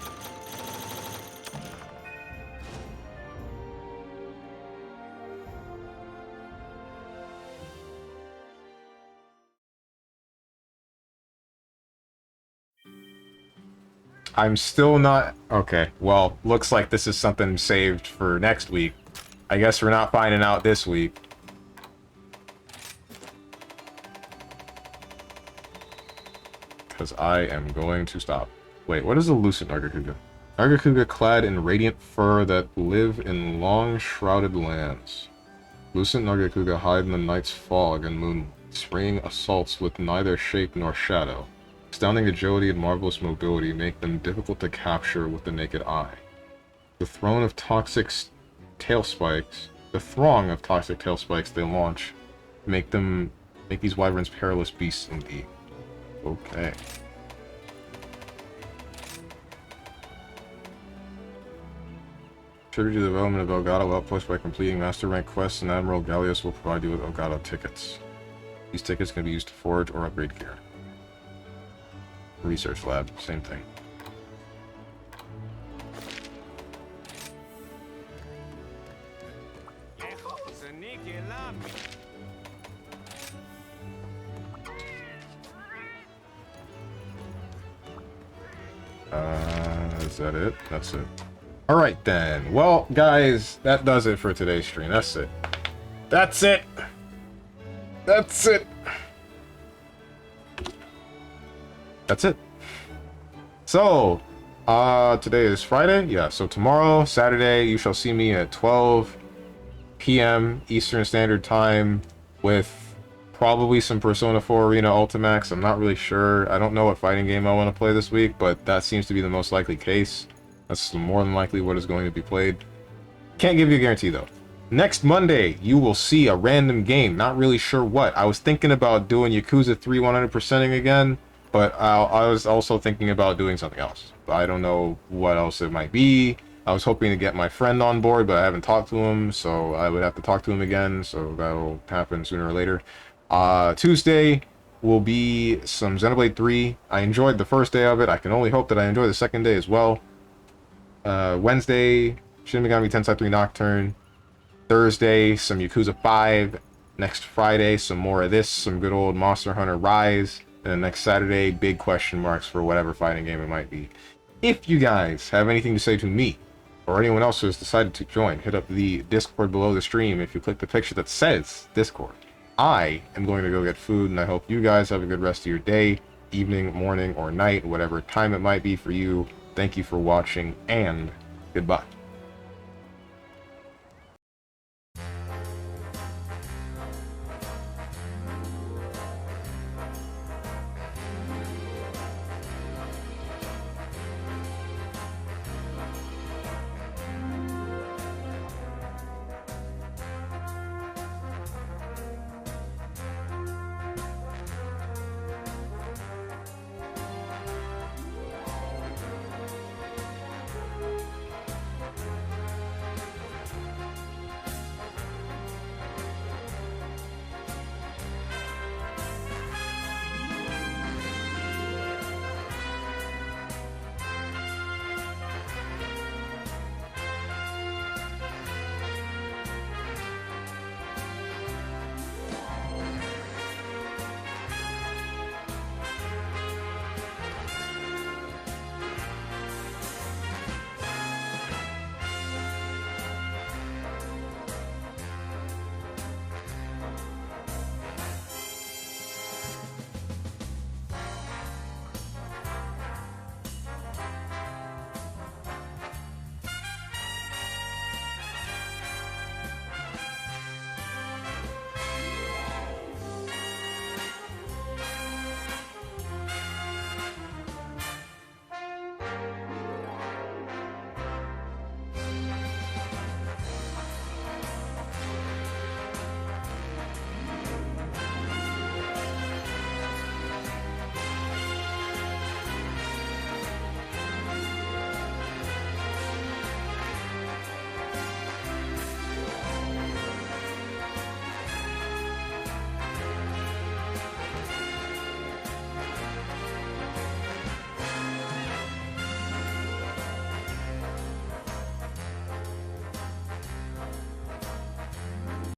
I'm still not... Okay, well, looks like this is something saved for next week. I guess we're not finding out this week. Because I am going to stop. Wait, what is a lucent Nargacuga? Nargacuga clad in radiant fur that live in long shrouded lands. Lucent Nargacuga hide in the night's fog and moon, spraying assaults with neither shape nor shadow. Astounding agility and marvelous mobility make them difficult to capture with the naked eye. The throng of toxic tailspikes they launch make these wyverns perilous beasts indeed. Okay. Contribute to the development of Elgato outposts by completing master rank quests, and Admiral Gallius will provide you with Elgato tickets. These tickets can be used to forge or upgrade gear. Research lab, same thing. Is that it? That's it. Alright then. Well, guys, that does it for today's stream. That's it. That's it! That's it! That's it. So, today is Friday? Yeah, so tomorrow, Saturday, you shall see me at 12 p.m. Eastern Standard Time with probably some Persona 4 Arena Ultimax. I'm not really sure. I don't know what fighting game I want to play this week, but that seems to be the most likely case. That's more than likely what is going to be played. Can't give you a guarantee, though. Next Monday, you will see a random game. Not really sure what. I was thinking about doing Yakuza 3 100%ing again, but I was also thinking about doing something else. I don't know what else it might be. I was hoping to get my friend on board, but I haven't talked to him, so I would have to talk to him again, so that'll happen sooner or later. Tuesday will be some Xenoblade 3. I enjoyed the first day of it. I can only hope that I enjoy the second day as well. Wednesday, Shin Megami Tensei 3 Nocturne. Thursday, some Yakuza 5. Next Friday, some more of this, some good old Monster Hunter Rise. And then next Saturday, big question marks for whatever fighting game it might be. If you guys have anything to say to me, or anyone else who has decided to join, hit up the Discord below the stream. If you click the picture that says Discord, I am going to go get food, and I hope you guys have a good rest of your day, evening, morning, or night, whatever time it might be for you. Thank you for watching, and goodbye.